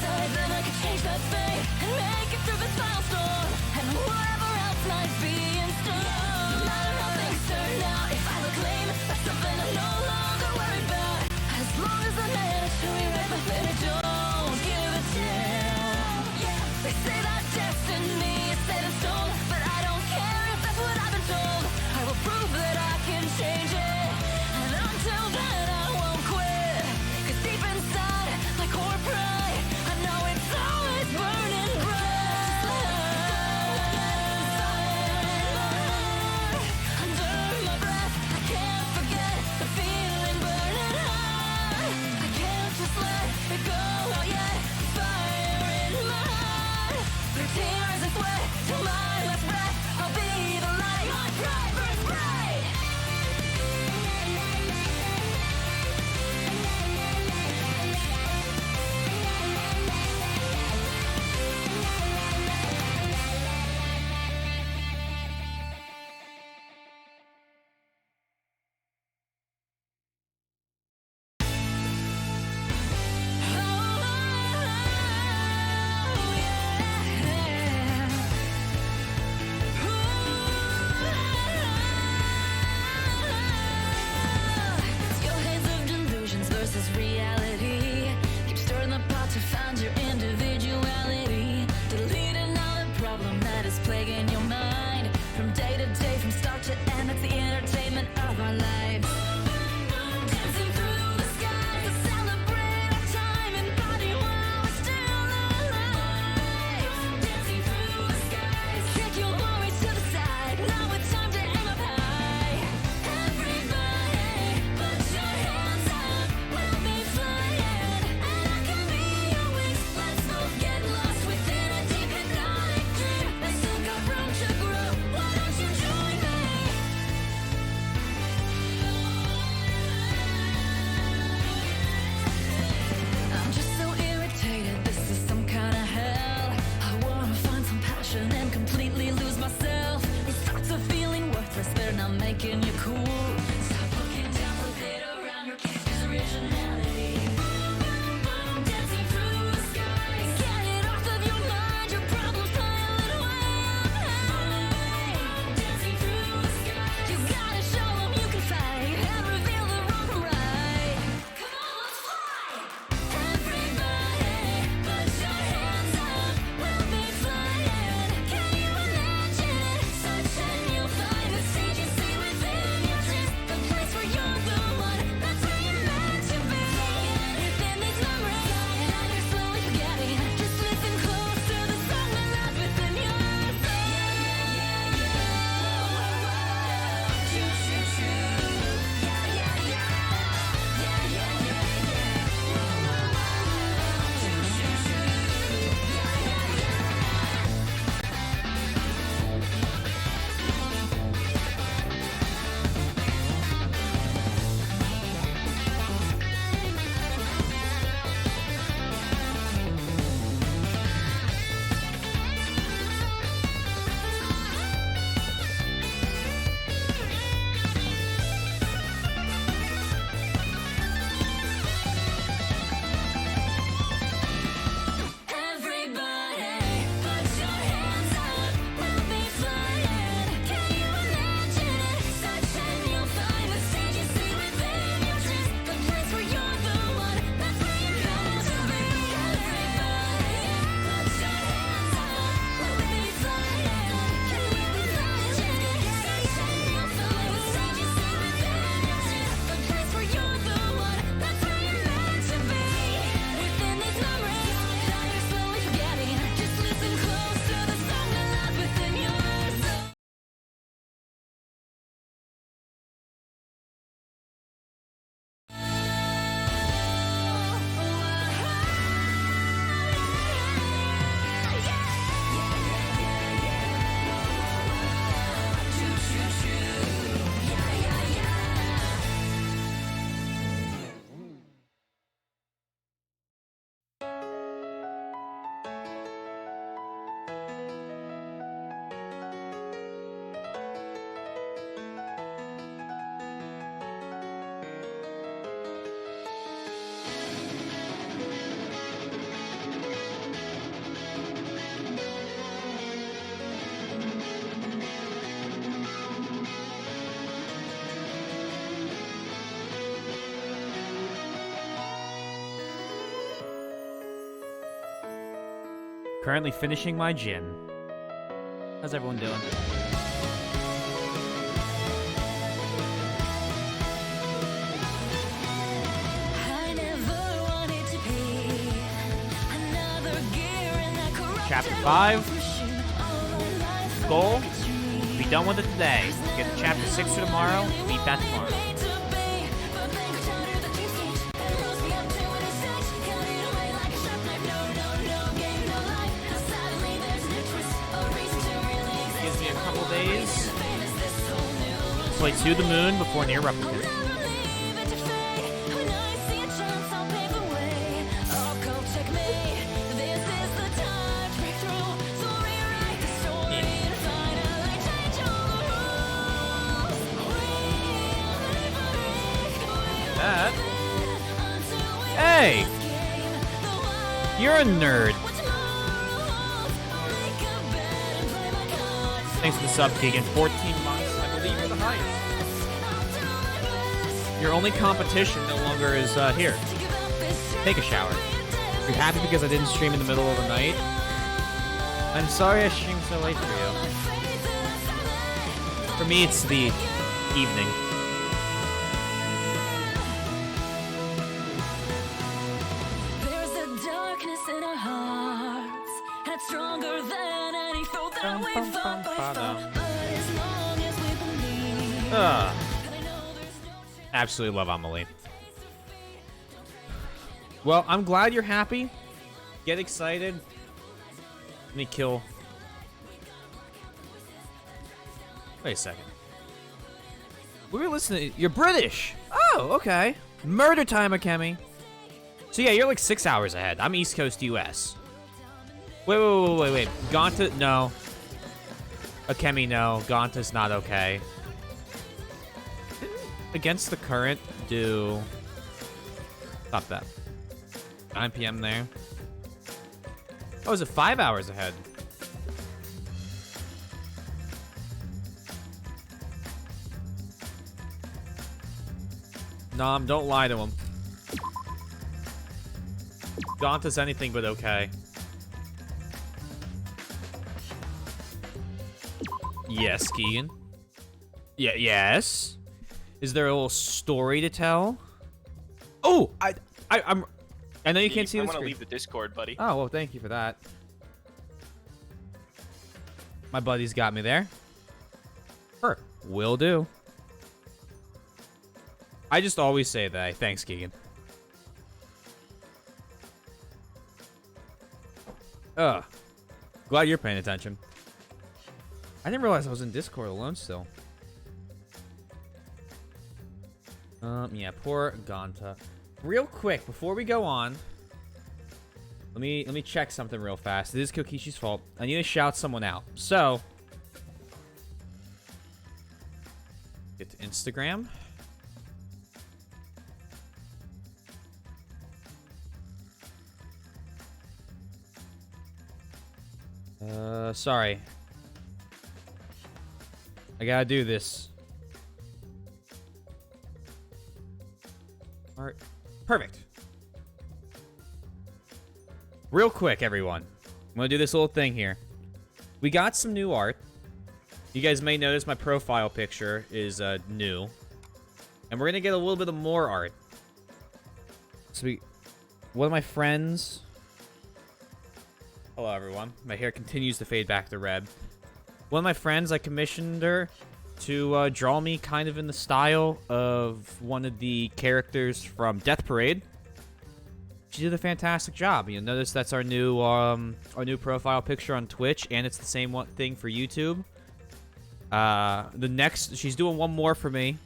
side, then I could change my fate and make it through this firestorm and whatever else might be in store. No matter how things turn out, if I look lame, that's something I'm no longer worried about. As long as I manage to rewrite my fate, I don't give a damn. Yeah, they say that destiny is set in stone, but I don't care if that's what I've been told. I will prove that I can change it, and until then I won't quit. 'Cause deep inside, my core pride, I know it's always burning bright. Currently finishing my gin. How's everyone doing? Chapter 5. Goal. Be done with it today. Get to chapter 6 for tomorrow. Beat that tomorrow. Gives me a couple days. Play To the Moon before Near Replicant. Hey! You're a nerd. Thanks for the sub, Keegan. 14 months. I believe you're the highest. Your only competition no longer is here. Take a shower. You're happy because I didn't stream in the middle of the night? I'm sorry I streamed so late for you. For me, it's the evening. Absolutely love Amelie. Well, I'm glad you're happy. Get excited. Let me kill. Wait a second. We were listening. You're British. Oh, okay. Murder time, Akemi. So yeah, you're like 6 hours ahead. I'm East Coast US. Wait. Gonta, no. Akemi, no. Gonta's not okay. Against the Current, do... Stop that. 9 p.m. there. Oh, is it 5 hours ahead? Nom, don't lie to him. Gonta's anything but okay. Yes, Keegan. Yeah, yes. Is there a little story to tell? Oh, I know you can't see the screen. I want to leave the Discord, buddy. Oh, well, thank you for that. My buddy's got me there. Sure, will do. I just always say that. Thanks, Keegan. Glad you're paying attention. I didn't realize I was in Discord alone still. Yeah, poor Gonta. Real quick, before we go on, let me check something real fast. It is Kokishi's fault. I need to shout someone out. So, get to Instagram. Sorry. I gotta do this. Alright. Perfect. Real quick, everyone. I'm gonna do this little thing here. We got some new art. You guys may notice my profile picture is new. And we're gonna get a little bit of more art. So one of my friends... Hello, everyone. My hair continues to fade back to red. One of my friends, I commissioned her to draw me kind of in the style of one of the characters from Death Parade. She did a fantastic job. You notice that's our new profile picture on Twitch, and it's the same thing for YouTube. She's doing one more for me,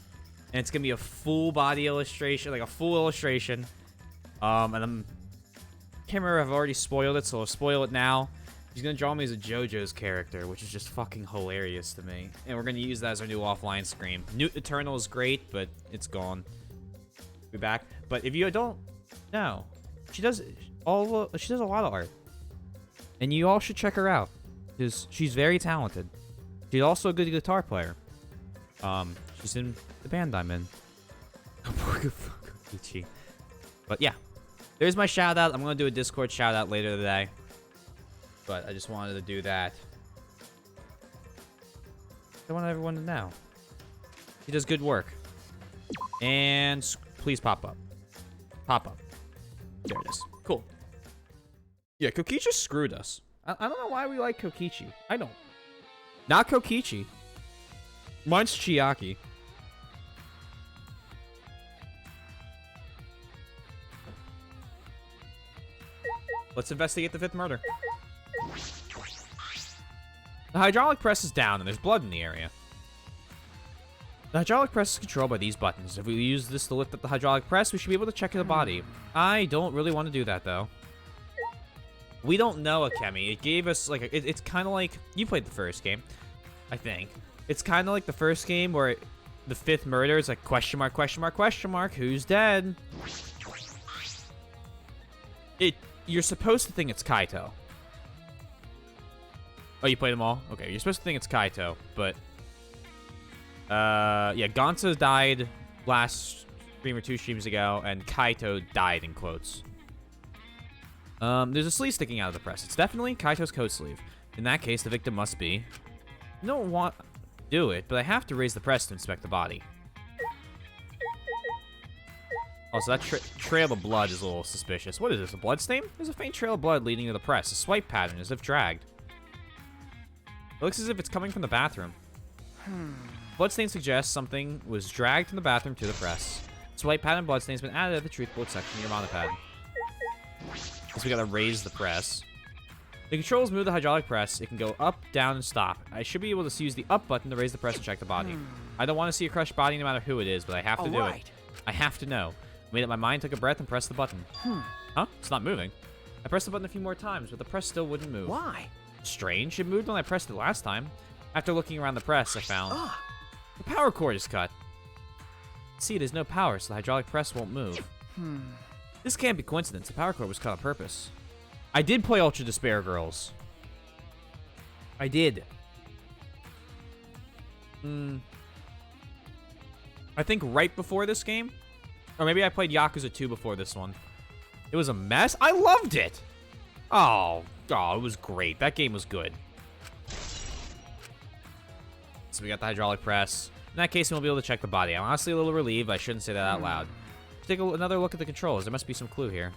and it's gonna be a full body illustration, like a full illustration. And can't remember if I've already spoiled it, so I'll spoil it now. She's gonna draw me as a JoJo's character, which is just fucking hilarious to me. And we're gonna use that as our new offline screen. Newt Eternal is great, but it's gone. Be back. But if you don't know, she does a lot of art. And you all should check her out. Because she's very talented. She's also a good guitar player. She's in the band I'm in. But yeah. There's my shout out. I'm gonna do a Discord shout out later today. But I just wanted to do that. I want everyone to know. He does good work. And please pop up. Pop up. There it is. Cool. Yeah, Kokichi screwed us. I don't know why we like Kokichi. I don't. Not Kokichi. Mine's Chiaki. Let's investigate the 5th murder. The hydraulic press is down and there's blood in the area. The hydraulic press is controlled by these buttons. If we use this to lift up the hydraulic press, we should be able to check the body. I don't really want to do that, though. We don't know, Akemi. It gave us, like, it's kind of like... You played the first game, I think. It's kind of like the first game where the 5th murder is like, question mark, question mark, question mark, who's dead? You're supposed to think it's Kaito. Oh, you played them all? Okay, you're supposed to think it's Kaito, but... yeah, Gonza died last stream or 2 streams ago, and Kaito died in quotes. There's a sleeve sticking out of the press. It's definitely Kaito's coat sleeve. In that case, the victim must be... I don't want to do it, but I have to raise the press to inspect the body. Also, that trail of blood is a little suspicious. What is this, a blood stain? There's a faint trail of blood leading to the press. A swipe pattern, as if dragged. It looks as if it's coming from the bathroom. Bloodstain suggests something was dragged from the bathroom to the press. Swipe pattern bloodstain has been added to the truth bullet section of your monopad. Guess we gotta raise the press. The controls move the hydraulic press. It can go up, down, and stop. I should be able to use the up button to raise the press and check the body. I don't want to see a crushed body no matter who it is, but I have to do it. I have to know. I made up my mind, took a breath, and pressed the button. Huh? It's not moving. I pressed the button a few more times, but the press still wouldn't move. Why? Strange. It moved when I pressed it last time. After looking around the press, I found... The power cord is cut. See, there's no power, so the hydraulic press won't move. This can't be coincidence. The power cord was cut on purpose. I did play Ultra Despair Girls. I did. I think right before this game. Or maybe I played Yakuza 2 before this one. It was a mess. I loved it. Oh, it was great. That game was good. So we got the hydraulic press. In that case, we'll be able to check the body. I'm honestly a little relieved. I shouldn't say that out loud. Let's take another look at the controls. There must be some clue here.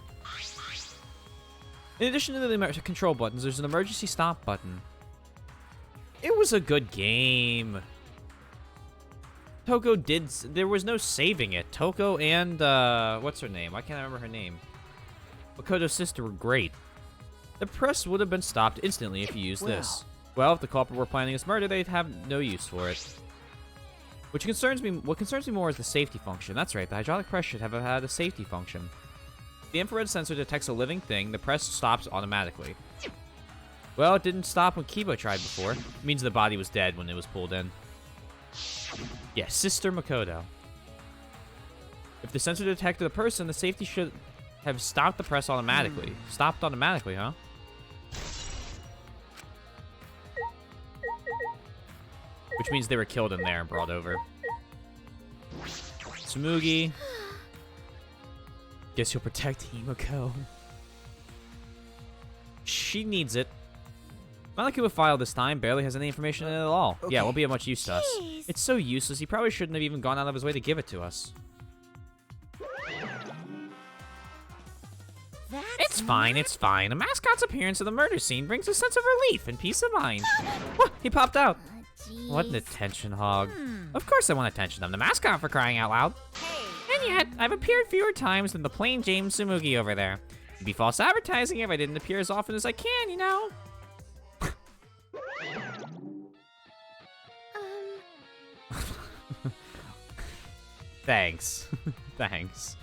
In addition to the control buttons, there's an emergency stop button. It was a good game. Toko did... There was no saving it. Toko and, what's her name? Why can't I remember her name? Makoto's sister were great. The press would have been stopped instantly if you used this. Well, if the culprit were planning his murder, they'd have no use for it. What concerns me more is the safety function. That's right, the hydraulic press should have had a safety function. If the infrared sensor detects a living thing, the press stops automatically. Well, it didn't stop when Kiba tried before. It means the body was dead when it was pulled in. Yeah, Sister Makoto. If the sensor detected a person, the safety should have stopped the press automatically. Stopped automatically, huh? Which means they were killed in there and brought over. Tsumugi. Guess you'll protect Himiko. She needs it. Malakuma file this time barely has any information in it at all. Okay. Yeah, it won't be of much use to us. It's so useless, he probably shouldn't have even gone out of his way to give it to us. It's fine, it's fine. A mascot's appearance at the murder scene brings a sense of relief and peace of mind. Whoa, he popped out. What an attention hog. Of course I want attention. I'm the mascot, for crying out loud. And yet, I've appeared fewer times than the plain James Tsumugi over there. It'd be false advertising if I didn't appear as often as I can, you know? Thanks. Thanks.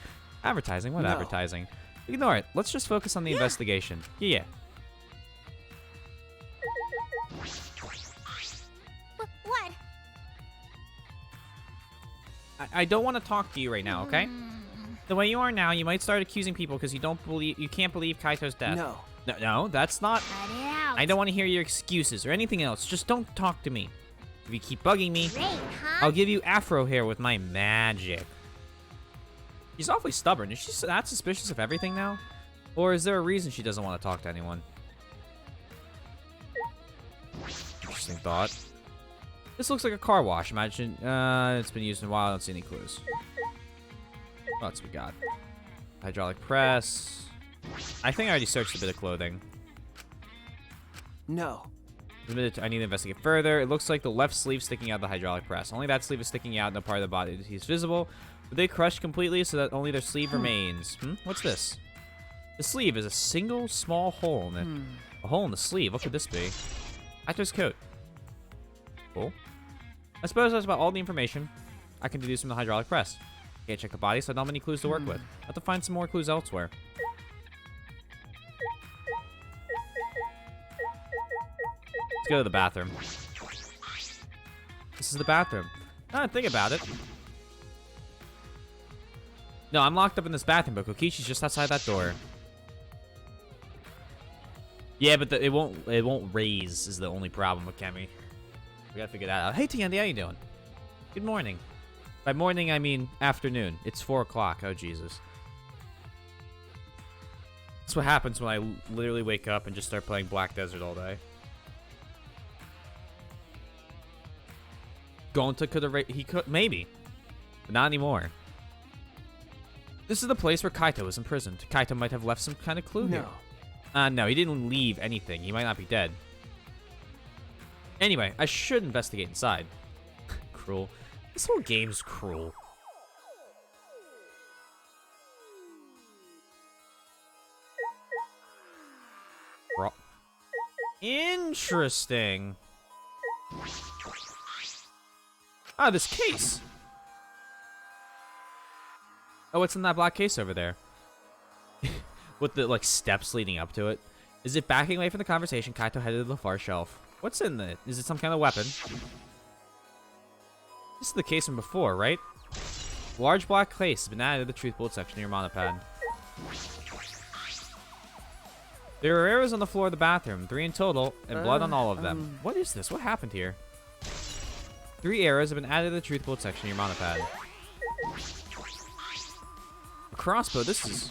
Advertising? What advertising? Ignore it. Let's just focus on the investigation. Yeah. What? I don't want to talk to you right now, okay? The way you are now, you might start accusing people because you can't believe Kaito's death. No, that's not. I don't want to hear your excuses or anything else. Just don't talk to me. If you keep bugging me, I'll give you afro hair with my magic. She's awfully stubborn. Is she that suspicious of everything now? Or is there a reason she doesn't want to talk to anyone? interesting thought. This looks like a car wash. Imagine it's been used in a while. I don't see any clues. What else we got? Hydraulic press. I think I already searched a bit of clothing. No. I need to investigate further. It looks like the left sleeve sticking out of the hydraulic press. Only that sleeve is sticking out, no part of the body is visible. But they crushed completely so that only their sleeve remains. What's this? The sleeve is a single small hole in it. A hole in the sleeve. What could this be? Actor's coat. Cool. I suppose that's about all the information I can deduce from the hydraulic press. Can't check the body, so not many clues to work with. I have to find some more clues elsewhere. Let's go to the bathroom. This is the bathroom. Now that I think about it. No, I'm locked up in this bathroom, but Kokishi's just outside that door. Yeah, but it won't raise is the only problem with Kemi. We gotta figure that out. Hey, Tiandi, how you doing? Good morning. By morning, I mean afternoon. It's 4 o'clock. Oh, Jesus. That's what happens when I literally wake up and just start playing Black Desert all day. Gonta could have... He could... Maybe. But not anymore. This is the place where Kaito was imprisoned. Kaito might have left some kind of clue here. No, he didn't leave anything. He might not be dead. Anyway, I should investigate inside. Cruel. This whole game's cruel. Interesting. Ah, this case. Oh, what's in that black case over there? With the, like, steps leading up to it. Is it backing away from the conversation? Kaito headed to the far shelf. What's in it? Is it some kind of weapon? This is the case from before, right? Large black case has been added to the truth bullet section of your mana pad. There are arrows on the floor of the bathroom, 3 in total, and blood on all of them. What is this? What happened here? 3 arrows have been added to the truth bullet section of your mana pad. A crossbow. This is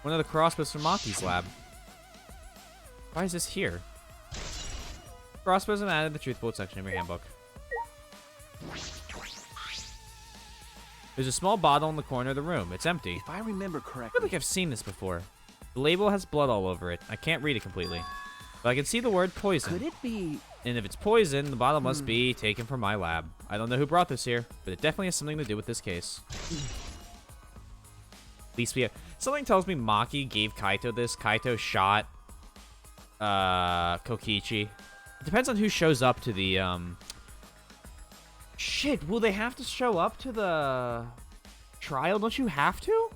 one of the crossbows from Maki's lab. Why is this here? Crossbows have been added to the truth bullet section of your handbook. There's a small bottle in the corner of the room. It's empty. If I remember I feel correctly. like I've seen this before. The label has blood all over it. I can't read it completely. But I can see the word poison. Could it be? And if it's poison, the bottle must be taken from my lab. I don't know who brought this here, but it definitely has something to do with this case. At least we have... Something tells me Maki gave Kaito this. Kaito shot Kokichi. It depends on who shows up to the... Shit, will they have to show up to the trial? Don't you have to?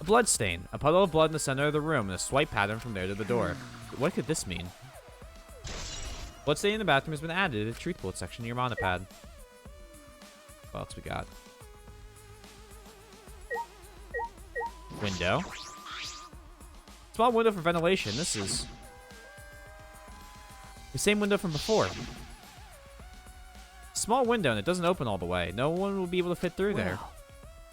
A blood stain. A puddle of blood in the center of the room and a swipe pattern from there to the door. What could this mean? Blood stain in the bathroom has been added to the truth bullet section of your mana pad. What else we got? Window. Small window for ventilation. This is the same window from before. Small window and it doesn't open all the way. No one will be able to fit through there.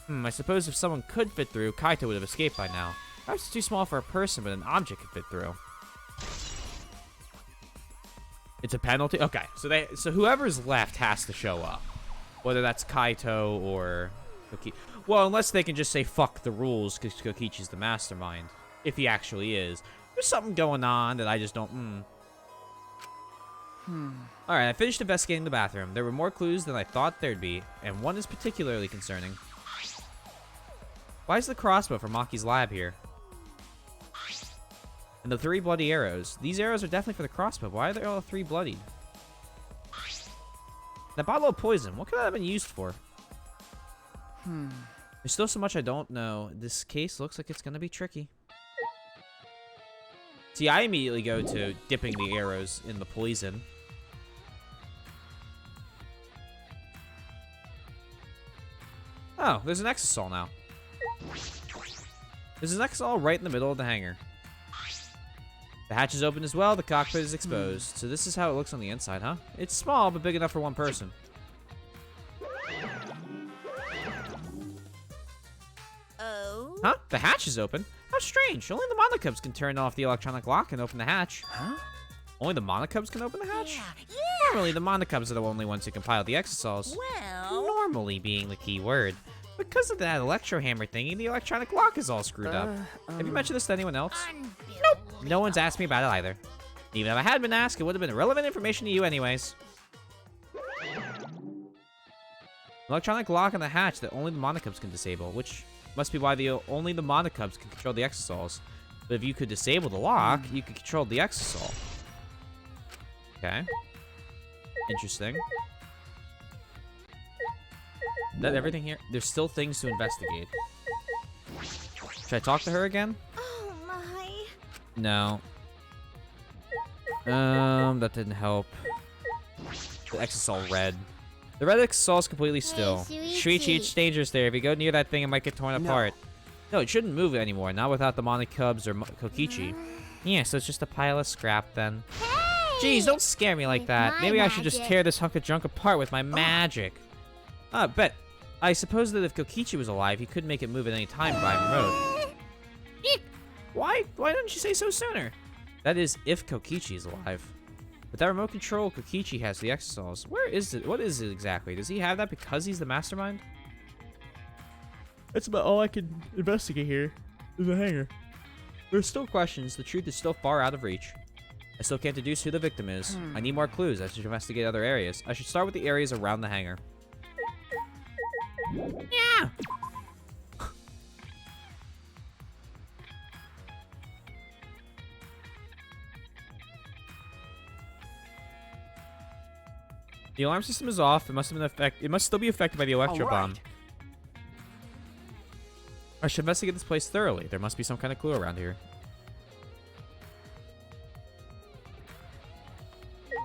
I suppose if someone could fit through, Kaito would have escaped by now. Perhaps it's too small for a person, but an object could fit through. It's a penalty? Okay, so whoever's left has to show up. Whether that's Kaito or Kokichi. Well, unless they can just say fuck the rules because Kokichi's the mastermind. If he actually is. There's something going on that I just don't... Alright, I finished investigating the bathroom. There were more clues than I thought there'd be, and one is particularly concerning. Why is the crossbow from Maki's lab here? And the 3 bloody arrows. These arrows are definitely for the crossbow. Why are they all 3 bloodied? That bottle of poison. What could that have been used for? There's still so much I don't know. This case looks like it's going to be tricky. See, I immediately go to dipping the arrows in the poison. Oh, there's an exisal now. There's an exisal right in the middle of the hangar. The hatch is open as well. The cockpit is exposed. So this is how it looks on the inside, huh? It's small, but big enough for one person. Huh? The hatch is open? How strange. Only the Monocubs can turn off the electronic lock and open the hatch. Huh? Only the Monocubs can open the hatch? Yeah. Normally, the Monocubs are the only ones who compile the exosols. Well. Normally being the key word. Because of that electro hammer thingy, the electronic lock is all screwed up. Have you mentioned this to anyone else? Nope. No one's asked me about it either. Even if I had been asked, it would have been relevant information to you anyways. Electronic lock on the hatch that only the Monocubs can disable, which must be why only the Monocubs can control the exosols. But if you could disable the lock, you could control the exosol. Okay. Interesting. Is that everything here? There's still things to investigate. Should I talk to her again? Oh my. No. That didn't help. The exosol red. The red exosol is completely still. Shuichi, it's dangerous there. If you go near that thing, it might get torn apart. No, it shouldn't move anymore. Not without the Monocubs or Kokichi. Yeah, so it's just a pile of scrap then. Jeez, don't scare me like that. Maybe I should just tear this hunk of junk apart with my magic. Bet. I suppose that if Kokichi was alive, he could make it move at any time by remote. Eek. Why didn't you say so sooner? That is, if Kokichi is alive. With that remote control, Kokichi has the exosols. Where is it? What is it exactly? Does he have that because he's the mastermind? That's about all I can investigate here. Is a hangar. There's still questions. The truth is still far out of reach. I still can't deduce who the victim is. I need more clues. I should investigate other areas. I should start with the areas around the hangar. Yeah! The alarm system is off. It must have been It must still be affected by the electro bomb. I should investigate this place thoroughly. There must be some kind of clue around here.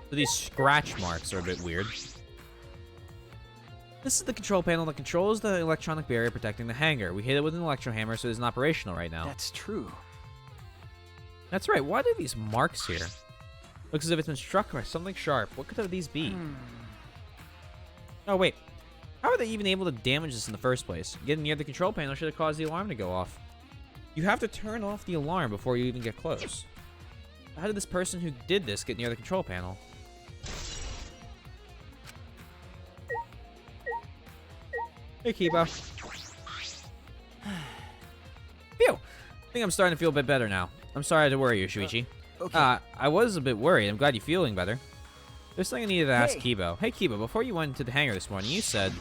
So these scratch marks are a bit weird. This is the control panel that controls the electronic barrier protecting the hangar. We hit it with an electro hammer, so it isn't operational right now. That's true. That's right. Why are these marks here? Looks as if it's been struck by something sharp. What could these be? Oh, wait. How are they even able to damage this in the first place? Getting near the control panel should have caused the alarm to go off. You have to turn off the alarm before you even get close. How did this person who did this get near the control panel? Hey, Kiba. Phew! I think I'm starting to feel a bit better now. I'm sorry to worry you, Shuichi. Okay. I was a bit worried. I'm glad you're feeling better. There's something I needed to ask Hey. Kiba. Hey, Kiba, before you went into the hangar this morning, you said...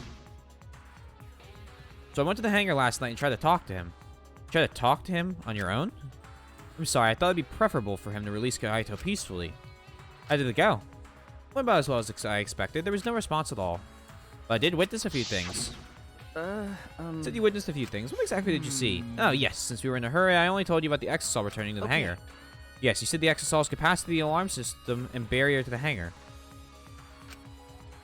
So I went to the hangar last night and tried to talk to him. Try to talk to him on your own? I'm sorry, I thought it'd be preferable for him to release Kaito peacefully. How did it go? Went about as well as I expected. There was no response at all. But I did witness a few things. Said you witnessed a few things. What exactly did you see? Oh, yes. Since we were in a hurry, I only told you about the exosol returning to the hangar. Yes, you said the exosol's capacity, the alarm system, and barrier to the hangar.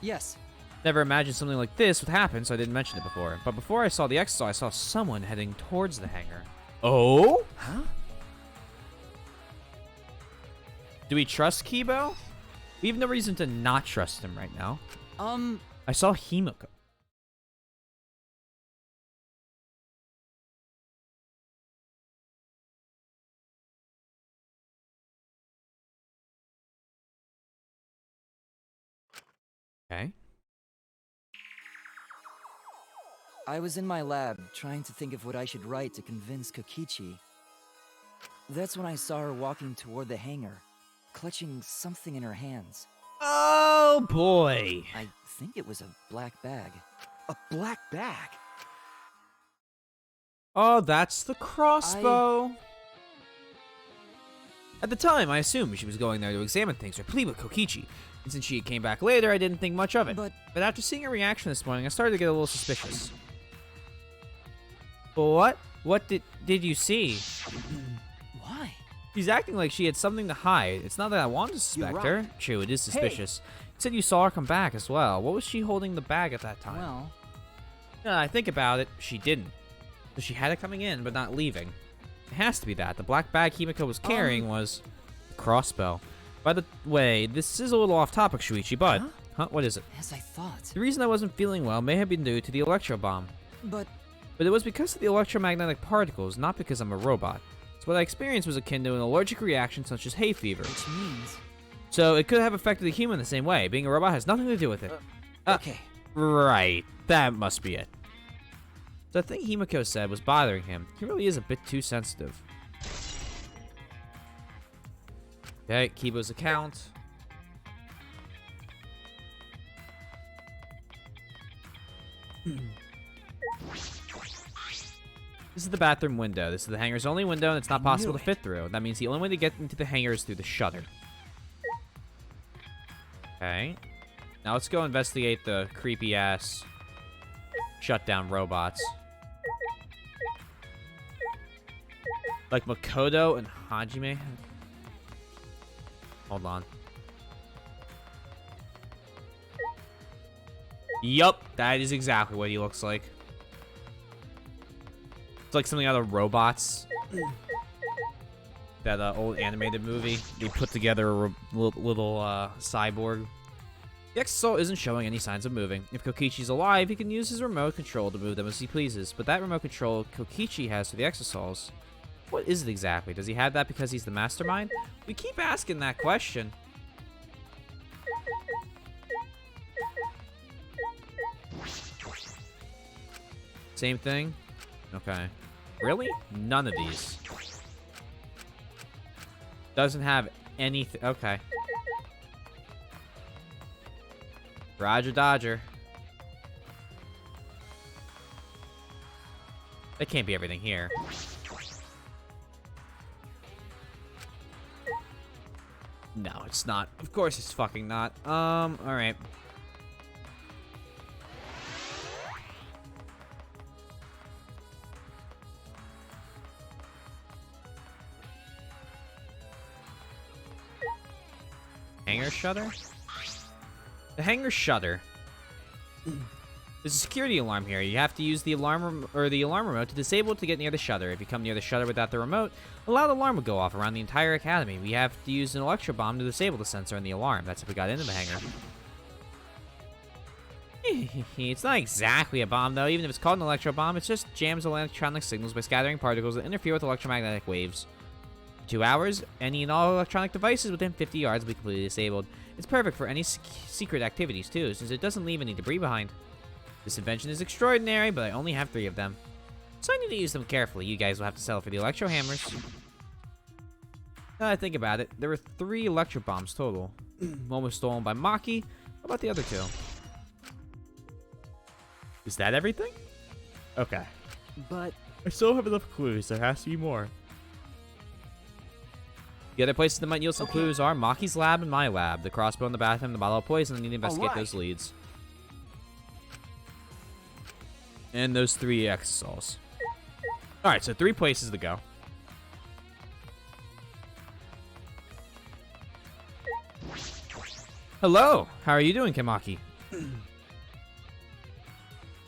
Yes. Never imagined something like this would happen, so I didn't mention it before. But before I saw the exosol, I saw someone heading towards the hangar. Oh? Huh? Do we trust Kibo? We have no reason to not trust him right now. I saw Himiko. Okay. I was in my lab, trying to think of what I should write to convince Kokichi. That's when I saw her walking toward the hangar, clutching something in her hands. Oh, boy. I think it was a black bag. A black bag. Oh, that's the crossbow. At the time, I assumed she was going there to examine things or plead with Kokichi. And since she came back later, I didn't think much of it. But after seeing her reaction this morning, I started to get a little suspicious. What? What did you see? why? She's acting like she had something to hide. It's not that I wanted to suspect her. True, it is suspicious. You said you saw her come back as well. What was she holding the bag at that time? Well, Now I think about it, she didn't. So she had it coming in, but not leaving. It has to be that. The black bag Himiko was carrying was a crossbow. By the way, this is a little off topic, Shuichi, but... Huh? What is it? as I thought. The reason I wasn't feeling well may have been due to the electro bomb. But But it was because of the electromagnetic particles, not because I'm a robot. So what I experienced was akin to an allergic reaction such as hay fever. Which means... So it could have affected a human the same way. Being a robot has nothing to do with it. Okay. Right. That must be it. The thing Himiko said was bothering him. He really is a bit too sensitive. Okay, Kibo's account. This is the bathroom window. This is the hangar's only window, and it's not possible to fit through. That means the only way to get into the hangar is through the shutter. Okay. Now let's go investigate the creepy-ass shutdown robots. Like Makoto and Hajime. Hold on. Yup, that is exactly what he looks like. It's like something out of Robots. That old animated movie. They put together a little cyborg. The Exasol isn't showing any signs of moving. If Kokichi's alive, he can use his remote control to move them as he pleases. But that remote control Kokichi has for the Exasols, what is it exactly? Does he have that because he's the mastermind? We keep asking that question. Same thing? Okay. Really? None of these. Doesn't have anything. Okay. Roger Dodger. That can't be everything here. No, it's not. Of course it's fucking not. Alright. Hangar shutter? The hangar shutter. There's a security alarm here. You have to use the alarm remote to disable it to get near the shutter. If you come near the shutter without the remote, a loud alarm will go off around the entire academy. We have to use an electro bomb to disable the sensor and the alarm. That's if we got into the hangar. It's not exactly a bomb, though. Even if it's called an electro bomb, it just jams electronic signals by scattering particles that interfere with electromagnetic waves. 2 hours, any and all electronic devices within 50 yards will be completely disabled. It's perfect for any secret activities, too, since it doesn't leave any debris behind. This invention is extraordinary, but I only have 3 of them. So I need to use them carefully. You guys will have to settle for the electro hammers. Now that I think about it, there were 3 electro bombs total. One was stolen by Maki. How about the other 2? Is that everything? Okay. But I still have enough clues. There has to be more. The other places that might yield some clues are Maki's lab and my lab. The crossbow in the bathroom, the bottle of poison, and need to investigate those leads. And those 3 Exasols. Alright, so 3 places to go. Hello! How are you doing, Kamaki? The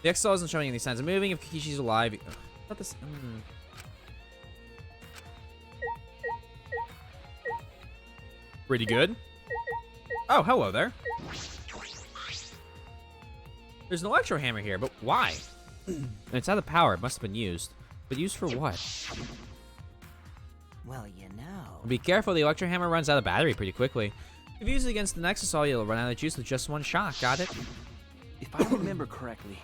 Exasol isn't showing any signs of moving. If Kikishi's alive... Not this... Pretty good. Oh, hello there. There's an electro hammer here, but why? And it's out of power. It must have been used. But used for what? Well, you know. Be careful, the electro hammer runs out of battery pretty quickly. If you use it against the Exasol, you'll run out of juice with just 1 shot. Got it? if I remember correctly,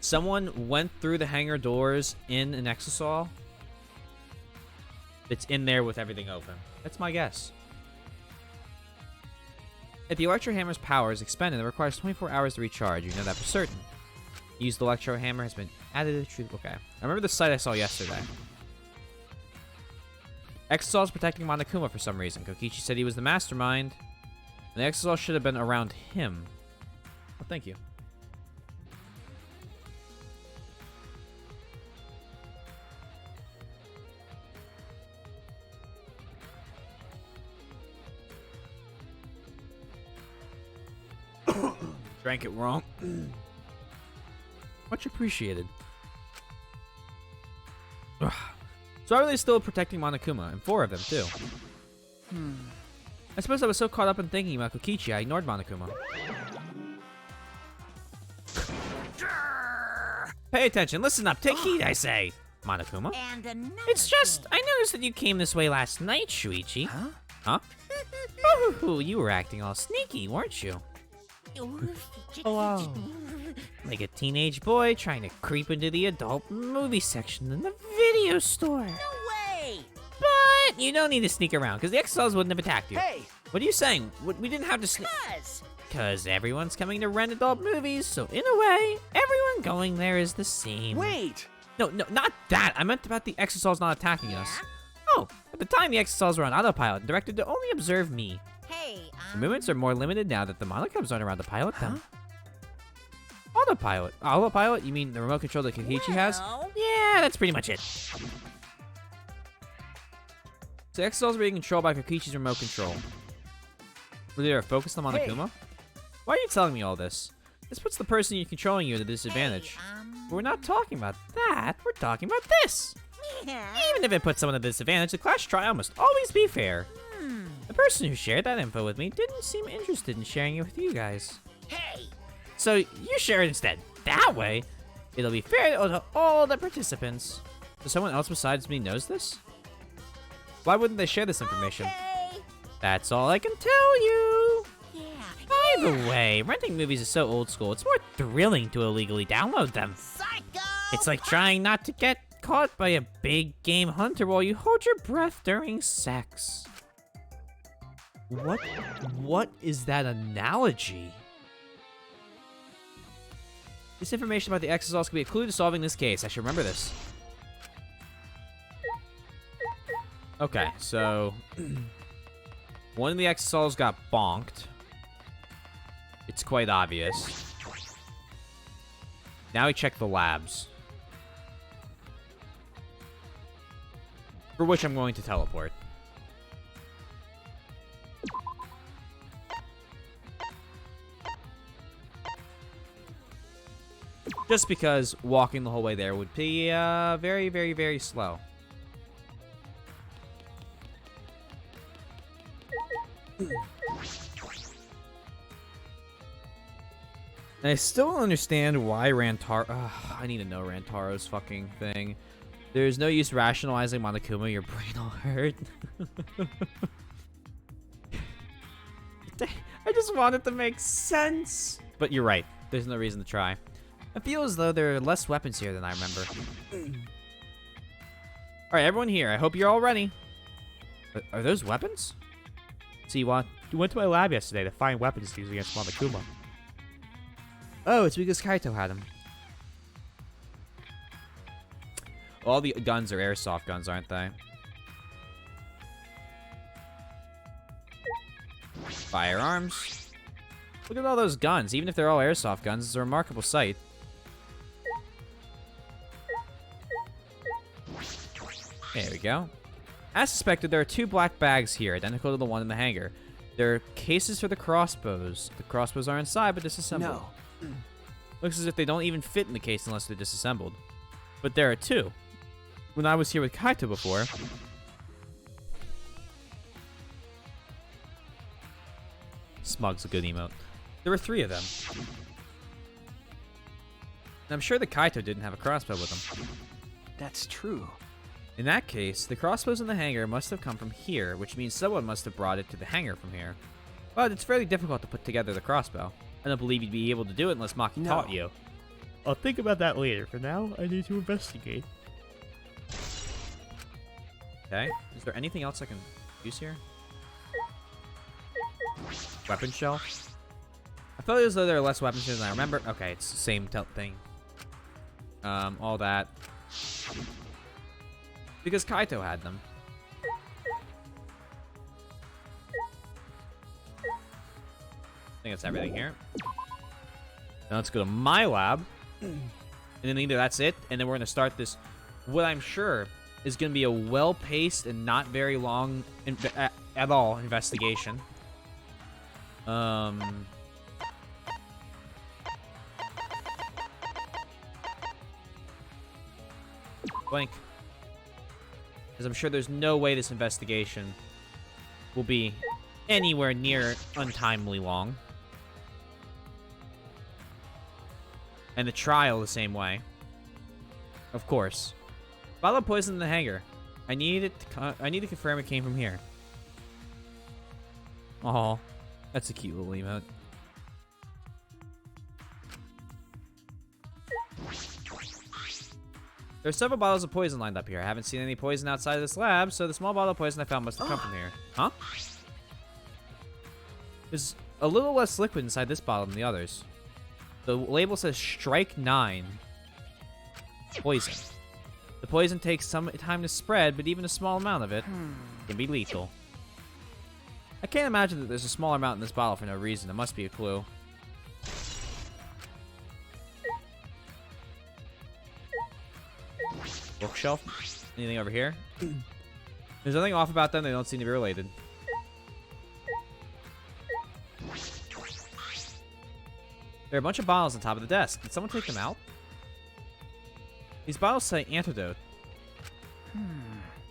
Someone went through the hangar doors in an Exasol. It's in there with everything open. That's my guess. If the electro hammer's power is expended, it requires 24 hours to recharge. You know that for certain. Used electro hammer has been added to the truth. Okay. I remember the site I saw yesterday. Exasol is protecting Monokuma for some reason. Kokichi said he was the mastermind. And the Exasol should have been around him. Well, thank you. Drank it wrong. Much appreciated. Ugh. So are they still protecting Monokuma? And 4 of them, too. I suppose I was so caught up in thinking about Kokichi, I ignored Monokuma. Pay attention. Listen up. Take heed, I say. Monokuma? And another It's just, thing. I noticed that you came this way last night, Shuichi. Huh? Huh? Ooh, you were acting all sneaky, weren't you? wow. Like a teenage boy trying to creep into the adult movie section in the video store. No way! But you don't need to sneak around, because the XLs wouldn't have attacked you. Hey! What are you saying? We didn't have to sneak. Cuz. Because everyone's coming to rent adult movies, so in a way, everyone going there is the same. Wait! No, not that. I meant about the exosols not attacking us. Yeah? Oh, at the time the exosols were on autopilot and directed to only observe me. Hey, The movements are more limited now that the monocubs aren't around to pilot them. Autopilot. Autopilot? You mean the remote control that Kikichi has? Well. Yeah, that's pretty much it. So exosols are being controlled by Kikichi's remote control. Were they focused on Monokuma? Why are you telling me all this? This puts the person you're controlling you at a disadvantage. But we're not talking about that. We're talking about this. Yeah. Even if it puts someone at a disadvantage, the clash trial must always be fair. The person who shared that info with me didn't seem interested in sharing it with you guys. Hey! So you share it instead. That way, it'll be fair to all the participants. So someone else besides me knows this? Why wouldn't they share this information? Okay. That's all I can tell you. Yeah. By the way, renting movies is so old school, it's more thrilling to illegally download them. Psycho! It's like trying not to get caught by a big game hunter while you hold your breath during sex. What is that analogy? This information about the exosols could be a clue to solving this case. I should remember this. Okay, so one of the exosols got bonked. It's quite obvious. Now we check the labs. For which I'm going to teleport. Just because walking the whole way there would be very, very, very slow. And I still don't understand why Rantaro... I need to know Rantaro's fucking thing. There's no use rationalizing Monokuma, your brain will hurt. I just want it to make sense. But you're right. There's no reason to try. I feel as though there are less weapons here than I remember. Alright, everyone here. I hope you're all ready. Are those weapons? So you went to my lab yesterday to find weapons to use against Monokuma. Oh, it's because Kaito had them. All the guns are airsoft guns, aren't they? Firearms. Look at all those guns. Even if they're all airsoft guns, it's a remarkable sight. There we go. As suspected, there are two black bags here, identical to the one in the hangar. There are cases for the crossbows. The crossbows are inside, but disassembled. No. Looks as if they don't even fit in the case unless they're disassembled. But there are two. When I was here with Kaito before... Smug's a good emote. There were three of them. And I'm sure that Kaito didn't have a crossbow with him. That's true. In that case, the crossbows in the hangar must have come from here, which means someone must have brought it to the hangar from here. But it's fairly difficult to put together the crossbow. I don't believe you'd be able to do it unless Maki taught you. I'll think about that later. For now, I need to investigate. Okay. Is there anything else I can use here? Weapon shelf? I felt as though there are less weapons here than I remember. Okay, it's the same thing. All that. Because Kaito had them. I think that's everything here. Now let's go to my lab. And then either that's it, and then we're going to start this, what I'm sure is going to be a well-paced and not very long at all investigation. Blank. Because I'm sure there's no way this investigation will be anywhere near untimely long. And the trial the same way. Of course. Bottle of poison in the hangar. I need to confirm it came from here. Oh, that's a cute little emote. There's several bottles of poison lined up here. I haven't seen any poison outside of this lab, so the small bottle of poison I found must have come from here. Huh? There's a little less liquid inside this bottle than the others. The label says strike 9. Poison. The poison takes some time to spread, but even a small amount of it can be lethal. I can't imagine that there's a small amount in this bottle for no reason. It must be a clue. Bookshelf? Anything over here? There's nothing off about them. They don't seem to be related. There are a bunch of bottles on top of the desk. Did someone take them out? These bottles say antidote.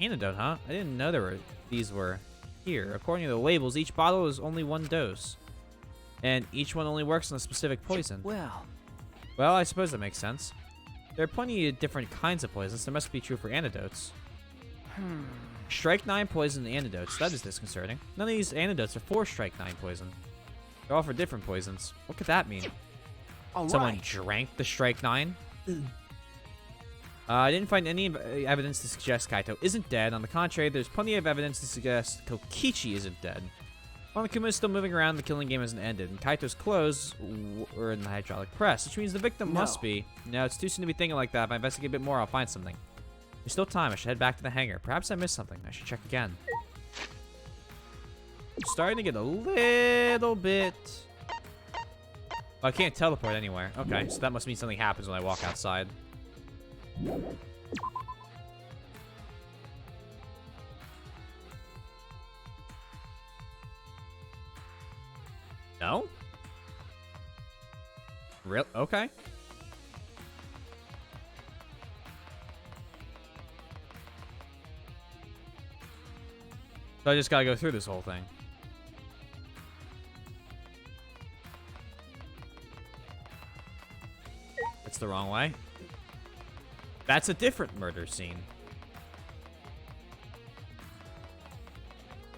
Antidote, huh? I didn't know these were here. According to the labels, each bottle is only 1 dose. And each one only works on a specific poison. Well, Well, I suppose that makes sense. There are plenty of different kinds of poisons. That must be true for antidotes. Strike 9 poison and antidotes. That is disconcerting. None of these antidotes are for Strike 9 poison. They're all for different poisons. What could that mean? all Someone right. drank the Strike 9? I didn't find any evidence to suggest Kaito isn't dead. On the contrary, there's plenty of evidence to suggest Kokichi isn't dead. Monokuma is still moving around, the killing game hasn't ended, and Kaito's clothes were in the hydraulic press, which means the victim must be. No, it's too soon to be thinking like that. If I investigate a bit more, I'll find something. There's still time. I should head back to the hangar. Perhaps I missed something. I should check again. I'm starting to get a little bit... Oh, I can't teleport anywhere. Okay, so that must mean something happens when I walk outside. No? Real? Okay. So I just gotta go through this whole thing. It's the wrong way. That's a different murder scene.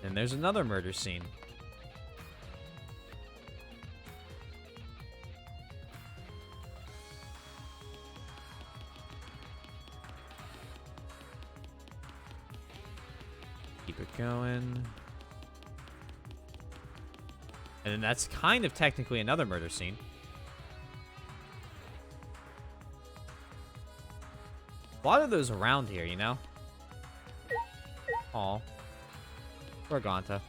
And there's another murder scene. Keep it going. And then that's kind of technically another murder scene. A lot of those around here, you know? Aw. Poor Gonta.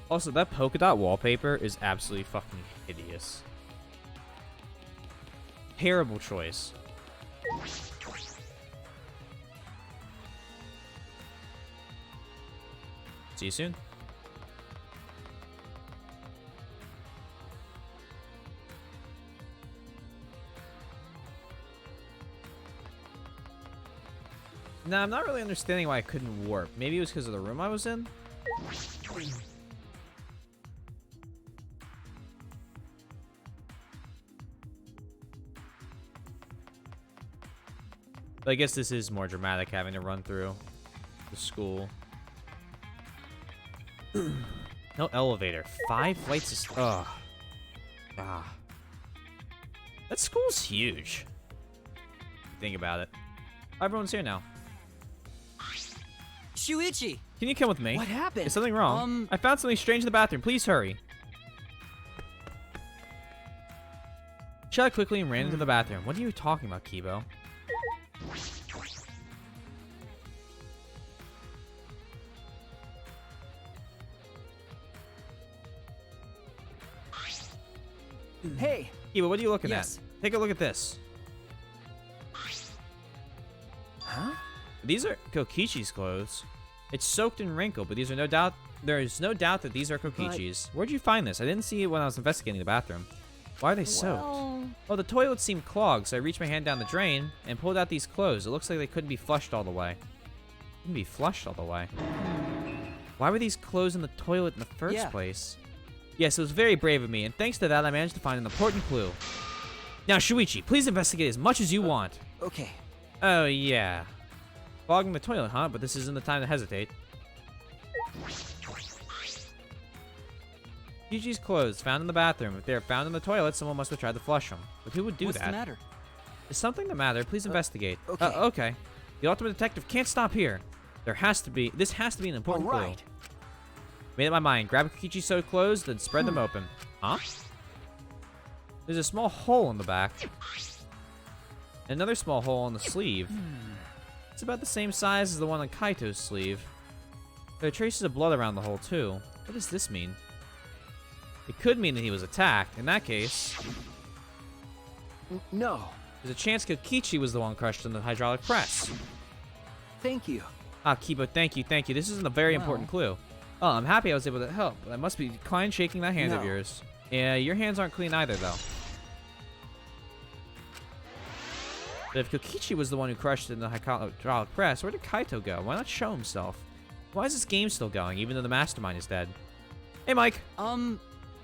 Also, that polka dot wallpaper is absolutely fucking hideous. Terrible choice. See you soon. Now, I'm not really understanding why I couldn't warp. Maybe it was because of the room I was in? But I guess this is more dramatic, having to run through the school. No elevator. 5 flights of... Ugh. Ah. That school's huge. Think about it. Everyone's here now. Shuichi! Can you come with me? What happened? Is something wrong? I found something strange in the bathroom. Please hurry. Shut quickly and ran into the bathroom. What are you talking about, Kibo? Hey, Kibo, what are you looking Yes. at? Take a look at this. huh? These are Kokichi's clothes. It's soaked and wrinkled, but there is no doubt that these are Kokichi's. Where'd you find this? I didn't see it when I was investigating the bathroom. Why are they soaked? Oh, the toilet seemed clogged, so I reached my hand down the drain and pulled out these clothes. It looks like they couldn't be flushed all the way. Couldn't be flushed all the way. Why were these clothes in the toilet in the first Yeah. place? Yes, it was very brave of me, and thanks to that, I managed to find an important clue. Now, Shuichi, please investigate as much as you want. Okay. Oh, yeah. Clogging the toilet, huh? But this isn't the time to hesitate. Yuji's clothes found in the bathroom. If they are found in the toilet, someone must have tried to flush them. But who would do What's that? the matter? Is something the matter? Please investigate. okay. Okay. The ultimate detective can't stop here. This has to be an important All right. clue. Made up my mind. Grab Kokichi's sewed clothes, then spread them open. Huh? There's a small hole in the back. Another small hole in the sleeve. It's about the same size as the one on Kaito's sleeve. There are traces of blood around the hole, too. What does this mean? It could mean that he was attacked. In that case, No. there's a chance Kokichi was the one crushed in the hydraulic press. Thank you. Ah, Kibo, thank you. This isn't a very important clue. Oh, I'm happy I was able to help. But I must be declined shaking that hand of No. yours. Yeah, your hands aren't clean either, though. But if Kokichi was the one who crushed it in the hydraulic press, where did Kaito go? Why not show himself? Why is this game still going, even though the mastermind is dead? Hey, Mike.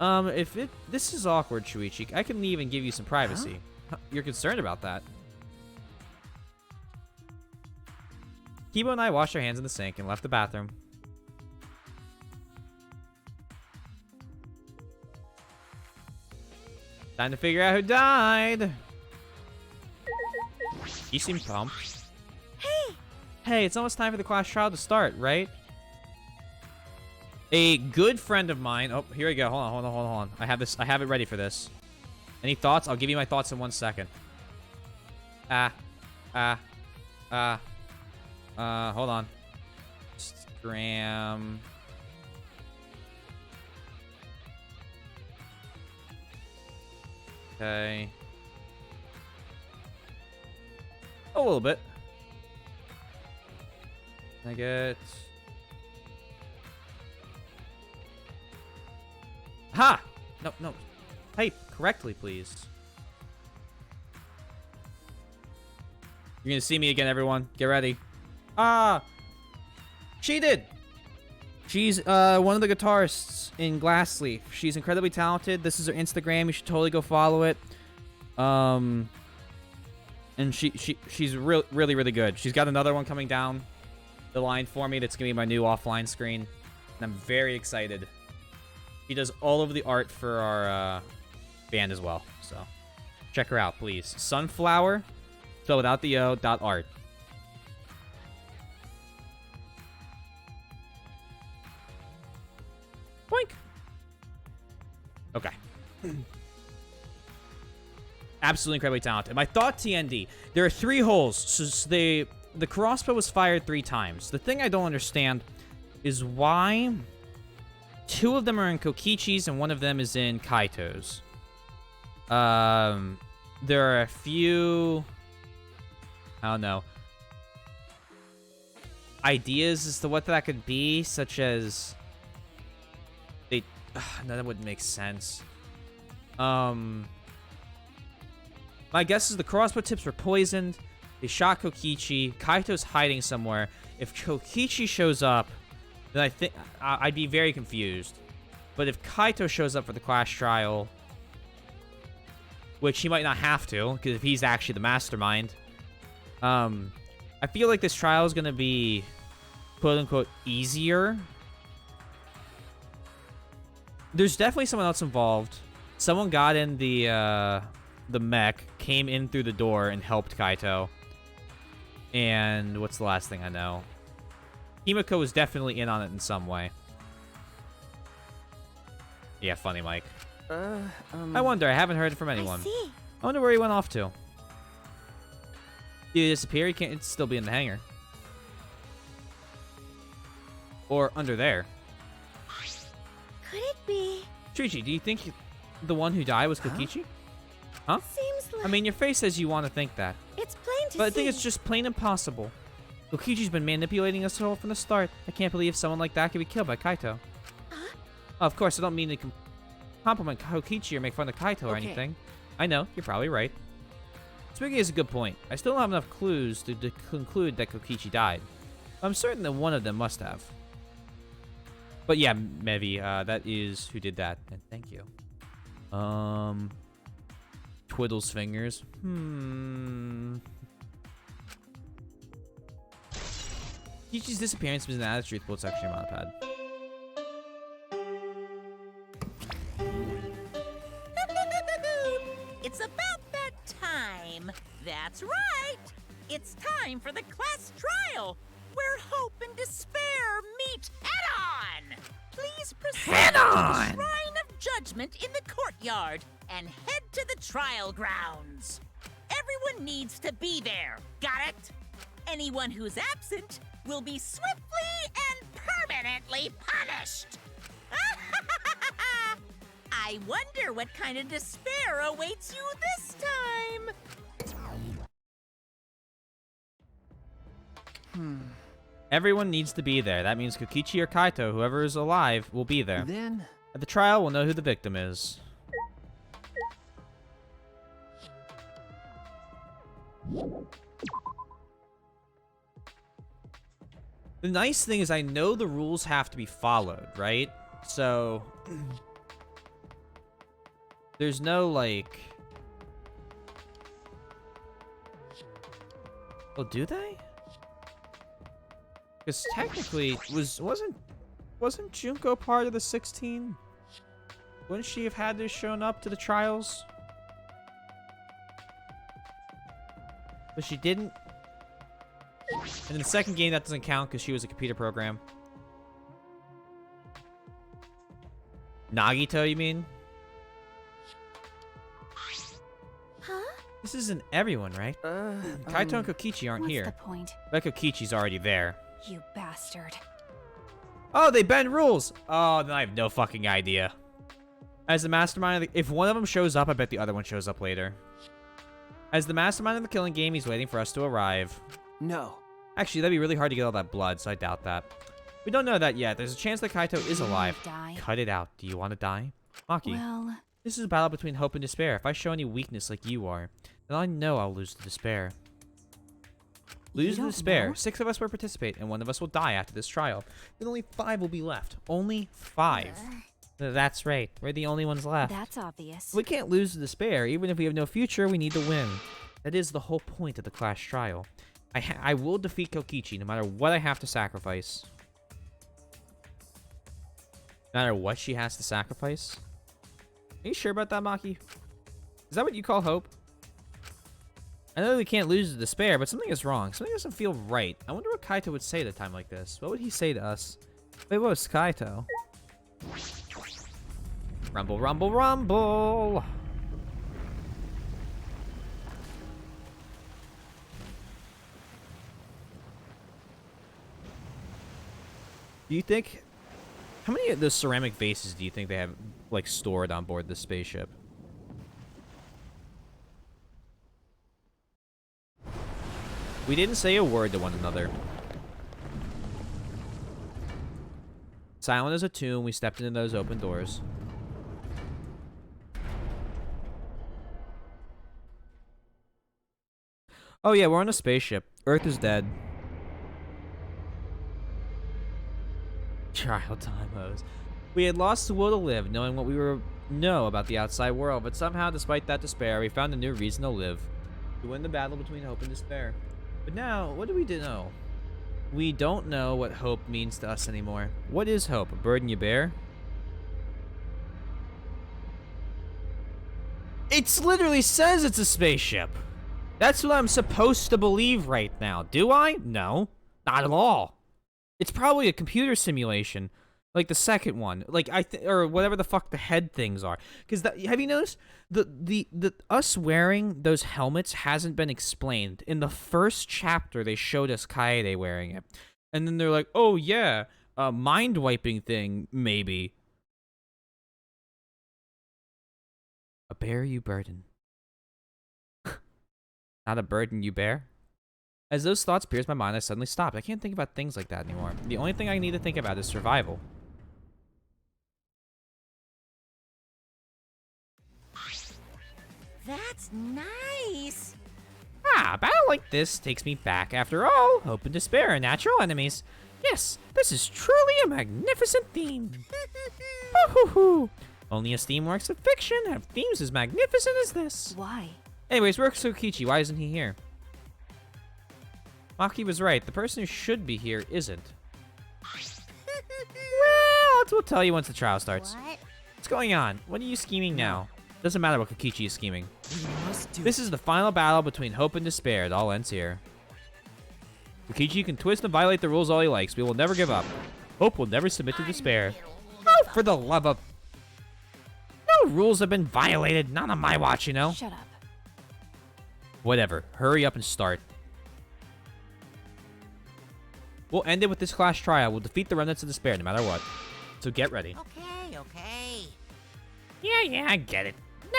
This is awkward, Shuichi. I can even give you some privacy. You're concerned about that. Kibo and I washed our hands in the sink and left the bathroom. Time to figure out who died. You seem pumped. Hey, it's almost time for the class trial to start, right? A good friend of mine. Oh, here we go. Hold on. I have it ready for this. Any thoughts? I'll give you my thoughts in 1 second. Hold on. Instagram. Okay. A little bit. Can I get... Ha! No. Type correctly, please. You're gonna see me again, everyone. Get ready. She did! She's one of the guitarists in Glassleaf. She's incredibly talented. This is her Instagram. You should totally go follow it. And she's really good. She's got another one coming down the line for me. That's gonna be my new offline screen, and I'm very excited. She does all of the art for our band as well. So check her out, please. Sunflower, spelled without the O, .art. Boink. Okay. Absolutely incredibly talented. My thought, TND. There are 3 holes. So the crossbow was fired 3 times. The thing I don't understand is why 2 of them are in Kokichi's and 1 of them is in Kaito's. There are a few... I don't know. Ideas as to what that could be, such as... No, that wouldn't make sense. My guess is the crossbow tips were poisoned. They shot Kokichi. Kaito's hiding somewhere. If Kokichi shows up, then I think I'd be very confused. But if Kaito shows up for the class trial, which he might not have to, because if he's actually the mastermind, I feel like this trial is going to be quote-unquote easier. There's definitely someone else involved. Someone got in the mech, came in through the door, and helped Kaito. And what's the last thing I know? Himiko was definitely in on it in some way. Yeah, funny, Mike. I wonder. I haven't heard from anyone. I see. I wonder where he went off to. Did he disappear? He can't still be in the hangar. Or under there. Could it be? Shuichi, do you think the one who died was Kokichi? Huh? Seems like I mean, your face says you want to think that. it's plain to But I see. think it's just plain impossible. Kokichi's been manipulating us all from the start. I can't believe someone like that could be killed by Kaito. Huh? Of course, I don't mean to compliment Kokichi or make fun of Kaito or Okay. anything. I know, you're probably right. Swiggy is a good point. I still don't have enough clues to conclude that Kokichi died. I'm certain that one of them must have. But yeah, Mevi, that is who did that. And thank you. Twiddles fingers. Kichi's disappearance was not as truthful. It's actually a monopod. It's about that time. That's right. It's time for the class trial, where hope and despair meet head-on. Please proceed to the Shrine of Judgment in the courtyard and head to the trial grounds. Everyone needs to be there. Got it? Anyone who's absent will be swiftly and permanently punished. I wonder what kind of despair awaits you this time. Everyone needs to be there. That means Kokichi or Kaito, whoever is alive, will be there. Then At the trial, we'll know who the victim is. The nice thing is I know the rules have to be followed, right? So there's no like... Well, do they? Because technically, wasn't Junko part of the 16? Wouldn't she have had to have shown up to the trials? But she didn't. And in the second game, that doesn't count because she was a computer program. Nagito, you mean? Huh? This isn't everyone, right? Kaito and Kokichi aren't What's here. the point? But Kokichi's already there. You bastard. Oh, they bend rules. Oh, then I have no fucking idea. As the mastermind of the, if one of them shows up, I bet the other one shows up later. As the mastermind of the killing game, he's waiting for us to arrive. no. Actually, that'd be really hard to get all that blood, so I doubt that. We don't know that yet. There's a chance that Kaito is alive. Die. Cut it out. Do you want to die? Maki, Well, this is a battle between hope and despair. If I show any weakness like you are, then I know I'll lose to despair. Lose to don't despair. know? 6 of us will participate, and 1 of us will die after this trial. Then only 5 will be left. Only 5. That's right. We're the only ones left. that's obvious. We can't lose to despair. Even if we have no future, we need to win. That is the whole point of the class trial. I will defeat Kokichi no matter what I have to sacrifice. No matter what she has to sacrifice? Are you sure about that, Maki? Is that what you call hope? I know we can't lose to despair, but something is wrong. Something doesn't feel right. I wonder what Kaito would say at a time like this. What would he say to us? Wait, what was Kaito? Rumble, rumble, rumble! Do you think... How many of those ceramic vases do you think they have, like, stored on board this spaceship? We didn't say a word to one another. Silent as a tomb, we stepped into those open doors. Oh yeah, we're on a spaceship. Earth is dead. Child time hose. We had lost the will to live, knowing what we know about the outside world, but somehow, despite that despair, we found a new reason to live. To win the battle between hope and despair. But now, what do we know? We don't know what hope means to us anymore. What is hope? A burden you bear? It literally says it's a spaceship. That's what I'm supposed to believe right now. Do I? No, not at all. It's probably a computer simulation, like the second one, like or whatever the fuck the head things are. Because have you noticed the us wearing those helmets hasn't been explained. In the first chapter, they showed us Kaede wearing it, and then they're like, "Oh yeah, a mind wiping thing, maybe." A bear you burden, not a burden you bear. As those thoughts pierced my mind, I suddenly stopped. I can't think about things like that anymore. The only thing I need to think about is survival. That's nice. Ah, a battle like this takes me back. After all, hope and despair are natural enemies. Yes, this is truly a magnificent theme. Hoo-hoo-hoo. Only a theme works of fiction have themes as magnificent as this. Why? Anyways, where's Kokichi? Why isn't he here? Maki was right. The person who should be here isn't. Well, we'll tell you once the trial starts. What? What's going on? What are you scheming now? Doesn't matter what Kokichi is scheming. We must do This is the final battle between hope and despair. It all ends here. Kokichi can twist and violate the rules all he likes. We will never give up. Hope will never submit to despair. Oh, for the love of... No rules have been violated. Not on my watch, you know? Shut up. Whatever. Hurry up and start. We'll end it with this class trial. We'll defeat the remnants of despair no matter what. So get ready. Okay. Yeah, I get it.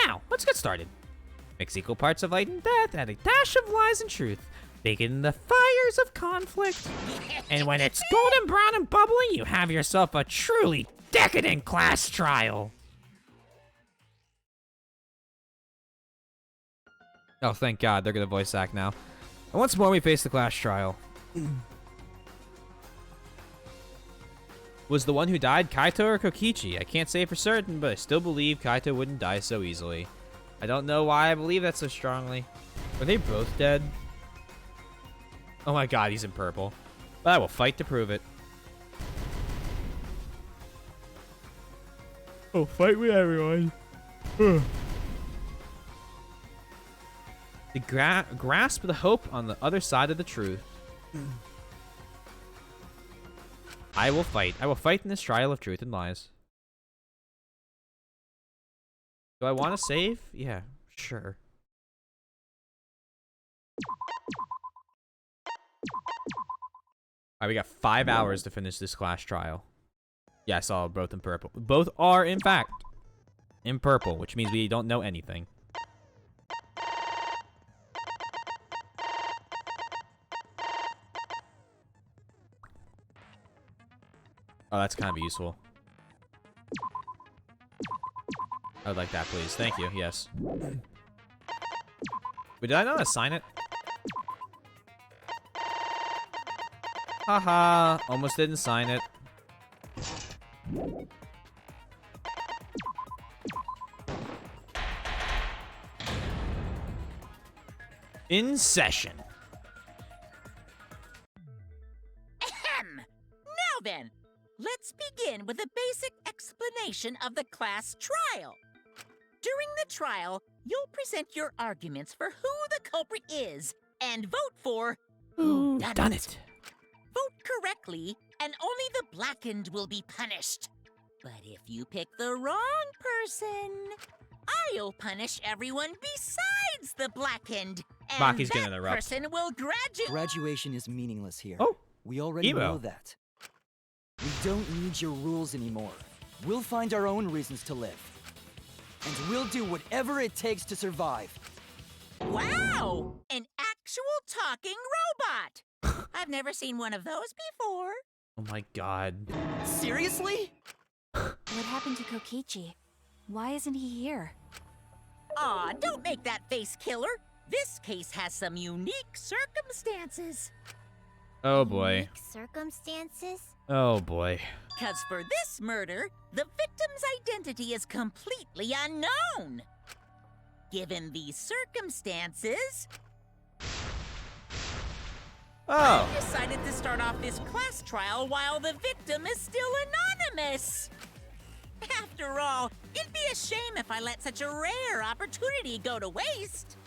Now, let's get started. Mix equal parts of light and death, add a dash of lies and truth. Bake in the fires of conflict. And when it's golden brown and bubbly, you have yourself a truly decadent class trial. Oh, thank God, they're gonna voice act now. And once more, we face the class trial. Was the one who died Kaito or Kokichi? I can't say for certain, but I still believe Kaito wouldn't die so easily. I don't know why I believe that so strongly. Are they both dead? Oh my God, he's in purple. But I will fight to prove it. Oh, fight with everyone. The grasp the hope on the other side of the truth. I will fight. I will fight in this trial of truth and lies. Do I want to save? Yeah, sure. Alright, we got 5 hours to finish this class trial. Yeah, I saw both in purple. Both are, in fact, in purple, which means we don't know anything. Oh, that's kind of useful. I would like that, please. Thank you. Yes. Wait, did I not assign it? Haha. Almost didn't sign it. In session. Ahem. Now then, let's begin with a basic explanation of the class trial. During the trial, you'll present your arguments for who the culprit is and vote for who done it. Vote correctly, and only the blackened will be punished. But if you pick the wrong person, I'll punish everyone besides the blackened. And Maki's gonna that interrupt. person will graduate. Graduation is meaningless here. Oh, we already Emo. know that. We don't need your rules anymore. We'll find our own reasons to live. And we'll do whatever it takes to survive. Wow! An actual talking robot! I've never seen one of those before. Oh my God. Seriously? What happened to Kokichi? Why isn't he here? Aw, don't make that face, killer. This case has some unique circumstances. Oh boy. Unique circumstances? Oh boy. 'Cause for this murder, the victim's identity is completely unknown. Given these circumstances, I Oh. decided to start off this class trial while the victim is still anonymous. After all, it'd be a shame if I let such a rare opportunity go to waste.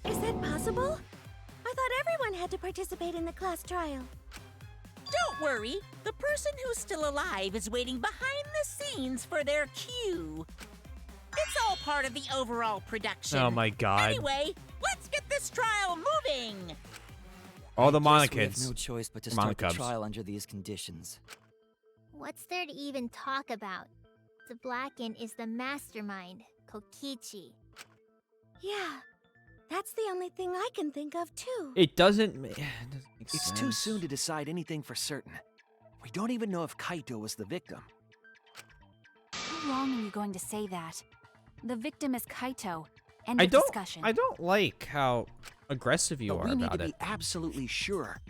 Is that possible? I thought everyone had to participate in the class trial. Don't worry, the person who's still alive is waiting behind the scenes for their cue. It's all part of the overall production. Oh my God. Anyway, let's get this trial moving. All the Guess we have Monakids. no choice but to Or Mono start the Cubs. trial under these conditions. What's there to even talk about? The Blacken is the mastermind, Kokichi. Yeah, that's the only thing I can think of too. It doesn't make It's too soon to decide anything for certain. We don't even know if Kaito was the victim. How long are you going to say that? The victim is Kaito. End I of don't. discussion. I don't like how aggressive you But are we need about to it. be absolutely sure.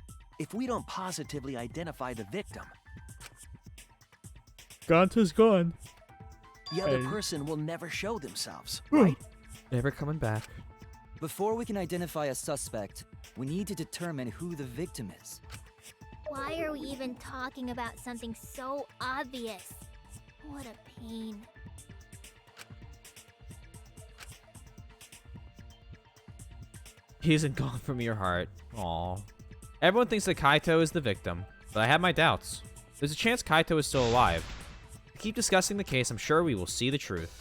If we don't positively identify the victim, Ganta's gone. the other Hey. person will never show themselves, right? Never coming back. Before we can identify a suspect, we need to determine who the victim is. Why are we even talking about something so obvious? What a pain. He isn't gone from your heart. Aw. Everyone thinks that Kaito is the victim, but I have my doubts. There's a chance Kaito is still alive. To keep discussing the case, I'm sure we will see the truth.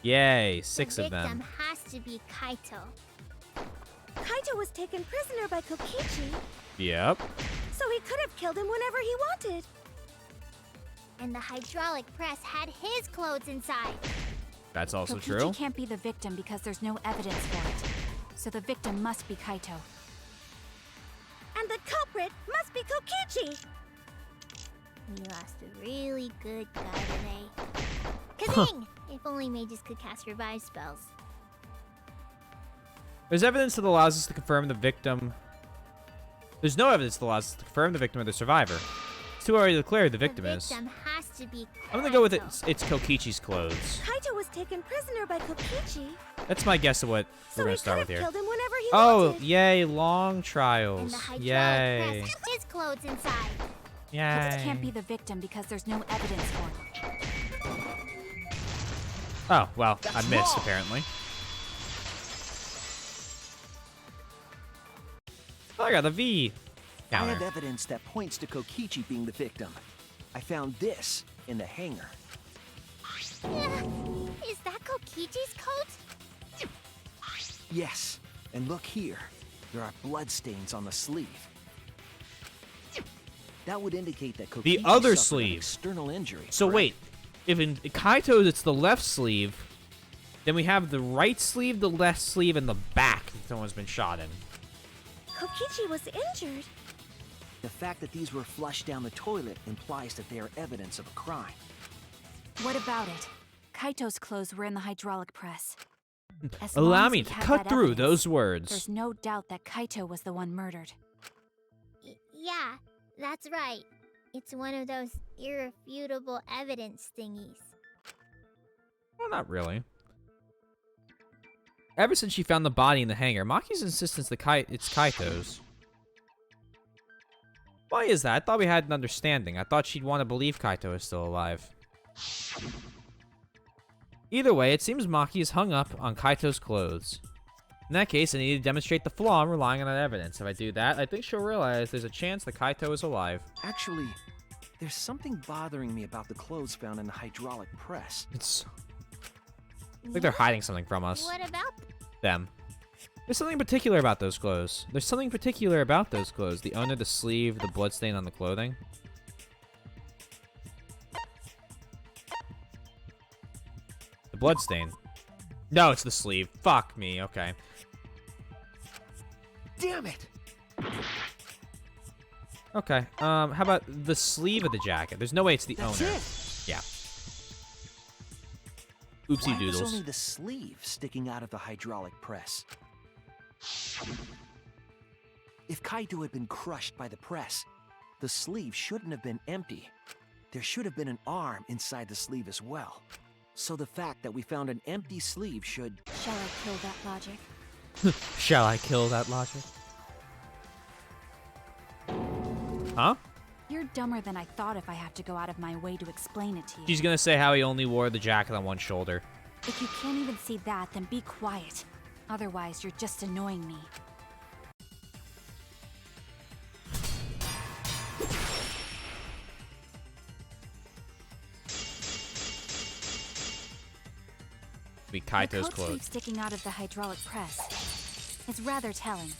Yay, 6 the of them. victim has to be Kaito. Kaito was taken prisoner by Kokichi, Yep. so he could have killed him whenever he wanted. And the hydraulic press had his clothes inside. That's also Kokichi true. can't be the victim because there's no evidence for it. So the victim must be Kaito. And the culprit must be Kokichi. We lost a really good guy today. Kazing! If only mages could cast revive spells. There's evidence that allows us to confirm the victim. There's no evidence that allows us to confirm the victim or the survivor. It's too early to declare who the victim is. The victim has to be I'm gonna go with Kaito. it's Kokichi's clothes. Kaito was taken prisoner by Kokichi, That's my guess of what so we're he gonna start could with have here. killed him whenever he Oh, wanted. yay, long And trials. the hydraulic Yay. press had his clothes inside. Kokichi can't be Yay. the victim because there's no evidence for it. Oh, well, I That's missed, wrong. apparently. Oh, I got the V I have counter. evidence that points to Kokichi being the victim. I found this in the hangar. Is that Kokichi's coat? Yes, and look here. There are bloodstains on the sleeve. That would indicate that Kokichi The other suffered an sleeve. external injury. So correct? wait, if in Kaito's it's the left sleeve, then we have the right sleeve, the left sleeve, and the back that someone's been shot in. Kokichi was injured. The fact that these were flushed down the toilet implies that they are evidence of a crime. What about it? Kaito's clothes were in the hydraulic press. As Allow long as me we to have cut that through evidence, those words. There's no doubt that Kaito was the one murdered. Yeah, that's right. It's one of those irrefutable evidence thingies. Well, not really. Ever since she found the body in the hangar, Maki's insistence that it's Kaito's. Why is that? I thought we had an understanding. I thought she'd want to believe Kaito is still alive. Either way, it seems Maki is hung up on Kaito's clothes. In that case, I need to demonstrate the flaw in relying on that evidence. If I do that, I think she'll realize there's a chance that Kaito is alive. Actually, there's something bothering me about the clothes found in the hydraulic press. It's like they're hiding something from us. What about Them. There's something particular about those clothes. There's something particular about those clothes. The owner, the sleeve, the bloodstain on the clothing. The bloodstain. No, it's the sleeve. Fuck me. Okay. Damn it! Okay. How about the sleeve of the jacket? There's no way it's the That's owner. it! Yeah. Oopsie Why was doodles. only the sleeve sticking out of the hydraulic press? If Kaito had been crushed by the press, the sleeve shouldn't have been empty. There should have been an arm inside the sleeve as well. So the fact that we found an empty sleeve should... Shall I kill that logic? Shall I kill that logic? Huh? You're dumber than I thought if I have to go out of my way to explain it to you. She's gonna say how he only wore the jacket on one shoulder. If you can't even see that, then be quiet. Otherwise, you're just annoying me. Be The Kaito's coat sleeve clothes. sticking out of the hydraulic press. It's rather telling.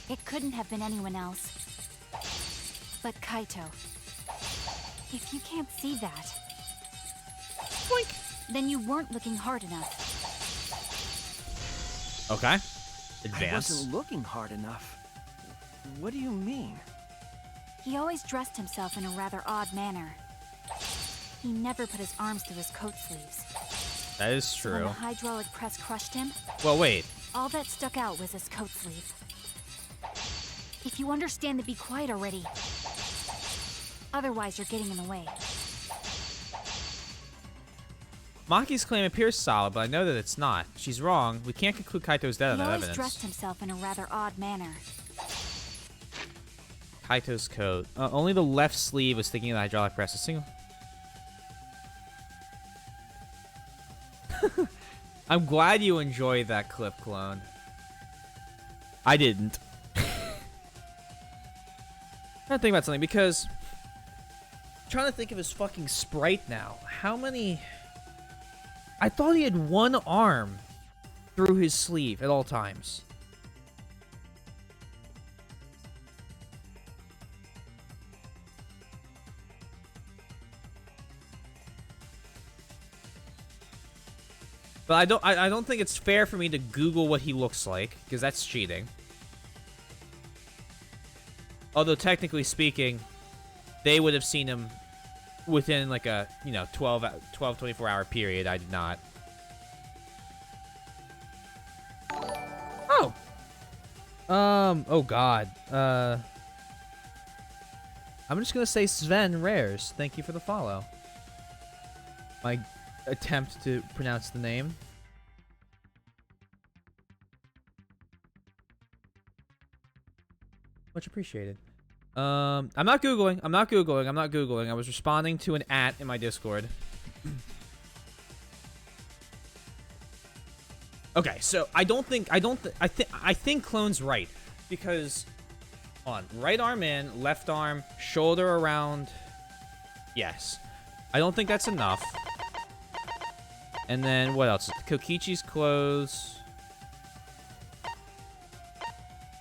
It couldn't have been anyone else. But Kaito. If you can't see that, then you weren't looking hard enough. Okay. I Advance. wasn't looking hard enough. What do you mean? He always dressed himself in a rather odd manner. He never put his arms through his coat sleeves. That is So when true. the hydraulic press crushed him, Well, wait. all that stuck out was his coat sleeve. If you understand the be quiet already. Otherwise, you're getting in the way. Maki's claim appears solid, but I know that it's not. She's wrong. We can't conclude Kaito's dead on He that always evidence. dressed himself in a rather odd manner. Kaito's coat. Only the left sleeve was sticking in the hydraulic press. A single. I'm glad you enjoyed that clip, Clone. I didn't. I'm trying to think about something because I'm trying to think of his fucking sprite now. How many? I thought he had one arm through his sleeve at all times. But I don't think it's fair for me to Google what he looks like, because that's cheating. Although technically speaking, they would have seen him within like a, 24-hour period. I did not. Oh. Oh god. I'm just gonna say Sven Rares. Thank you for the follow. My attempt to pronounce the name. Much appreciated. I'm not Googling. I was responding to an @ in my Discord. Okay, so I think Clone's right. Because on right arm in, left arm, shoulder around. Yes. I don't think that's enough. And then what else? Kokichi's clothes.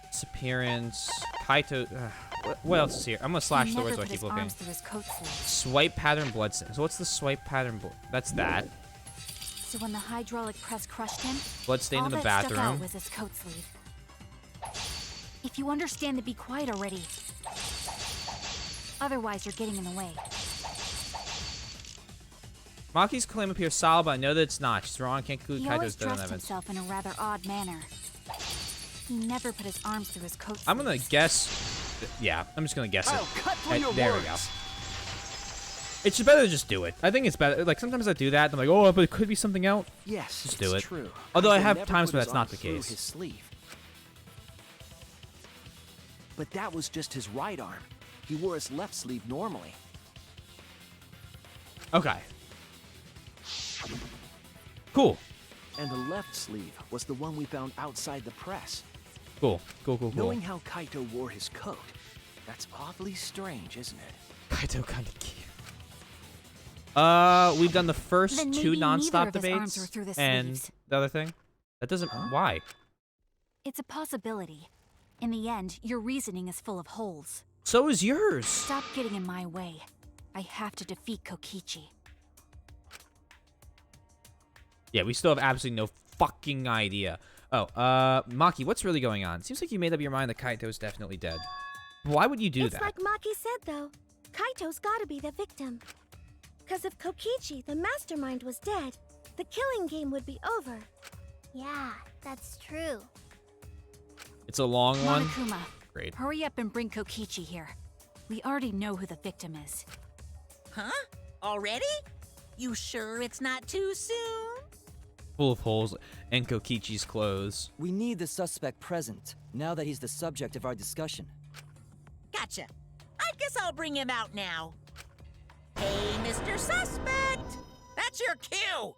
Its appearance. Kaito. What else is here? I'm gonna slash the words while I keep looking. Swipe pattern bloodstains. So what's the swipe pattern? That's that. So when the hydraulic press crushed him, Bloodstain in the all that stuck out bathroom. was his coat sleeve. If you understand the be quiet already. Otherwise, you're getting in the way. Maki's claim appears solid, but I know that it's not. She's wrong. Can't conclude He Kaito's always dead on dressed evidence. himself in a rather odd manner. He never put his arms through his coat sleeve. I'm gonna guess. Yeah, I'm just gonna guess it. I'll cut through your There we words. go. It's better to just do it. I think it's better. Like sometimes I do that. And I'm like, oh, but it could be something else. Yes, Just it's do it. true. Although I Kaito have never times put where his that's not arm the through case. His sleeve. But that was just his right arm. He wore his left sleeve normally. Okay. Cool. And the left sleeve was the one we found outside the press. Cool. Knowing how Kaito wore his coat, that's awfully strange, isn't it? Kaito kinda cute. We've done the first Then two maybe neither nonstop of his arms debates were through the and sleeves. the other thing. That doesn't. Why? It's a possibility. In the end, your reasoning is full of holes. So is yours. Stop getting in my way. I have to defeat Kokichi. Yeah, we still have absolutely no fucking idea. Oh, Maki, what's really going on? Seems like you made up your mind that Kaito's definitely dead. Why would you do It's that? like Maki said, though. Kaito's gotta be the victim. Because if Kokichi, the mastermind, was dead, the killing game would be over. Yeah, that's true. It's a long one. Monokuma, Great. hurry up and bring Kokichi here. We already know who the victim is. Huh? Already? You sure it's not too soon? Full of holes and Kokichi's clothes. We need the suspect present, now that he's the subject of our discussion. Gotcha. I guess I'll bring him out now. Hey, Mr. Suspect! That's your cue!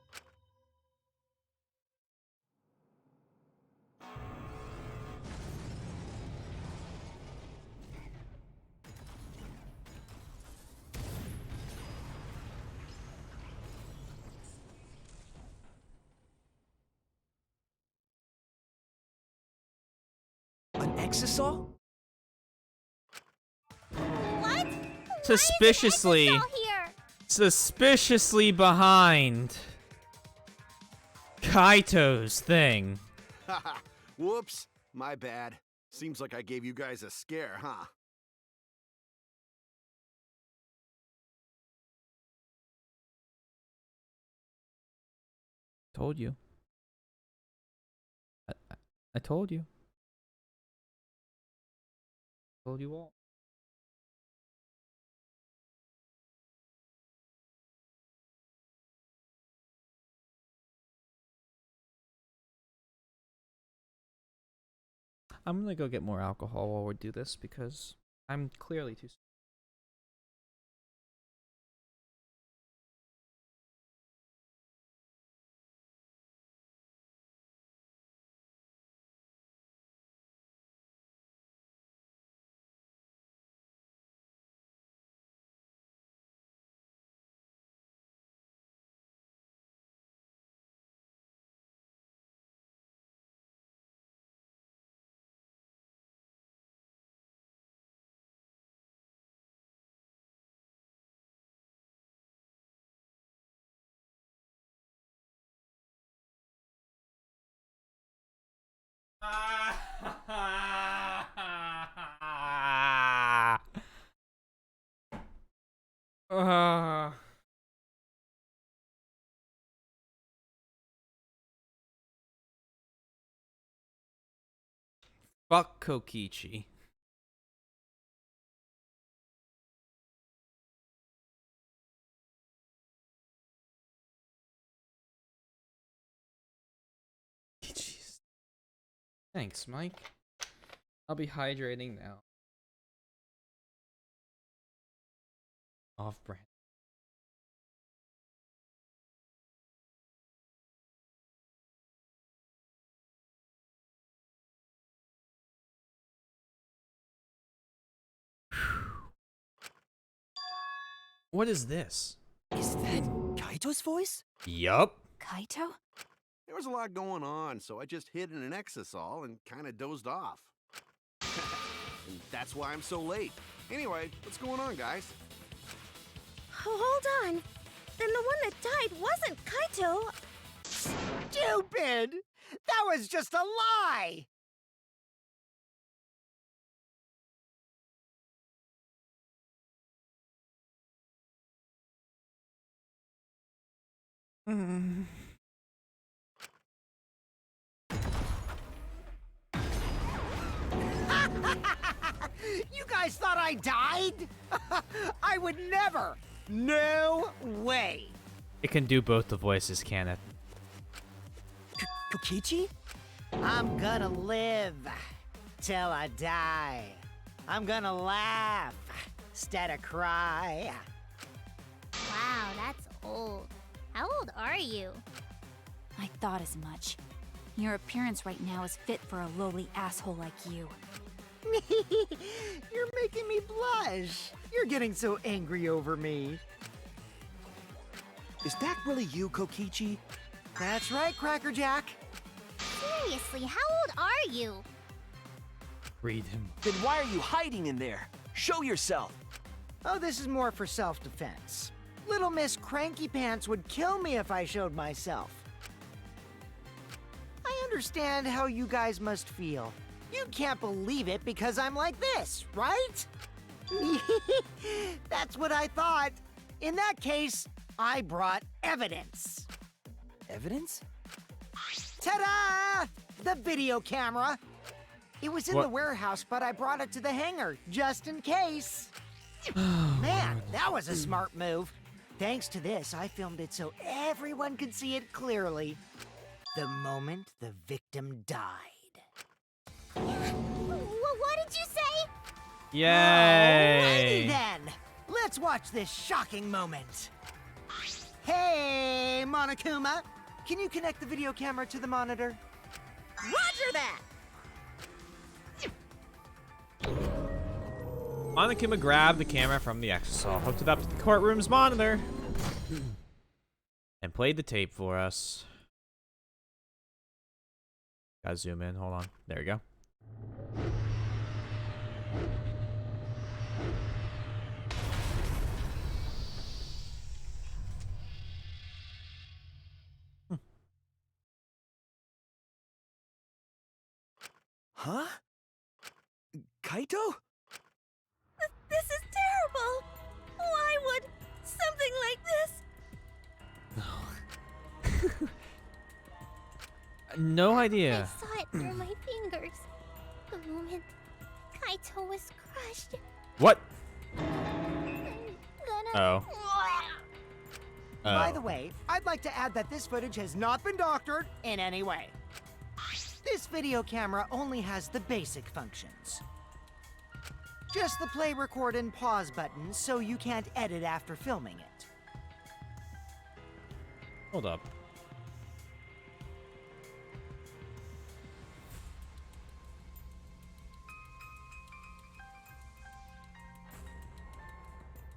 An exisal? What? Suspiciously, All here. suspiciously behind Kaito's thing. Haha, whoops. My bad. Seems like I gave you guys a scare, huh? Told you. I told you. Told you all. I'm gonna go get more alcohol while we do this because I'm clearly too. Fuck Kokichi. Jeez. Thanks, Mike. I'll be hydrating now. Off brand. What is this? Is that Kaito's voice? Yup. Kaito? There was a lot going on, so I just hid in an exisal and kind of dozed off. And that's why I'm so late. Anyway, what's going on, guys? Oh, hold on. Then the one that died wasn't Kaito. Stupid! That was just a lie! You guys thought I died? I would never! No way! It can do both the voices, can it? Kokichi? I'm gonna live till I die. I'm gonna laugh instead of cry. Wow, that's old. How old are you? I thought as much. Your appearance right now is fit for a lowly asshole like you. You're making me blush. You're getting so angry over me. Is that really you, Kokichi? That's right, Cracker Jack. Seriously, how old are you? Read him. Then why are you hiding in there? Show yourself. Oh, this is more for self-defense. Little Miss Cranky Pants would kill me if I showed myself. I understand how you guys must feel. You can't believe it because I'm like this, right? That's what I thought. In that case, I brought evidence. Evidence? Ta-da! The video camera. It was in What? the warehouse, but I brought it to the hangar just in case. Man, that was a smart move. Thanks to this, I filmed it so everyone could see it clearly. The moment the victim died. What did you say? Yay! Alrighty then. Let's watch this shocking moment. Hey, Monokuma. Can you connect the video camera to the monitor? Roger that! Monokuma grabbed the camera from the exisal, hooked it up to the courtroom's monitor, and played the tape for us. Gotta zoom in. Hold on. There we go. Huh? Kaito? This is terrible. Why would something like this? No I idea. saw it through my fingers. The moment Kaito was crushed. What? I'm gonna. Oh. By the way, I'd like to add that this footage has not been doctored in any way. This video camera only has the basic functions. Just the play, record, and pause buttons, so you can't edit after filming it. Hold up.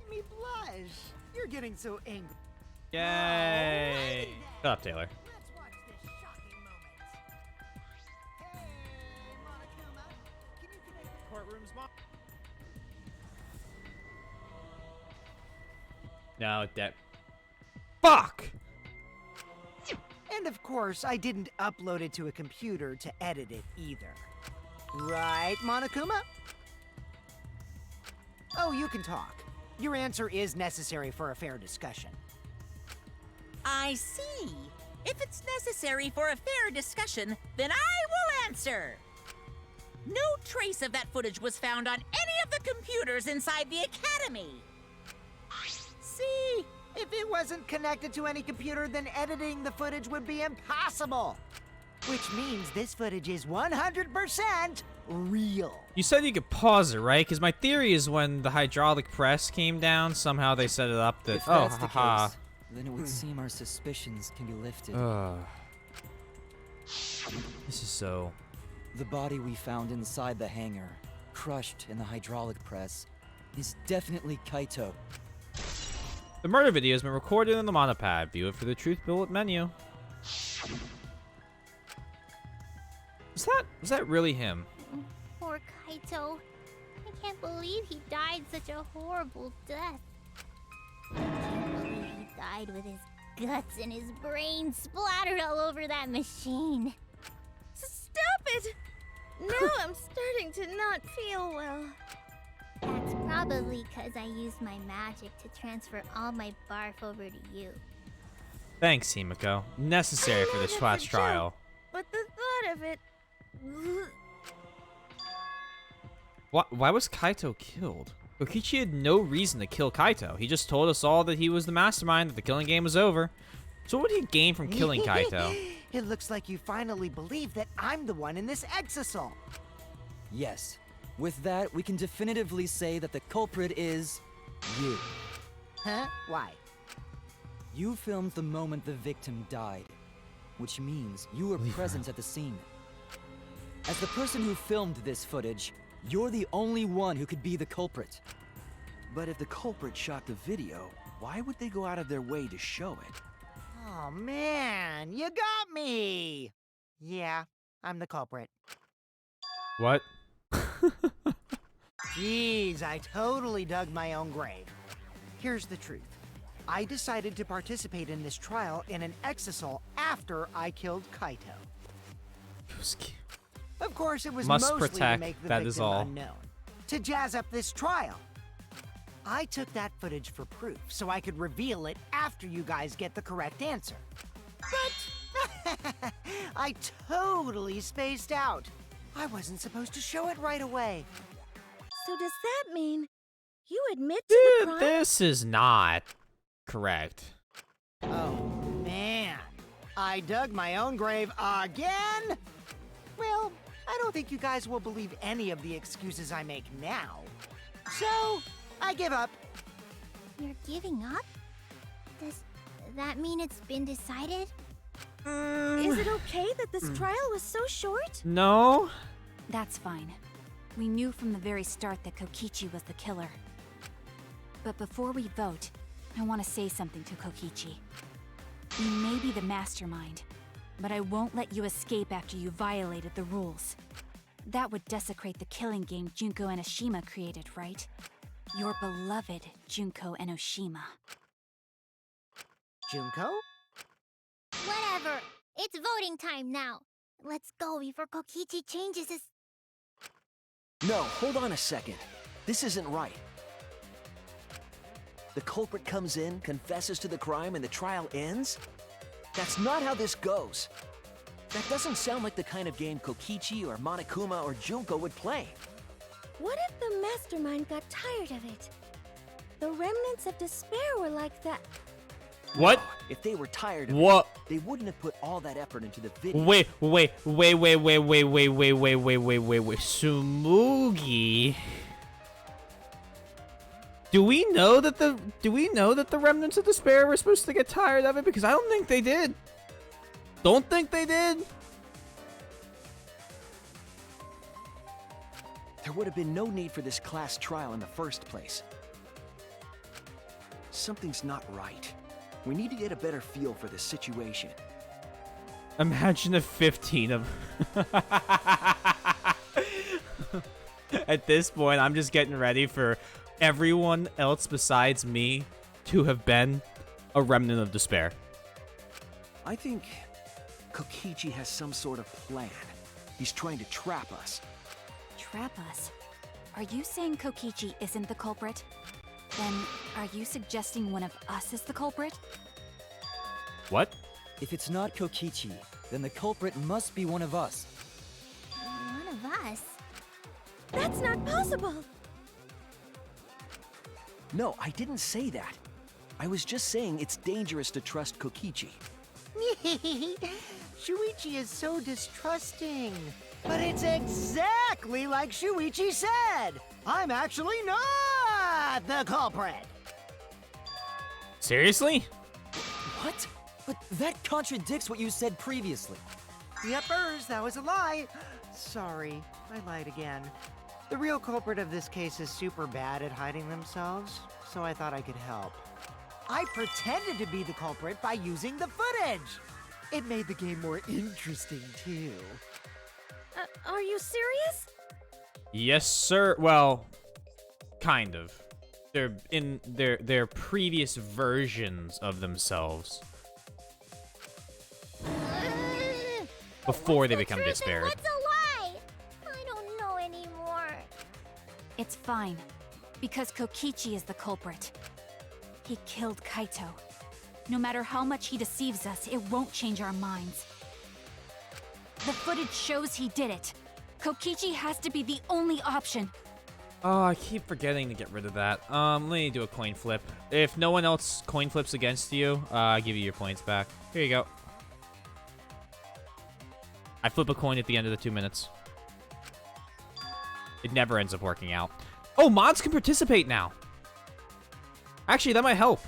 Me blush. You're getting so angry. Yay! Shut up, Taylor. Let's watch this shocking moment. Hey, Monokuma, can you connect the courtroom's No, that. Fuck! And of course, I didn't upload it to a computer to edit it either. Right, Monokuma? Oh, you can talk. Your answer is necessary for a fair discussion. I see. If it's necessary for a fair discussion, then I will answer. No trace of that footage was found on any of the computers inside the academy. See? If it wasn't connected to any computer, then editing the footage would be impossible. Which means this footage is 100% real. You said you could pause it, right? Because my theory is when the hydraulic press came down, somehow they set it up that. If Oh, that's the haha. case, then it would seem our suspicions can be lifted. This is so. The body we found inside the hangar, crushed in the hydraulic press, is definitely Kaito. The murder video has been recorded in the monopad. View it for the truth bullet menu. Was that really him? Poor Kaito. I can't believe he died such a horrible death. I can't believe he died with his guts and his brain splattered all over that machine. Stop it! Now I'm starting to not feel well. That's probably because I used my magic to transfer all my barf over to you. Thanks, Himiko. Necessary for this That's class a trial. joke, but the thought of it... Why was Kaito killed? Kokichi had no reason to kill Kaito. He just told us all that he was the mastermind, that the killing game was over. So what did he gain from killing Kaito? It looks like you finally believe that I'm the one in this exasol. Yes. With that, we can definitively say that the culprit is you. Huh? Why? You filmed the moment the victim died, which means you were present at the scene. As the person who filmed this footage, you're the only one who could be the culprit. But if the culprit shot the video, why would they go out of their way to show it? Oh man, you got me! Yeah, I'm the culprit. What? Jeez, I totally dug my own grave. Here's the truth. I decided to participate in this trial in an exasol after I killed Kaito. Of course, it was Must mostly protect, to make the that victim is all. unknown. To jazz up this trial. I took that footage for proof, so I could reveal it after you guys get the correct answer. But I totally spaced out. I wasn't supposed to show it right away. So does that mean you admit to the crime? This is not correct. Oh, man. I dug my own grave again? Well, I don't think you guys will believe any of the excuses I make now. So, I give up. You're giving up? Does that mean it's been decided? Is it okay that this trial was so short? No. That's fine. We knew from the very start that Kokichi was the killer. But before we vote, I want to say something to Kokichi. You may be the mastermind, but I won't let you escape after you violated the rules. That would desecrate the killing game Junko Enoshima created, right? Your beloved Junko Enoshima. Junko? Whatever. It's voting time now. Let's go before Kokichi changes his... No, hold on a second. This isn't right. The culprit comes in, confesses to the crime, and the trial ends? That's not how this goes. That doesn't sound like the kind of game Kokichi or Monokuma or Junko would play. What if the mastermind got tired of it? The remnants of despair were like that. What? If they were tired of What? it, they wouldn't have put all that effort into the video. Wait. Sumugi. Do we know that the remnants of despair were supposed to get tired of it? Because I don't think they did. Don't think they did. There would have been no need for this class trial in the first place. Something's not right. We need to get a better feel for this situation. Imagine if 15 of... At this point, I'm just getting ready for everyone else besides me to have been a remnant of despair. I think Kokichi has some sort of plan. He's trying to trap us. Trap us? Are you saying Kokichi isn't the culprit? Then, are you suggesting one of us is the culprit? What? If it's not Kokichi, then the culprit must be one of us. One of us? That's not possible. No, I didn't say that. I was just saying it's dangerous to trust Kokichi. Shuichi is so distrusting. But it's exactly like Shuichi said. I'm actually not the culprit. Seriously? What? But that contradicts what you said previously. Yepers, that was a lie. Sorry, I lied again. The real culprit of this case is super bad at hiding themselves, so I thought I could help. I pretended to be the culprit by using the footage. It made the game more interesting, too. Are you serious? Yes, sir. Well, kind of. They're in their previous versions of themselves before they become despaired. What's a lie? I don't know anymore. It's fine, because Kokichi is the culprit. He killed Kaito. No matter how much he deceives us, it won't change our minds. The footage shows he did it. Kokichi has to be the only option. Oh, I keep forgetting to get rid of that. Let me do a coin flip. If no one else coin flips against you, I give you your points back. Here you go. I flip a coin at the end of the 2 minutes. It never ends up working out. Oh, mods can participate now. Actually, that might help.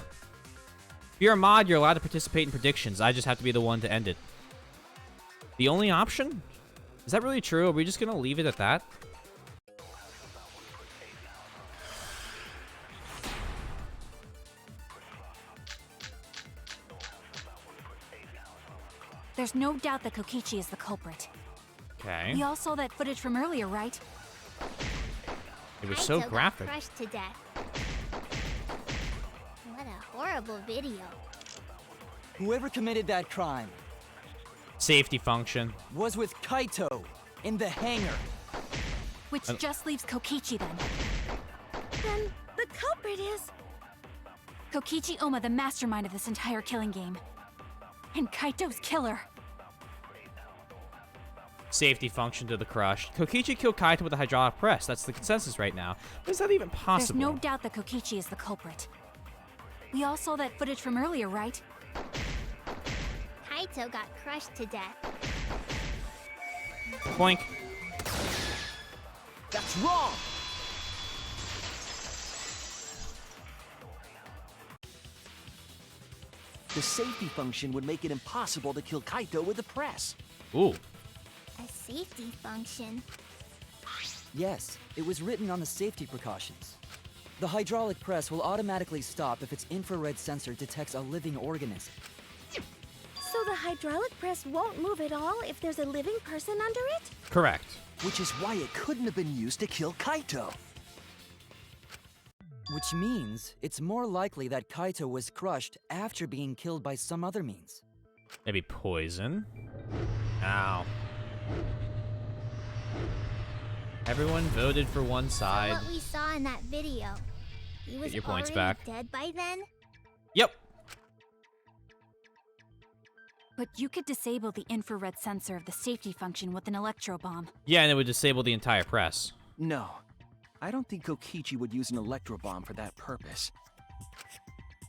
If you're a mod, you're allowed to participate in predictions. I just have to be the one to end it. The only option? Is that really true? Are we just gonna leave it at that? There's no doubt that Kokichi is the culprit. Okay. We all saw that footage from earlier, right? It was so Kaito got graphic. crushed to death. What a horrible video. Whoever committed that crime Safety function. was with Kaito in the hangar. Which just leaves Kokichi then. Then the culprit is... Kokichi Oma, the mastermind of this entire killing game. And Kaito's killer. Safety function to the crushed. Kokichi killed Kaito with a hydraulic press. That's the consensus right now. Is that even possible? There's no doubt that Kokichi is the culprit. We all saw that footage from earlier, right? Kaito got crushed to death. Boink. That's wrong! The safety function would make it impossible to kill Kaito with the press. Ooh. A safety function. Yes, it was written on the safety precautions. The hydraulic press will automatically stop if its infrared sensor detects a living organism. So the hydraulic press won't move at all if there's a living person under it? Correct. Which is why it couldn't have been used to kill Kaito. Which means it's more likely that Kaito was crushed after being killed by some other means. Maybe poison. Ow. Everyone voted for one side. What we saw in that video. He was your points already back. dead by then? Yep. But you could disable the infrared sensor of the safety function with an electro bomb. Yeah, and it would disable the entire press. No, I don't think Kokichi would use an electro bomb for that purpose.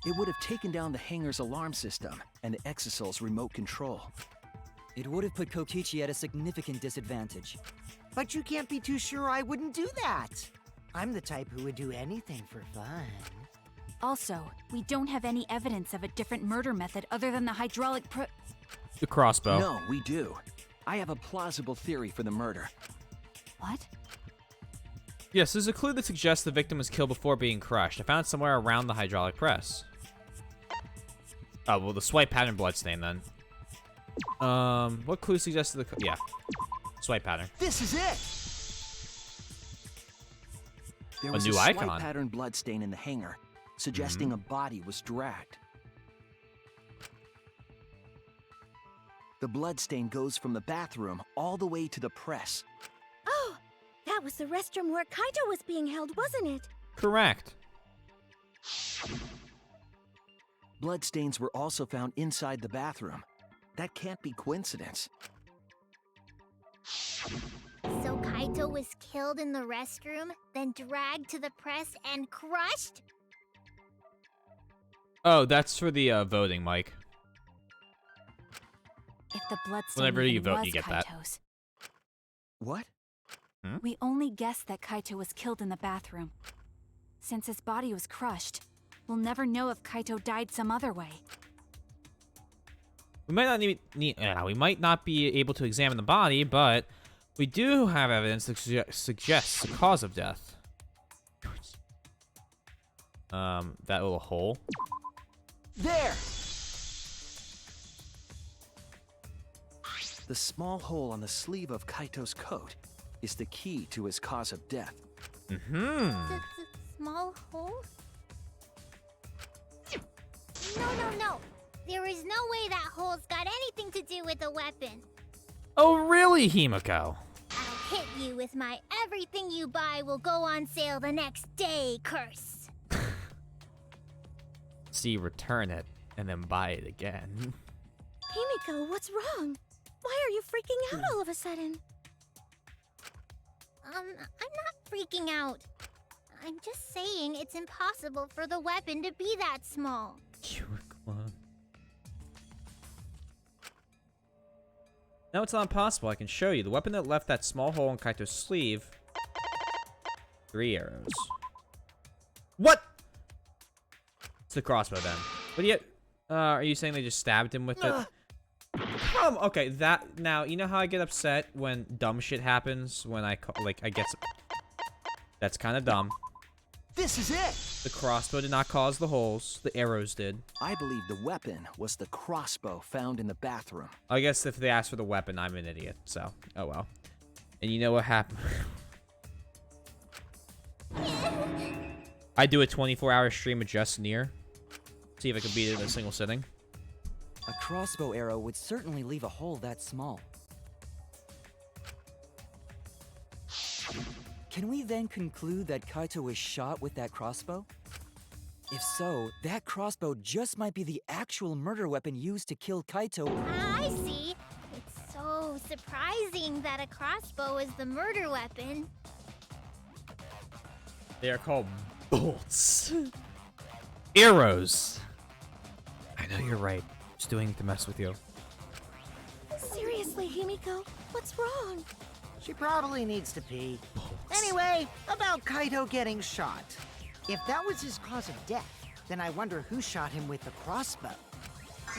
It would have taken down the hangar's alarm system and the Exosol's remote control. It would have put Kokichi at a significant disadvantage. But you can't be too sure I wouldn't do that. I'm the type who would do anything for fun. Also, we don't have any evidence of a different murder method other than the hydraulic The crossbow. No, we do. I have a plausible theory for the murder. What? Yes, there's a clue that suggests the victim was killed before being crushed. I found it somewhere around the hydraulic press. Oh, well, the swipe pattern bloodstain then. What clue suggested the... Yeah. Swipe pattern. This is it! There A was new a swipe icon. pattern bloodstain in the hangar, suggesting a body was dragged. The bloodstain goes from the bathroom all the way to the press. Oh, that was the restroom where Kaito was being held, wasn't it? Correct. Bloodstains were also found inside the bathroom. That can't be coincidence. So Kaito was killed in the restroom, then dragged to the press and crushed? Oh, that's for the voting, Mike. If the bloodstain Whenever you even vote, was you get that. Kaito's. What? We only guessed that Kaito was killed in the bathroom. Since his body was crushed, we'll never know if Kaito died some other way. We might not we might not be able to examine the body, but we do have evidence that suggests the cause of death. That little hole. There! The small hole on the sleeve of Kaito's coat is the key to his cause of death. The small hole? No. There is no way that hole's got anything to do with the weapon. Oh, really, Himiko? I'll hit you with my everything you buy will go on sale the next day curse. See, return it, and then buy it again. Himiko, what's wrong? Why are you freaking out all of a sudden? I'm not freaking out. I'm just saying it's impossible for the weapon to be that small. No, it's not impossible. I can show you. The weapon that left that small hole in Kaito's sleeve. 3 arrows. What? It's the crossbow then. But yet, are you saying they just stabbed him with it? Okay, that, now, you know how I get upset when dumb shit happens? When I get, that's kind of dumb. This is it! The crossbow did not cause the holes. The arrows did. I believe the weapon was the crossbow found in the bathroom. I guess if they asked for the weapon, I'm an idiot, so, oh well. And you know what happened? I do a 24-hour stream of Just Near. See if I can beat it in a single sitting. A crossbow arrow would certainly leave a hole that small. Can we then conclude that Kaito was shot with that crossbow? If so, that crossbow just might be the actual murder weapon used to kill Kaito. I see. It's so surprising that a crossbow is the murder weapon. They are called bolts. Arrows. I know you're right. Just doing it to mess with you. Seriously, Himiko, what's wrong? She probably needs to pee. Anyway, about Kaito getting shot. If that was his cause of death, then I wonder who shot him with the crossbow.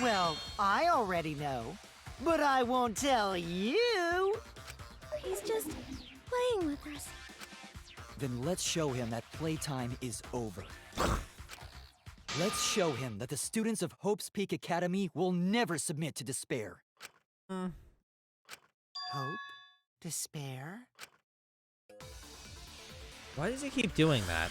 Well, I already know, but I won't tell you. He's just playing with us. Then let's show him that playtime is over. Let's show him that the students of Hope's Peak Academy will never submit to despair. Hope? Despair? Why does he keep doing that?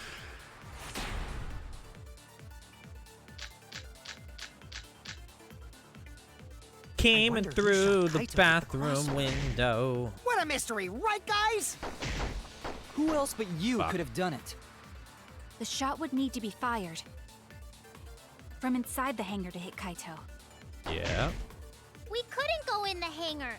Came in wonder who through shot Kaito the with the bathroom crossbow. window. What a mystery, right, guys? Who else but you Fuck. could have done it? The shot would need to be fired from inside the hangar to hit Kaito. Yeah. We couldn't go in the hangar.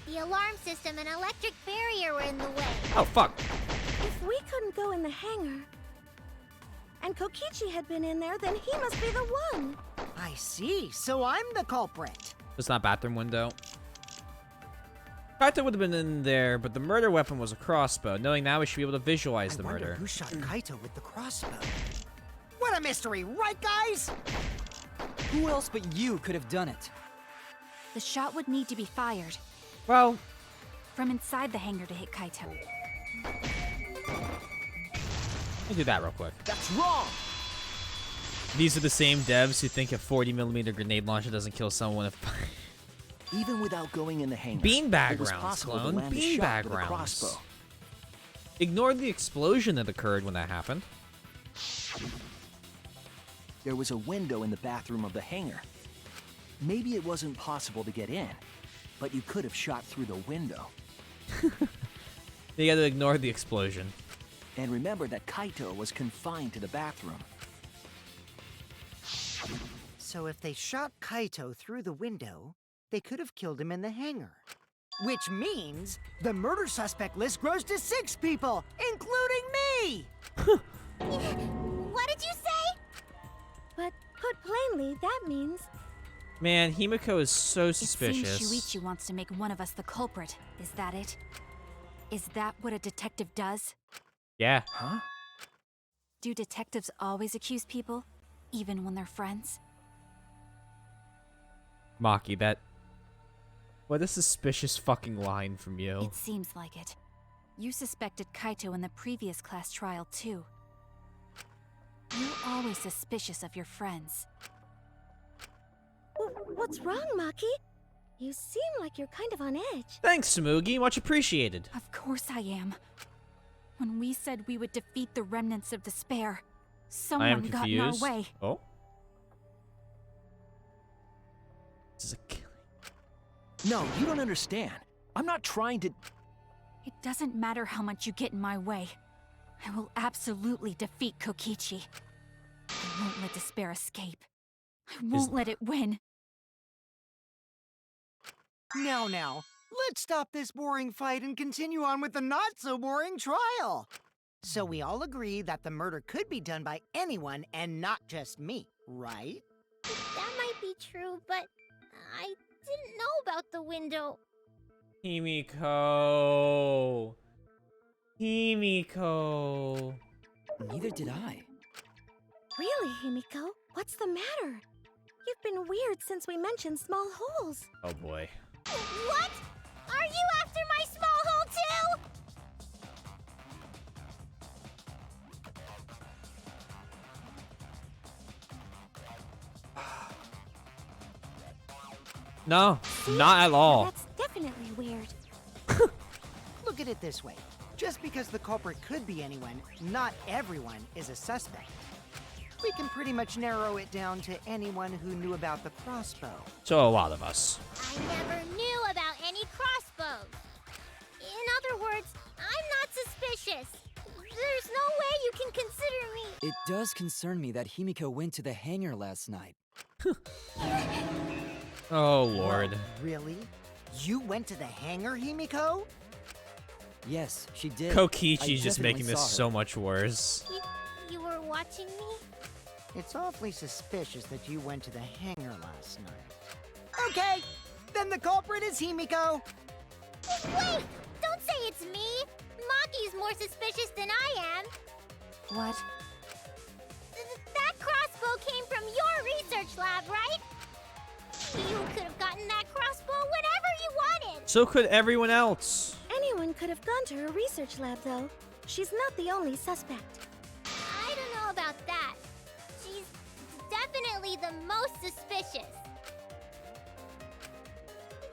The alarm system and electric barrier were in the way. Oh, fuck. If we couldn't go in the hangar, and Kokichi had been in there, then he must be the one. I see, so I'm the culprit. It's not bathroom window. Kaito would have been in there, but the murder weapon was a crossbow. Knowing that, we should be able to visualize the I wonder murder. who shot Kaito with the crossbow. What a mystery, right, guys? Who else but you could have done it? The shot would need to be fired Well, from inside the hangar to hit Kaito. we'll do that real quick. That's wrong! These are the same devs who think a 40mm grenade launcher doesn't kill someone if... Even without going in the hangar, Beanbag it was rounds, possible to clone. land a shot Beanbag with a rounds. crossbow. Ignore the explosion that occurred when that happened. There was a window in the bathroom of the hangar. Maybe it wasn't possible to get in, but you could have shot through the window. You gotta ignore the explosion. And remember that Kaito was confined to the bathroom. So if they shot Kaito through the window, they could have killed him in the hangar. Which means the murder suspect list grows to 6 people, including me! What did you say? But put plainly, that means Man, Himiko is so It seems suspicious. Shuichi wants to make one of us the culprit. Is that it? Is that what a detective does? Yeah. Huh? Do detectives always accuse people, even when they're friends? Maki, that... What a suspicious fucking line from you. It seems like it. You suspected Kaito in the previous class trial, too. You're always suspicious of your friends. What's wrong, Maki? You seem like you're kind of on edge. Thanks, Samugi. Much appreciated. Of course I am. When we said we would defeat the remnants of despair, I am someone got in our confused. way. Oh? This is a killing. No, you don't understand. I'm not trying to... It doesn't matter how much you get in my way. I will absolutely defeat Kokichi. I won't let despair escape. I won't let it win. Now, let's stop this boring fight and continue on with the not-so-boring trial. So we all agree that the murder could be done by anyone and not just me, right? That might be true, but I didn't know about the window. Himiko. Himiko. Neither did I. Really, Himiko? What's the matter? You've been weird since we mentioned small holes. Oh boy. What? Are you after my small hole too? No, See? not at all. That's definitely weird. Look at it this way. Just because the culprit could be anyone, not everyone is a suspect. We can pretty much narrow it down to anyone who knew about the crossbow. So a lot of us. I never knew about any crossbows. In other words, I'm not suspicious. There's no way you can consider me. It does concern me that Himiko went to the hangar last night. Oh lord. Really? You went to the hangar, Himiko? Yes, she did. Kokichi's I just making definitely this saw her. so much worse. You were watching me? It's awfully suspicious that you went to the hangar last night. Okay, then the culprit is Himiko. Wait! Don't say it's me! Maki's more suspicious than I am. What? That crossbow came from your research lab, right? You could have gotten that crossbow whenever you wanted. So could everyone else. Anyone could have gone to her research lab, though. She's not the only suspect. I don't know about that. She's definitely the most suspicious.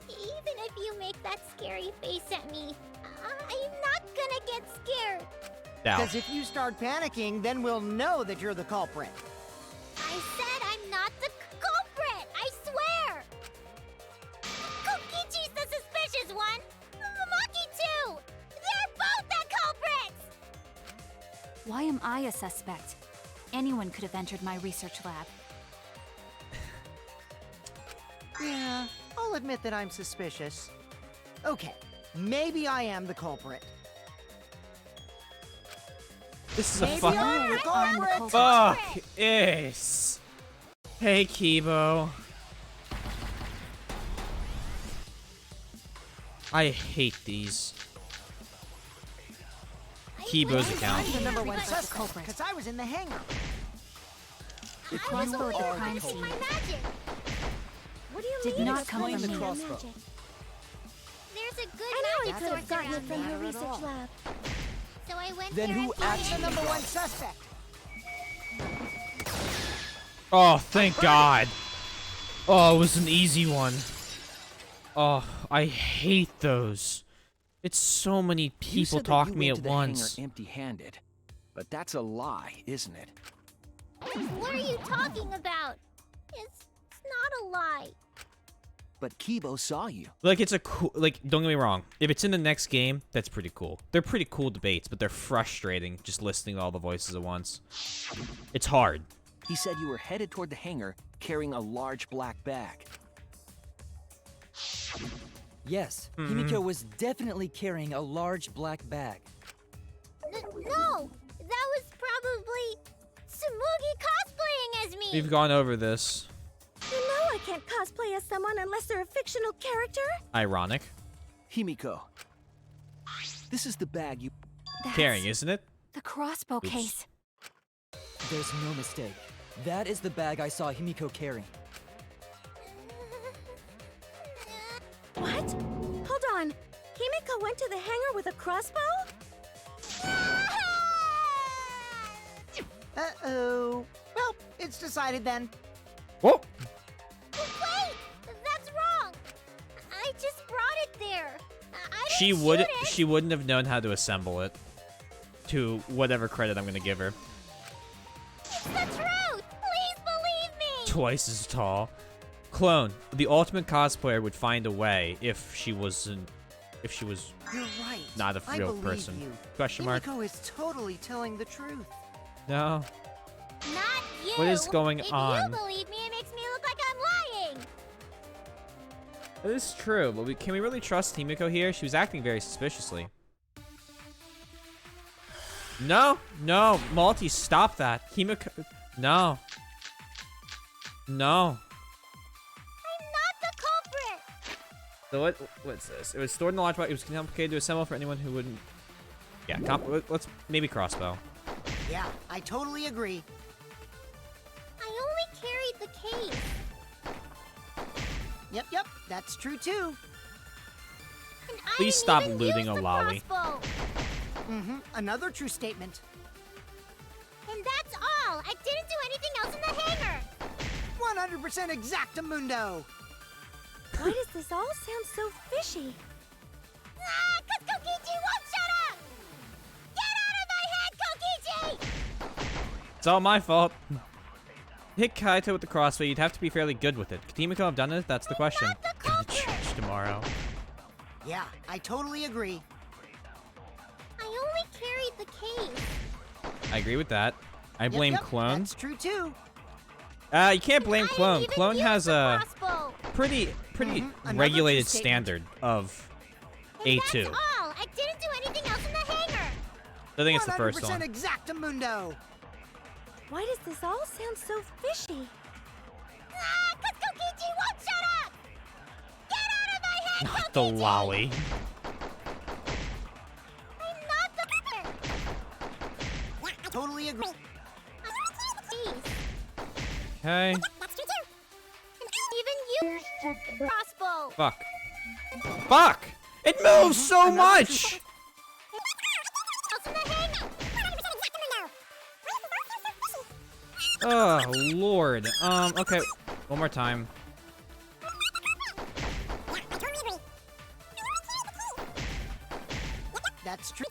Even if you make that scary face at me, I'm not gonna get scared. Now, Because if you start panicking, then we'll know that you're the culprit. I said I'm not the culprit! I swear! Kokichi's the suspicious one! Maki too! They're both the culprits! Why am I a suspect? Anyone could have entered my research lab. Yeah, I'll admit that I'm suspicious. Okay, maybe I am the culprit. This is a Maybe fucking I'm the culprit. fuck is. Hey, Kibo. I hate these. Kibo's account. I'm the number one suspect because I was in the hangar. The crossbow at the crime scene My magic. What do you did mean? not come Explain from the me. crossbow. There's a good Anyone magic could have source gotten it around from here. her research lab. So I went Then there who and actually The number one suspect. Oh, thank God. Oh, it was an easy one. Oh, I hate those. It's so many You people said that talking you to me went at to the once. hangar empty-handed, but that's a lie, isn't it? What are you talking about? It's not a lie. But Kibo saw you. Like, it's a cool, like, don't get me wrong. If it's in the next game, that's pretty cool. They're pretty cool debates, but they're frustrating just listening to all the voices at once. It's hard. He said you were headed toward the hangar carrying a large black bag. Yes, Himiko was definitely carrying a large black bag. No, that was probably Tsumugi cosplaying as me. We've gone over this. You know I can't cosplay as someone unless they're a fictional character. Ironic. Himiko, this is the bag you... That's Carrying, isn't it? the crossbow Oops. case. There's no mistake. That is the bag I saw Himiko carrying. What? Hold on. Himiko went to the hangar with a crossbow? Uh-oh. Well, it's decided then. Oh! Wait, that's wrong. I just brought it there. I She didn't would. shoot it. She wouldn't have known how to assemble it. To whatever credit I'm gonna give her. It's the truth. Please believe me. Twice as tall. Clone. The ultimate cosplayer would find a way if she wasn't. If she was You're right. not a I real believe person. You. Question mark? Himiko is totally telling the truth. No. Not you. What is going if on? If you believe me, it makes me look like I'm lying. That is true, but can we really trust Himiko here? She was acting very suspiciously. No, no, Malty, stop that. Himiko, no. No. I'm not the culprit. So what's this? It was stored in the launch box. It was complicated to assemble for anyone who wouldn't. Yeah, let's maybe crossbow. Yeah, I totally agree. I only carried the case. Yep, that's true too. And I Please didn't stop even looting use a the lolly. crossbow. Another true statement. And that's all. I didn't do anything else in the hangar. 100% exactamundo. Why does this all sound so fishy? Ah, 'cause Kokichi won't shut up. Get out of my head, Kokichi. It's all my fault. Hit Kaito with the crossbow. You'd have to be fairly good with it. Could Himiko have done it? That's the question. not the Go to culprit. church tomorrow. Yeah, I totally agree. I only carried the case. I agree with that. I blame Yep, Clone. That's true too. You can't blame I didn't Clone. even Clone use has the a crossbow. pretty Another regulated true statement. standard of And A2. that's all. I didn't do anything else in the hangar. I think it's the first 100% one. exactamundo. Why does this all sound so fishy? Ah, 'cause Kokichi won't shut up. Get out of my head, Not the Kokichi. lolly. I'm not the Totally agree. Please. Okay. Even you crossbow. Fuck. Fuck! It moves so much! Else in the hangar. Oh, Lord. Okay. One more time. That's true.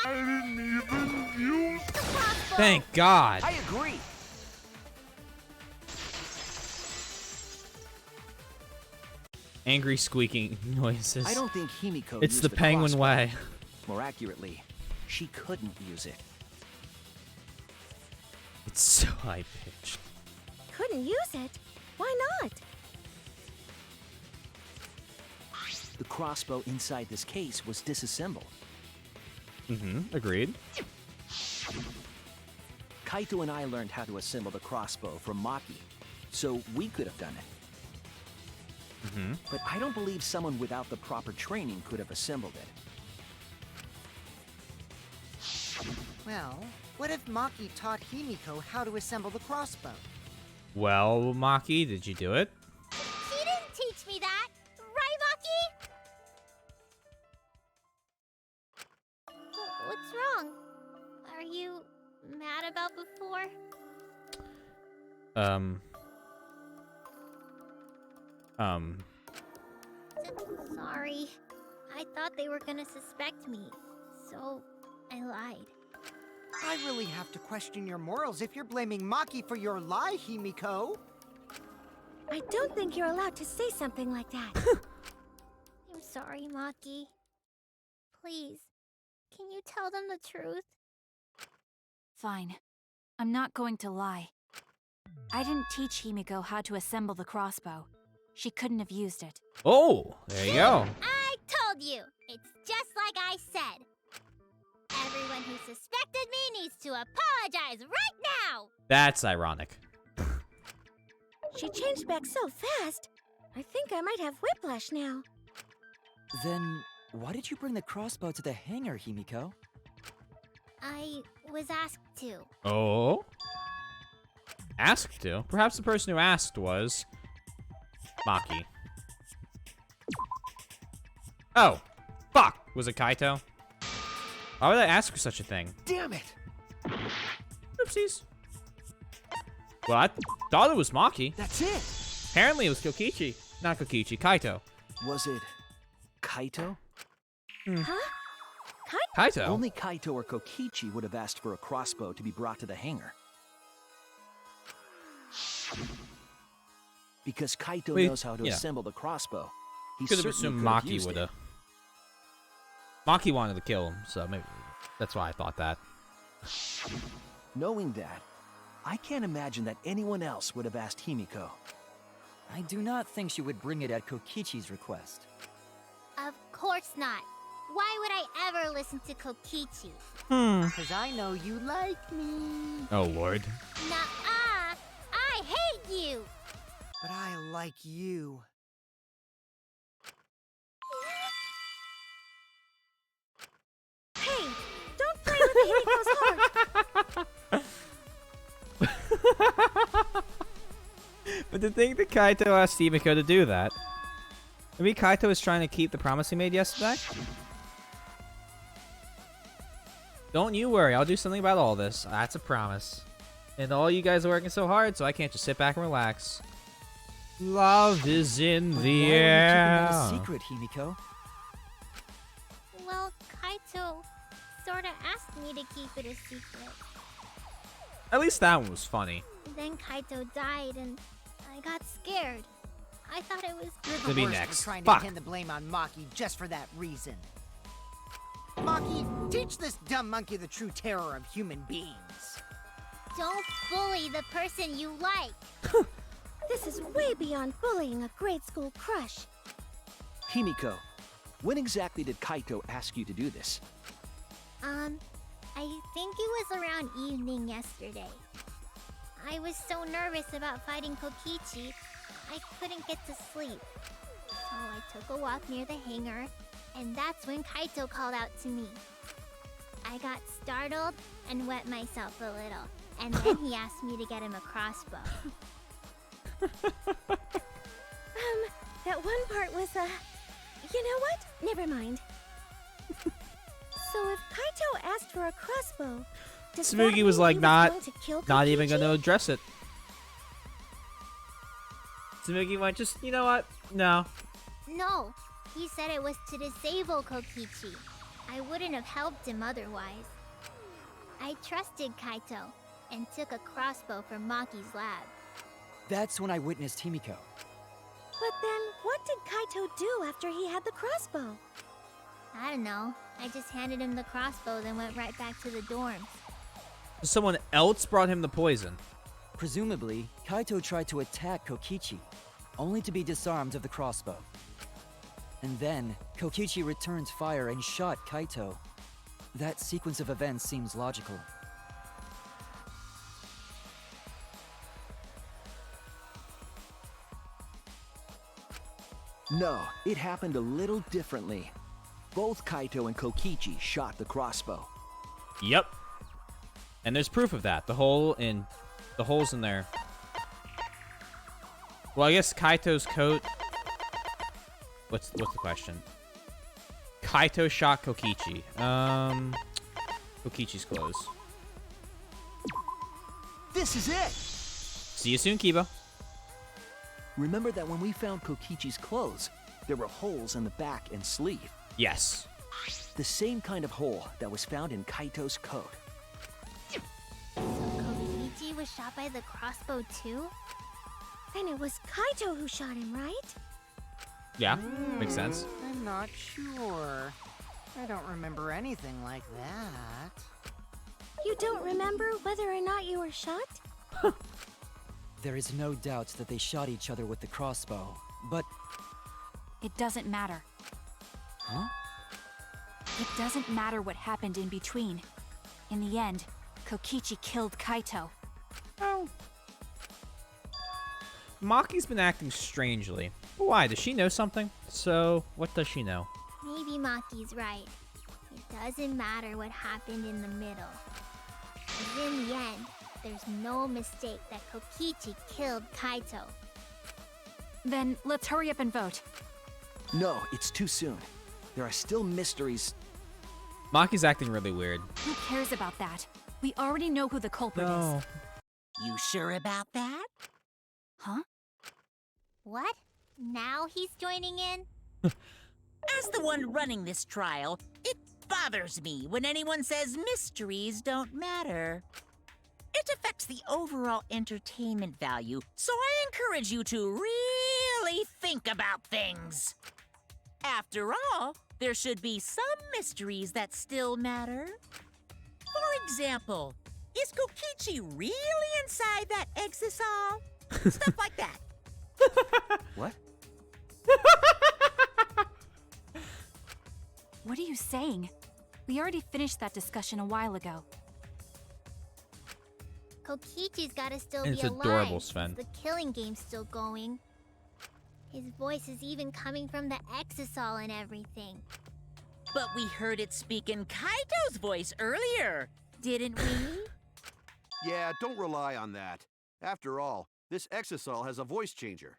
I didn't even use the crossbow. Thank God. I agree. Angry squeaking noises. I don't think Himiko It's used the penguin crossbow. way. More accurately, she couldn't use it. It's so high pitched. Couldn't use it? Why not? crossbow inside this case was disassembled. Mm-hmm. Agreed. Kaito and I learned how to assemble the crossbow from Maki, so we could have done it. Mm-hmm. But I don't believe someone without the proper training could have assembled it. Well, what if Maki taught Himiko how to assemble the crossbow? Well, Maki, did you do it? She didn't teach me that, right, Maki? What's wrong? Are you mad about before? Sorry. I thought they were gonna suspect me, so I lied. I really have to question your morals if you're blaming Maki for your lie, Himiko. I don't think you're allowed to say something like that. I'm sorry, Maki. Please, can you tell them the truth? Fine. I'm not going to lie. I didn't teach Himiko how to assemble the crossbow. She couldn't have used it. Oh, there you go. I told you! It's just like I said. Everyone who suspected me needs to apologize right now! That's ironic. She changed back so fast. I think I might have whiplash now. Then, why did you bring the crossbow to the hangar, Himiko? I was asked to. Oh? Asked to? Perhaps the person who asked was Maki. Oh, fuck! Was it Kaito? Why would I ask for such a thing? Damn it! Oopsies. Well, I thought it was Maki. That's it! Apparently it was Kokichi. Not Kokichi, Kaito. Was it Kaito? Huh? Kaito? Only Kaito or Kokichi would have asked for a crossbow to be brought to the hangar. Because Kaito Wait, knows how to yeah. assemble the crossbow. He Could have certainly assumed could have Maki used would it. have. Maki wanted to kill him, so maybe that's why I thought that. Knowing that, I can't imagine that anyone else would have asked Himiko. I do not think she would bring it at Kokichi's request. Of course not. Why would I ever listen to Kokichi? Because I know you like me. Oh, Lord. Nuh-uh! I hate you! But I like you. Hey, don't play with Himiko's heart. But to think that Kaito asked Himiko to do that. Maybe Kaito is trying to keep the promise he made yesterday? Don't you worry, I'll do something about all this. That's a promise. And all you guys are working so hard, so I can't just sit back and relax. Love is in But the why are you air. keeping that a secret, Himiko? Well, Kaito sorta asked me to keep it a secret. At least that one was funny. Then Kaito died and I got scared. I thought it was... You're To the be worst next. for trying Fuck. to pin the blame on Maki just for that reason. Maki, teach this dumb monkey the true terror of human beings. Don't bully the person you like. This is way beyond bullying a grade school crush. Himiko, when exactly did Kaito ask you to do this? I think it was around evening yesterday. I was so nervous about fighting Kokichi, I couldn't get to sleep. So I took a walk near the hangar, and that's when Kaito called out to me. I got startled and wet myself a little, and then he asked me to get him a crossbow. That one part was, you know what? Never mind. So if Kaito asked for a crossbow, does that Tsumugi was mean like, he not going to kill even Kokichi? gonna address it. Tsumugi went, just, you know what? No. No, he said it was to disable Kokichi. I wouldn't have helped him otherwise. I trusted Kaito and took a crossbow from Maki's lab. That's when I witnessed Himiko. But then, what did Kaito do after he had the crossbow? I don't know. I just handed him the crossbow, then went right back to the dorms. Someone else brought him the poison. And then, Kokichi returned fire and shot Kaito. That sequence of events seems logical. No, it happened a little differently. Both Kaito and Kokichi shot the crossbow. Yep. And there's proof of that. The holes in there. Well, I guess Kaito's coat. What's the question? Kaito shot Kokichi. Kokichi's clothes. This is it! See you soon, Kiba. Remember that when we found Kokichi's clothes, there were holes in the back and sleeve. Yes. The same kind of hole that was found in Kaito's coat. So Kokichi was shot by the crossbow too? Then it was Kaito who shot him, right? Yeah, makes sense. I'm not sure. I don't remember anything like that. You don't remember whether or not you were shot? There is no doubt that they shot each other with the crossbow, but... It doesn't matter. Huh? It doesn't matter what happened in between. In the end, Kokichi killed Kaito. Oh. Maki's been acting strangely. Why? Does she know something? So, what does she know? Maybe Maki's right. It doesn't matter what happened in the middle. 'Cause in the end, there's no mistake that Kokichi killed Kaito. Then let's hurry up and vote. No, it's too soon. There are still mysteries. Maki's acting really weird. Who cares about that? We already know who the culprit is. You sure about that? Huh? What? Now he's joining in? As the one running this trial, it bothers me when anyone says mysteries don't matter. It affects the overall entertainment value, so I encourage you to really think about things. After all, there should be some mysteries that still matter. For example, is Kokichi really inside that exisal? Stuff like that. What? What are you saying? We already finished that discussion a while ago. Kokichi's gotta still It's be adorable, alive. Sven. The killing game's still going. His voice is even coming from the exisal and everything. But we heard it speak in Kaito's voice earlier, didn't we? Yeah, don't rely on that. After all, this exisal has a voice changer.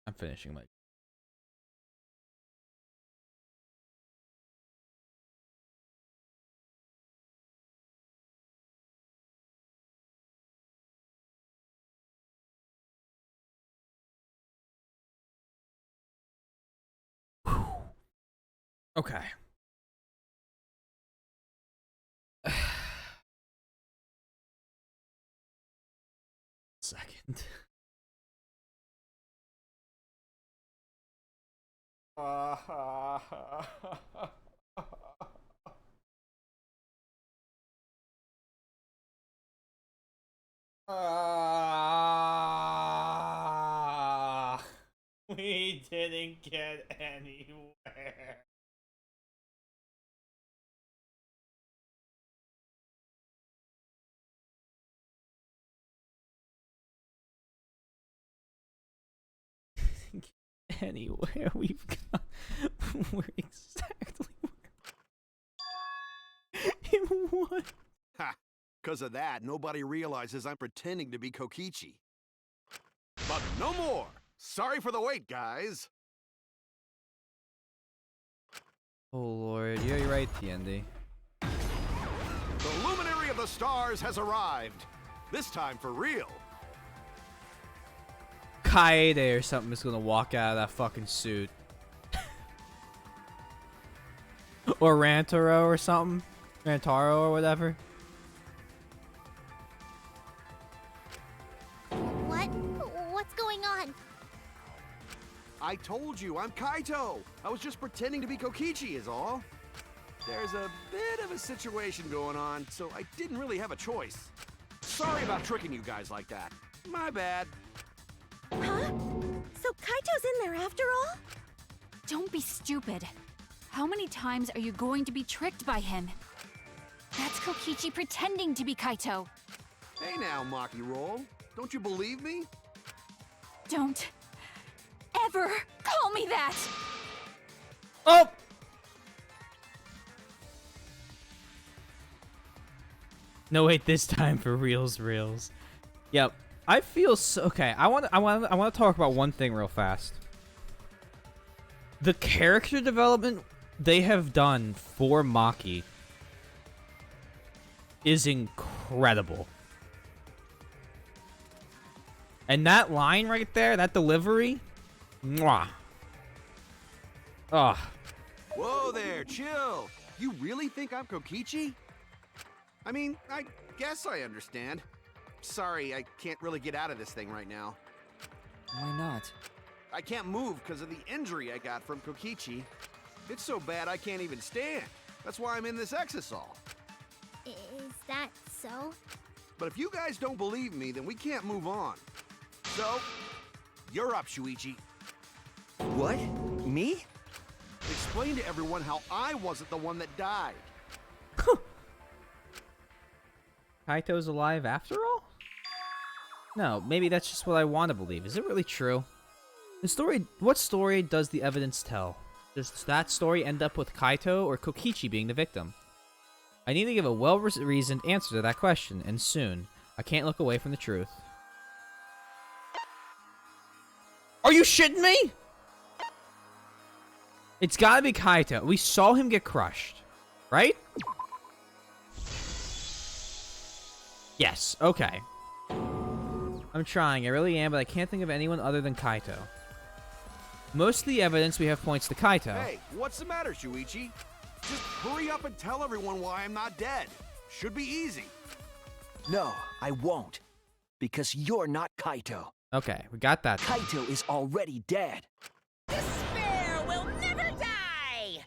I'm finishing my... Okay. Second. We didn't get anywhere. Anywhere we've got, we're exactly in one. Ha! Because of that, nobody realizes I'm pretending to be Kokichi. But no more! Sorry for the wait, guys! Oh lord, yeah, you're right, TND. The luminary of the stars has arrived. This time for real. Kaede or something is gonna walk out of that fucking suit. Or Rantaro or something. Rantaro or whatever. What? What's going on? I told you, I'm Kaito. I was just pretending to be Kokichi is all. There's a bit of a situation going on, so I didn't really have a choice. Sorry about tricking you guys like that. My bad. Huh? So Kaito's in there after all? Don't be stupid. How many times are you going to be tricked by him? That's Kokichi pretending to be Kaito. Hey now, Maki Roll. Don't you believe me? Don't ever call me that! Oh! No, wait, this time for reals. Yep. I feel so okay. I want to talk about one thing real fast. The character development they have done for Maki is incredible. And that line right there, that delivery, mwah. Ugh. Whoa there, chill. You really think I'm Kokichi? I mean, I guess I understand. Sorry, I can't really get out of this thing right now. Why not? I can't move because of the injury I got from Kokichi. It's so bad I can't even stand. That's why I'm in this exisal. Is that so? But if you guys don't believe me, then we can't move on. So, you're up, Shuichi. What? Me? Explain to everyone how I wasn't the one that died. Kaito's alive after all? No, maybe that's just what I want to believe. Is it really true? What story does the evidence tell? Does that story end up with Kaito or Kokichi being the victim? I need to give a well-reasoned answer to that question, and soon. I can't look away from the truth. Are you shitting me? It's gotta be Kaito. We saw him get crushed, right? Yes, okay. I'm trying, I really am, but I can't think of anyone other than Kaito. Most of the evidence we have points to Kaito. Hey, what's the matter, Shuichi? Just hurry up and tell everyone why I'm not dead. Should be easy. No, I won't. Because you're not Kaito. Okay, we got that. Kaito is already dead. Despair will never die!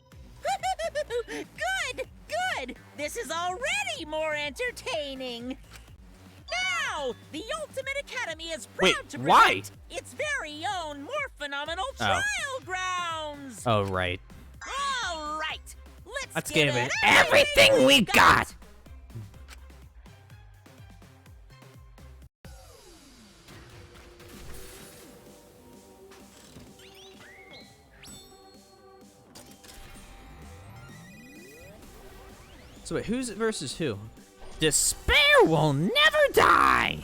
Good! This is already more entertaining! Now, the Ultimate Academy is proud Wait, to why? present its very own more phenomenal trial grounds! Oh, right. All right, Let's give give it it everything we got! So wait, who's versus who? Despair will never die!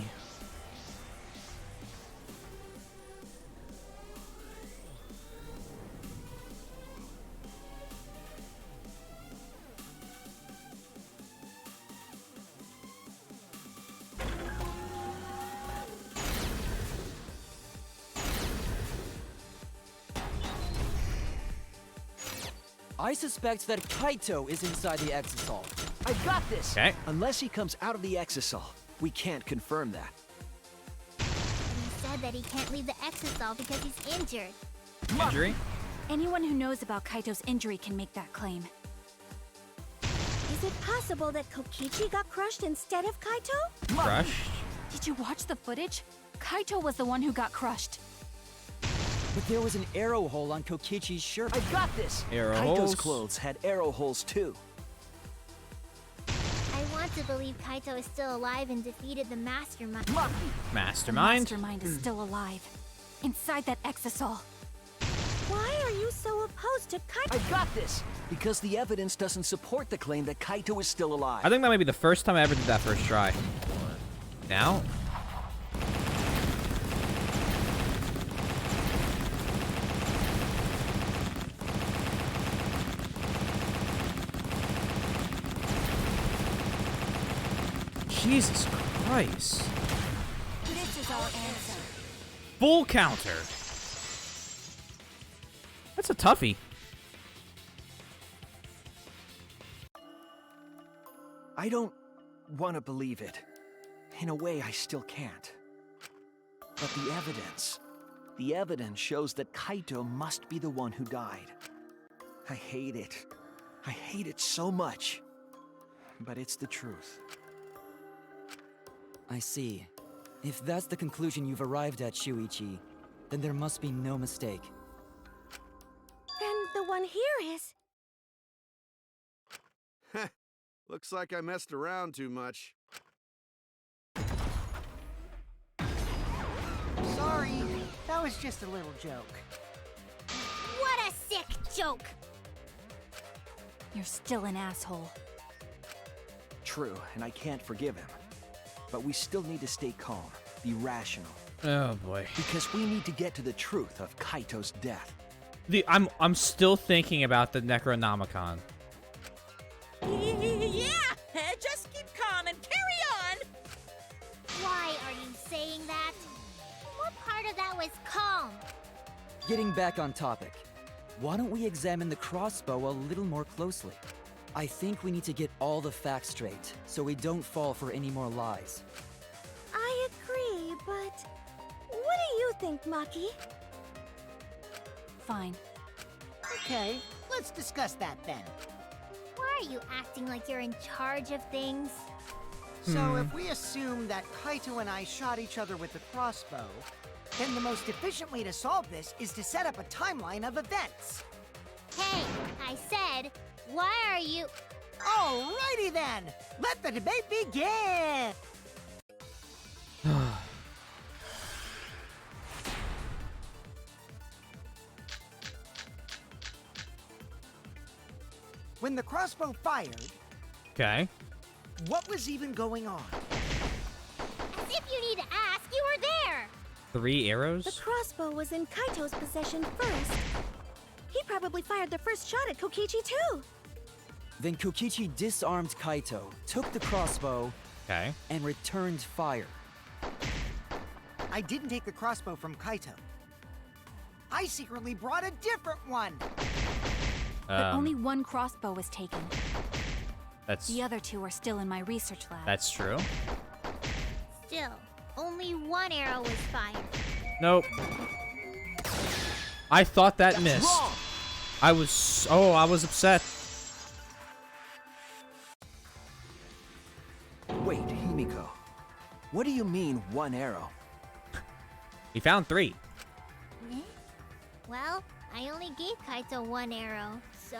I suspect that Kaito is inside the exisal. I got this! Okay. Unless he comes out of the exisal. We can't confirm that. He said that he can't leave the exisal because he's injured. Injury? Anyone who knows about Kaito's injury can make that claim. Is it possible that Kokichi got crushed instead of Kaito? Crushed? Did you watch the footage? Kaito was the one who got crushed. But there was an arrow hole on Kokichi's shirt. I got this! Arrow Kaito's holes? clothes had arrow holes too. I want to believe Kaito is still alive and defeated the Mastermind. Mastermind? Mastermind is still alive. Inside that exisal. Why are you so opposed to Kaito? I got this! Because the evidence doesn't support the claim that Kaito is still alive. I think that might be the first time I ever did that first try. Now? Jesus Christ. This is our answer. Full counter. That's a toughie. I don't want to believe it. In a way, I still can't. But the evidence shows that Kaito must be the one who died. I hate it. I hate it so much. But it's the truth. I see. If that's the conclusion you've arrived at, Shuichi, Then there must be no mistake. Then the one here is... Heh, looks like I messed around too much. Sorry, that was just a little joke. What a sick joke! You're still an asshole. True, and I can't forgive him. But we still need to stay calm, be rational, Oh boy. because we need to get to the truth of Kaito's death. I'm still thinking about the Necronomicon. Yeah, just keep calm and carry on. Why are you saying that? What part of that was calm? Getting back on topic, why don't we examine the crossbow a little more closely? I think we need to get all the facts straight, so we don't fall for any more lies. I agree, but... What do you think, Maki? Fine. Okay, let's discuss that then. Why are you acting like you're in charge of things? So if we assume that Kaito and I shot each other with the crossbow, then the most efficient way to solve this is to set up a timeline of events. Hey, I said, why are you... Alrighty then, let the debate begin! When the crossbow fired, Okay. what was even going on? As if you need to ask, you were there! 3 arrows? The crossbow was in Kaito's possession first. He probably fired the first shot at Kokichi too. Then Kokichi disarmed Kaito, took the crossbow, Okay. and returned fire. I didn't take the crossbow from Kaito. I secretly brought a different one! But only one crossbow was taken. That's The other 2 are still in my research lab. that's true. Still, only one arrow was fired. Nope. I thought that missed. Wrong! I was upset. Wait, Himiko. What do you mean, one arrow? We found 3. Eh? Well, I only gave Kaito one arrow, so...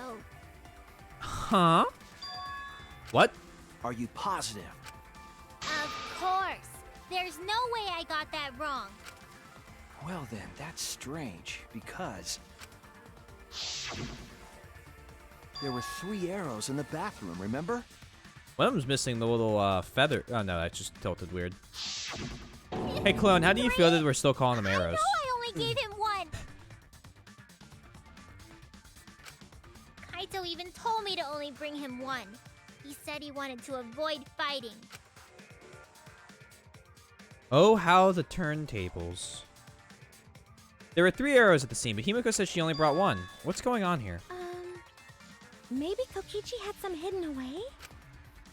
Huh? What? Are you positive? Of course! There's no way I got that wrong. Well then, that's strange, because... There were 3 arrows in the bathroom, remember? One of them's missing the little feather. Oh no, that's just tilted weird. Hey Clone, how do you feel that we're still calling them arrows? I know I only gave him one! Kaito even told me to only bring him one. He said he wanted to avoid fighting. Oh, how the turntables. There were 3 arrows at the scene, but Himiko says she only brought 1. What's going on here? Maybe Kokichi had some hidden away?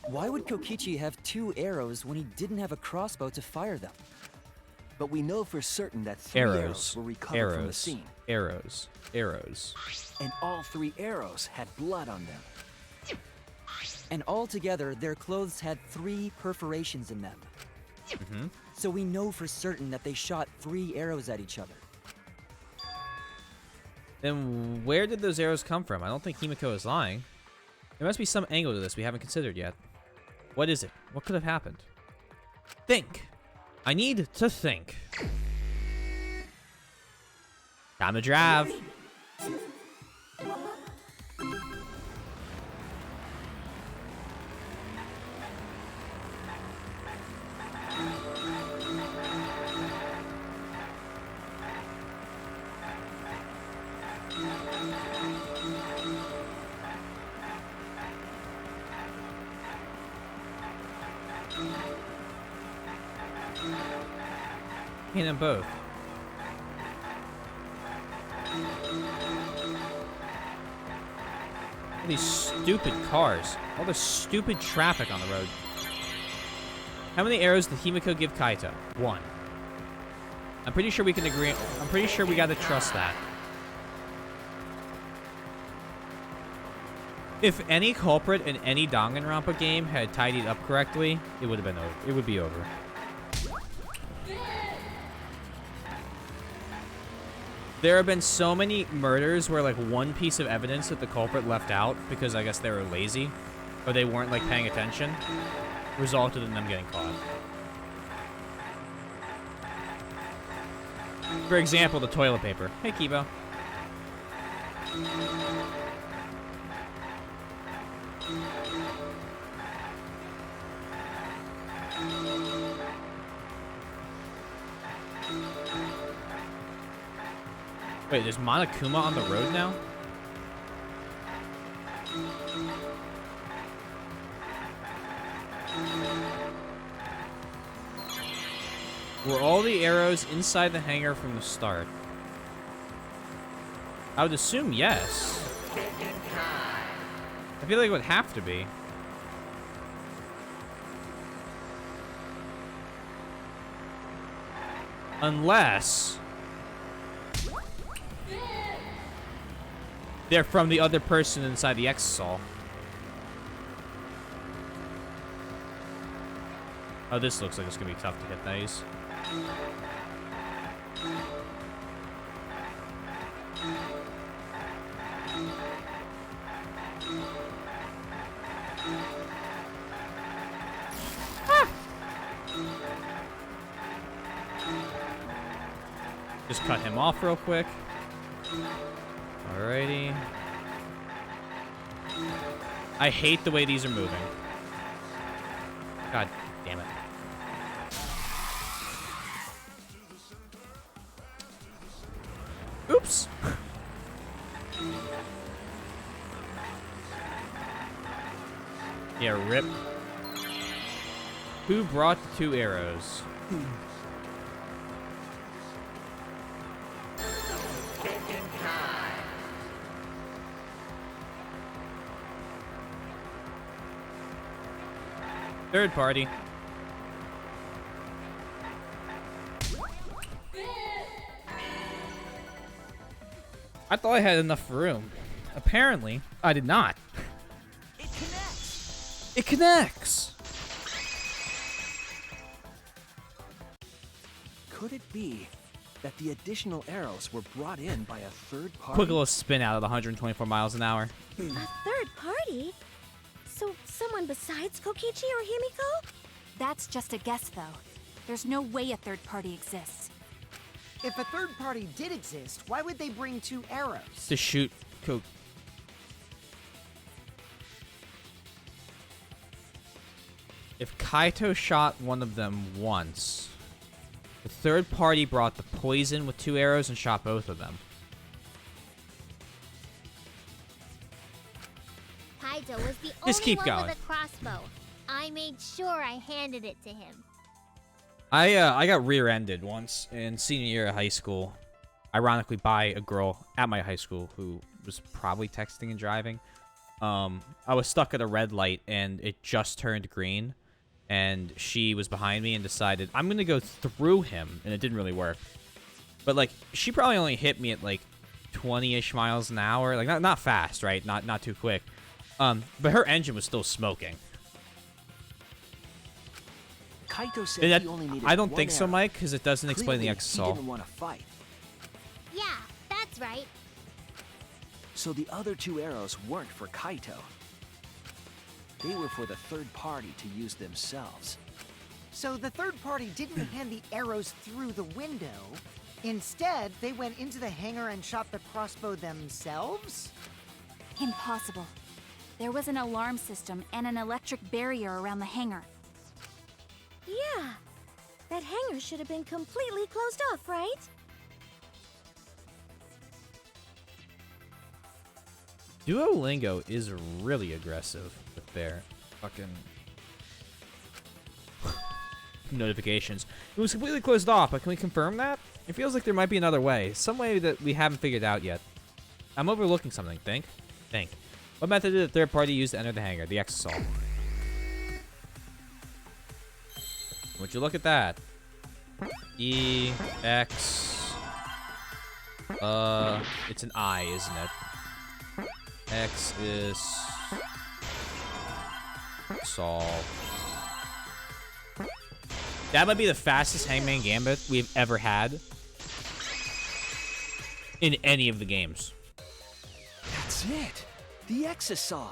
Why would Kokichi have 2 arrows when he didn't have a crossbow to fire them? But we know for certain that 3 arrows were recovered from the scene. Arrows. Arrows. And all 3 arrows had blood on them. And altogether, their clothes had 3 perforations in them. Mm-hmm. So we know for certain that they shot 3 arrows at each other. Then where did those arrows come from? I don't think Himiko is lying. There must be some angle to this we haven't considered yet. What is it? What could have happened? Think. I need to think. Time to drive. Paint them both. All these stupid cars. All this stupid traffic on the road. How many arrows did Himiko give Kaito? 1. I'm pretty sure we can agree. I'm pretty sure we gotta trust that. If any culprit in any Danganronpa game had tidied up correctly, it would have been over. It would be over. There have been so many murders where, like, one piece of evidence that the culprit left out because I guess they were lazy or they weren't, like, paying attention resulted in them getting caught. For example, the toilet paper. Hey, Kibo. Wait, there's Monokuma on the road now? Were all the arrows inside the hangar from the start? I would assume yes. I feel like it would have to be. Unless they're from the other person inside the exosol. Oh, this looks like it's gonna be tough to hit these. Just cut him off real quick. Alrighty. I hate the way these are moving. God damn it. Oops. Yeah, rip. Who brought the 2 arrows? Third party. I thought I had enough room. Apparently, I did not. It connects! It connects! Could it be that the additional arrows were brought in by a third party? Quick little spin out at 124 miles an hour. A third party? So someone besides Kokichi or Himiko? That's just a guess, though. There's no way a third party exists. If a third party did exist, why would they bring 2 arrows? To shoot If Kaito shot one of them once, the third party brought the poison with 2 arrows and shot both of them. Kaito was the Just only keep one going. with a crossbow. I made sure I handed it to him. I got rear-ended once in senior year of high school. Ironically, by a girl at my high school who was probably texting and driving. I was stuck at a red light and it just turned green, and she was behind me and decided I'm gonna go through him, and it didn't really work. But like, she probably only hit me at like 20-ish miles an hour, like not fast, right? Not too quick. But her engine was still smoking. Kaito said And that, he only needed I don't one think so, arrow. Mike, because it doesn't explain the Clearly, exosol. He didn't want to fight. Yeah, that's right. So the other 2 arrows weren't for Kaito. They were for the third party to use themselves. So the third party didn't hand the arrows through the window. Instead, they went into the hangar and shot the crossbow themselves? Impossible. There was an alarm system and an electric barrier around the hangar. Yeah. That hangar should have been completely closed off, right? Duolingo is really aggressive with their fucking notifications. It was completely closed off, but can we confirm that? It feels like there might be another way. Some way that we haven't figured out yet. I'm overlooking something. Think. What method did the third party use to enter the hangar? The exosol. Would you look at that? E, X. It's an I, isn't it? X is solve. That might be the fastest Hangman Gambit we've ever had. in any of the games. That's it. The exisal.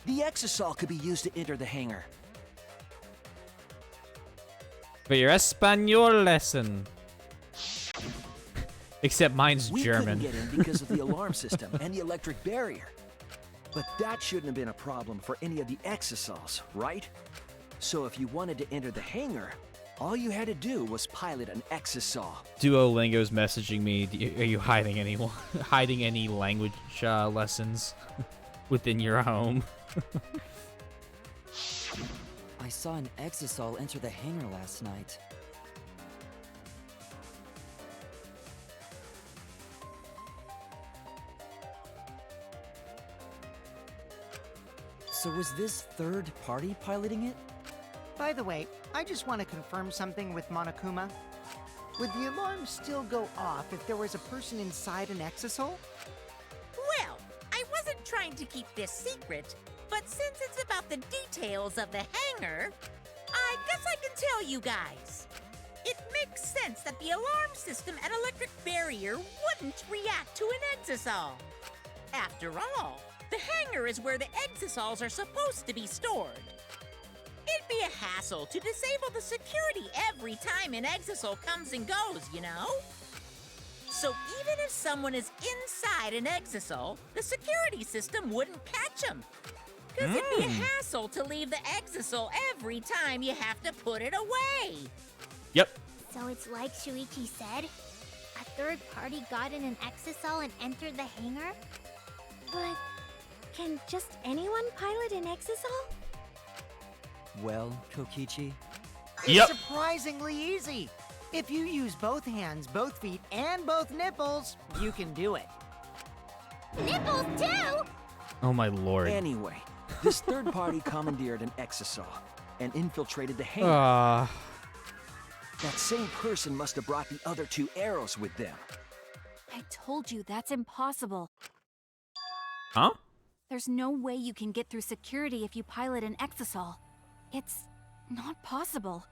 The exisal could be used to enter the hangar. For your Espanol lesson. Except mine's We German. couldn't get in because of the alarm system and the electric barrier. But that shouldn't have been a problem for any of the exisals, right? So if you wanted to enter the hangar, all you had to do was pilot an exisal. Duolingo's messaging me. Are you hiding any language lessons within your home? I saw an exisal enter the hangar last night. So was this third party piloting it? By the way, I just want to confirm something with Monokuma. Would the alarm still go off if there was a person inside an exisal? Well, I wasn't trying to keep this secret, but since it's about the details of the hangar, I guess I can tell you guys. It makes sense that the alarm system and electric barrier wouldn't react to an exisal. After all, the hangar is where the exisals are supposed to be stored. It'd be a hassle to disable the security every time an exisal comes and goes, you know? So even if someone is inside an exisal, the security system wouldn't catch them. Because it'd be a hassle to leave the exisal every time you have to put it away. Yep. So it's like Shuichi said? A third party got in an exisal and entered the hangar? But can just anyone pilot an exisal? Well, Kokichi, Yep. It's surprisingly easy. If you use both hands, both feet, and both nipples, you can do it. Nipples too? Oh my lord. Anyway, this third party commandeered an exisal and infiltrated the hangar. That same person must have brought the other two arrows with them. I told you that's impossible. Huh? There's no way you can get through security if you pilot an exisal. It's not possible.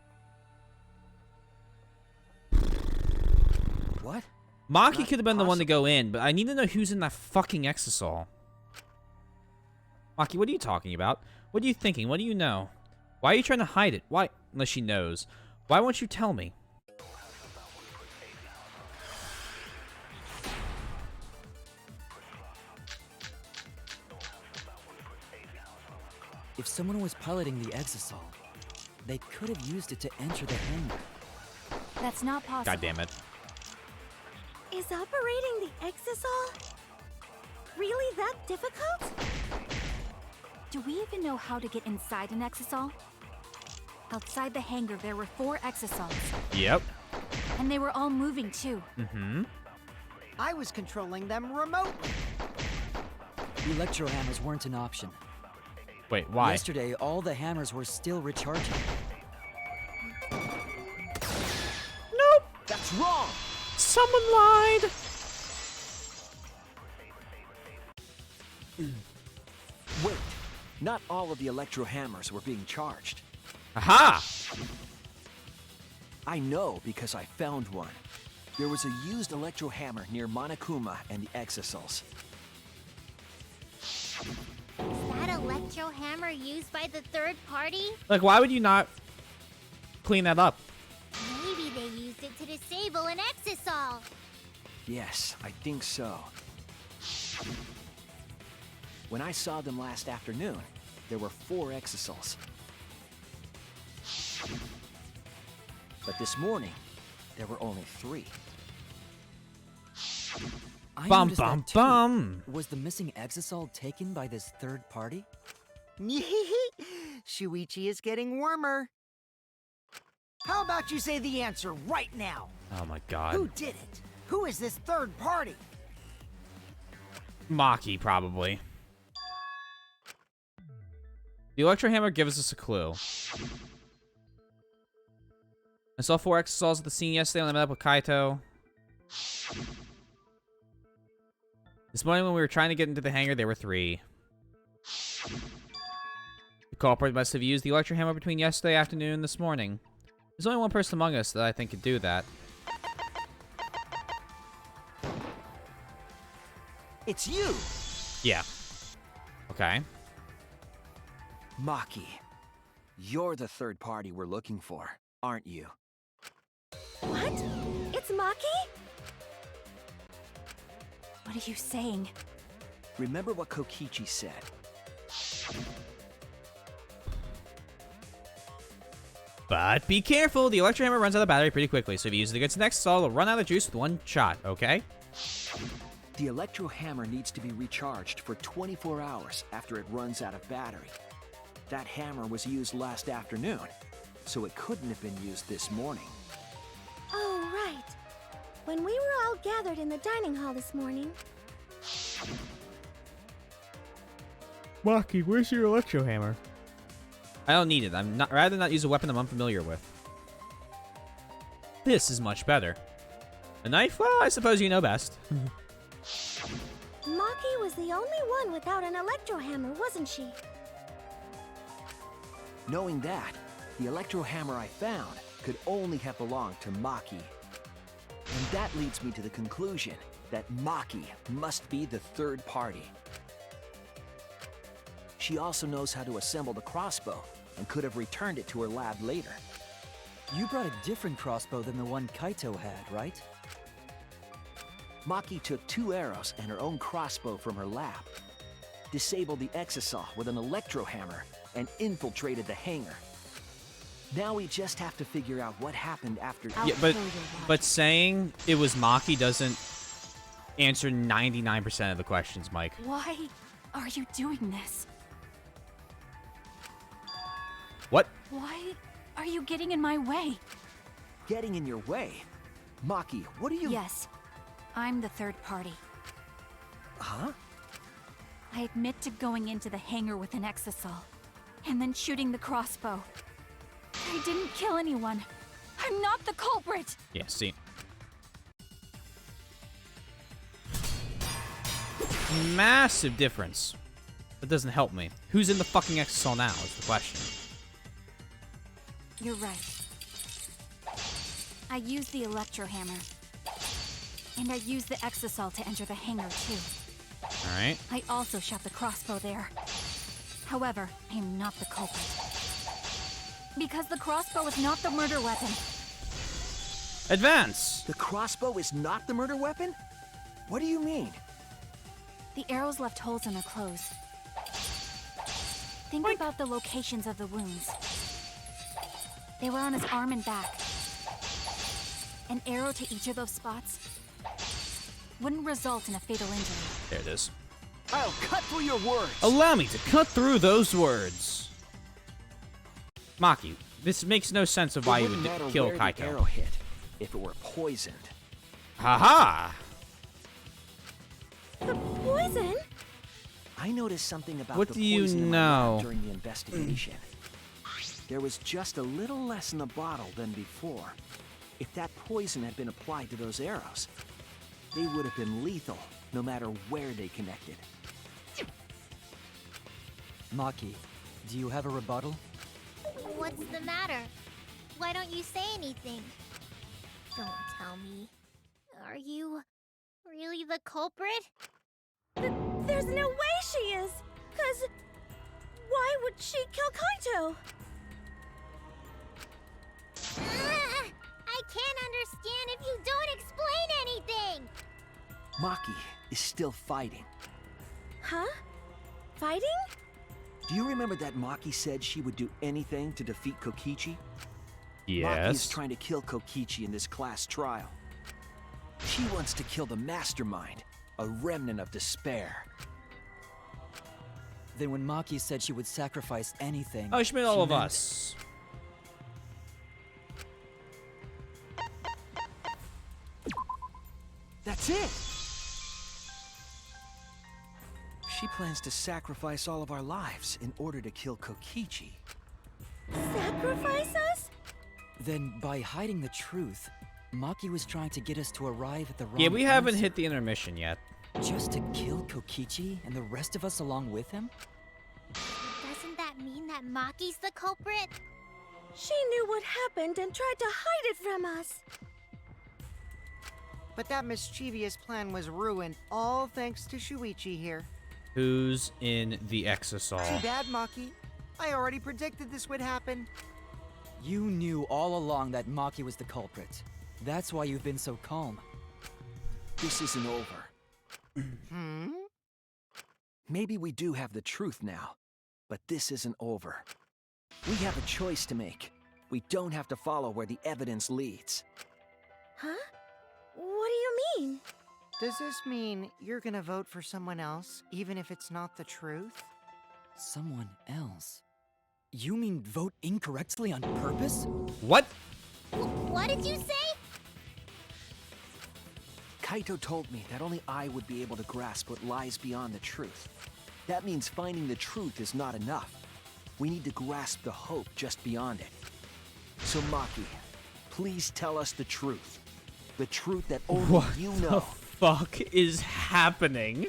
What? Maki Not could have been the one to possible. go in, but I need to know who's in that fucking exisal. Maki, what are you talking about? What are you thinking? What do you know? Why are you trying to hide it? Why? Unless she knows. Why won't you tell me? if someone was piloting the exisal, they could have used it to enter the hangar. That's not possible. God damn it. Is operating the exisal really that difficult? Do we even know how to get inside an exisal? Outside the hangar, there were 4 exisals, Yep. and they were all moving too. Mm-hmm. I was controlling them remotely. Electro hammers weren't an option. Wait, why? Yesterday, all the hammers were still recharging. That's wrong! Someone lied! Wait, not all of the electro hammers were being charged. Aha! I know because I found one. There was a used electro hammer near Monokuma and the exisals. Is that electro hammer used by the third party? Like, why would you not clean that up? Maybe they used it to disable an exisal. Yes, I think so. When I saw them last afternoon, there were 4 exisals. But this morning, there were only 3. I Bum noticed bum that too. bum! Was the missing exisal taken by this third party? Shuichi is getting warmer. How about you say the answer right now? Oh my god. Who did it? Who is this third party? Maki, probably. The electro hammer gives us a clue. I saw 4 exisals at the scene yesterday when I met up with Kaito. This morning when we were trying to get into the hangar, there were 3. The culprit must have used the electro hammer between yesterday afternoon and this morning. There's only one person among us that I think could do that. It's you! Yeah. Okay. Maki. You're the third party we're looking for, aren't you? What? It's Maki? What are you saying? Remember what Kokichi said. But be careful, the electro hammer runs out of battery pretty quickly, so if you use it against the next stall, it'll run out of juice with one shot, okay? The electro hammer needs to be recharged for 24 hours after it runs out of battery. That hammer was used last afternoon, so it couldn't have been used this morning. Oh, right. When we were all gathered in the dining hall this morning, Maki, where's your electro hammer? I don't need it. Rather not use a weapon I'm unfamiliar with. This is much better. A knife? Well, I suppose you know best. Maki was the only one without an electro hammer, wasn't she? Knowing that, the electro hammer I found could only have belonged to Maki. And that leads me to the conclusion that Maki must be the third party. She also knows how to assemble the crossbow and could have returned it to her lab later. You brought a different crossbow than the one Kaito had, right? Maki took 2 arrows and her own crossbow from her lab, disabled the exisal with an electro hammer, and infiltrated the hangar. Now we just have to figure out what happened after. Yeah, but saying it was Maki doesn't answer 99% of the questions, Mike. Why are you doing this? What? Why are you getting in my way? Getting in your way? Maki, what are you... Yes, I'm the third party. Huh? I admit to going into the hangar with an exisal, and then shooting the crossbow. I didn't kill anyone. I'm not the culprit! Yeah, see. Massive difference. That doesn't help me. Who's in the fucking exisal now is the question. You're right. I used the electro hammer. And I used the exisal to enter the hangar too. Alright. I also shot the crossbow there. However, I am not the culprit. Because the crossbow is not the murder weapon. Advance! The crossbow is not the murder weapon? What do you mean? The arrows left holes in her clothes. Think about the locations of the wounds. They were on his arm and back. An arrow to each of those spots wouldn't result in a fatal injury. There it is. I'll cut through your words! Allow me to cut through those words. Maki, this makes no sense of why you would kill where the Kaito. arrow hit if it were poisoned. Haha! The poison? I noticed something about What the do you poison in my lab know? during the investigation. There was just a little less in the bottle than before. If that poison had been applied to those arrows, they would have been lethal, no matter where they connected. Maki, do you have a rebuttal? What's the matter? Why don't you say anything? Don't tell me. Are you really the culprit? There's no way she is! 'Cause why would she kill Kaito? I can't understand if you don't explain anything! Maki is still fighting. Huh? Fighting? Do you remember that Maki said she would do anything to defeat Kokichi? Maki is Yes. trying to kill Kokichi in this class trial. She wants to kill the mastermind, a remnant of despair. Then when Maki said she would sacrifice anything... Oh, she meant all of meant- us. That's it! She plans to sacrifice all of our lives in order to kill Kokichi. Sacrifice us? Then by hiding the truth, Maki was trying to get us to arrive at the wrong Yeah, we haven't answer. hit the intermission yet. Just to kill Kokichi and the rest of us along with him? Doesn't that mean that Maki's the culprit? She knew what happened and tried to hide it from us. But that mischievous plan was ruined, all thanks to Shuichi here. Who's in the exisal? Too bad, Maki. I already predicted this would happen. You knew all along that Maki was the culprit. That's why you've been so calm. This isn't over. Maybe we do have the truth now, but this isn't over. We have a choice to make. We don't have to follow where the evidence leads. Huh? What do you mean? Does this mean you're gonna vote for someone else, even if it's not the truth? Someone else? You mean vote incorrectly on purpose? What? What did you say? Kaito told me that only I would be able to grasp what lies beyond the truth. That means finding the truth is not enough. We need to grasp the hope just beyond it. So Maki, please tell us the truth. The truth that only you know. What the fuck is happening?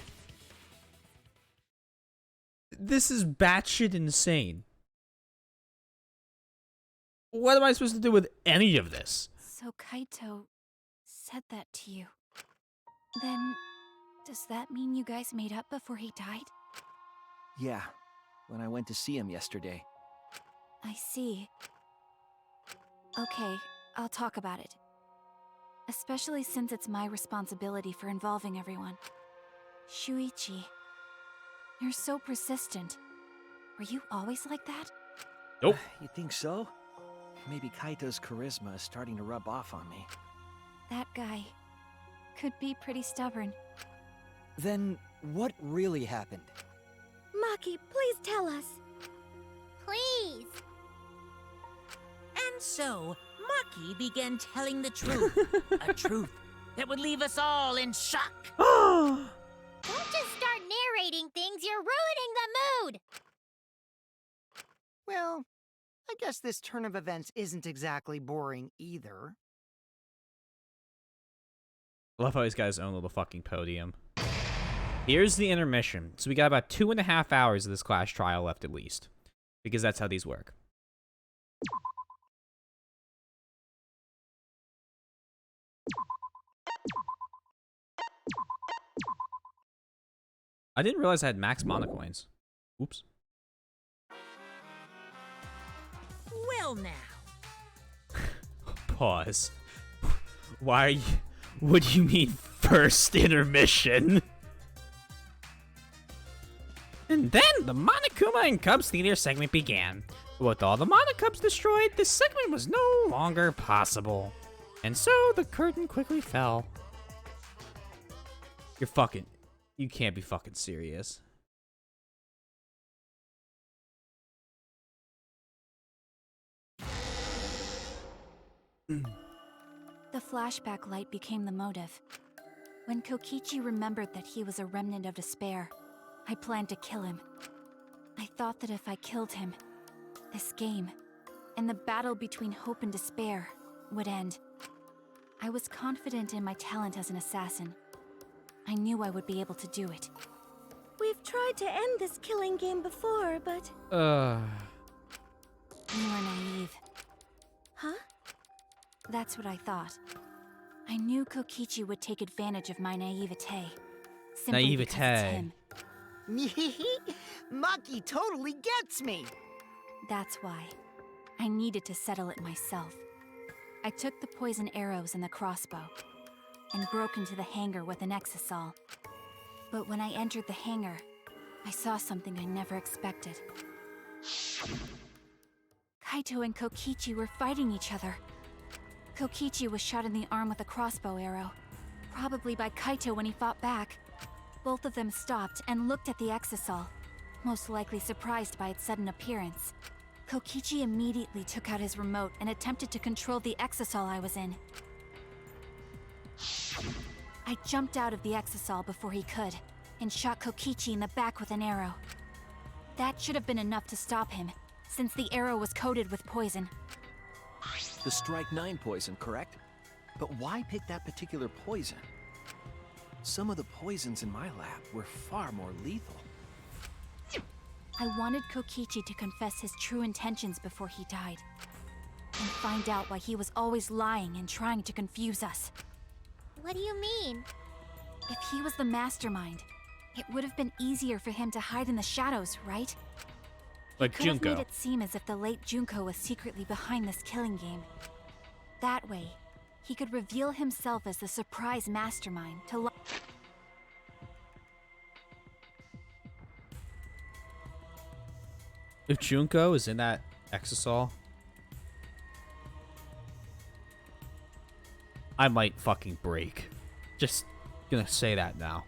This is batshit insane. What am I supposed to do with any of this? So Kaito said that to you. Then, does that mean you guys made up before he died? Yeah, when I went to see him yesterday. I see. Okay, I'll talk about it. Especially since it's my responsibility for involving everyone. Shuichi, you're so persistent. Were you always like that? Nope. You think so? Maybe Kaito's charisma is starting to rub off on me. That guy could be pretty stubborn. Then, what really happened? Maki, please tell us. Please. And so, Maki began telling the truth. A truth that would leave us all in shock. Don't just start narrating things, you're ruining the mood! Well, I guess this turn of events isn't exactly boring either. I love how he's got his own little fucking podium. Here's the intermission. So we got about 2.5 hours of this class trial left at least. Because that's how these work. I didn't realize I had max mana coins. Oops. Well now. Pause. Why are you... What do you mean, first intermission? And then the Monokuma and Cubs Theater segment began. With all the Mana Cubs destroyed, this segment was no longer possible. And so the curtain quickly fell. You're fucking... You can't be fucking serious. The flashback light became the motive. When Kokichi remembered that he was a remnant of despair, I planned to kill him. I thought that if I killed him, this game, and the battle between hope and despair, would end. I was confident in my talent as an assassin. I knew I would be able to do it. We've tried to end this killing game before, but... You were naive. Huh? That's what I thought. I knew Kokichi would take advantage of my naivete. Simply because it's him. Maki totally gets me! That's why. I needed to settle it myself. I took the poison arrows and the crossbow, and broke into the hangar with an exisal. But when I entered the hangar, I saw something I never expected. Kaito and Kokichi were fighting each other. Kokichi was shot in the arm with a crossbow arrow, probably by Kaito when he fought back. Both of them stopped and looked at the exisal, most likely surprised by its sudden appearance. Kokichi immediately took out his remote and attempted to control the exisal I was in. I jumped out of the exisal before he could, and shot Kokichi in the back with an arrow. That should have been enough to stop him, since the arrow was coated with poison. The Strike 9 poison, correct? But why pick that particular poison? Some of the poisons in my lab were far more lethal. I wanted Kokichi to confess his true intentions before he died, and find out why he was always lying and trying to confuse us. What do you mean? If he was the mastermind, it would have been easier for him to hide in the shadows, right? Like Could have made Junko. it seem as if the late Junko was secretly behind this killing game. That way, he could reveal himself as the surprise mastermind to If Junko is in that Exisol, I might fucking break. Just gonna say that now.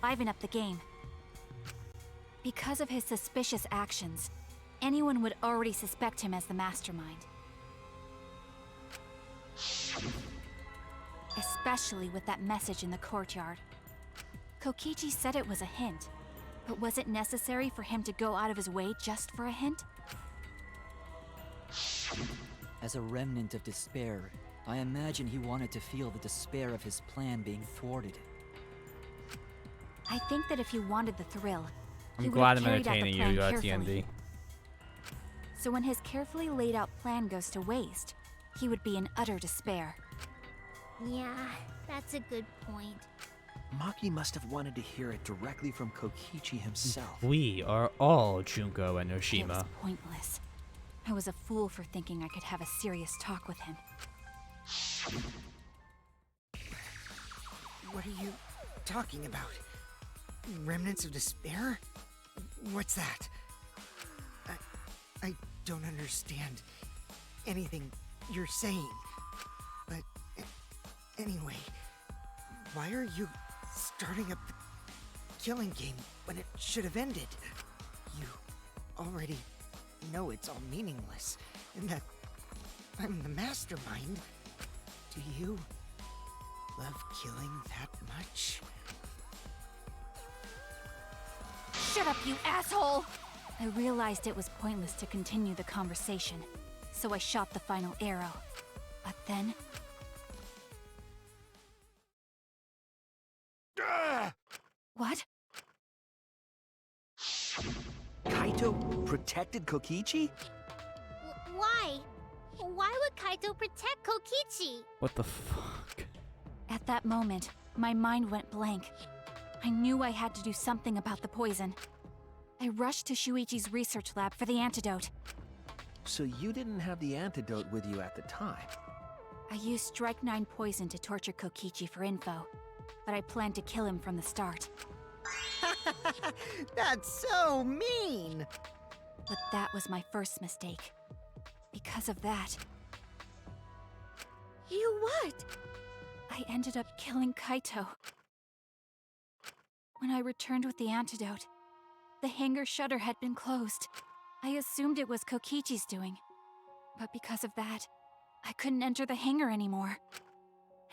liven up the game. Because of his suspicious actions, anyone would already suspect him as the mastermind. Especially with that message in the courtyard. Kokichi said it was a hint, but was it necessary for him to go out of his way just for a hint? As a remnant of despair, I imagine he wanted to feel the despair of his plan being thwarted. I think that if he wanted the thrill, he I'm would glad have I'm carried out the entertaining plan you at carefully. TND. So when his carefully laid out plan goes to waste, he would be in utter despair. Yeah, that's a good point. Maki must have wanted to hear it directly from Kokichi himself. We are all Junko and It was Noshima. pointless. I was a fool for thinking I could have a serious talk with him. What are you talking about? Remnants of despair? What's that? I don't understand anything you're saying. But anyway, why are you starting up the killing game when it should have ended? You already know it's all meaningless, and that I'm the mastermind. Do you love killing that much? Shut up, you asshole! I realized it was pointless to continue the conversation, so I shot the final arrow. But then... What? Kaito protected Kokichi? Why? Why would Kaito protect Kokichi? What the fuck? At that moment, my mind went blank. I knew I had to do something about the poison. I rushed to Shuichi's research lab for the antidote. So you didn't have the antidote with you at the time? I used Strike 9 poison to torture Kokichi for info, but I planned to kill him from the start. That's so mean! But that was my first mistake. Because of that, You what? I ended up killing Kaito. When I returned with the antidote, the hangar shutter had been closed. I assumed it was Kokichi's doing. But because of that, I couldn't enter the hangar anymore.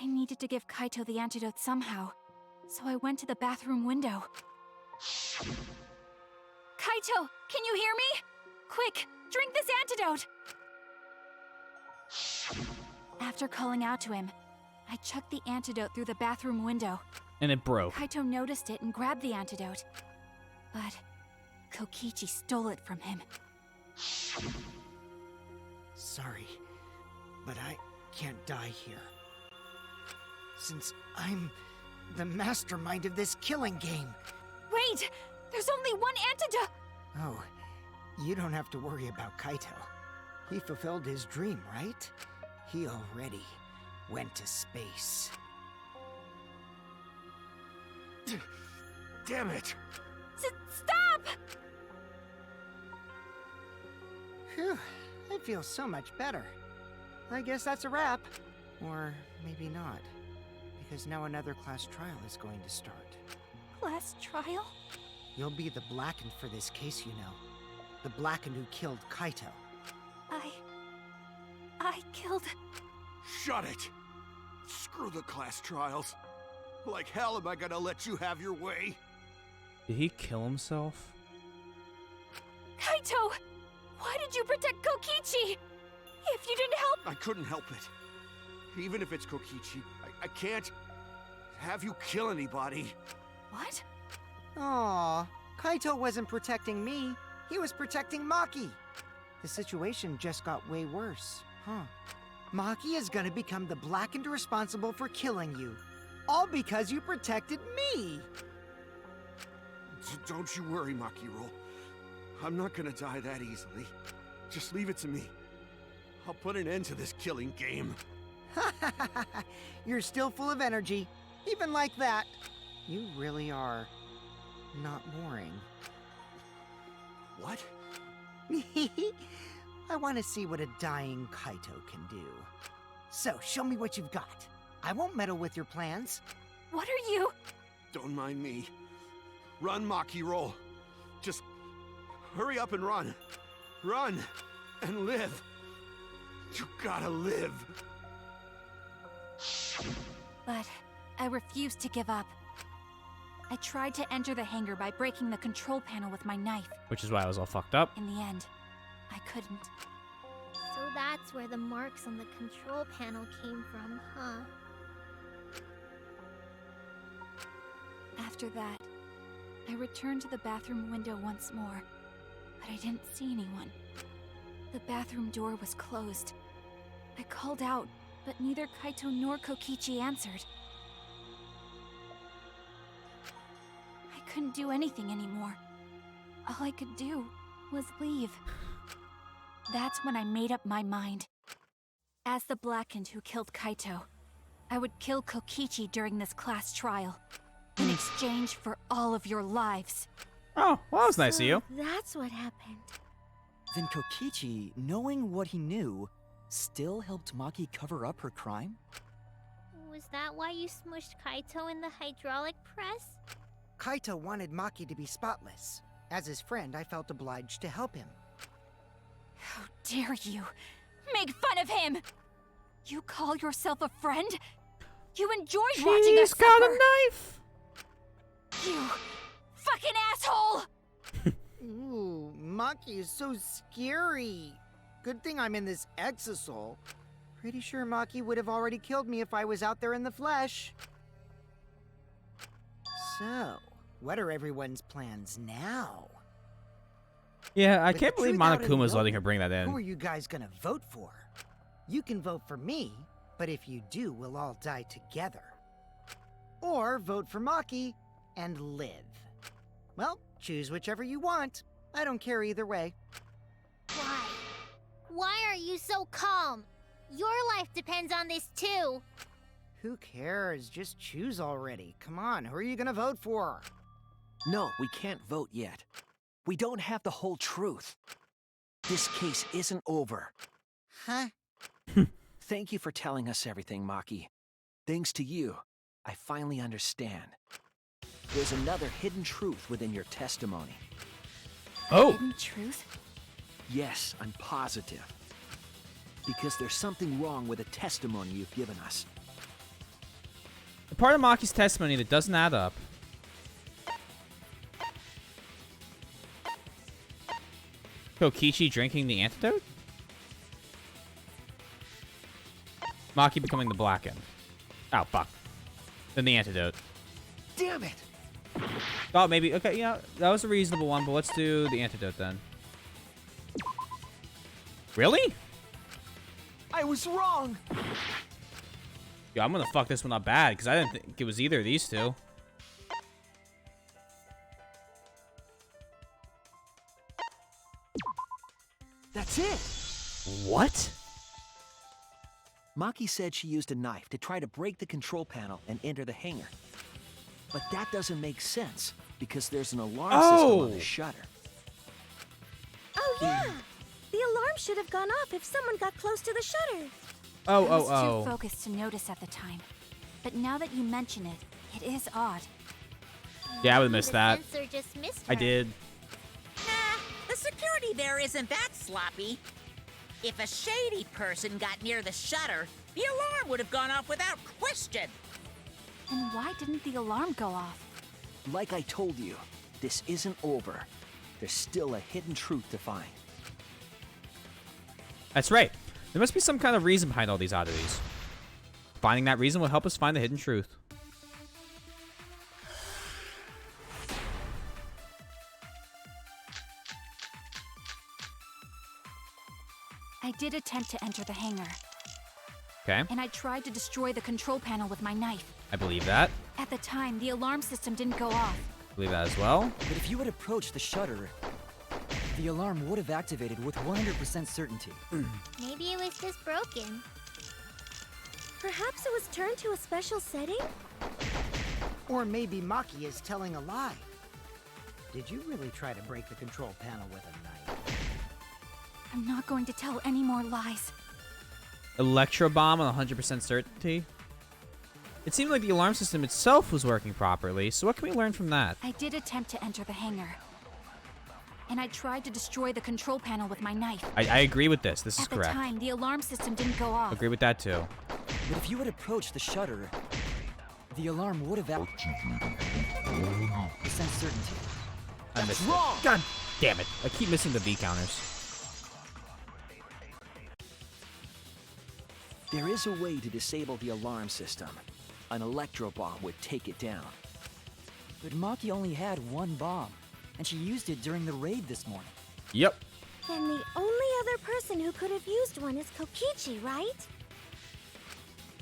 I needed to give Kaito the antidote somehow, so I went to the bathroom window. Kaito, can you hear me? Quick, drink this antidote! After calling out to him, I chucked the antidote through the bathroom window. And it broke. Kaito noticed it and grabbed the antidote. But Kokichi stole it from him. Sorry, but I can't die here. Since I'm the mastermind of this killing game. Wait! There's only one antidote! Oh, you don't have to worry about Kaito. He fulfilled his dream, right? He already went to space. Damn it! Stop! Phew, I feel so much better. I guess that's a wrap. Or maybe not. Because now another class trial is going to start. Class trial? You'll be the Blackened for this case, you know. The Blackened who killed Kaito. I killed... Shut it! Screw the class trials. Like hell am I gonna let you have your way? Did he kill himself? Kaito! Why did you protect Kokichi? If you didn't help... I couldn't help it. Even if it's Kokichi, I can't have you kill anybody. What? Aw, Kaito wasn't protecting me. He was protecting Maki. The situation just got way worse, huh? Maki is gonna become the blackened responsible for killing you. All because you protected me! Don't you worry, Makiro. I'm not gonna die that easily. Just leave it to me. I'll put an end to this killing game. You're still full of energy, even like that. You really are not boring. What? I want to see what a dying Kaito can do. So, show me what you've got. I won't meddle with your plans. What are you? Don't mind me. Run, Makiro. Just hurry up and run. Run and live. You gotta live. But I refused to give up. I tried to enter the hangar by breaking the control panel with my knife. Which is why I was all fucked up. In the end, I couldn't. So that's where the marks on the control panel came from, huh? After that, I returned to the bathroom window once more, but I didn't see anyone. The bathroom door was closed. I called out, but neither Kaito nor Kokichi answered. I couldn't do anything anymore. All I could do was leave. That's when I made up my mind. As the Blackened who killed Kaito, I would kill Kokichi during this class trial, in exchange for all of your lives. Oh, well, that was nice of So you. That's what happened. Then Kokichi, knowing what he knew, still helped Maki cover up her crime? Was that why you smushed Kaito in the hydraulic press? Kaito wanted Maki to be spotless. As his friend, I felt obliged to help him. How dare you make fun of him? You call yourself a friend? You enjoyed watching us She's got suffer. a knife. You fucking asshole! Ooh, Maki is so scary. Good thing I'm in this exosol. Pretty sure Maki would have already killed me if I was out there in the flesh. So, what are everyone's plans now? Yeah, I With can't the believe truth out in the Monokuma's letting open, her bring that Who are in. you guys gonna vote for? You can vote for me, but if you do, we'll all die together. Or vote for Maki and live. Well, choose whichever you want. I don't care either way. Why? Why are you so calm? Your life depends on this too. Who cares? Just choose already. Come on, who are you gonna vote for? No, we can't vote yet. We don't have the whole truth. This case isn't over. Huh? Thank you for telling us everything, Maki. Thanks to you, I finally understand. There's another hidden truth within your testimony. Oh, Hidden truth? Yes, I'm positive. Because there's something wrong with the testimony you've given us. the part of Maki's testimony that doesn't add up. Kokichi drinking the antidote? Maki becoming the Blackened. Oh, fuck. Then the antidote. Damn it! Oh, maybe. Okay, yeah, that was a reasonable one, but let's do the antidote then. Really? I was wrong! Yo, I'm gonna fuck this one up bad, because I didn't think it was either of these two. That's it! What? Maki said she used a knife to try to break the control panel and enter the hangar. But that doesn't make sense, because there's an alarm system on the shutter. Oh, yeah! The alarm should have gone off if someone got close to the shutter. Oh, I was oh, too oh. focused to notice at the time. But now that you mention it, it is odd. Yeah, I would have Maybe missed the that. sensor just missed I her. did. Nah, the security there isn't that sloppy. If a shady person got near the shutter, the alarm would have gone off without question. Then why didn't the alarm go off? Like I told you, this isn't over. There's still a hidden truth to find. That's right. There must be some kind of reason behind all these oddities. Finding that reason will help us find the hidden truth. I did attempt to enter the hangar, Okay, and I tried to destroy the control panel with my knife. I believe that. At the time, the alarm system didn't go off. Believe that as well. But if you had approached the shutter, the alarm would have activated with 100% certainty. Maybe it was just broken. Perhaps it was turned to a special setting? Or maybe Maki is telling a lie. Did you really try to break the control panel with a knife? I'm not going to tell any more lies. Electro bomb on 100% certainty. It seemed like the alarm system itself was working properly, so what can we learn from that? I did attempt to enter the hangar. And I tried to destroy the control panel with my knife. I agree with this. This is At the correct. time, the alarm system didn't go off. Agree with that too. But if you had approached the shutter, the alarm would have activated 100% certainty. I missed it. God damn it. I keep missing the V counters. There is a way to disable the alarm system. An electro bomb would take it down. But Maki only had one bomb, and she used it during the raid this morning. Yep. Then the only other person who could have used one is Kokichi, right?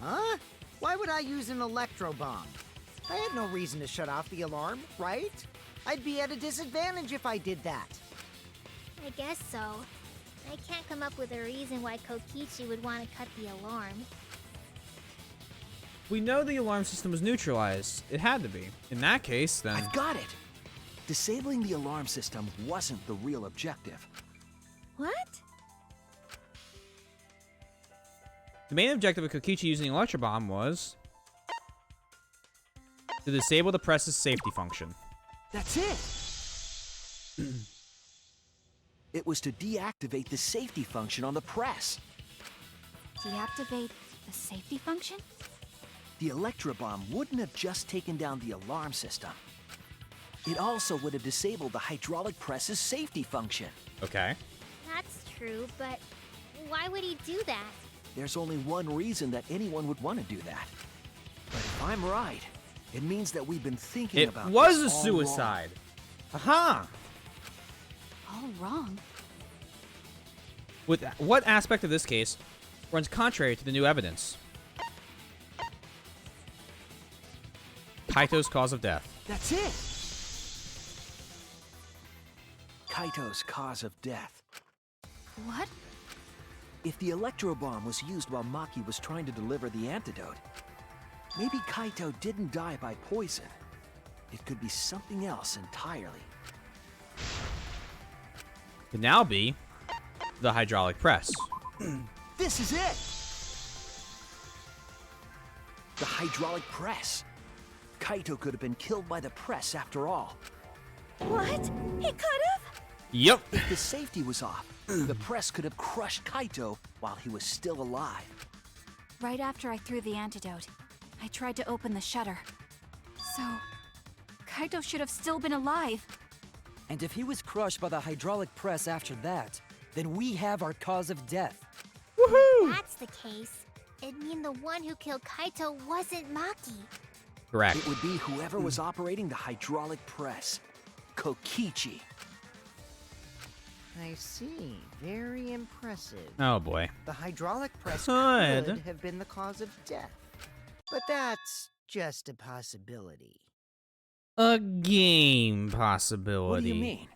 Huh? Why would I use an electro bomb? I had no reason to shut off the alarm, right? I'd be at a disadvantage if I did that. I guess so. I can't come up with a reason why Kokichi would want to cut the alarm. We know the alarm system was neutralized. It had to be. In that case, then... I've got it! Disabling the alarm system wasn't the real objective. What? The main objective of Kokichi using the electro bomb was... to disable the press's safety function. That's it! It was to deactivate the safety function on the press. Deactivate the safety function? The electro bomb wouldn't have just taken down the alarm system. It also would have disabled the hydraulic press's safety function. Okay. That's true, but why would he do that? There's only one reason that anyone would want to do that. But if I'm right, it means that we've been thinking It about was a this all suicide. Aha! All wrong. With what aspect of this case runs contrary to the new evidence? Kaito's cause of death. That's it! Kaito's cause of death. What? If the electro bomb was used while Maki was trying to deliver the antidote, maybe Kaito didn't die by poison. It could be something else entirely. Could now be the hydraulic press. This is it! The hydraulic press. Kaito could have been killed by the press after all. What? He could have? Yep. If the safety was off, the press could have crushed Kaito while he was still alive. Right after I threw the antidote, I tried to open the shutter. So, Kaito should have still been alive. And if he was crushed by the hydraulic press after that, then we have our cause of death. If that's the case, it'd mean the one who killed Kaito wasn't Maki. Correct. It would be whoever was operating the hydraulic press. Kokichi. I see. Very impressive. Oh boy. The hydraulic press Could. could have been the cause of death. But that's just a possibility. A game possibility. What do you mean?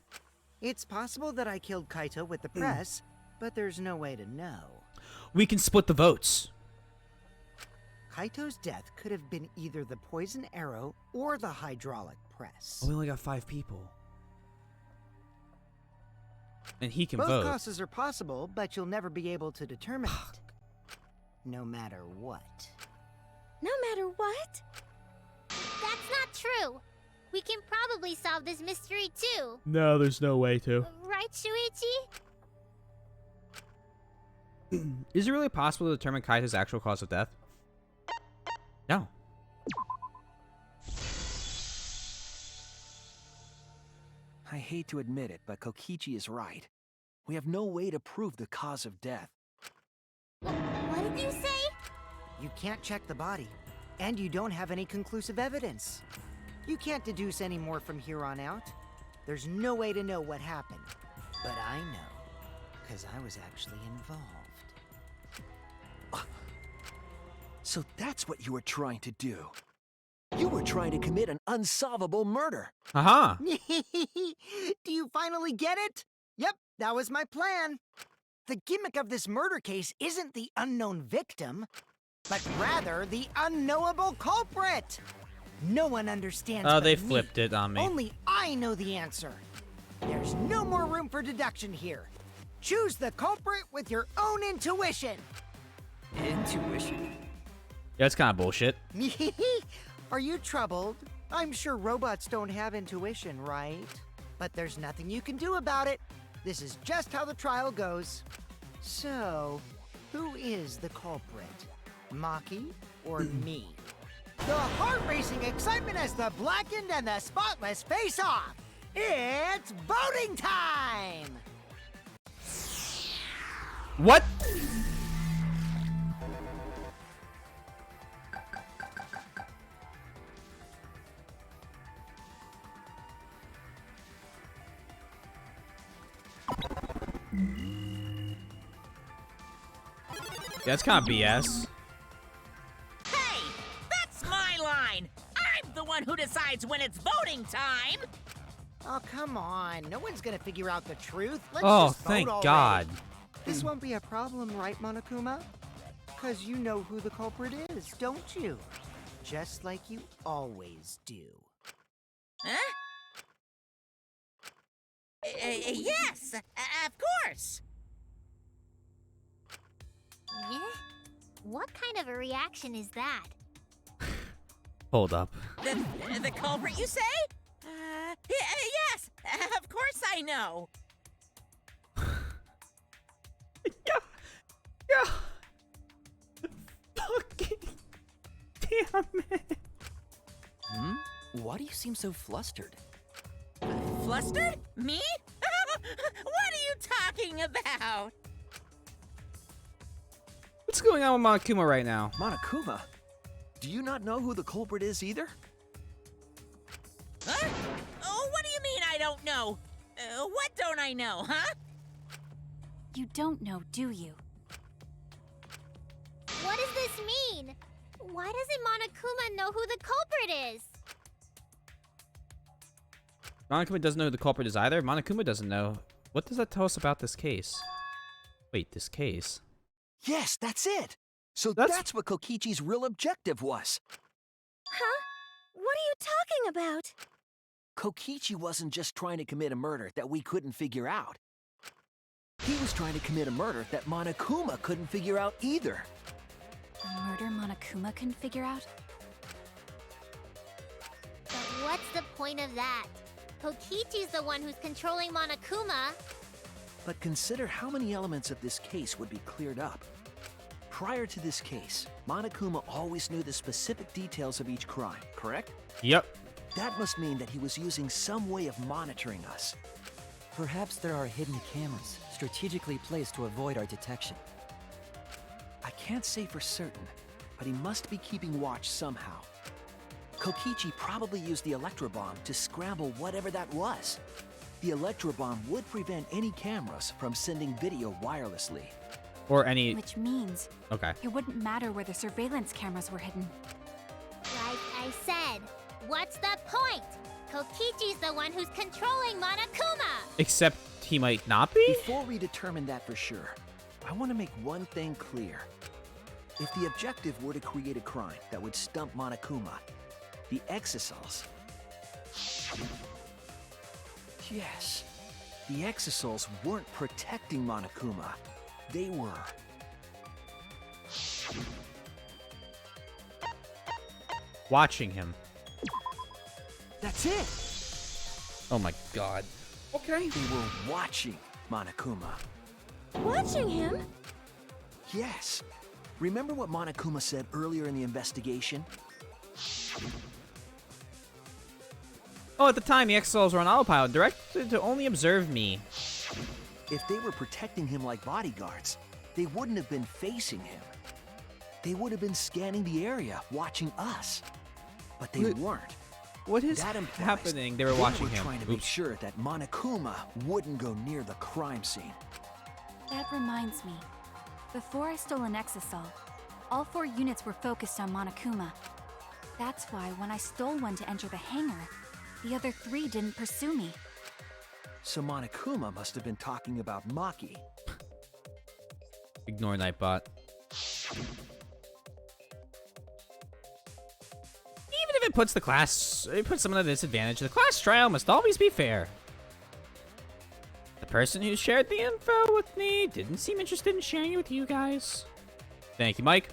It's possible that I killed Kaito with the press, but there's no way to know. We can split the votes. Kaito's death could have been either the poison arrow or the hydraulic press. Oh, we only got 5 people. And he can Both vote. causes are possible, but you'll never be able to determine it. No matter what. No matter what? That's not true. We can probably solve this mystery too. No, there's no way to. Right, Shuichi? Is it really possible to determine Kaito's actual cause of death? No. I hate to admit it, but Kokichi is right. We have no way to prove the cause of death. What did you say? You can't check the body, and you don't have any conclusive evidence. You can't deduce any more from here on out. There's no way to know what happened. But I know, because I was actually involved. So that's what you were trying to do. You were trying to commit an unsolvable murder. Uh-huh. Do you finally get it? Yep, that was my plan. The gimmick of this murder case isn't the unknown victim, but rather the unknowable culprit. No one understands. Oh, but they me. flipped it on me. Only I know the answer. There's no more room for deduction here. Choose the culprit with your own intuition. Intuition? Yeah, that's kind of bullshit. Are you troubled? I'm sure robots don't have intuition, right? But there's nothing you can do about it. This is just how the trial goes. So, who is the culprit? Maki or me? The heart-racing excitement as the blackened and the spotless face off. It's voting time! What? That's kind of BS. Hey, that's my line. I'm the one who decides when it's voting time. Oh, come on. No one's gonna figure out the truth. Let's Oh, just vote thank already. God. This won't be a problem, right, Monokuma? Because you know who the culprit is, don't you? Just like you always do. Huh? Yes, of course. Yeah? What kind of a reaction is that? Hold up. The culprit, you say? Yes, of course I know. Yeah. Fucking damn it. Why do you seem so flustered? Flustered? Me? What are you talking about? What's going on with Monokuma right now? Monokuma, do you not know who the culprit is either? Huh? Oh, what do you mean I don't know? What don't I know, huh? You don't know, do you? What does this mean? Why doesn't Monokuma know who the culprit is? Monokuma doesn't know who the culprit is either. Monokuma doesn't know. What does that tell us about this case? Wait, this case? Yes, that's it. So That's- that's what Kokichi's real objective was. Huh? What are you talking about? Kokichi wasn't just trying to commit a murder that we couldn't figure out. He was trying to commit a murder that Monokuma couldn't figure out either. A murder Monokuma couldn't figure out? But what's the point of that? Kokichi's the one who's controlling Monokuma. But consider how many elements of this case would be cleared up. Prior to this case, Monokuma always knew the specific details of each crime, correct? Yep. That must mean that he was using some way of monitoring us. Perhaps there are hidden cameras strategically placed to avoid our detection. I can't say for certain, but he must be keeping watch somehow. Kokichi probably used the electrobomb to scramble whatever that was. The electrobomb would prevent any cameras from sending video wirelessly. Or any... Which means Okay. it wouldn't matter where the surveillance cameras were hidden. Like I said, what's the point? Kokichi's the one who's controlling Monokuma. Except he might not be? Before we determine that for sure, I want to make one thing clear. If the objective were to create a crime that would stump Monokuma, the exosols... Yes, the exosols weren't protecting Monokuma. They were... Watching him. That's it! Oh my god. Okay. They were watching Monokuma. Watching him? Yes. Remember what Monokuma said earlier in the investigation? Oh, at the time, the Exosols were on autopilot, directed to only observe me. If they were protecting him like bodyguards, they wouldn't have been facing him. They would have been scanning the area, watching us. But they weren't. What is That implies happening? They were watching him. trying to make Oops. sure that Monokuma wouldn't go near the crime scene. That reminds me. Before I stole an exosol, All 4 units were focused on Monokuma. That's why when I stole one to enter the hangar, the other 3 didn't pursue me. So Monokuma must have been talking about Maki. Ignore Nightbot. Even if it puts someone at a disadvantage, the class trial must always be fair. The person who shared the info with me didn't seem interested in sharing it with you guys. Thank you, Mike.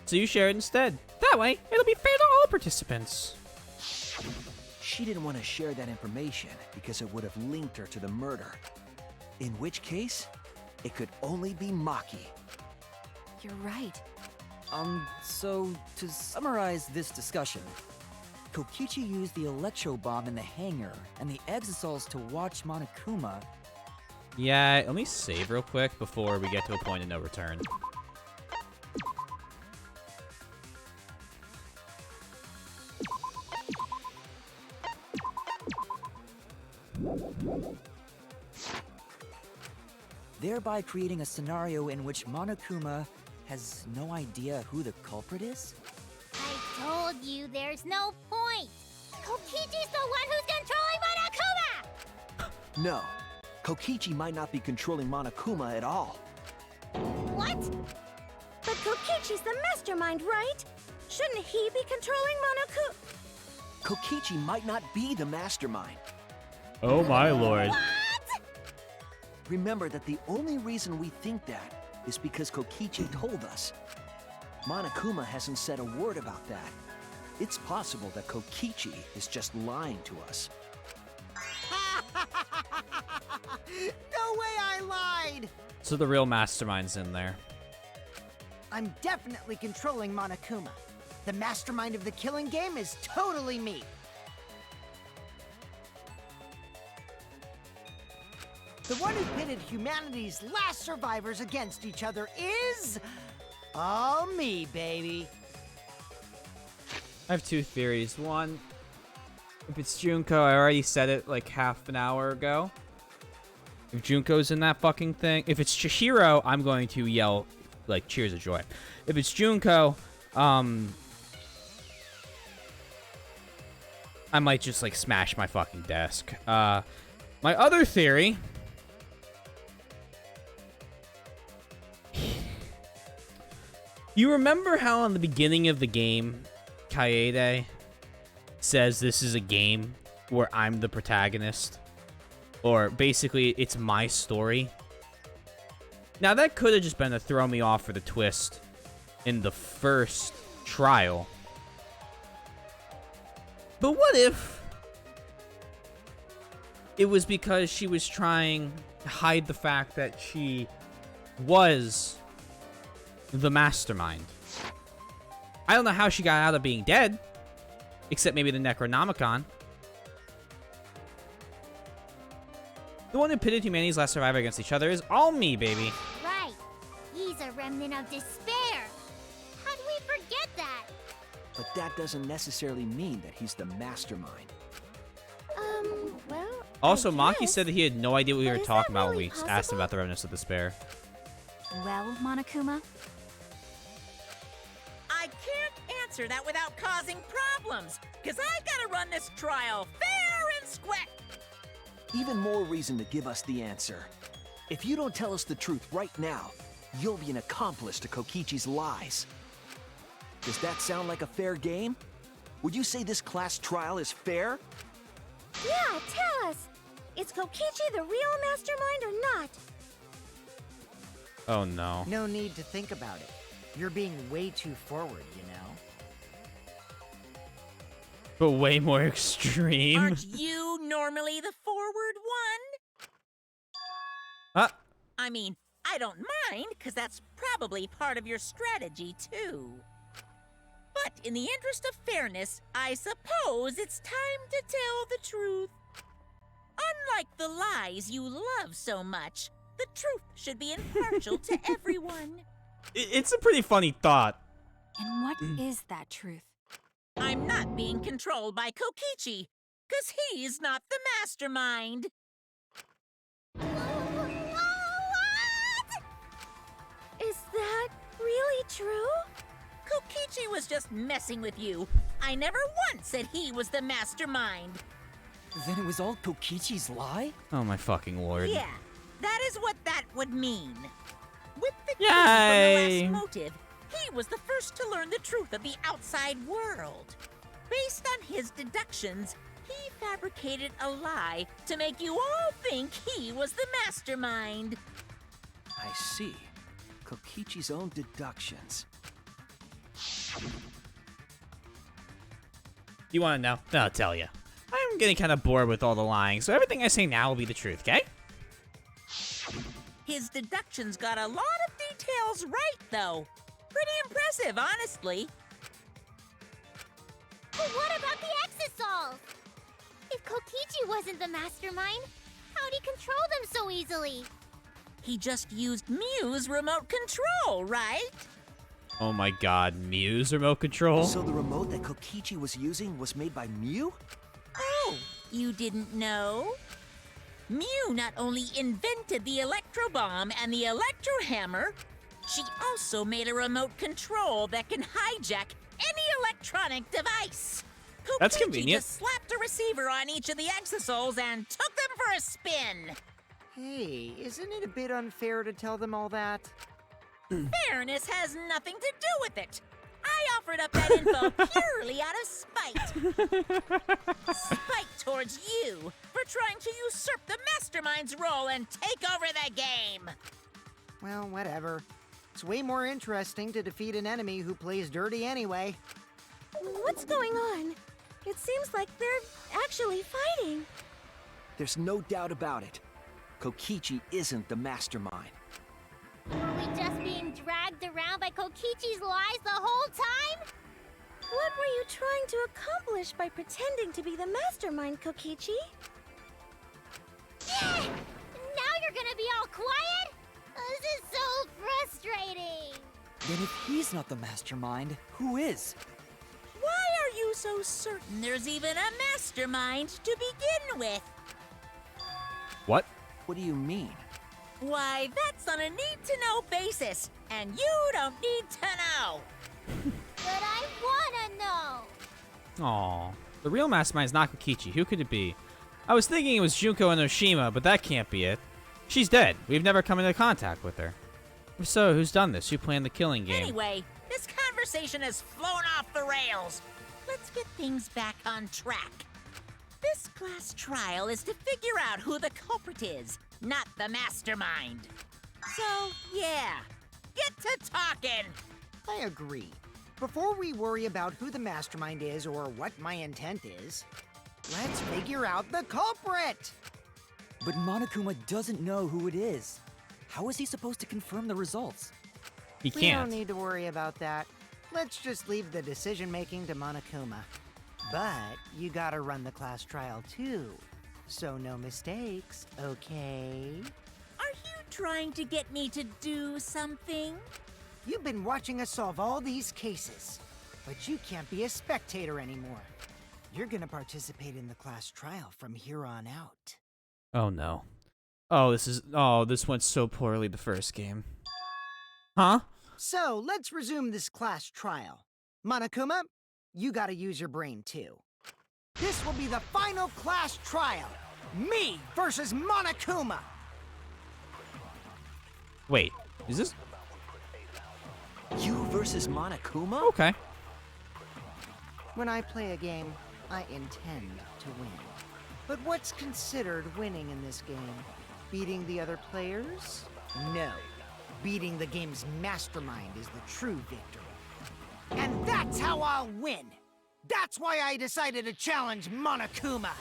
So you share it instead. That way, it'll be fair to all participants. She didn't want to share that information because it would have linked her to the murder. In which case, it could only be Maki. You're right. So to summarize this discussion, Kokichi used the electro bomb in the hangar and the exosols to watch Monokuma. Yeah, let me save real quick before we get to a point of no return. Thereby creating a scenario in which Monokuma has no idea who the culprit is? I told you there's no point. Kokichi's the one who's controlling Monokuma! No, Kokichi might not be controlling Monokuma at all. What? But Kokichi's the mastermind, right? Shouldn't he be controlling Monokuma? Kokichi might not be the mastermind. Oh my lord. What? Remember that the only reason we think that is because Kokichi told us. Monokuma hasn't said a word about that. It's possible that Kokichi is just lying to us. No way I lied! So the real mastermind's in there. I'm definitely controlling Monokuma. The mastermind of the killing game is totally me. The one who pitted humanity's last survivors against each other is... all me, baby. I have 2 theories. One, if it's Junko, I already said it like half an hour ago. If Junko's in that fucking thing, if it's Chihiro, I'm going to yell like cheers of joy. If it's Junko, I might just like smash my fucking desk. My other theory, you remember how in the beginning of the game, Kaede says this is a game where I'm the protagonist? Or basically, it's my story. Now, that could have just been to throw me off for the twist in the first trial. But what if it was because she was trying to hide the fact that she was the mastermind? I don't know how she got out of being dead, except maybe the Necronomicon. The one who pitted humanity's last survivor against each other is all me, baby. Right. He's a remnant of despair. How do we forget that? But that doesn't necessarily mean that he's the mastermind. Well... Also, I Maki guess. said that he had no idea what we But were is talking that about when really we asked him possible? about the remnants of despair. Well, Monokuma? I can't answer that without causing problems, because I gotta run this trial fair and square. Even more reason to give us the answer. If you don't tell us the truth right now, you'll be an accomplice to Kokichi's lies. Does that sound like a fair game? Would you say this class trial is fair? Yeah, tell us! Is Kokichi the real mastermind or not? Oh no. No need to think about it. You're being way too forward, you know? But way more extreme. Aren't you normally the forward one? I mean, I don't mind, because that's probably part of your strategy, too. But in the interest of fairness, I suppose it's time to tell the truth. Unlike the lies you love so much, the truth should be impartial to everyone. It's a pretty funny thought. And what is that truth? I'm not being controlled by Kokichi, because he's not the mastermind. Is that really true? Kokichi was just messing with you. I never once said he was the mastermind. Then it was all Kokichi's lie? Oh my fucking lord. Yeah, that is what that would mean. With the Yay! key from the last motive, he was the first to learn the truth of the outside world. Based on his deductions, he fabricated a lie to make you all think he was the mastermind. I see. Kokichi's own deductions. You want to know? Then I'll tell you. I'm getting kind of bored with all the lying, so everything I say now will be the truth, okay? His deductions got a lot of details right, though. Pretty impressive, honestly. But what about the Exosols? If Kokichi wasn't the mastermind, how'd he control them so easily? He just used Mew's remote control, right? Oh my god, Mew's remote control? So the remote that Kokichi was using was made by Mew? Oh, you didn't know? Mew not only invented the electro bomb and the electro hammer, she also made a remote control that can hijack any electronic device. That's Kokichi convenient. just slapped a receiver on each of the exosols and took them for a spin. Hey, isn't it a bit unfair to tell them all that? Fairness has nothing to do with it. I offered up that info purely out of spite. Spite towards you for trying to usurp the mastermind's role and take over the game. Well, whatever. It's way more interesting to defeat an enemy who plays dirty anyway. What's going on? It seems like they're actually fighting. There's no doubt about it. Kokichi isn't the mastermind. Were we just being dragged around by Kokichi's lies the whole time? What were you trying to accomplish by pretending to be the mastermind, Kokichi? Yeah! Now you're gonna be all quiet? This is so frustrating. Then if he's not the mastermind, who is? Why are you so certain there's even a mastermind to begin with? What? What do you mean? Why, that's on a need-to-know basis, and you don't need to know. But I wanna know. Aw. The real mastermind's not Kokichi. Who could it be? I was thinking it was Junko and Oshima, but that can't be it. She's dead. We've never come into contact with her. If so, who's done this? Who planned the killing game? Anyway, this conversation has flown off the rails. Let's get things back on track. This class trial is to figure out who the culprit is, not the mastermind. So, yeah, get to talking. I agree. Before we worry about who the mastermind is or what my intent is, let's figure out the culprit! But Monokuma doesn't know who it is. How is he supposed to confirm the results? He We can't. don't need to worry about that. Let's just leave the decision-making to Monokuma. But you gotta run the class trial too, so no mistakes, okay? Are you trying to get me to do something? You've been watching us solve all these cases, but you can't be a spectator anymore. You're gonna participate in the class trial from here on out. Oh no. This went so poorly the first game. Huh? So, let's resume this class trial. Monokuma, you gotta use your brain too. This will be the final class trial. Me versus Monokuma. Wait, is this? You versus Monokuma? Okay. When I play a game, I intend to win. But what's considered winning in this game? Beating the other players? No. Beating the game's mastermind is the true victory. And that's how I'll win! That's why I decided to challenge Monokuma!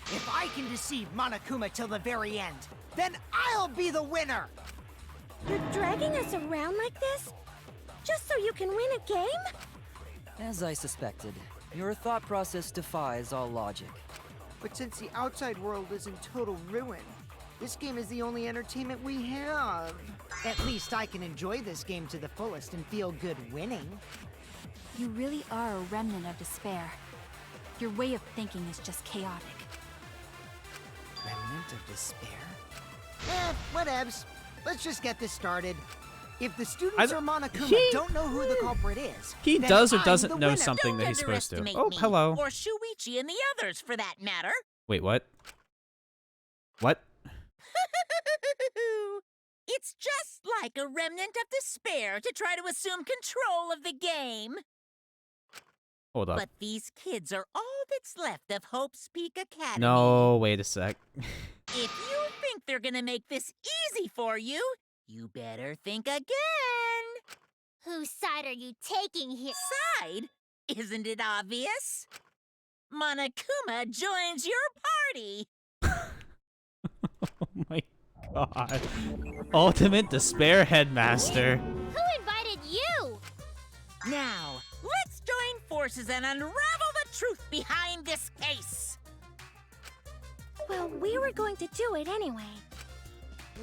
If I can deceive Monokuma till the very end, then I'll be the winner! You're dragging us around like this? Just so you can win a game? As I suspected, your thought process defies all logic. But since the outside world is in total ruin, this game is the only entertainment we have. At least I can enjoy this game to the fullest and feel good winning. You really are a remnant of despair. Your way of thinking is just chaotic. Remnant of despair? Whatevs. Let's just get this started. If the students or Monokuma don't know who the culprit is, He then does or I'm doesn't the know winner. something Don't that he's supposed to. underestimate Oh, me, hello. Or Shuichi and the others, for that matter. Wait, what? What? It's just like a remnant of despair to try to assume control of the game. Hold up. But these kids are all that's left of Hope's Peak Academy. No, wait a sec. If you think they're gonna make this easy for you, you better think again. Whose side are you taking here? Side? Isn't it obvious? Monokuma joins your party. Oh my god. Ultimate Despair Headmaster. Who invited you? Now, let's join forces and unravel the truth behind this case. Well, we were going to do it anyway.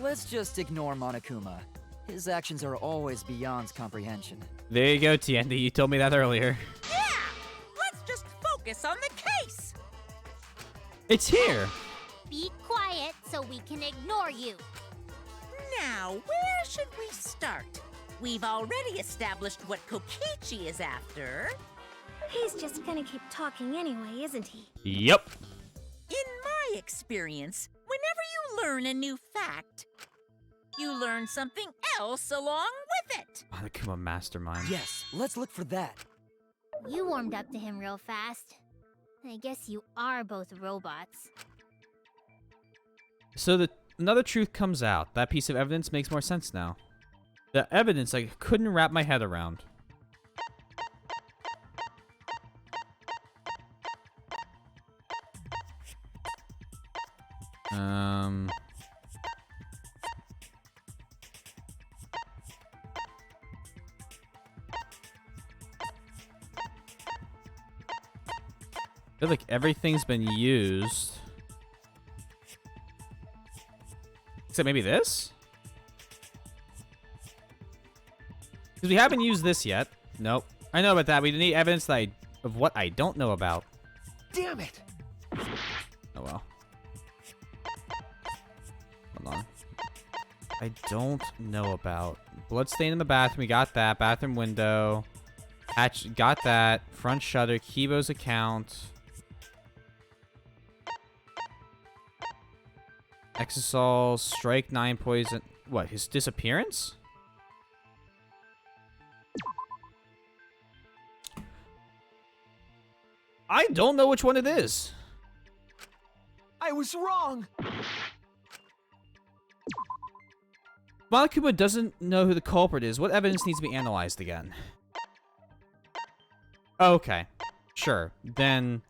Let's just ignore Monokuma. His actions are always beyond comprehension. There you go, Tiende. You told me that earlier. Yeah! Let's just focus on the case. It's here. Be quiet so we can ignore you. Now, where should we start? We've already established what Kokichi is after. He's just gonna keep talking anyway, isn't he? Yep. In my experience, whenever you learn a new fact, you learn something else along with it. Monokuma Mastermind. Yes, let's look for that. You warmed up to him real fast. I guess you are both robots. So another truth comes out. That piece of evidence makes more sense now. The evidence I couldn't wrap my head around. I feel like everything's been used. Except maybe this? Because we haven't used this yet. Nope. I know about that. We need evidence that of what I don't know about. Damn it! Oh well. Hold on. I don't know about. Bloodstain in the bathroom. We got that. Bathroom window. Hatch. Got that. Front shutter. Kibo's account. Exisol. Strike 9 poison. What? His disappearance? I don't know which one it is. I was wrong! Monokuma doesn't know who the culprit is. What evidence needs to be analyzed again? Okay. Sure. Then,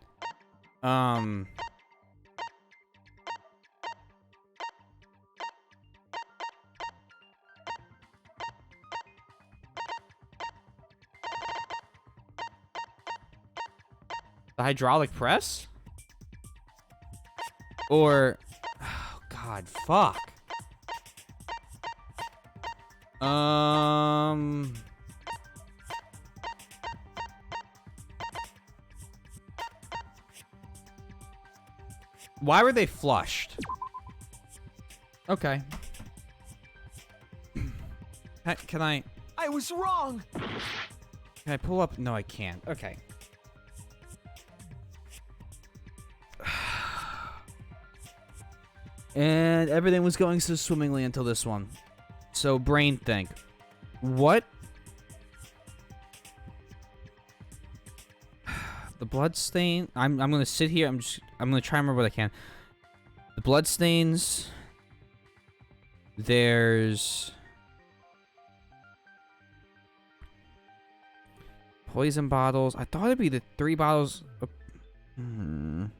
the hydraulic press? Or... Oh, God, fuck. Why were they flushed? Okay. Can I I was wrong! Can I pull up? No, I can't. Okay. And everything was going so swimmingly until this one. So, brain think. What? The blood stain. I'm gonna sit here. I'm gonna try and remember what I can. The blood stains. There's poison bottles. I thought it'd be the 3 bottles. The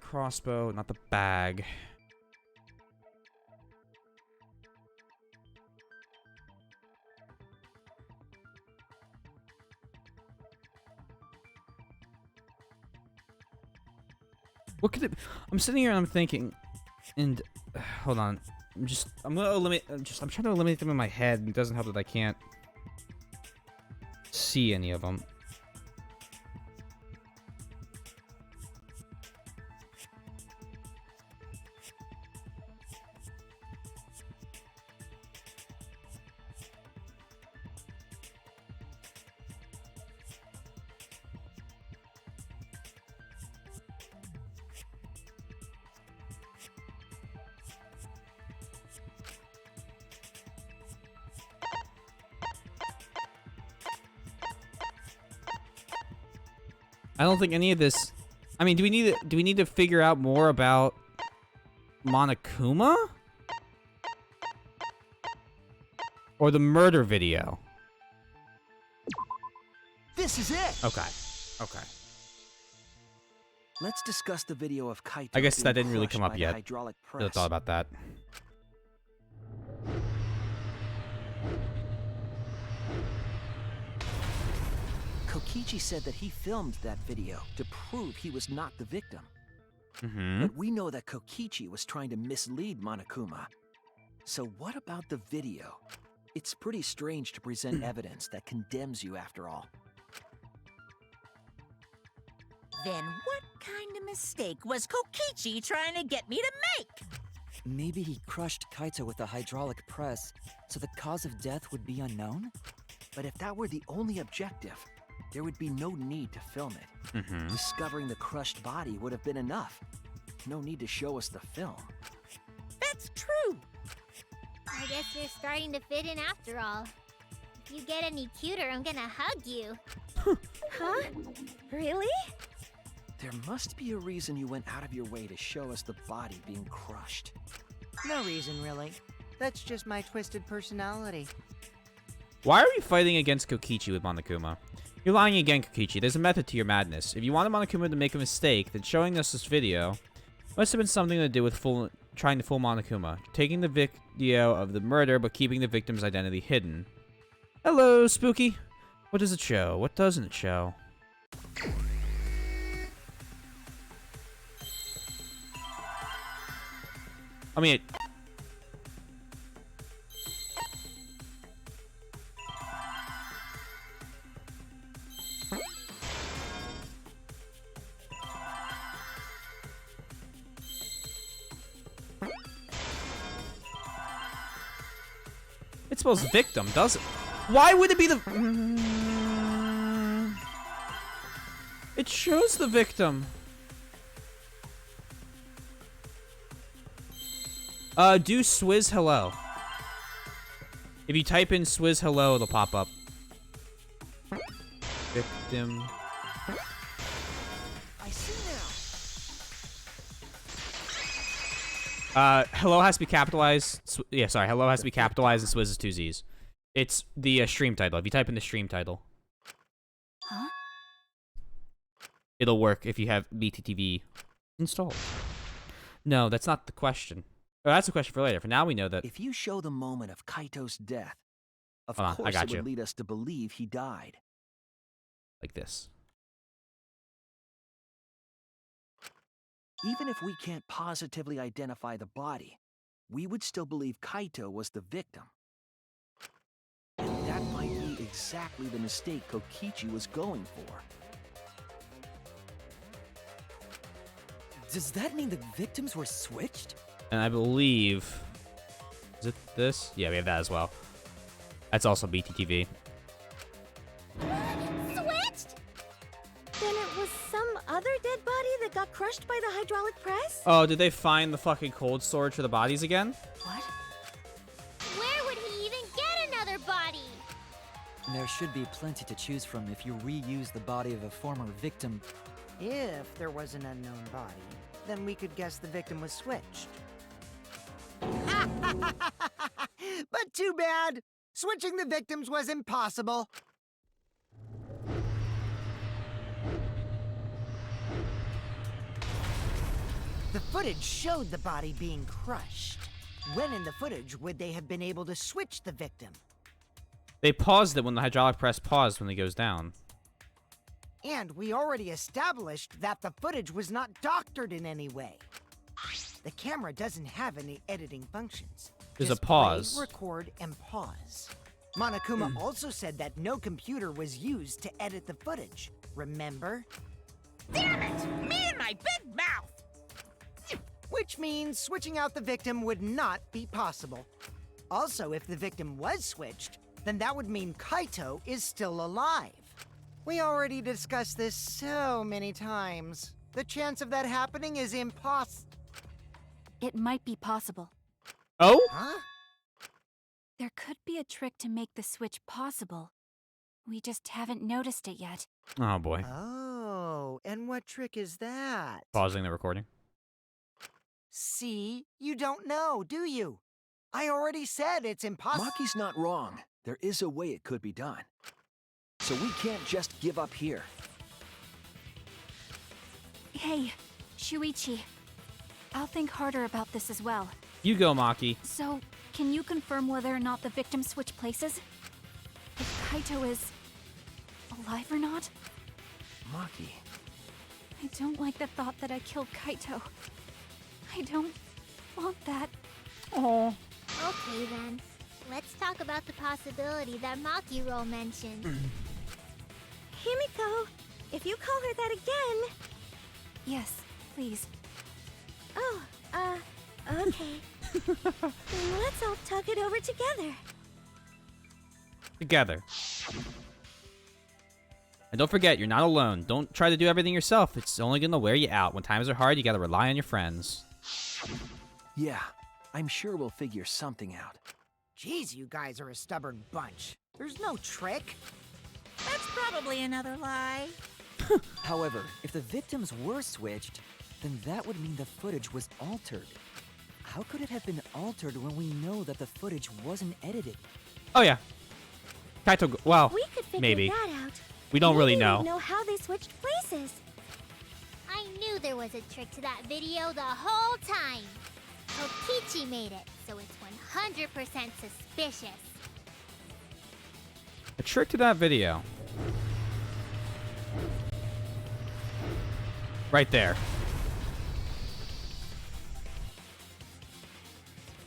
crossbow, not the bag. What could it? I'm sitting here and I'm thinking, and hold on. I'm gonna eliminate. I'm trying to eliminate them in my head. And it doesn't help that I can't see any of them. I don't think any of this. I mean, do we need to figure out more about Monokuma or the murder video? This is it! Okay. Okay. Let's discuss the video of Kaito. I guess being that didn't really crushed come up by the yet. hydraulic I press. thought about that. Kokichi said that he filmed that video to prove he was not the victim. Mm-hmm. But we know that Kokichi was trying to mislead Monokuma. So what about the video? It's pretty strange to present evidence that condemns you after all. Then what kind of mistake was Kokichi trying to get me to make? Maybe he crushed Kaito with a hydraulic press, so the cause of death would be unknown? But if that were the only objective, there would be no need to film it. Mm-hmm. Discovering the crushed body would have been enough. No need to show us the film. That's true. I guess you're starting to fit in after all. If you get any cuter, I'm gonna hug you. Huh? Really? There must be a reason you went out of your way to show us the body being crushed. No reason, really. That's just my twisted personality. Why are we fighting against Kokichi with Monokuma? You're lying again, Kokichi. There's a method to your madness. If you wanted Monokuma to make a mistake, then showing us this video must have been something to do with trying to fool Monokuma. Taking the video of the murder, but keeping the victim's identity hidden. Hello, Spooky. What does it show? What doesn't it show? I mean, it spells victim, does it? Why would it be the... It shows the victim. Do swizzHello. If you type in swizzHello, it'll pop up. Victim. I see now. Hello has to be capitalized. Yeah, sorry. Hello has to be capitalized and Swizz is 2 Z's. It's the stream title. If you type in the stream title, Huh? it'll work if you have BTTV installed. No, that's not the question. Oh, that's a question for later. For now, we know that. If you show the moment of Kaito's death, of Hold on, I course got it would you. lead us to believe he died. Like this. Even if we can't positively identify the body, we would still believe Kaito was the victim. And that might be exactly the mistake Kokichi was going for. Does that mean the victims were switched? And I believe... Is it this? Yeah, we have that as well. That's also BTTV. Switched? Then it was some other dead body that got crushed by the hydraulic press? Oh, did they find the fucking cold storage for the bodies again? What? Where would he even get another body? There should be plenty to choose from if you reuse the body of a former victim. If there was an unknown body, then we could guess the victim was switched. But too bad! Switching the victims was impossible. The footage showed the body being crushed. When in the footage would they have been able to switch the victim? They paused it when the hydraulic press paused when it goes down. And we already established that the footage was not doctored in any way. The camera doesn't have any editing functions. There's a Just pause. play, record, and pause. Monokuma also said that no computer was used to edit the footage. Remember? Damn it! Me and my big mouth! Which means switching out the victim would not be possible. Also, if the victim was switched, then that would mean Kaito is still alive. We already discussed this so many times. The chance of that happening is It might be possible. Oh? Huh? There could be a trick to make the switch possible. We just haven't noticed it yet. Oh boy. Oh, and what trick is that? Pausing the recording. See? You don't know, do you? I already said it's impossible. Maki's not wrong. There is a way it could be done. So we can't just give up here. Hey, Shuichi. I'll think harder about this as well. You go, Maki. So, can you confirm whether or not the victims switch places? If Kaito is alive or not? Maki. I don't like the thought that I killed Kaito. I don't want that. Oh. Okay then. Let's talk about the possibility that Makiro mentioned. Himiko, if you call her that again... Yes, please. Oh, okay. Let's all talk it over together. Together. And don't forget, you're not alone. Don't try to do everything yourself. It's only gonna wear you out. When times are hard, you gotta rely on your friends. Yeah, I'm sure we'll figure something out. Jeez, you guys are a stubborn bunch. There's no trick. That's probably another lie. However, if the victims were switched, then that would mean the footage was altered. How could it have been altered when we know that the footage wasn't edited? Oh yeah. Kaito, well, We could figure maybe. that out. We don't really Maybe know. we'd know how they switched places. I knew there was a trick to that video the whole time. Kokichi made it, so it's 100% suspicious. A trick to that video. Right there.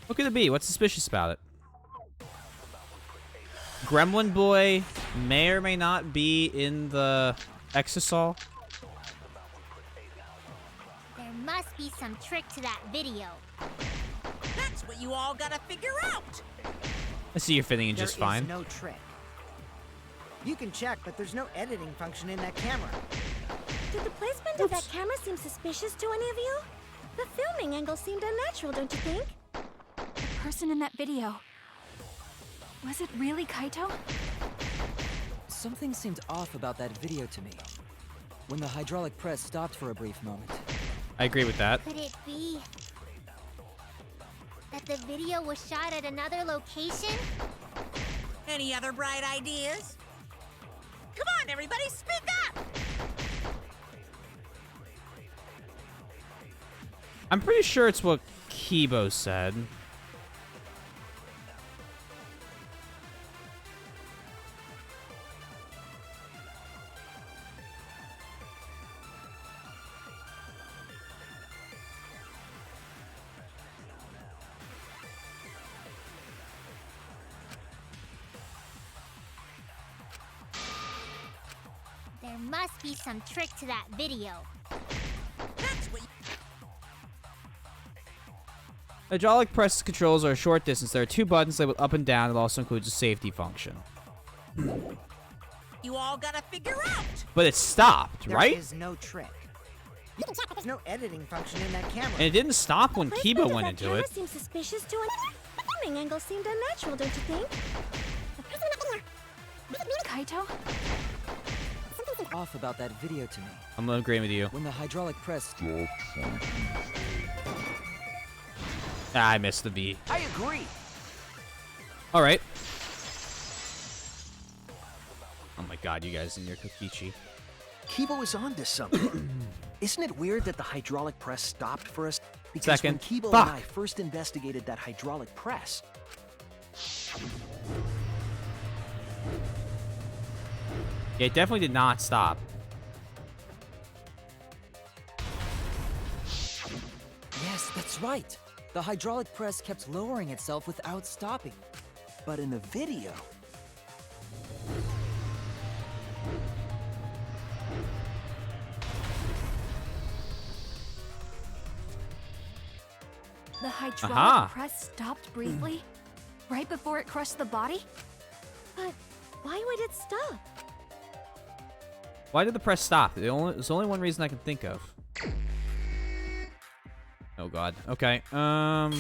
What could it be? What's suspicious about it? Gremlin Boy may or may not be in the Exisol. There must be some trick to that video. That's what you all gotta figure out. I see you're fitting in just There fine. is no trick. You can check, but there's no editing function in that camera. Did the placement of that camera seem suspicious to any of you? The filming angle seemed unnatural, don't you think? The person in that video. Was it really Kaito? Something seemed off about that video to me. When the hydraulic press stopped for a brief moment. I agree with that. Could it be that the video was shot at another location? Any other bright ideas? Come on, everybody, speak up! I'm pretty sure it's what Kibo said. There must be some trick to that video. That's what Hydraulic press controls are a short distance. There are two buttons labeled up and down. It also includes a safety function. you all gotta figure out. But it stopped, There right? is no trick. You can check, but there's no editing function in that camera. And it didn't stop when The Kiba placement of went that into camera it. seemed suspicious to any... The filming angle seemed unnatural, don't you think? The person in that video... Kaito? Something seemed Off about that video to me. I'm agreeing with you. When the hydraulic press... Ah, I missed the V. I agree. All right. Oh my god, you guys in your Kokichi. Kibo is onto something. Isn't it weird that the hydraulic press stopped for us? Because Second. when Kibo Fuck. and I first investigated that hydraulic press, Yeah, it definitely did not stop. Yes, that's right. The hydraulic press kept lowering itself without stopping. but in the video, The hydraulic Aha. press stopped briefly, right before it crushed the body? But why would it stop? Why did the press stop? There's only one reason I can think of. Oh god. Okay. Oh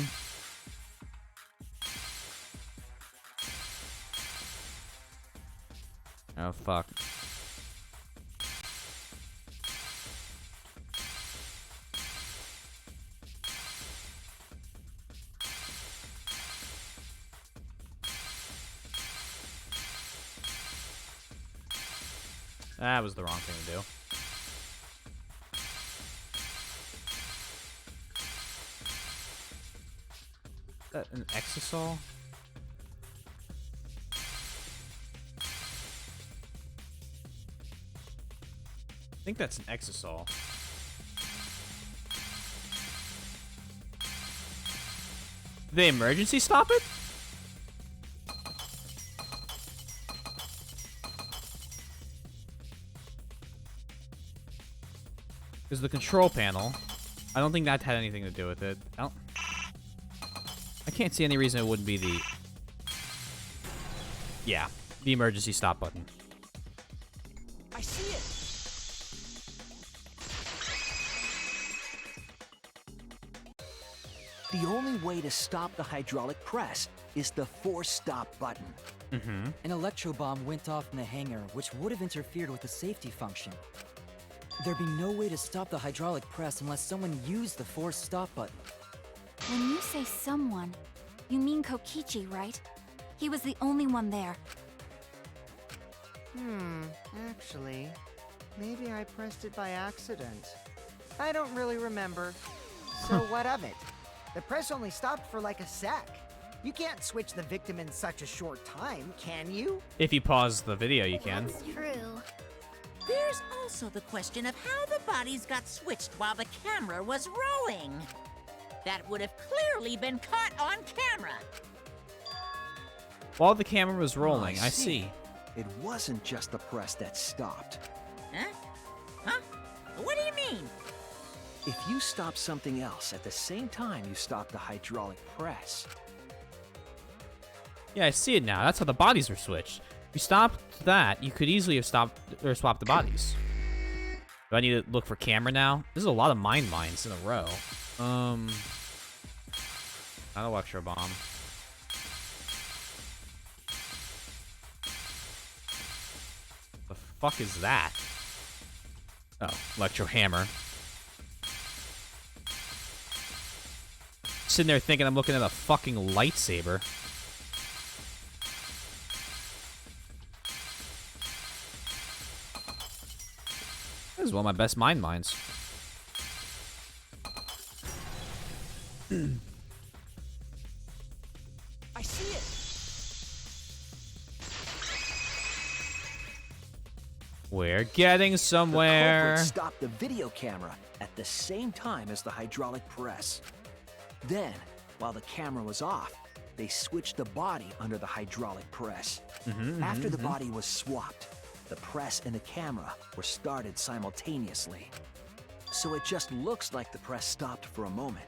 fuck. That was the wrong thing to do. Is that an exisol? I think that's an exisol. Did they emergency stop it? Because the control panel, I don't think that had anything to do with it. I can't see any reason it wouldn't be the... Yeah, the emergency stop button. I see it. The only way to stop the hydraulic press is the force stop button. Mm-hmm. An electro bomb went off in the hangar, which would have interfered with the safety function. There'd be no way to stop the hydraulic press unless someone used the force stop button. When you say someone, you mean Kokichi, right? He was the only one there. Actually, maybe I pressed it by accident. I don't really remember. So what of it? The press only stopped for like a sec. You can't switch the victim in such a short time, can you? If you pause the video, you can. That's true. There's also the question of how the bodies got switched while the camera was rolling. That would have clearly been caught on camera. While the camera was rolling, Oh, I see. It wasn't just the press that stopped. Huh? Huh? What do you mean? If you stop something else at the same time you stop the hydraulic press, Yeah, I see it now. That's how the bodies were switched. If you stopped that, you could easily have stopped or swapped the bodies. Do I need to look for camera now? This is a lot of mind mines in a row. Not electro bomb. The fuck is that? Oh, electro hammer. Sitting there thinking I'm looking at a fucking lightsaber. This is one of my best mind mines. I see it. We're getting The somewhere. culprit stopped the video camera at the same time as the hydraulic press. Then, while the camera was off, they switched the body under the hydraulic press. After the body was swapped, the press and the camera were started simultaneously. So it just looks like the press stopped for a moment.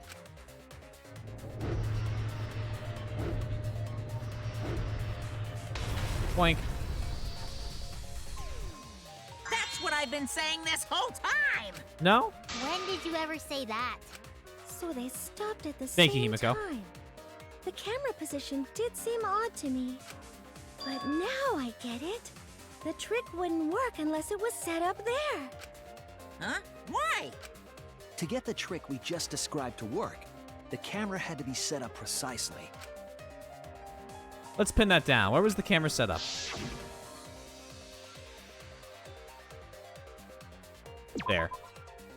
Boink. That's what I've been saying this whole time. No? When did you ever say that? So they stopped at the Thank same you, Himiko. time. The camera position did seem odd to me. But now I get it. The trick wouldn't work unless it was set up there. Huh? Why? To get the trick we just described to work, the camera had to be set up precisely. Let's pin that down. Where was the camera set up? There.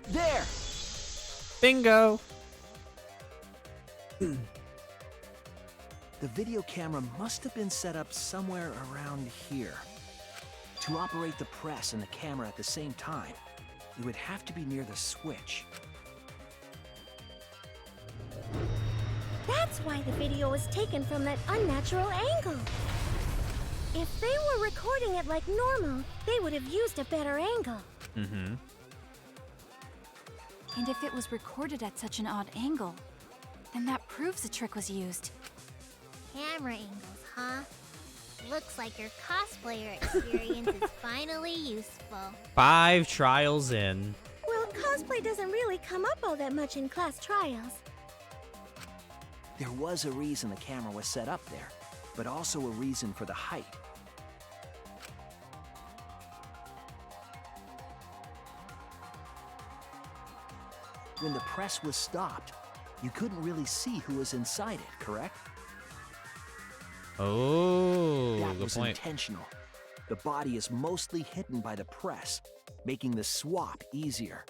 There! Bingo! The video camera must have been set up somewhere around here. To operate the press and the camera at the same time, it would have to be near the switch. That's why the video was taken from that unnatural angle. If they were recording it like normal, they would have used a better angle. And if it was recorded at such an odd angle, Then that proves the trick was used. Camera angles, huh? Looks like your cosplayer experience is finally useful. 5 trials in. Well, cosplay doesn't really come up all that much in class trials. There was a reason the camera was set up there, but also a reason for the height. When the press was stopped, you couldn't really see who was inside it, correct? Oh, That good was point. intentional. The body is mostly hidden by the press, making the swap easier.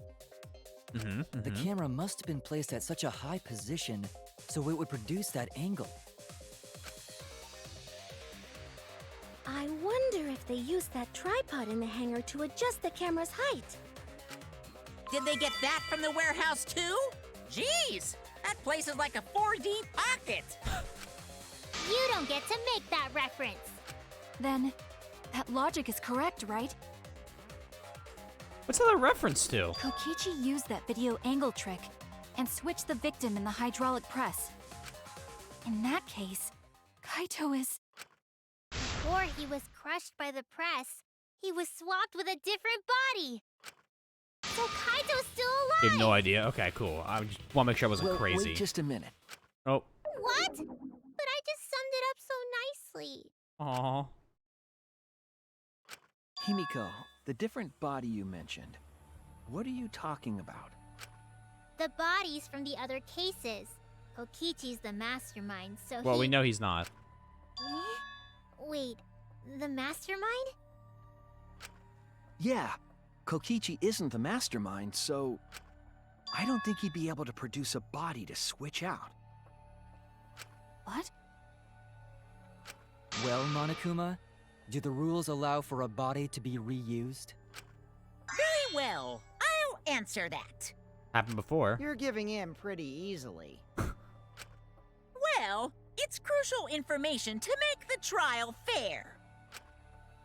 The camera must have been placed at such a high position so it would produce that angle. I wonder if they used that tripod in the hangar to adjust the camera's height. Did they get that from the warehouse too? Jeez, that place is like a 4D pocket. You don't get to make that reference. Then, that logic is correct, right? What's that a reference to? Kokichi used that video angle trick and switched the victim in the hydraulic press. In that case, Kaito is... Before he was crushed by the press, he was swapped with a different body. So Kaito's still alive! You have no idea? Okay, cool. I just want to make sure I wasn't Well, crazy. wait just a minute. Oh. What? But I just summed it up so nicely. Aw. Himiko, the different body you mentioned, what are you talking about? The bodies from the other cases. Kokichi's the mastermind, so Well, he... we know he's not. Eh? Wait, the mastermind? Yeah, Kokichi isn't the mastermind, so I don't think he'd be able to produce a body to switch out. What? Well, Monokuma, do the rules allow for a body to be reused? Very well, I'll answer that. Happened before. You're giving in pretty easily. Well, it's crucial information to make the trial fair.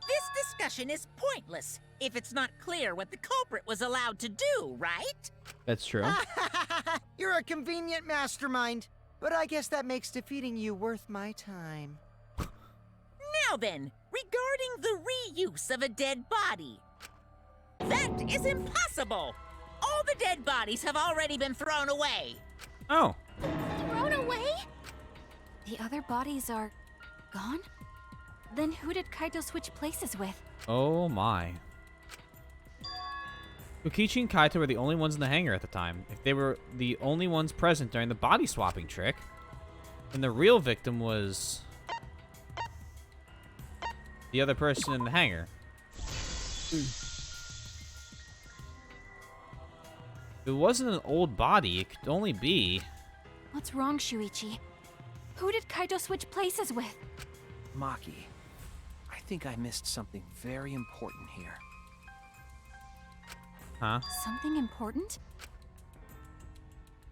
This discussion is pointless if it's not clear what the culprit was allowed to do, right? That's true. You're a convenient mastermind, but I guess that makes defeating you worth my time. Now then, regarding the reuse of a dead body. That is impossible! All the dead bodies have already been thrown away. Oh. Thrown away? The other bodies are... gone? Then who did Kaito switch places with? Oh my. Kokichi and Kaito were the only ones in the hangar at the time. If they were the only ones present during the body swapping trick, then the real victim was the other person in the hangar. If it wasn't an old body, it could only be... What's wrong, Shuichi? Who did Kaito switch places with? Maki, I think I missed something very important here. Huh? Something important?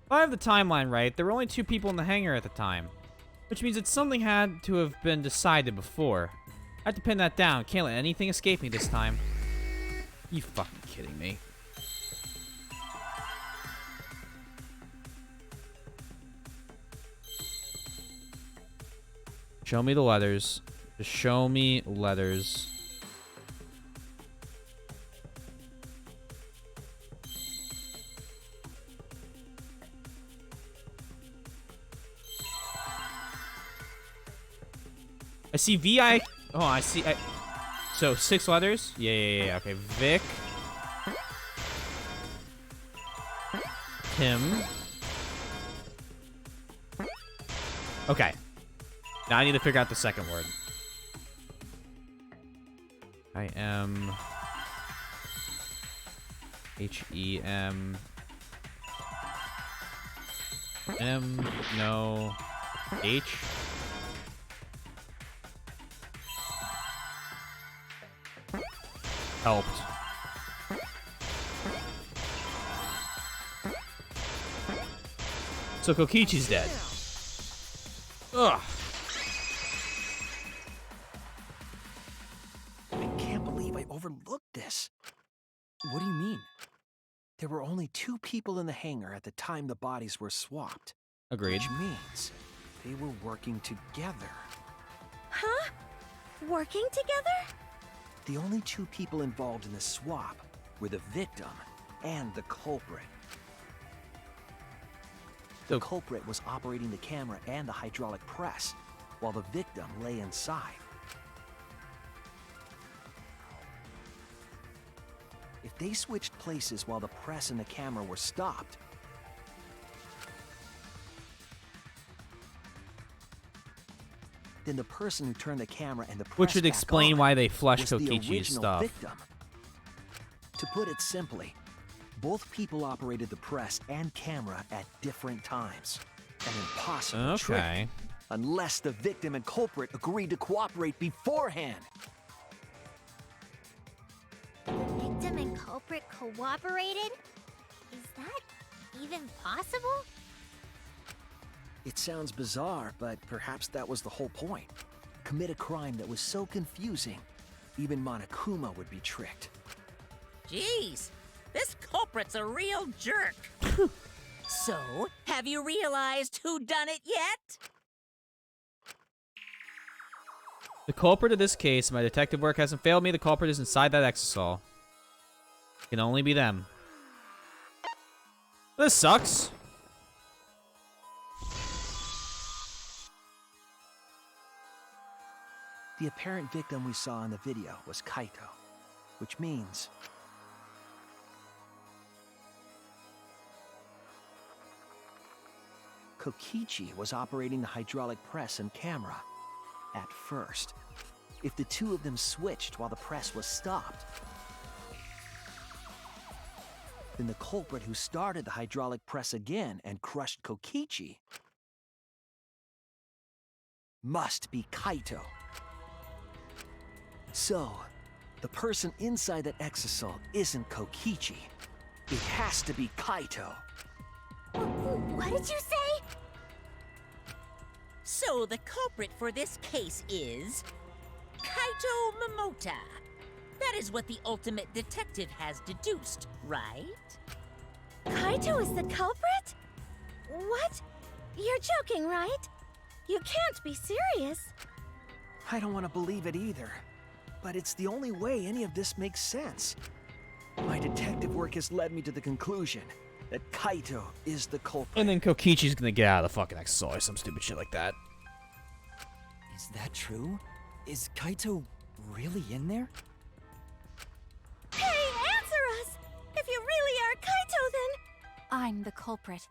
If I have the timeline right, there were only 2 people in the hangar at the time. Which means that something had to have been decided before. I have to pin that down. Can't let anything escape me this time. You fucking kidding me? Show me the letters. Just show me letters. I see VI. Oh, I see. So 6 letters? Yeah. Okay. Vic. Tim. Okay. Now I need to figure out the second word. I am. H-E-M. M. No. H. Helped. So Kokichi's dead. Ugh. I can't believe I overlooked this. What do you mean? There were only 2 people in the hangar at the time the bodies were swapped. Agreed. Which means they were working together. Huh? Working together? The only two people involved in the swap were the victim and the culprit. The culprit was operating the camera and the hydraulic press, while the victim lay inside. If they switched places while the press and the camera were stopped, then the person who turned the camera and the press Which would back explain on why they flushed was the Kokichi's original stuff. victim. To put it simply, both people operated the press and camera at different times. An impossible trick, Okay. unless the victim and culprit agreed to cooperate beforehand. The victim and culprit cooperated? Is that even possible? It sounds bizarre, but perhaps that was the whole point. Commit a crime that was so confusing, even Monokuma would be tricked. Jeez, this culprit's a real jerk. So, have you realized who done it yet? The culprit of this case, my detective work hasn't failed me. The culprit is inside that exisal. It can only be them. This sucks. The apparent victim we saw in the video was Kaito, which means Kokichi was operating the hydraulic press and camera at first. If the two of them switched while the press was stopped, then the culprit who started the hydraulic press again and crushed Kokichi must be Kaito. So, the person inside that exisal isn't Kokichi. It has to be Kaito. What did you say? So the culprit for this case is Kaito Momota. That is what the ultimate detective has deduced, right? Kaito is the culprit? What? You're joking, right? You can't be serious. I don't want to believe it either, but it's the only way any of this makes sense. My detective work has led me to the conclusion that Kaito is the culprit. And then Kokichi's gonna get out of the fucking exisal or some stupid shit like that. Is that true? Is Kaito really in there? Hey, answer us! If you really are Kaito, then... I'm the culprit.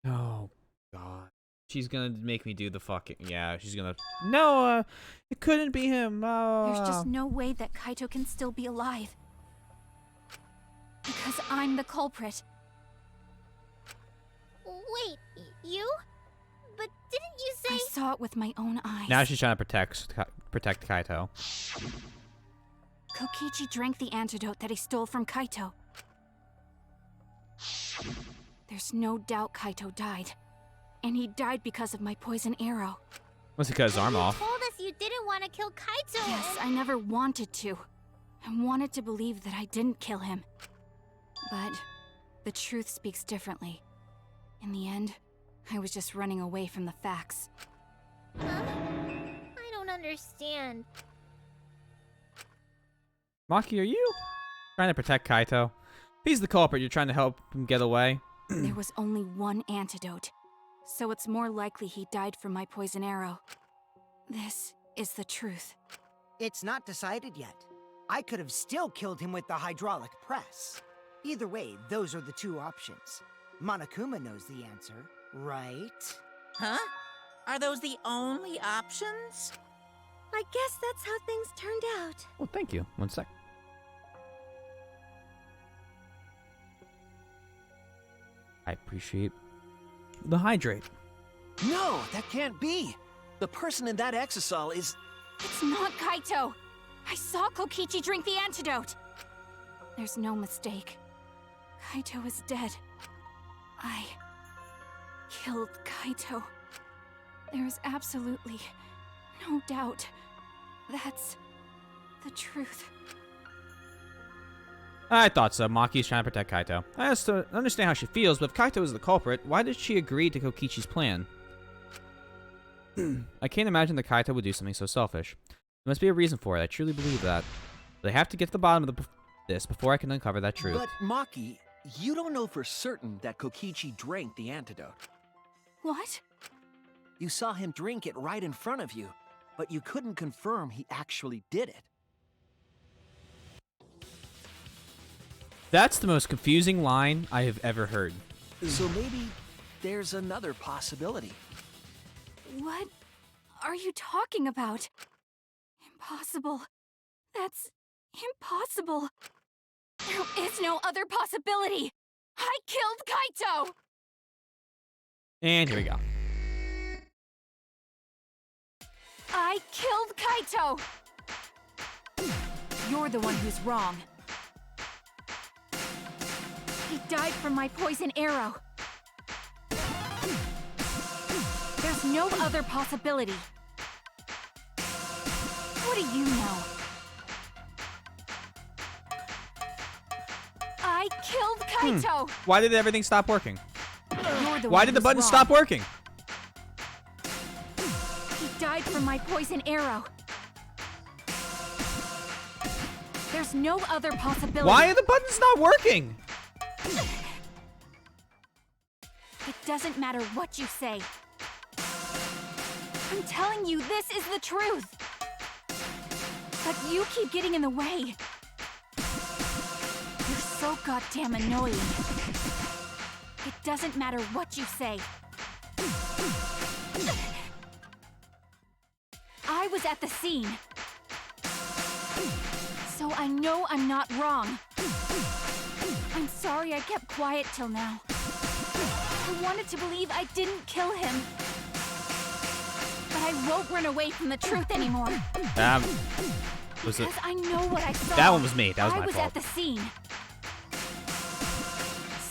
Oh, God. She's gonna make me do the fucking... Yeah, she's gonna... No, it couldn't be him. There's just no way that Kaito can still be alive. Because I'm the culprit. Wait, you? But didn't you say... I saw it with my own eyes. Now she's trying to protect Kaito. Kokichi drank the antidote that he stole from Kaito. There's no doubt Kaito died. And he died because of my poison arrow. Must have cut his arm you off. told us you didn't want to kill Kaito. Yes, I never wanted to. I wanted to believe that I didn't kill him. But the truth speaks differently. In the end, I was just running away from the facts. Huh? I don't understand. Maki, are you trying to protect Kaito? If he's the culprit, you're trying to help him get away? There was only one antidote, so it's more likely he died from my poison arrow. This is the truth. It's not decided yet. I could have still killed him with the hydraulic press. Either way, those are the two options. Monokuma knows the answer, right? Huh? Are those the only options? I guess that's how things turned out. Well, thank you. 1 sec. I appreciate the hydrate. No, that can't be. The person in that exisal is... It's not Kaito! I saw Kokichi drink the antidote! There's no mistake. Kaito is dead. I killed Kaito. There is absolutely no doubt. That's the truth. I thought so. Maki's trying to protect Kaito. I just don't understand how she feels, but if Kaito is the culprit, why did she agree to Kokichi's plan? I can't imagine that Kaito would do something so selfish. There must be a reason for it. I truly believe that. But I have to get to the bottom of this before I can uncover that truth. But Maki, you don't know for certain that Kokichi drank the antidote. What? You saw him drink it right in front of you, but you couldn't confirm he actually did it. That's the most confusing line I have ever heard. So maybe there's another possibility. What are you talking about? Impossible. That's impossible. There is no other possibility. I killed Kaito! And here we go. I killed Kaito! You're the one who's wrong. He died from my poison arrow. There's no other possibility. What do you know? I killed Kaito! Why did everything stop working? You're the Why one did the who's button wrong. stop working? He died from my poison arrow. There's no other possibility. Why are the buttons not working? It doesn't matter what you say. I'm telling you, this is the truth. But you keep getting in the way. You're so goddamn annoying. It doesn't matter what you say. I was at the scene. So I know I'm not wrong. I'm sorry I kept quiet till now. I wanted to believe I didn't kill him. But I won't run away from the truth anymore. Was it? Because I know what I saw. That one was me. That was my I was fault. at the scene.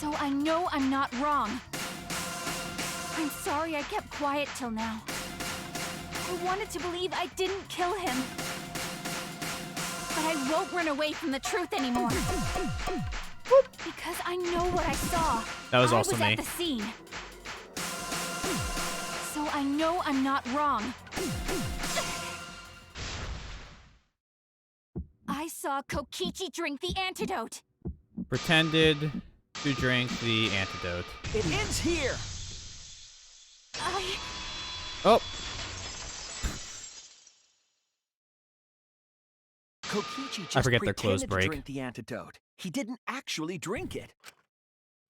So I know I'm not wrong. I'm sorry I kept quiet till now. I wanted to believe I didn't kill him. But I won't run away from the truth anymore. Because I know what I saw. That was also I was me. at the scene. So I know I'm not wrong. I saw Kokichi drink the antidote. Pretended to drink the antidote. It ends here! Oh, Kokichi just I forget their clothes pretended break. to drink the antidote. He didn't actually drink it.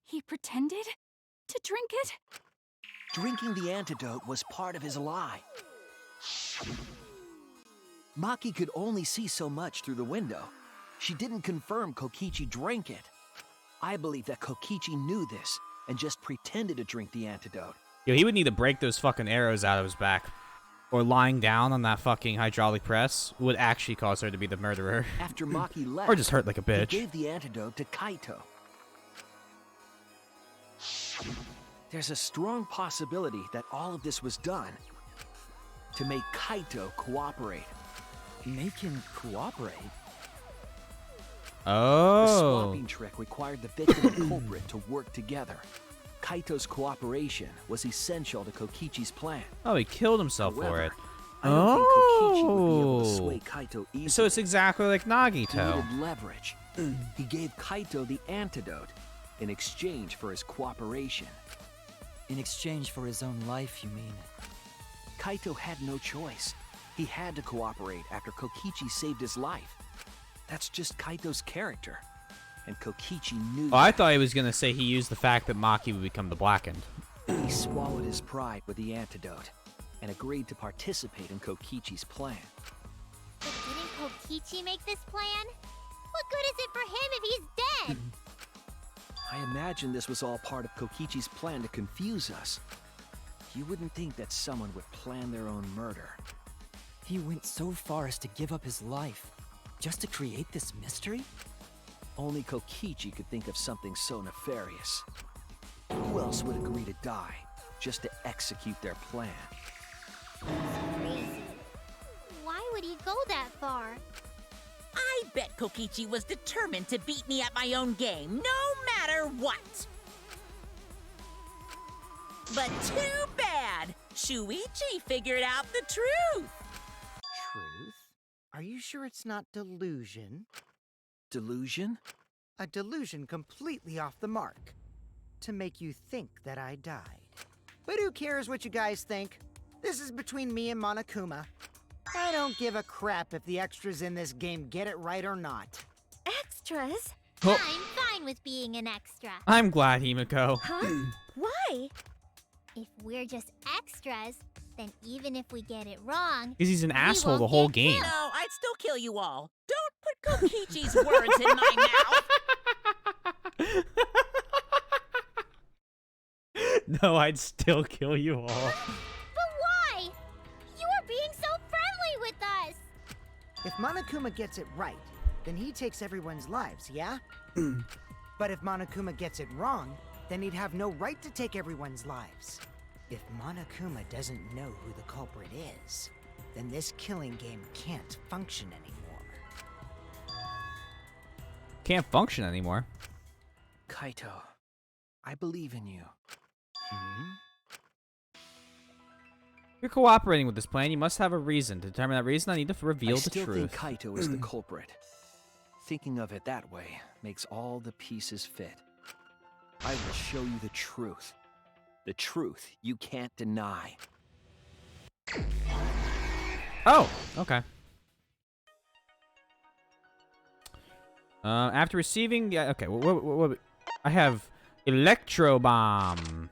He pretended to drink it? Drinking the antidote was part of his lie. Maki could only see so much through the window. She didn't confirm Kokichi drank it. I believe that Kokichi knew this and just pretended to drink the antidote. yo, he would need to break those fucking arrows out of his back. Or lying down on that fucking hydraulic press would actually cause her to be the murderer. After Maki left, Or just hurt like a he bitch. gave the antidote to Kaito. There's a strong possibility that all of this was done to make Kaito cooperate. Make him cooperate? The Oh. swapping trick required the victim and culprit to work together. Kaito's cooperation was essential to Kokichi's plan. Oh, he killed himself for However, it. I don't think Kokichi would be able to Oh. sway Kaito easily. So it's exactly like He Nagito. needed leverage. He gave Kaito the antidote in exchange for his cooperation. In exchange for his own life, you mean? Kaito had no choice. He had to cooperate after Kokichi saved his life. That's just Kaito's character. And Kokichi knew Oh, I thought he was gonna say he used the fact that Maki would become the Blackened. He swallowed his pride with the antidote and agreed to participate in Kokichi's plan. But didn't Kokichi make this plan? What good is it for him if he's dead? I imagine this was all part of Kokichi's plan to confuse us. You wouldn't think that someone would plan their own murder. He went so far as to give up his life, just to create this mystery? Only Kokichi could think of something so nefarious. Who else would agree to die just to execute their plan? That's crazy. Why would he go that far? I bet Kokichi was determined to beat me at my own game, no matter what. But too bad! Shuichi figured out the truth! Truth? Are you sure it's not delusion? Delusion? A delusion completely off the mark. To make you think that I died. But who cares what you guys think? This is between me and Monokuma. I don't give a crap if the extras in this game get it right or not. Extras? Oh, I'm fine with being an extra. I'm glad, Himiko. Huh? Why? If we're just extras, then even if we get it wrong, Because he's an we asshole won't the whole get game. No, I'd still kill you all. Don't put Kokichi's words in my mouth. No, I'd still kill you all. But why? You are being so friendly with us. If Monokuma gets it right, then he takes everyone's lives, yeah? But if Monokuma gets it wrong, then he'd have no right to take everyone's lives. If Monokuma doesn't know who the culprit is, then this killing game can't function anymore. Can't function anymore. Kaito, I believe in you. You're cooperating with this plan. You must have a reason. To determine that reason, I need to reveal I the still truth. think Kaito is the culprit. Thinking of it that way makes all the pieces fit. I will show you the truth. The truth you can't deny. Oh, okay. After receiving, yeah, okay. What, I have electro bomb.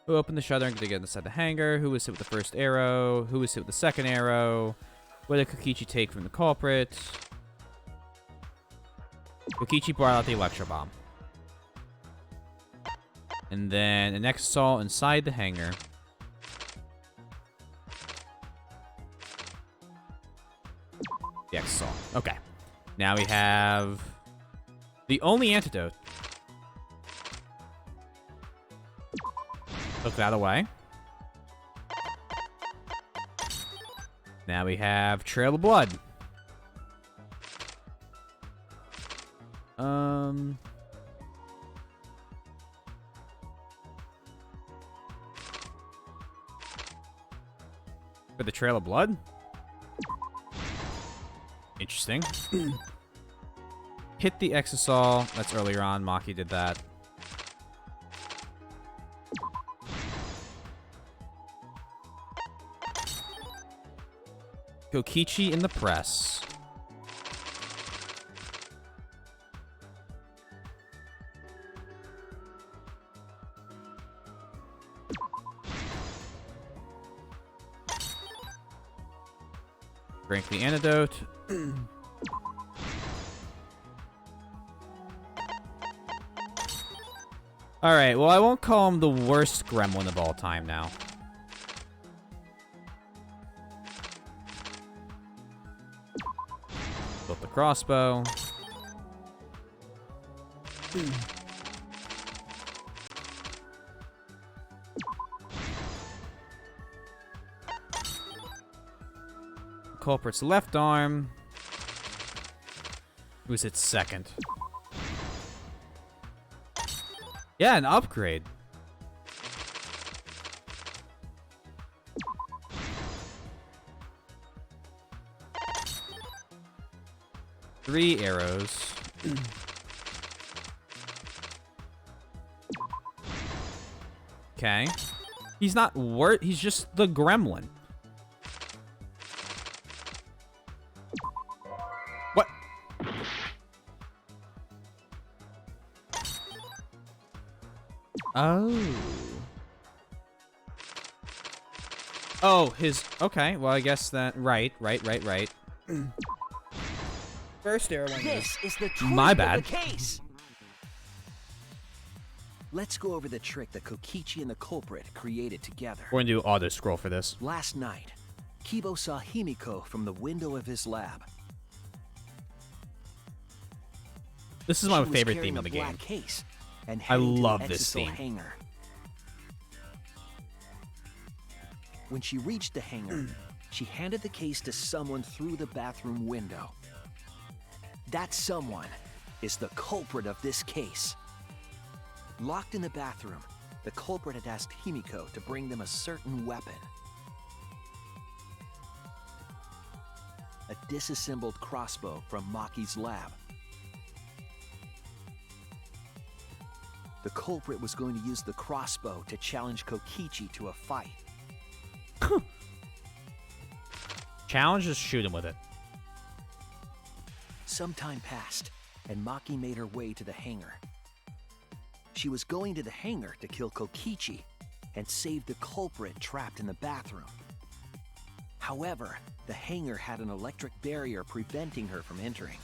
Who opened the shutter and get inside the hangar? Who was hit with the first arrow? Who was hit with the second arrow? What did Kokichi take from the culprit? Kokichi brought out the electro bomb. And then an exasol inside the hangar. The exasol. Okay. Now we have the only antidote. Took that away. Now we have Trail of Blood. For the Trail of Blood? Interesting. Hit the exasol. That's earlier on. Maki did that. Kokichi in the press. Drink the antidote. Alright, well, I won't call him the worst gremlin of all time now. Built the crossbow. Culprit's left arm. It was its second. Yeah, an upgrade. Three arrows. Okay. He's not worth. He's just the gremlin. What? Oh. Oh, his. Okay. Well, I guess that. Right. First arrow. This is the truth My of bad. the case. Let's go over the trick that Kokichi and the culprit created together. We're gonna do auto scroll for this. Last night, Kibo saw Himiko from the window of his lab. This is my She was favorite carrying theme of a the game. black case and I heading to love the this exisal theme. hangar. When she reached the hangar, she handed the case to someone through the bathroom window. That someone is the culprit of this case. Locked in the bathroom, the culprit had asked Himiko to bring them a certain weapon. A disassembled crossbow from Maki's lab. The culprit was going to use the crossbow to challenge Kokichi to a fight. Challenge is shoot him with it. Some time passed, and Maki made her way to the hangar. She was going to the hangar to kill Kokichi and save the culprit trapped in the bathroom. However, the hangar had an electric barrier preventing her from entering.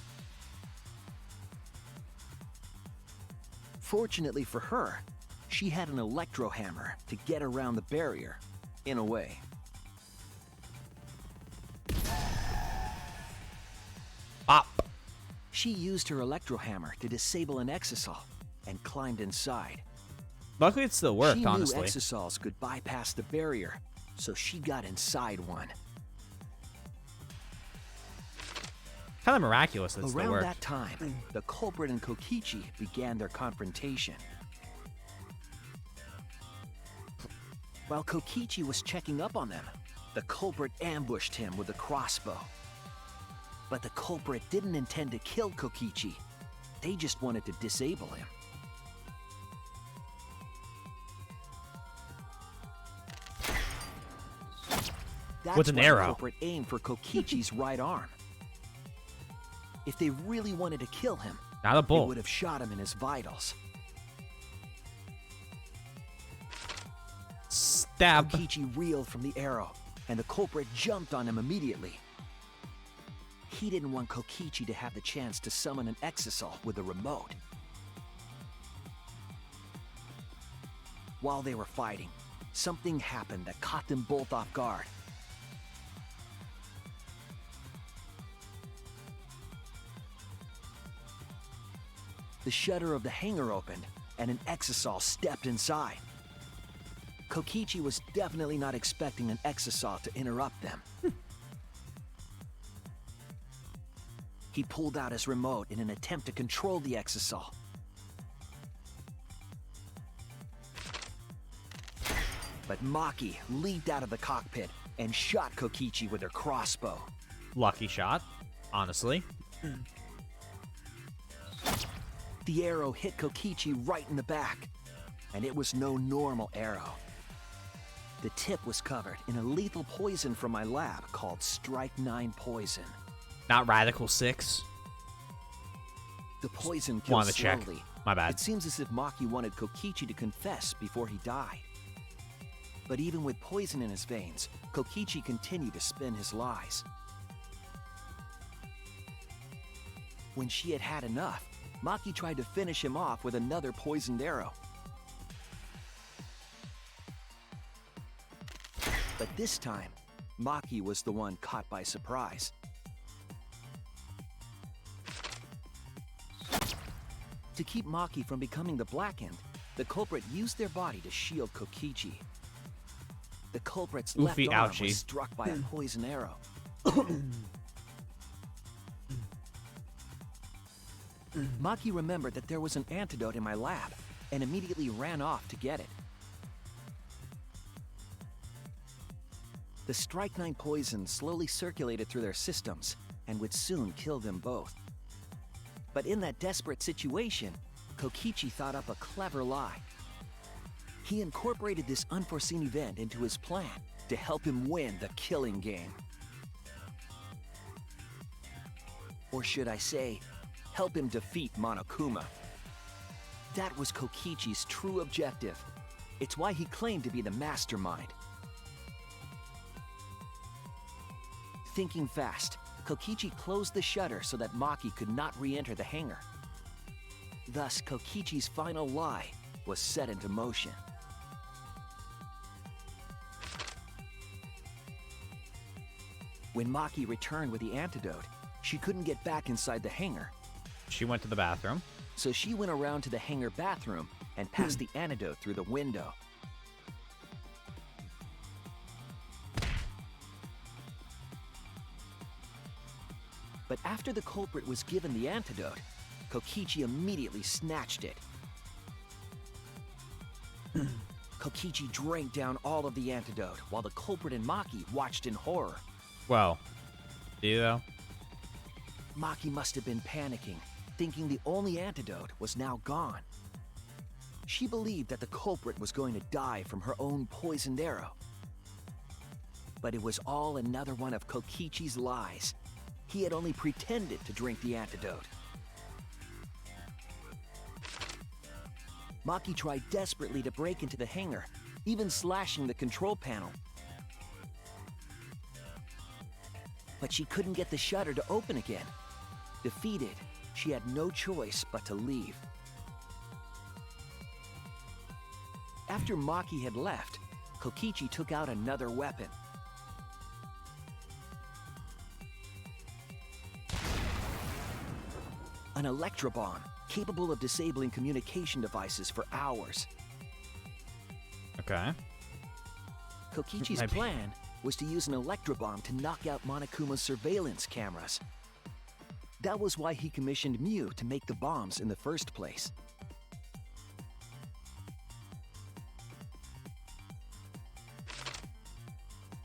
Fortunately for her, she had an electro hammer to get around the barrier, in a way. Bop. She used her electro hammer to disable an exisal and climbed inside. Luckily, it still worked, she honestly. knew exisals could bypass the barrier, so she got inside one. Kind of miraculous that it still Around worked. that time, the culprit and Kokichi began their confrontation. While Kokichi was checking up on them, the culprit ambushed him with a crossbow. But the culprit didn't intend to kill Kokichi. They just wanted to disable him. That's With an why arrow. The culprit aimed for Kokichi's right arm. If they really wanted to kill him, Not a they bull. would have shot him in his vitals. Stab. Kokichi reeled from the arrow, and the culprit jumped on him immediately. He didn't want Kokichi to have the chance to summon an exisal with a remote. While they were fighting, something happened that caught them both off guard. The shutter of the hangar opened, and an exisal stepped inside. Kokichi was definitely not expecting an exisal to interrupt them. He pulled out his remote in an attempt to control the exisal. But Maki leaped out of the cockpit and shot Kokichi with her crossbow. Lucky shot, honestly. The arrow hit Kokichi right in the back, and it was no normal arrow. The tip was covered in a lethal poison from my lab called Strike 9 poison. Not Radical 6. The poison kills Wanted to check. slowly. My bad. It seems as if Maki wanted Kokichi to confess before he died. But even with poison in his veins, Kokichi continued to spin his lies. When she had had enough, Maki tried to finish him off with another poisoned arrow. But this time, Maki was the one caught by surprise. To keep Maki from becoming the Blackened, the culprit used their body to shield Kokichi. The culprit's left Oofy, arm ouchie. was struck by a poison arrow. Maki remembered that there was an antidote in my lab and immediately ran off to get it. The Strike 9 poison slowly circulated through their systems and would soon kill them both. But in that desperate situation, Kokichi thought up a clever lie. He incorporated this unforeseen event into his plan to help him win the killing game. Or should I say, help him defeat Monokuma. That was Kokichi's true objective. It's why he claimed to be the mastermind. Thinking fast, Kokichi closed the shutter so that Maki could not re-enter the hangar. Thus, Kokichi's final lie was set into motion. When Maki returned with the antidote, she couldn't get back inside the hangar, She went to the bathroom. so she went around to the hangar bathroom and passed the antidote through the window. But after the culprit was given the antidote, Kokichi immediately snatched it. Kokichi drank down all of the antidote while the culprit and Maki watched in horror. Well, do you though? Maki must have been panicking, thinking the only antidote was now gone. She believed that the culprit was going to die from her own poisoned arrow. But it was all another one of Kokichi's lies. He had only pretended to drink the antidote. Maki tried desperately to break into the hangar, even slashing the control panel. But she couldn't get the shutter to open again. Defeated, she had no choice but to leave. After Maki had left, Kokichi took out another weapon. An electrobomb, capable of disabling communication devices for hours. Okay. Kokichi's Maybe. plan was to use an electrobomb to knock out Monokuma's surveillance cameras. That was why he commissioned Mew to make the bombs in the first place.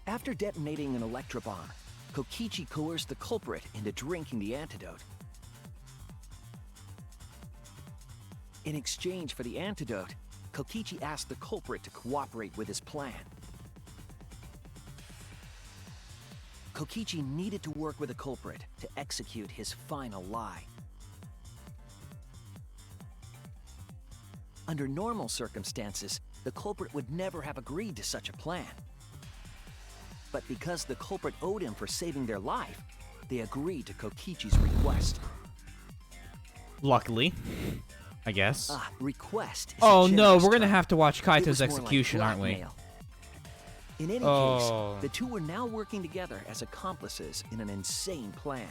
After detonating an electrobomb, Kokichi coerced the culprit into drinking the antidote. In exchange for the antidote, Kokichi asked the culprit to cooperate with his plan. Kokichi needed to work with the culprit to execute his final lie. Under normal circumstances, the culprit would never have agreed to such a plan. But because the culprit owed him for saving their life, they agreed to Kokichi's request. Luckily, I guess. Request is Oh a no, generous we're gonna term. have to watch It Kaito's was more like execution, aren't we? blackmail. In any Oh. case, the two were now working together as accomplices in an insane plan.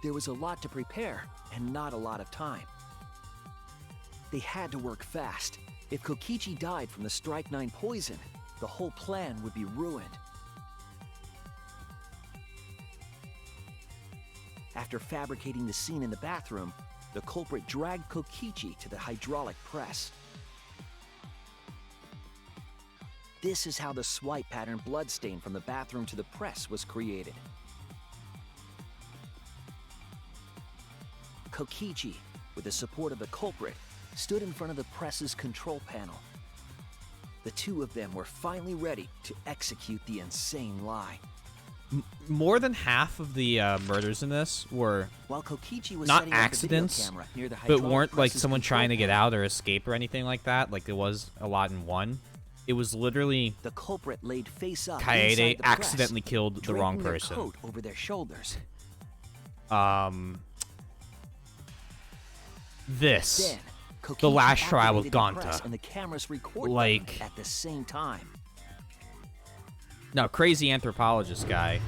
There was a lot to prepare and not a lot of time. They had to work fast. If Kokichi died from the Strychnine poison, the whole plan would be ruined. After fabricating the scene in the bathroom, the culprit dragged Kokichi to the hydraulic press. This is how the swipe pattern bloodstain from the bathroom to the press was created. Kokichi, with the support of the culprit, stood in front of the press's control panel. The two of them were finally ready to execute the insane lie. More than half of the murders in this were While Kokichi was not setting up the video accidents, camera near the but hydraulic weren't like press's someone control trying to get panel, out or escape or anything like that. Like there was a lot in one. It was literally the culprit laid face up Kaede inside the press, accidentally killed the wrong draping their person. coat over their shoulders. This. Then, Kokichi The last trial with activated the press Gonta. and the camera's record Like- button at the same time. No, crazy anthropologist guy.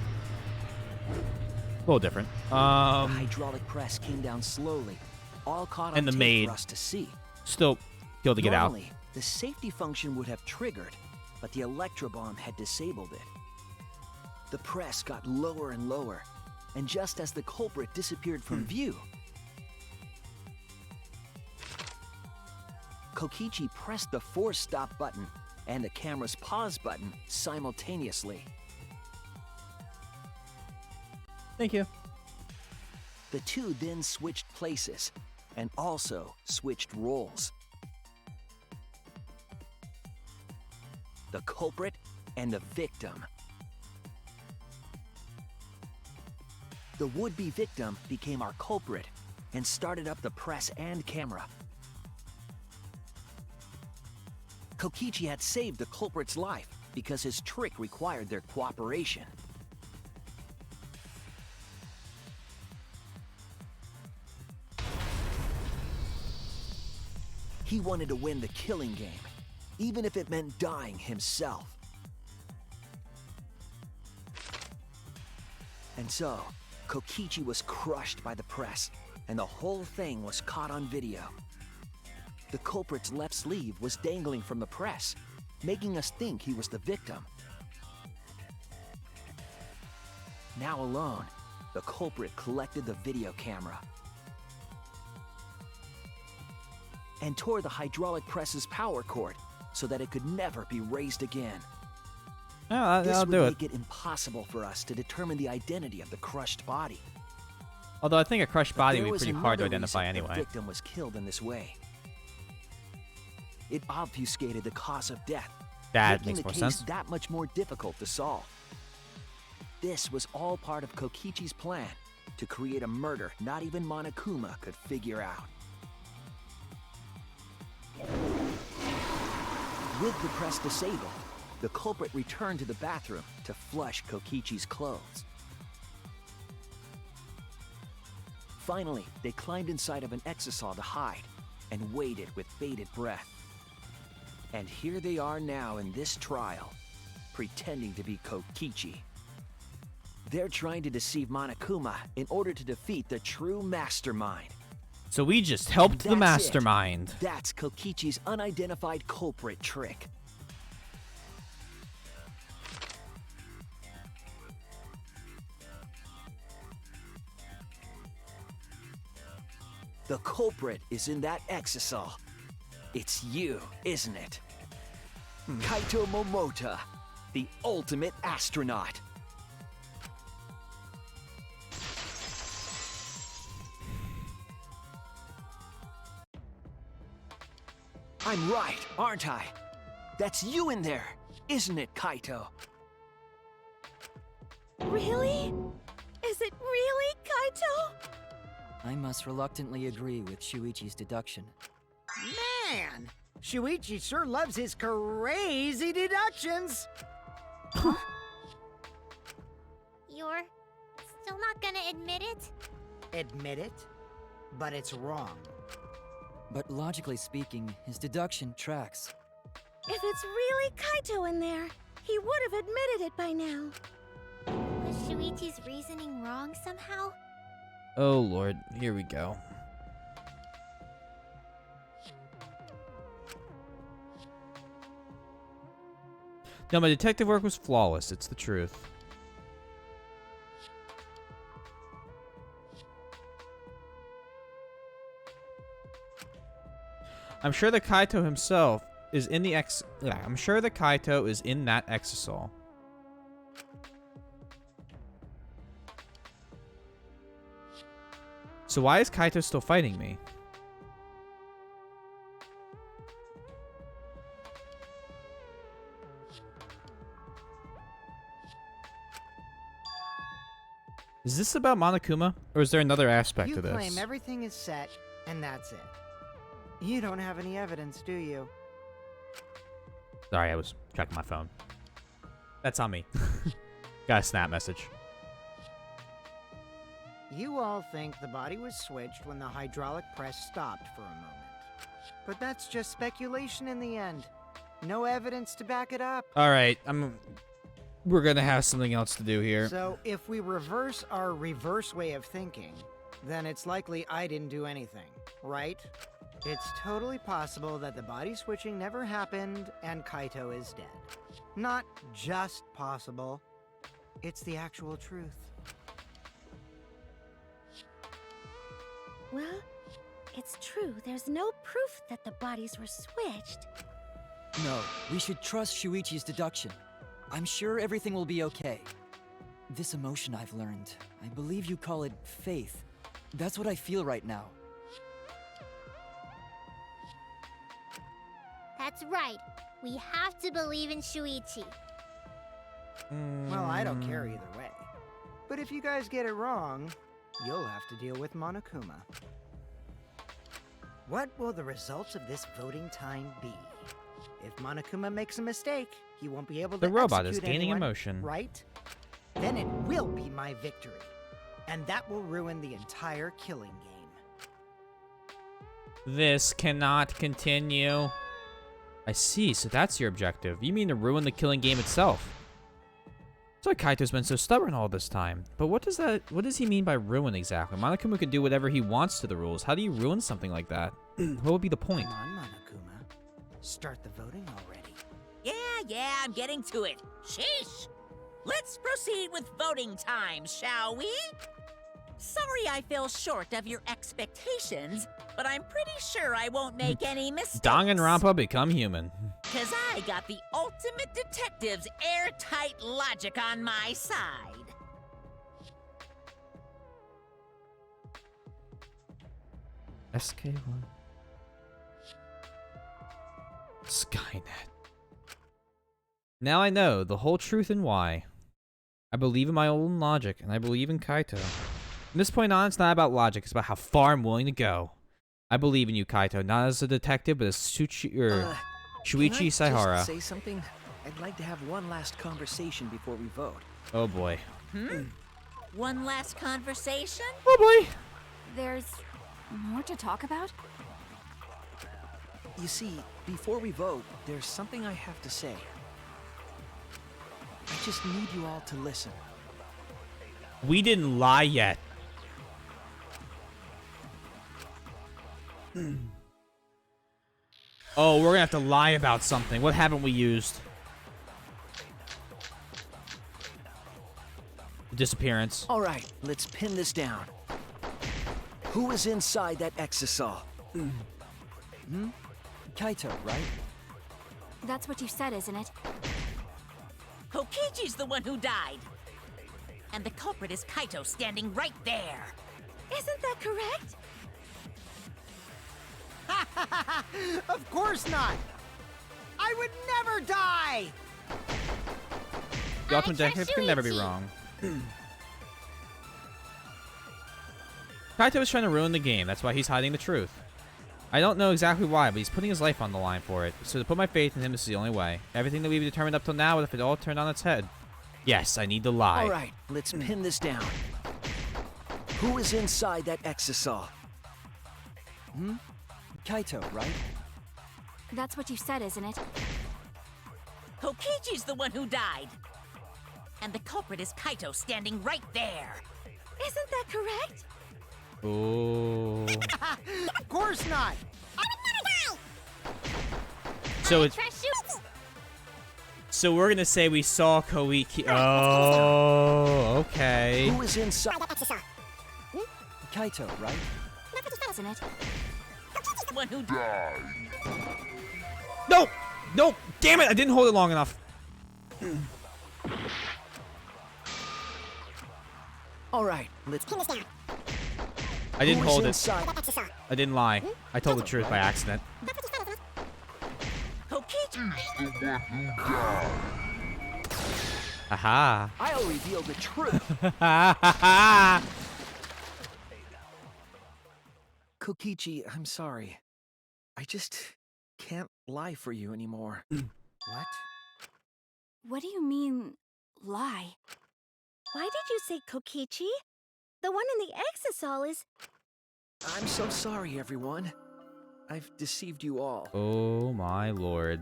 A little different. The hydraulic press came down slowly, all caught on And the tape maid. for us to see. Still killed to get out. Normally, the safety function would have triggered, but the electrobomb had disabled it. The press got lower and lower, and just as the culprit disappeared from view, Kokichi pressed the force stop button and the camera's pause button simultaneously. Thank you. The two then switched places and also switched roles. The culprit and the victim. The would-be victim became our culprit and started up the press and camera. Kokichi had saved the culprit's life because his trick required their cooperation. He wanted to win the killing game, even if it meant dying himself. And so, Kokichi was crushed by the press, and the whole thing was caught on video. The culprit's left sleeve was dangling from the press, making us think he was the victim. Now alone, the culprit collected the video camera and tore the hydraulic press's power cord so that it could never be raised again. Oh, This I'll would do it. make it impossible for us to determine the identity of the crushed body. Although I think a crushed body There would be was pretty hard to another identify reason anyway. The victim was killed in this way. It obfuscated the cause of death, That making makes the more case sense. that much more difficult to solve. This was all part of Kokichi's plan to create a murder not even Monokuma could figure out. With the press disabled, the culprit returned to the bathroom to flush Kokichi's clothes. Finally, they climbed inside of an exisal to hide and waited with bated breath. And here they are now in this trial, pretending to be Kokichi. They're trying to deceive Monokuma in order to defeat the true mastermind. So we just helped the That's it. mastermind. That's Kokichi's unidentified culprit trick. The culprit is in that exisal. It's you, isn't it? Kaito Momota, the ultimate astronaut. I'm right, aren't I? That's you in there, isn't it, Kaito? Really? Is it really, Kaito? I must reluctantly agree with Shuichi's deduction. Man, Shuichi sure loves his crazy deductions. You're still not gonna admit it? Admit it, but it's wrong. But logically speaking, his deduction tracks. If it's really Kaito in there, he would have admitted it by now. Was Shuichi's reasoning wrong somehow? Oh lord, here we go. No, my detective work was flawless. It's the truth. I'm sure that Kaito himself is in the I'm sure that Kaito is in that exisal. So why is Kaito still fighting me? Is this about Monokuma, or is there another aspect You to this? claim everything is set, and that's it. You don't have any evidence, do you? Sorry, I was checking my phone. That's on me. Got a snap message. You all think the body was switched when the hydraulic press stopped for a moment. But that's just speculation in the end. No evidence to back it up. All right, we're gonna have something else to do here. So if we reverse our reverse way of thinking, then it's likely I didn't do anything, right? It's totally possible that the body switching never happened and Kaito is dead. Not just possible, it's the actual truth. Well, it's true. There's no proof that the bodies were switched. No, we should trust Shuichi's deduction. I'm sure everything will be okay. This emotion I've learned, I believe you call it faith. That's what I feel right now. That's right. We have to believe in Shuichi. Well, I don't care either way. But if you guys get it wrong, you'll have to deal with Monokuma. What will the results of this voting time be? If Monokuma makes a mistake, he won't be able to The robot is execute gaining anyone, emotion. right? Then it will be my victory. And that will ruin the entire killing game. This cannot continue. I see, so that's your objective. You mean to ruin the killing game itself. That's why Kaito's been so stubborn all this time. But what does he mean by ruin exactly? Monokuma can do whatever he wants to the rules. How do you ruin something like that? What would be the point? Come on, Monokuma. Start the voting already. Yeah, I'm getting to it. Sheesh! Let's proceed with voting time, shall we? Sorry I fell short of your expectations, but I'm pretty sure I won't make any mistakes. Danganronpa become human. Cause I got the ultimate detective's airtight logic on my side. SK1. Skynet. Now I know the whole truth and why. I believe in my own logic, and I believe in Kaito. From this point on, it's not about logic, it's about how far I'm willing to go. I believe in you, Kaito, not as a detective, but as Shuichi Can I Saihara. just say something? I'd like to have one last conversation before we vote. Oh boy. One last conversation? Oh boy! There's more to talk about? You see, before we vote, there's something I have to say. I just need you all to listen. We didn't lie yet. Oh, we're gonna have to lie about something. What haven't we used? The disappearance. All right, let's pin this down. Who is inside that exisal? Kaito, right? That's what you said, isn't it? Kokichi's the one who died. And the culprit is Kaito standing right there. Isn't that correct? Of course not! I would never die! The ultimate I detective trust can never be Shuichi. wrong. Kaito is trying to ruin the game. That's why he's hiding the truth. I don't know exactly why, but he's putting his life on the line for it. So to put my faith in him, this is the only way. Everything that we've determined up till now, what if it all turned on its head? Yes, I need to lie. All right, let's pin this down. Who is inside that exisal? Kaito, right? That's what you said, isn't it? Kokichi's the one who died. And the culprit is Kaito standing right there. Isn't that correct? Oh. Of course not! So it's Trust Shuichi. so we're gonna say we saw Koiki. Oh, okay. Who is inside? Kaito, right? Isn't it? The one who died. No, no, damn it! I didn't hold it long enough. All right, let's Pin this down. I didn't Who is hold it. inside? I didn't lie. I told the truth by accident. Kokichi. Aha. I'll reveal the truth. Kokichi, I'm sorry. I just can't lie for you anymore. What? What do you mean, lie? Why did you say Kokichi? The one in the exisal is... I'm so sorry, everyone. I've deceived you all. Oh my lord.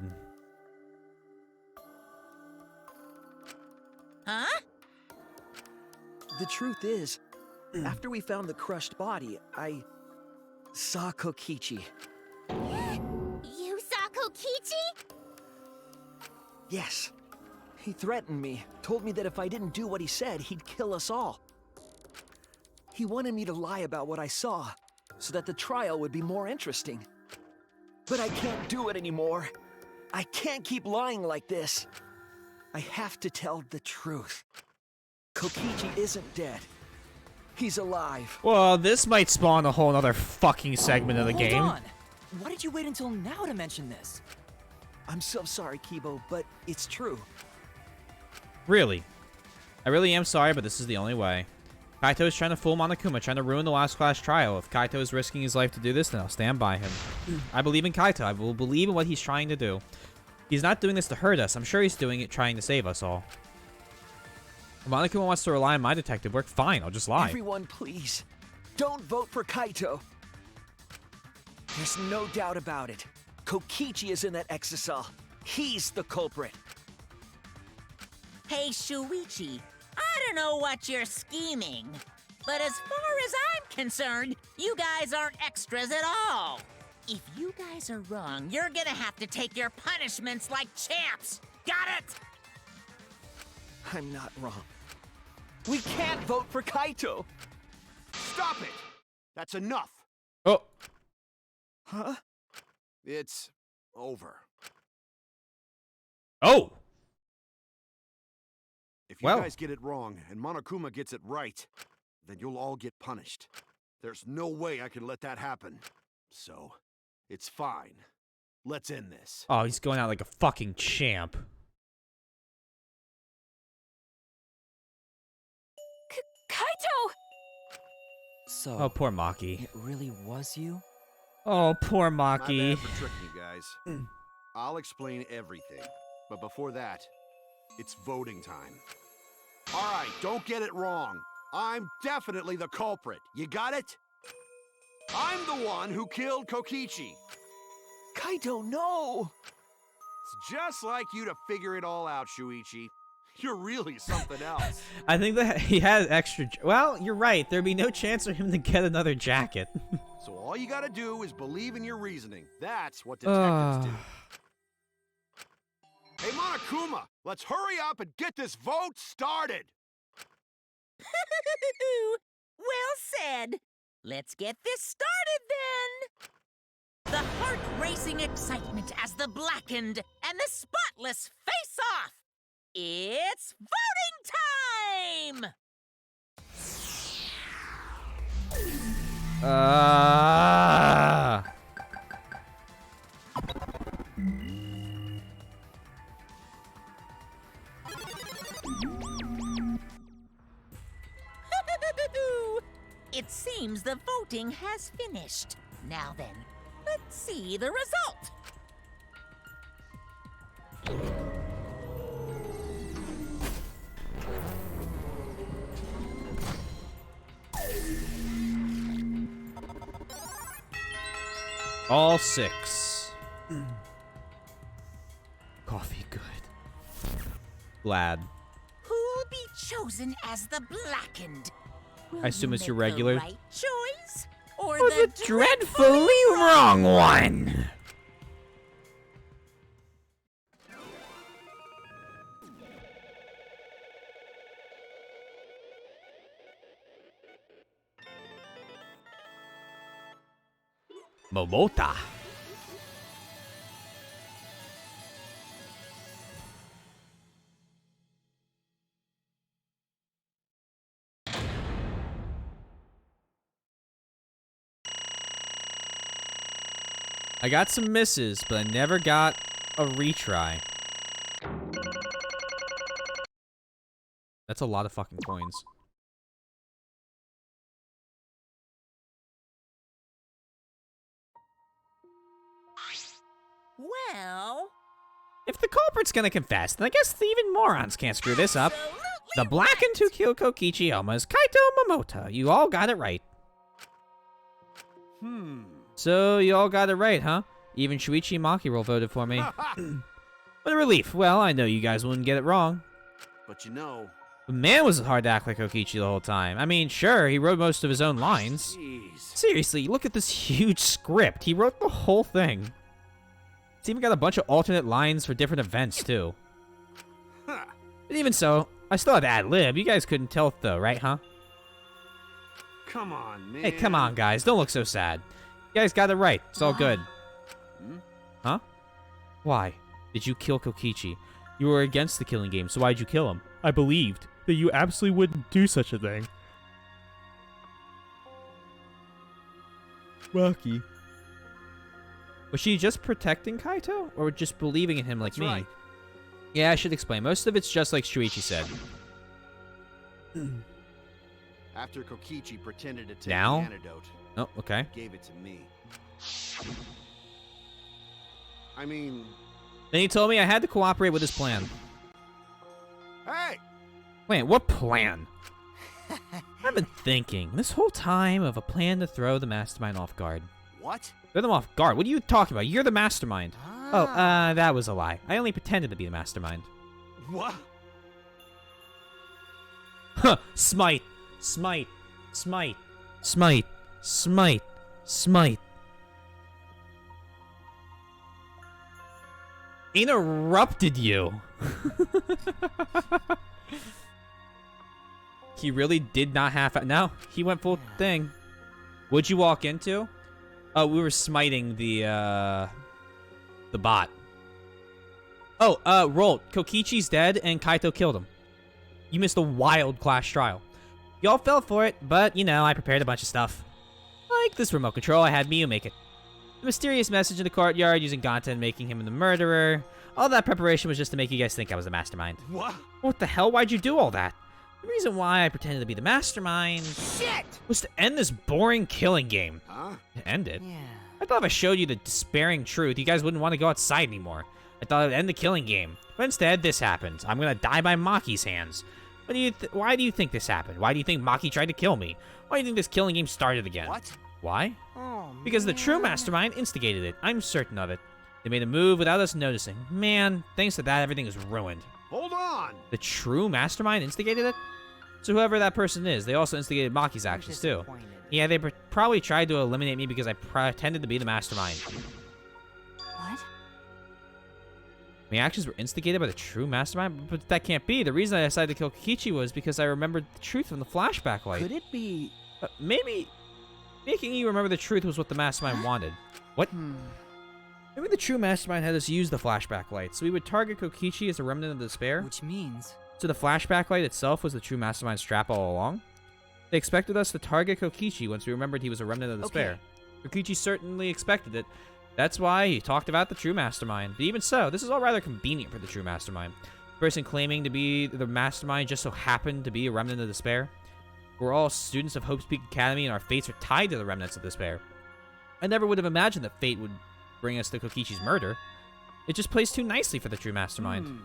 Huh? The truth is, after we found the crushed body, I saw Kokichi. You saw Kokichi? Yes. He threatened me, told me that if I didn't do what he said, he'd kill us all. He wanted me to lie about what I saw, so that the trial would be more interesting. But I can't do it anymore. I can't keep lying like this. I have to tell the truth. Kokichi isn't dead. He's alive. Well, this might spawn a whole other fucking segment of the Hold game. on! Why did you wait until now to mention this? I'm so sorry, Kibo, but it's true. Really. I really am sorry, but this is the only way. Kaito is trying to fool Monokuma, trying to ruin the last class trial. If Kaito is risking his life to do this, then I'll stand by him. I believe in Kaito. I will believe in what he's trying to do. He's not doing this to hurt us. I'm sure he's doing it trying to save us all. If Monokuma wants to rely on my detective work, fine, I'll just lie. Everyone, please, don't vote for Kaito. There's no doubt about it. Kokichi is in that exisal. He's the culprit. Hey, Shuichi. I don't know what you're scheming, but as far as I'm concerned, you guys aren't extras at all. If you guys are wrong, you're gonna have to take your punishments like champs. Got it? I'm not wrong. We can't vote for Kaito! Stop it! That's enough. Oh. Huh? It's over. Oh. If you Well. guys get it wrong and Monokuma gets it right, then you'll all get punished. There's no way I can let that happen. So, it's fine. Let's end this. Oh, he's going out like a fucking champ. Kaito! So, Oh, poor Maki. it really was you? Oh, poor My Maki. bad for tricking you guys. I'll explain everything. But before that, it's voting time. All right, don't get it wrong. I'm definitely the culprit. You got it? I'm the one who killed Kokichi. Kaito, no! It's just like you to figure it all out, Shuichi. You're really something else. I think that he has extra... Well, you're right. There'd be no chance for him to get another jacket. So all you gotta do is believe in your reasoning. That's what detectives do. Hey, Monokuma, let's hurry up and get this vote started. Well said. Let's get this started then. The heart-racing excitement as the blackened and the spotless face off. It's voting time! It seems the voting has finished. Now then, let's see the result. All 6. Coffee good. Glad. Who'll be chosen as the blackened? Will I assume you it's your make regular? the right choice or Or the the dreadfully wrong one. Momota. I got some misses, but I never got a retry. That's a lot of fucking coins. Well, If the culprit's gonna confess, then I guess the even morons can't screw this up. absolutely The blackened who killed Kokichi Oma's Kaito Momota. You all got it right. So you all got it right, huh? Even Shuichi Makiro voted for me. What a relief. Well, I know you guys wouldn't get it wrong. But you know, But man, was it hard to act like Kokichi the whole time. I mean, sure, he wrote most of his own lines. jeez. Seriously, look at this huge script. He wrote the whole thing. It's even got a bunch of alternate lines for different events, too. Huh. But even so, I still had to ad-lib. You guys couldn't tell it, though, right, huh? Come on, man. Hey, come on, guys. Don't look so sad. You guys got it right. It's all good. Huh? Why? Did you kill Kokichi? You were against the killing game, so why'd you kill him? I believed that you absolutely wouldn't do such a thing. Rocky. Was she just protecting Kaito? Or just believing in him like That's me? right. Yeah, I should explain. Most of it's just like Shuichi said. After Kokichi pretended to take Now? the antidote, Oh, okay. gave it to me. I mean, Then he told me I had to cooperate with his plan. hey! Wait, what plan? I've been thinking this whole time of a plan to throw the mastermind off guard. What? Throw them off guard? What are you talking about? You're the mastermind. Oh, that was a lie. I only pretended to be the mastermind. What? Huh, smite. Smite. Smite. Smite. Smite. Smite. Interrupted you. He really did not half. No, he went full thing. What'd you walk into? Oh, we were smiting the bot. Oh, Rolt. Kokichi's dead and Kaito killed him. You missed a wild class trial. Y'all fell for it, but, you know, I prepared a bunch of stuff. Like this remote control, I had Miyu make it. The mysterious message in the courtyard using Gonta and making him the murderer. All that preparation was just to make you guys think I was the mastermind. What? What the hell? Why'd you do all that? The reason why I pretended to be the mastermind Shit! was to end this boring killing game. Huh? To end it? Yeah. I thought if I showed you the despairing truth, you guys wouldn't want to go outside anymore. I thought I'd end the killing game. But instead, this happened. I'm gonna die by Maki's hands. Why do you think this happened? Why do you think Maki tried to kill me? Why do you think this killing game started again? What? Why? Oh, Because the true man. mastermind instigated it. I'm certain of it. They made a move without us noticing. Man, thanks to that, everything is ruined. Hold on! The true mastermind instigated it? So whoever that person is, they also instigated Maki's actions too. Disappointed. Yeah, they probably tried to eliminate me because I pretended to be the mastermind. What? My actions were instigated by the true mastermind? But that can't be. The reason I decided to kill Kokichi was because I remembered the truth from the flashback light. Could it be? Maybe making you remember the truth was what the mastermind wanted. What? Maybe the true mastermind had us use the flashback light, so we would target Kokichi as a remnant of despair? Which means... So the flashback light itself was the true mastermind's trap all along? They expected us to target Kokichi once we remembered he was a remnant of despair. Kokichi certainly expected it. That's why he talked about the true mastermind. But even so, this is all rather convenient for the true mastermind. The person claiming to be the mastermind just so happened to be a remnant of despair. We're all students of Hope's Peak Academy and our fates are tied to the remnants of despair. I never would have imagined that fate would bring us to Kokichi's murder. It just plays too nicely for the true mastermind.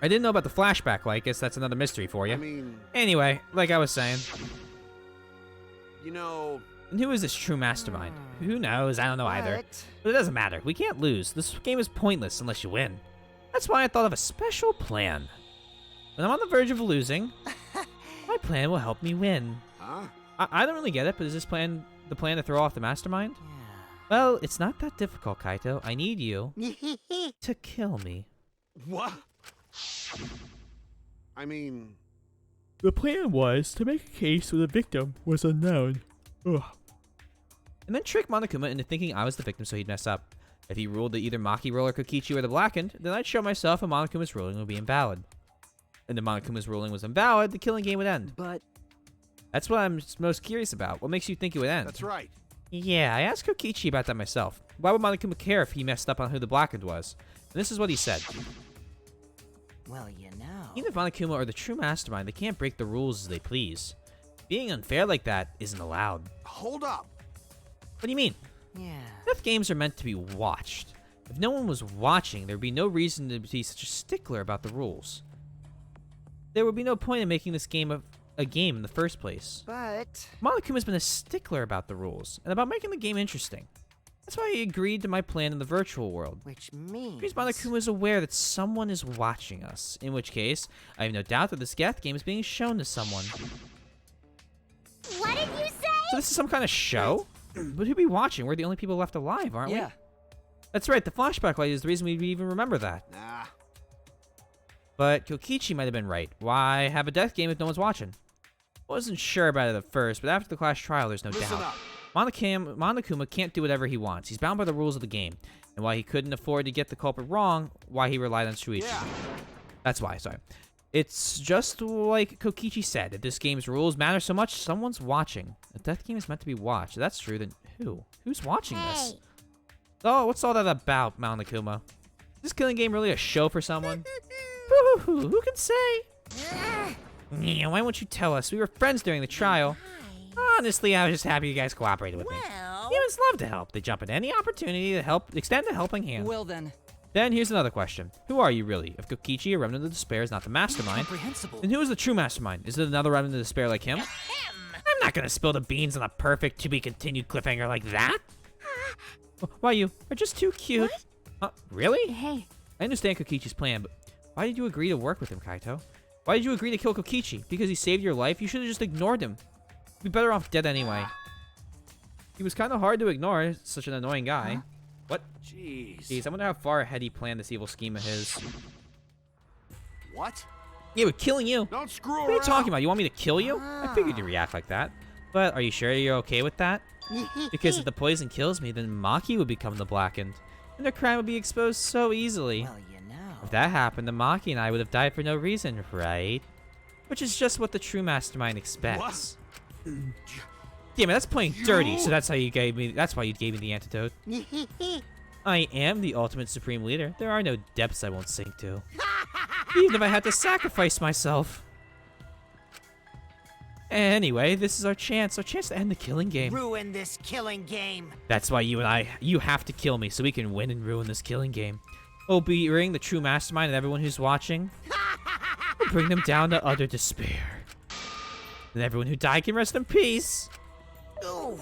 I didn't know about the flashback light. Guess that's another mystery for you. I mean, Anyway, like I was saying. you know... And who is this true mastermind? Who knows? I don't know either. But it doesn't matter. We can't lose. This game is pointless unless you win. That's why I thought of a special plan. When I'm on the verge of losing, my plan will help me win. Huh? I don't really get it, but is this plan the plan to throw off the mastermind? Well, it's not that difficult, Kaito. I need you to kill me. What? I mean... The plan was to make a case where the victim was unknown. Ugh. And then trick Monokuma into thinking I was the victim so he'd mess up. If he ruled that either Maki Roll or Kokichi were the blackened, then I'd show myself and Monokuma's ruling would be invalid. And if Monokuma's ruling was invalid, the killing game would end. But That's what I'm most curious about. What makes you think it would end? That's right. Yeah, I asked Kokichi about that myself. Why would Monokuma care if he messed up on who the blackened was? And this is what he said. Well, you know. Even if Monokuma are the true mastermind, they can't break the rules as they please. Being unfair like that isn't allowed. Hold up. What do you mean? Yeah. Death games are meant to be watched. If no one was watching, there would be no reason to be such a stickler about the rules. There would be no point in making this game a game in the first place. But Monokuma's been a stickler about the rules, and about making the game interesting. That's why he agreed to my plan in the virtual world. which means Because Monokuma is aware that someone is watching us, in which case, I have no doubt that this death game is being shown to someone. What did you say? So this is some kind of show? But who'd be watching? We're the only people left alive, aren't we? Yeah. That's right, the flashback light is the reason we even remember that. Nah. But Kokichi might have been right. Why have a death game if no one's watching? Wasn't sure about it at first, but after the class trial, there's no Listen doubt. up. Monokuma can't do whatever he wants. He's bound by the rules of the game. And while he couldn't afford to get the culprit wrong, why he relied on Shuichi. Yeah. That's why, sorry. It's just like Kokichi said. If this game's rules matter so much, someone's watching. A death game is meant to be watched. If that's true, then who? Who's watching this? Hey, Oh, what's all that about, Monokuma? Is this killing game really a show for someone? Who can say? Yeah, why won't you tell us? We were friends during the trial. Honestly, I was just happy you guys cooperated with me. Well, Humans love to help. They jump at any opportunity to help, extend a helping hand. Well then, Then here's another question. Who are you really? If Kokichi, a remnant of despair, is not the mastermind, comprehensible. then who is the true mastermind? Is it another remnant of despair like him? I'm not gonna spill the beans on a perfect to-be-continued cliffhanger like that. Why, you are just too cute. Really? Hey, I understand Kokichi's plan, but why did you agree to work with him, Kaito? Why did you agree to kill Kokichi? Because he saved your life? You should have just ignored him. You'd be better off dead anyway. He was kind of hard to ignore, such an annoying guy. What? Jeez. Jeez, I wonder how far ahead he planned this evil scheme of his. What? Yeah, we're killing you. Don't screw What are you around. talking about? You want me to kill you? I figured you'd react like that. But are you sure you're okay with that? Because if the poison kills me, then Maki would become the Blackened. And their crime would be exposed so easily. Well, you know. If that happened, then Maki and I would have died for no reason, right? Which is just what the true mastermind expects. Damn it, that's playing dirty, so that's why you gave me the antidote. I am the ultimate supreme leader. There are no depths I won't sink to. Even if I had to sacrifice myself. Anyway, this is our chance to end the killing game. Ruin this killing game. That's why you have to kill me so we can win and ruin this killing game. Obeying the true mastermind and everyone who's watching will bring them down to utter despair. And everyone who died can rest in peace. Oh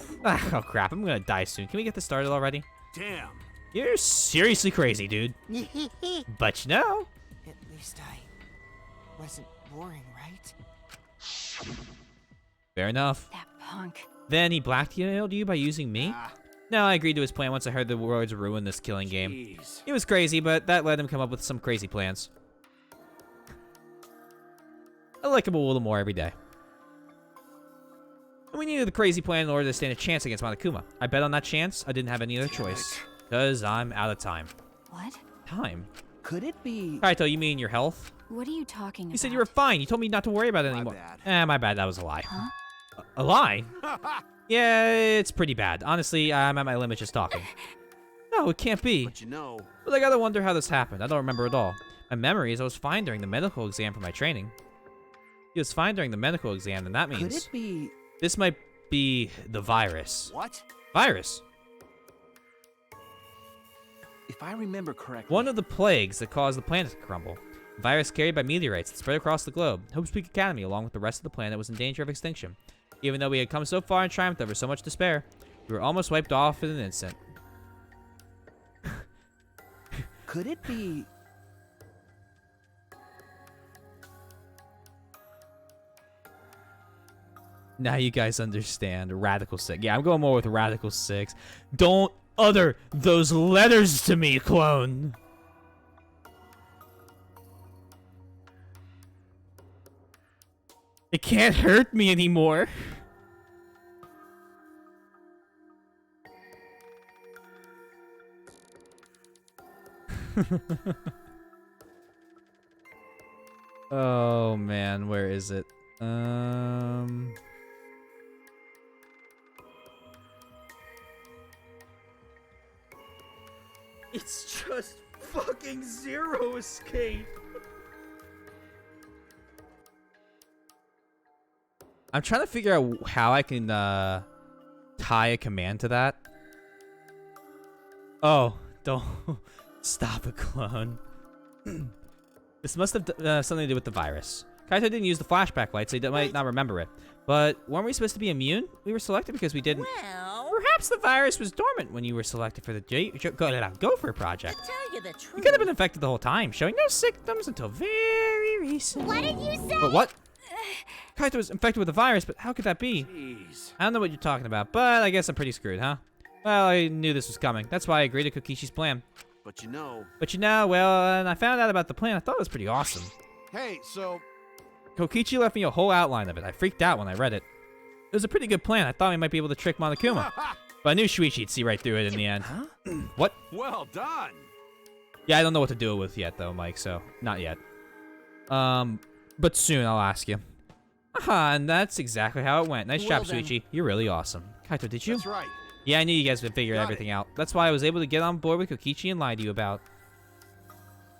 crap, I'm gonna die soon. Can we get this started already? Damn. You're seriously crazy, dude. But you know. At least I wasn't boring, right? Fair enough. That punk. Then he blackmailed you by using me? No, I agreed to his plan once I heard the words ruin this killing game. Jeez. It was crazy, but that let him come up with some crazy plans. I like him a little more every day. And we needed the crazy plan in order to stand a chance against Monokuma. I bet on that chance. I didn't have any other choice. Because I'm out of time. What? Time? Could it be... Kaito, you mean your health? What are you talking about? You said you were fine. You told me not to worry about it My anymore. bad. My bad. That was a lie. Huh? A lie? Yeah, it's pretty bad. Honestly, I'm at my limit just talking. No, it can't be. But you know, But I gotta wonder how this happened. I don't remember at all. My memory is I was fine during the medical exam for my training. He was fine during the medical exam, and that Could means it be... this might be the virus. what? Virus. If I remember correctly... One of the plagues that caused the planet to crumble. A virus carried by meteorites that spread across the globe. Hope's Peak Academy, along with the rest of the planet, was in danger of extinction. Even though we had come so far and triumphed over so much despair, we were almost wiped off in an instant. Could it be... Now you guys understand. Radical 6. Yeah, I'm going more with Radical 6. Don't utter those letters to me, clone. It can't hurt me anymore. Oh man, where is it? It's just fucking zero escape. I'm trying to figure out how I can tie a command to that. Oh, don't stop a clone. This must have something to do with the virus. Kaito didn't use the flashback light, so he might not remember it. But weren't we supposed to be immune? We were selected because we didn't. Well, Perhaps the virus was dormant when you were selected for the Gopher project. to tell you the You truth, could have been infected the whole time, showing no symptoms until very recently. What did you say? But what? Kaito was infected with the virus, but how could that be? Jeez. I don't know what you're talking about, but I guess I'm pretty screwed, huh? Well, I knew this was coming. That's why I agreed to Kokishi's plan. But you know, Well, and I found out about the plan. I thought it was pretty awesome. hey, so Kokichi left me a whole outline of it. I freaked out when I read it. It was a pretty good plan. I thought we might be able to trick Monokuma. But I knew Shuichi'd see right through it in the end. Huh? What? well done. Yeah, I don't know what to do with yet, though, Mike, so not yet. But soon I'll ask you. Aha, and that's exactly how it went. Nice Well job, then. Shuichi. You're really awesome. Kaito, did you? That's right. Yeah, I knew you guys would figure Got everything out. That's why I was able to get on board with Kokichi and lie to you about.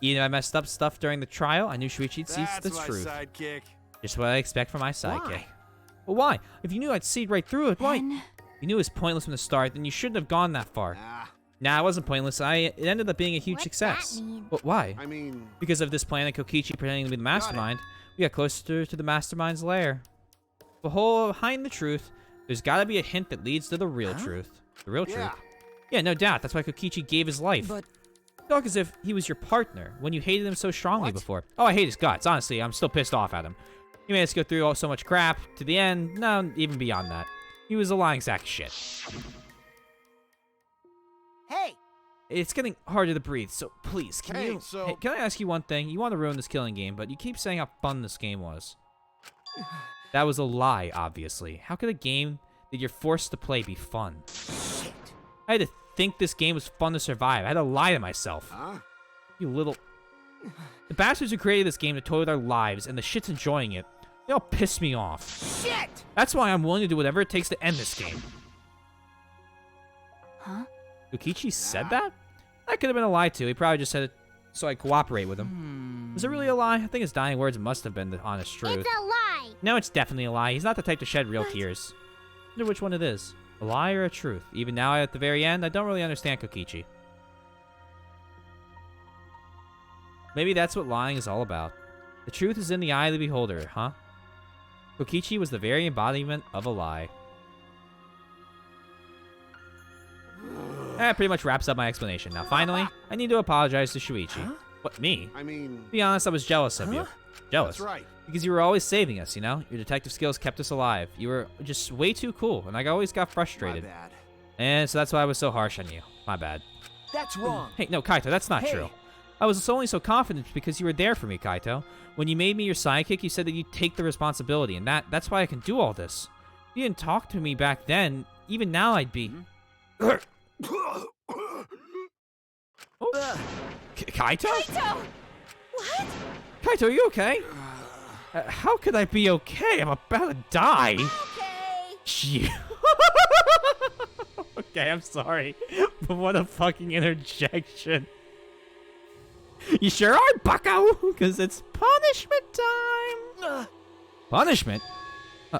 Even if I messed up stuff during the trial, I knew Shuichi'd see That's the my truth. sidekick. Just what I expect from my sidekick. Why? Well, why? If you knew I'd see right through it, why? Then, You knew it was pointless from the start, then you shouldn't have gone that far. Ah, Nah, it wasn't pointless. It ended up being a huge What's success. that mean? But why? I mean, Because of this plan and Kokichi pretending to be the mastermind, we got closer to the mastermind's lair. Behind the truth, there's gotta be a hint that leads to the real truth. The real yeah. truth. Yeah, no doubt. That's why Kokichi gave his life. But... Talk as if he was your partner when you hated him so strongly What? before. Oh, I hate his guts. Honestly, I'm still pissed off at him. He made us go through so much crap to the end. No, even beyond that. He was a lying sack of shit. Hey, It's getting harder to breathe, so please, can Hey, you... so- Hey, can I ask you one thing? You want to ruin this killing game, but you keep saying how fun this game was. That was a lie, obviously. How could a game that you're forced to play be fun? Shit. I had to think this game was fun to survive. I had to lie to myself. Huh? You little... The bastards who created this game to toy with our lives, and the shit's enjoying it, they all piss me off. Shit! That's why I'm willing to do whatever it takes to end this game. Huh? Kokichi said that? That could have been a lie, too. He probably just said it so I'd cooperate with him. Was it really a lie? I think his dying words must have been the honest truth. It's a lie. No, it's definitely a lie. He's not the type to shed real tears. I wonder which one it is. A lie or a truth? Even now, at the very end, I don't really understand Kokichi. Maybe that's what lying is all about. The truth is in the eye of the beholder, huh? Kokichi was the very embodiment of a lie. That pretty much wraps up my explanation. Now, finally, I need to apologize to Shuichi. What, me? I mean, To be honest, I was jealous of you. Jealous. that's right. Because you were always saving us, you know? Your detective skills kept us alive. You were just way too cool, and I always got frustrated. My bad. And so that's why I was so harsh on you. My bad. That's wrong. Hey, no, Kaito, that's not Hey. true. I was only so confident because you were there for me, Kaito. When you made me your sidekick, you said that you'd take the responsibility, and that's why I can do all this. If you didn't talk to me back then, even now I'd be... Oh. Kaito? Kaito! What? Kaito, are you okay? How could I be okay? I'm about to die. Okay. Shit. Okay, I'm sorry. But what a fucking interjection. You sure are, bucko? Because it's punishment time. Punishment?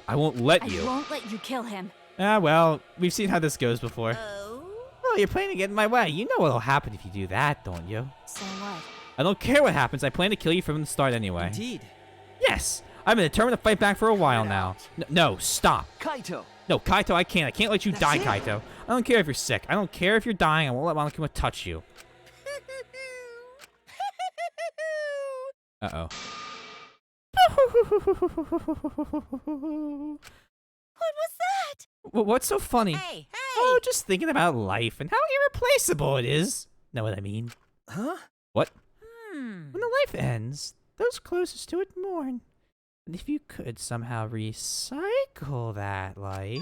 I won't let I you. won't let you kill him. Ah, well, we've seen how this goes before. Oh? Oh, you're planning to get in my way. You know what'll happen if you do that, don't you? So what? I don't care what happens. I plan to kill you from the start anyway. Indeed. Yes! I've been determined to fight back for a while now. No, stop. Kaito. No, Kaito, I can't. I can't let you die, it. Kaito. I don't care if you're sick. I don't care if you're dying. I won't let Monokuma touch you. Uh-oh. What was that? What's so funny? Hey, hey! Oh, just thinking about life and how irreplaceable it is. Know what I mean? Huh? What? Hmm. When the life ends, those closest to it mourn. And if you could somehow recycle that life,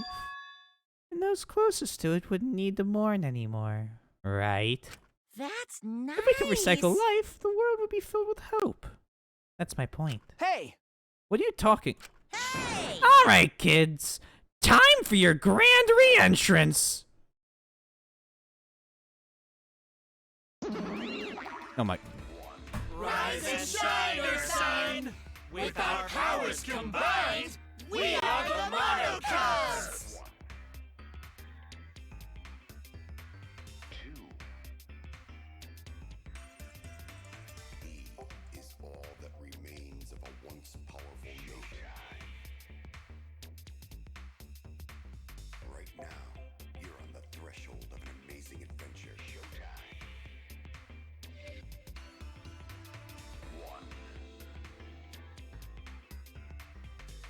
then those closest to it wouldn't need to mourn anymore. Right? That's nice. If we could recycle life, the world would be filled with hope. That's my point. Hey! What are you talking? Hey! All right, kids. Time for your grand re-entrance. Oh my. Rise and shine, Ursine! With our powers combined, we are the Monocubs! He is all that remains of a once powerful nation. Right now, you're on the threshold of an amazing adventure. Showtime. 1,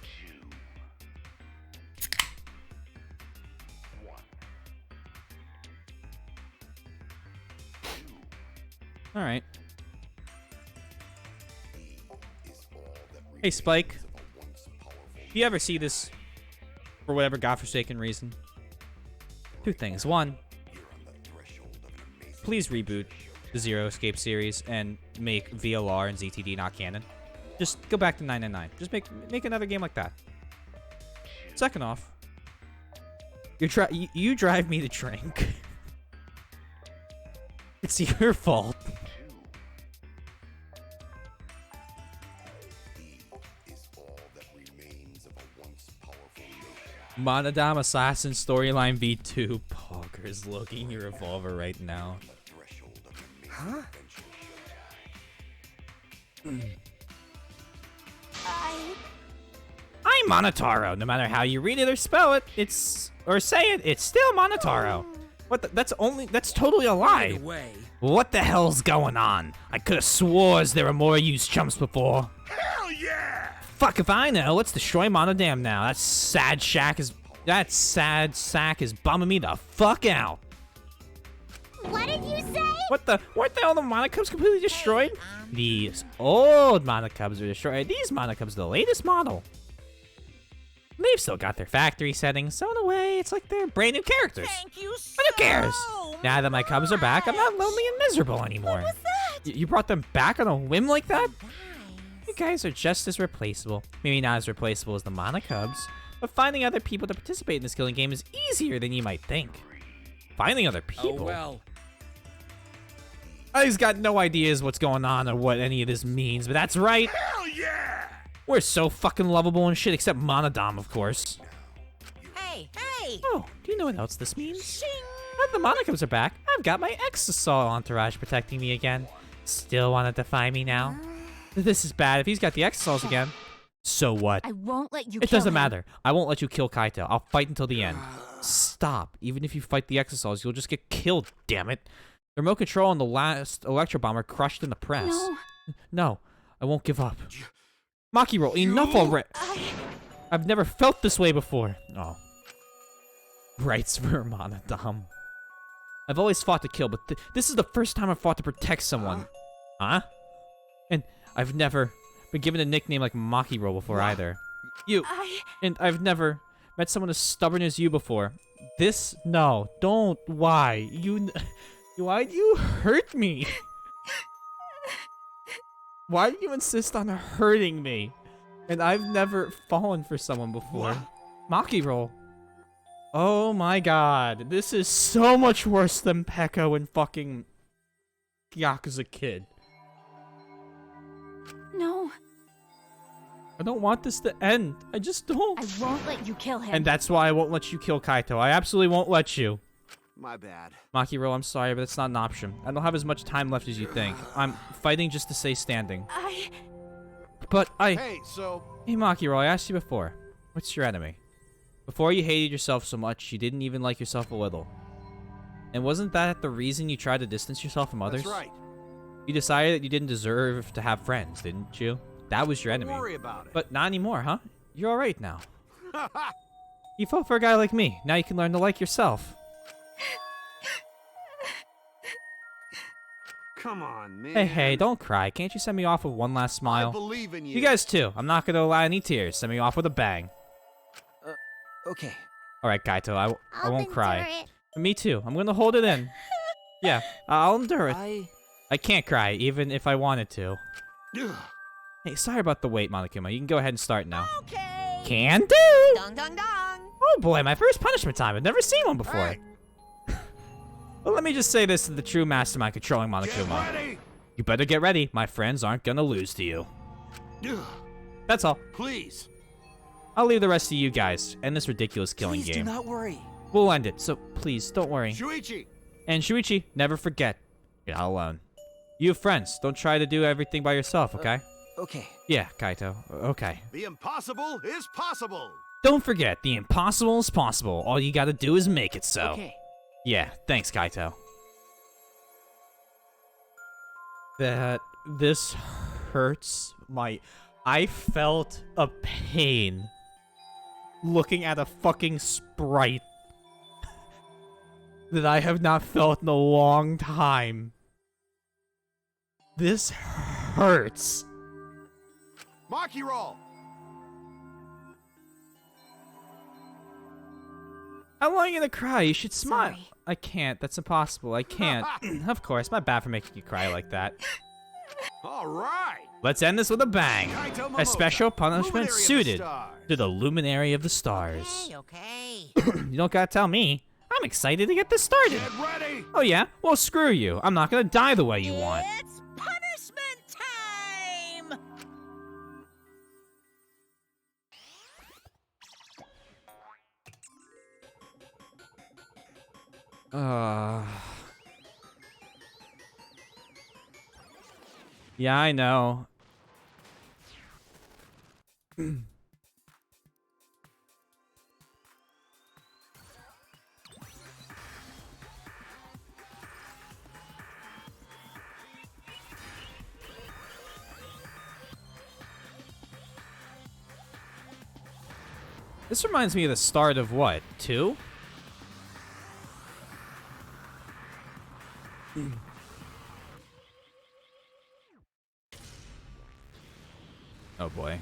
2, 1, 2. All right. He is all that Hey, Spike. remains of a once powerful If you ever see this, for whatever godforsaken reason, two things. One, You're on the threshold of an amazing please reboot the Zero Escape series and make VLR and ZTD not canon. Just go back to 999. Just make another game like that. Second off, you drive me to drink. It's your fault. He is all that remains of a once powerful nation. Monodam Assassin Storyline V2. Pogger's looking your revolver right now. The threshold of an amazing adventure. Showtime. I'm Monotaro. No matter how you read it or spell it, or say it, it's still Monotaro. What? That's totally a lie. What the hell's going on? I could have swore there were more used chumps before. Hell yeah! Fuck if I know. Let's destroy Monodam now. That sad sack is bumming me the fuck out. What did you say? What the? Weren't all the Monocubs completely destroyed? These old Monocubs are destroyed. These Monocubs are the latest model. They've still got their factory settings, so in a way, it's like they're brand new characters. Thank you so But who cares? much. Now that my Cubs are back, I'm not lonely and miserable anymore. What was that? You brought them back on a whim like that? You guys are just as replaceable. Maybe not as replaceable as the Monocubs, but finding other people to participate in this killing game is easier than you might think. Finding other people? Oh, well. I've got no ideas what's going on or what any of this means, but that's right. Hell yeah! We're so fucking lovable and shit, except Monodom, of course. Hey, hey! Oh, do you know what else this means? Shing! Now the Monocubs are back, I've got my Exosol entourage protecting me again. Still want to defy me now? This is bad. If he's got the Exosols again, so what? I won't let you It kill doesn't him. matter. I won't let you kill Kaito. I'll fight until the end. Stop. Even if you fight the Exosols, you'll just get killed, damn it. The remote control on the last Electro Bomber crushed in the press. No. No, I won't give up. Maki roll, enough already. I've never felt this way before. Oh. Rights for Monodom. I've always fought to kill, but this is the first time I've fought to protect someone. Huh? And I've never been given a nickname like Maki roll before either. And I've never met someone as stubborn as you before. No, don't. Why? Why do you hurt me? Why do you insist on hurting me? And I've never fallen for someone before. Maki roll. Oh my god. This is so much worse than Pekko and fucking Yakuza Kid. No, I don't want this to end. I just don't. I won't let you kill him. And that's why I won't let you kill Kaito. I absolutely won't let you. My bad. Maki roll, I'm sorry, but it's not an option. I don't have as much time left as you think. I'm fighting just to stay standing. But Hey, so Hey Maki roll, I asked you before. What's your enemy? Before you hated yourself so much, you didn't even like yourself a little. And wasn't that the reason you tried to distance yourself from others? that's right. You decided that you didn't deserve to have friends, didn't you? That was your enemy. Don't worry about it. But not anymore, huh? You're alright now. You fought for a guy like me. Now you can learn to like yourself. Come on, man. Hey, don't cry. Can't you send me off with one last I smile? believe in you. You guys too. I'm not gonna allow any tears. Send me off with a bang. Okay. Alright, Kaito, I I'll won't cry. endure it. Me too. I'm gonna hold it in. Yeah, I'll endure it. I I can't cry, even if I wanted to. Ugh. Hey, sorry about the wait, Monokuma. You can go ahead and start now. Okay. Can do! Dong, dong, dong. Oh boy, my first punishment time. I've never seen one before. Hey, Well, let me just say this to the true mastermind controlling get Monokuma. ready. You better get ready. My friends aren't gonna lose to you. Ugh. That's all. Please. I'll leave the rest of you guys end this ridiculous killing please game. do not worry. We'll end it, so please don't worry. Shuichi. And Shuichi, never forget, you're not alone. You have friends. Don't try to do everything by yourself, okay? Okay. Yeah, Kaito. Okay. The impossible is possible. Don't forget, the impossible is possible. All you gotta do is make it so. Okay. Yeah, thanks, Kaito. This hurts I felt a pain looking at a fucking sprite that I have not felt in a long time. This hurts. Maki roll. How long are you gonna cry? You should smile. Sorry. I can't. That's impossible. I can't. Of course, my bad for making you cry like that. All right. Let's end this with a bang. Kaito A Momoka, special punishment Luminary of the suited Stars. to the Luminary of the Stars. Okay. You don't gotta tell me. I'm excited to get this started. Get ready. Oh yeah? Well, screw you. I'm not gonna die the way you want. It's punishment time! Yeah, I know. This reminds me of the start of what? 2? Oh boy.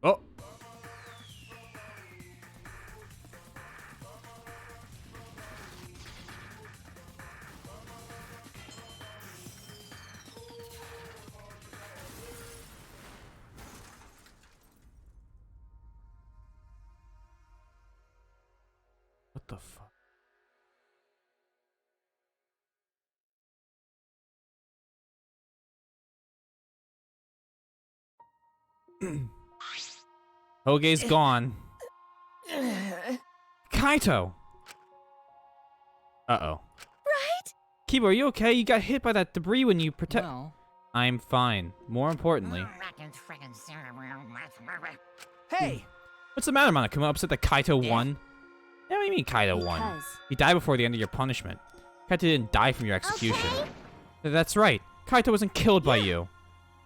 Oh. What the fuck? Hoge's gone. Kaito! Uh-oh. Right? Kibo, are you okay? You got hit by that debris when you protect- Well, I'm fine. More importantly. Hey! What's the matter, Monokuma? Upset that Kaito won? Yeah, what do you mean Kaito won? Because- He died before the end of your punishment. Kaito didn't die from your execution. That's right. Kaito wasn't killed by you.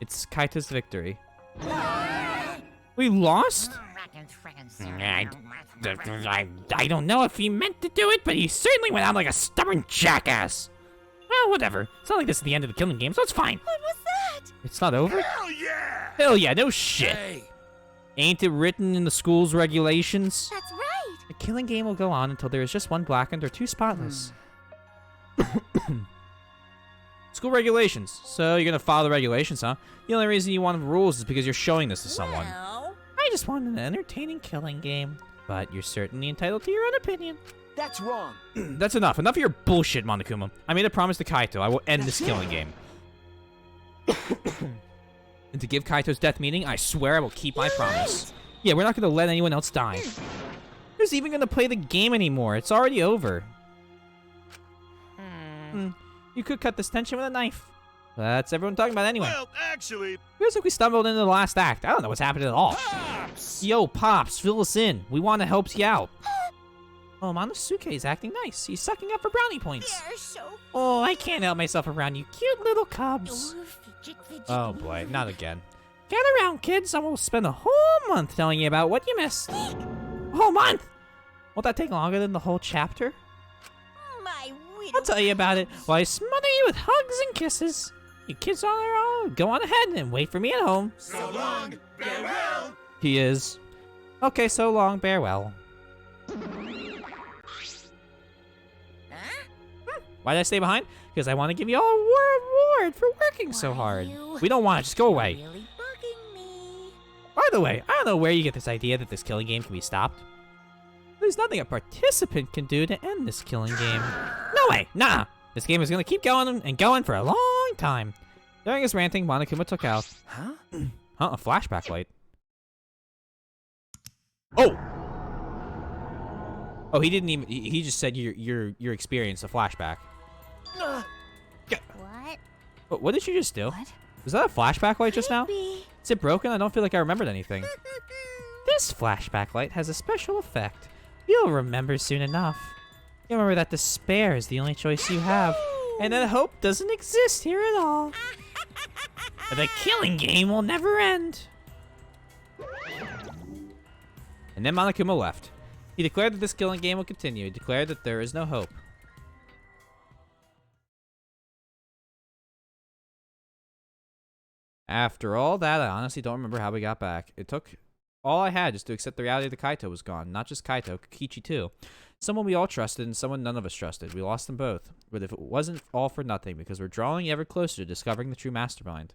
It's Kaito's victory. We lost? I don't know if he meant to do it, but he certainly went out like a stubborn jackass. Well, whatever. It's not like this is the end of the killing game, so it's fine. What was that? It's not over? Hell yeah! Hell yeah, no shit. Hey! Ain't it written in the school's regulations? That's right. The killing game will go on until there is just one blackened or two spotless. School regulations. So you're gonna follow the regulations, huh? The only reason you want rules is because you're showing this to someone. Well, I just want an entertaining killing game. But you're certainly entitled to your own opinion. That's wrong. That's enough. Enough of your bullshit, Monokuma. I made a promise to Kaito. I will end this killing game. And to give Kaito's death meaning, I swear I will keep my promise. Yeah, we're not going to let anyone else die. Who's even going to play the game anymore? It's already over. You could cut this tension with a knife. That's everyone talking about anyway. Well, actually, Feels like we stumbled into the last act. I don't know what's happening at all. Pops! Yo, Pops, fill us in. We want to help you out. Oh, Monosuke's acting nice. He's sucking up for brownie points. They're so Oh, I can't help myself around you cute little cubs. fidget, fidget. Oh boy, not again. Get around, kids. I will spend a whole month telling you about what you missed. A whole month? Won't that take longer than the whole chapter? My I'll widow. tell you about it while I smother you with hugs and kisses. You kids on their own. Go on ahead and wait for me at home. So long, farewell! He is. Okay, so long, bear well. huh? Why did I stay behind? Because I want to give you all a reward for working so Why hard. you- We don't want it. Just go away. Really bugging me. By the way, I don't know where you get this idea that this killing game can be stopped. There's nothing a participant can do to end this killing game. No way, nah. This game is gonna keep going and going for a long time. During his ranting, Monokuma took out Huh? a flashback light. Oh! Oh, he didn't even. He just said your experience a flashback. What? What did you just do? What? Was that a flashback light just now? Creepy. Is it broken? I don't feel like I remembered anything. This flashback light has a special effect. You'll remember soon enough. You'll remember that despair is the only choice you have, and that hope doesn't exist here at all. The killing game will never end. And then Monokuma left. He declared that this killing game will continue. He declared that there is no hope. After all that, I honestly don't remember how we got back. It took all I had just to accept the reality that Kaito was gone. Not just Kaito, Kokichi too. Someone we all trusted and someone none of us trusted. We lost them both. But if it wasn't all for nothing, because we're drawing ever closer to discovering the true mastermind.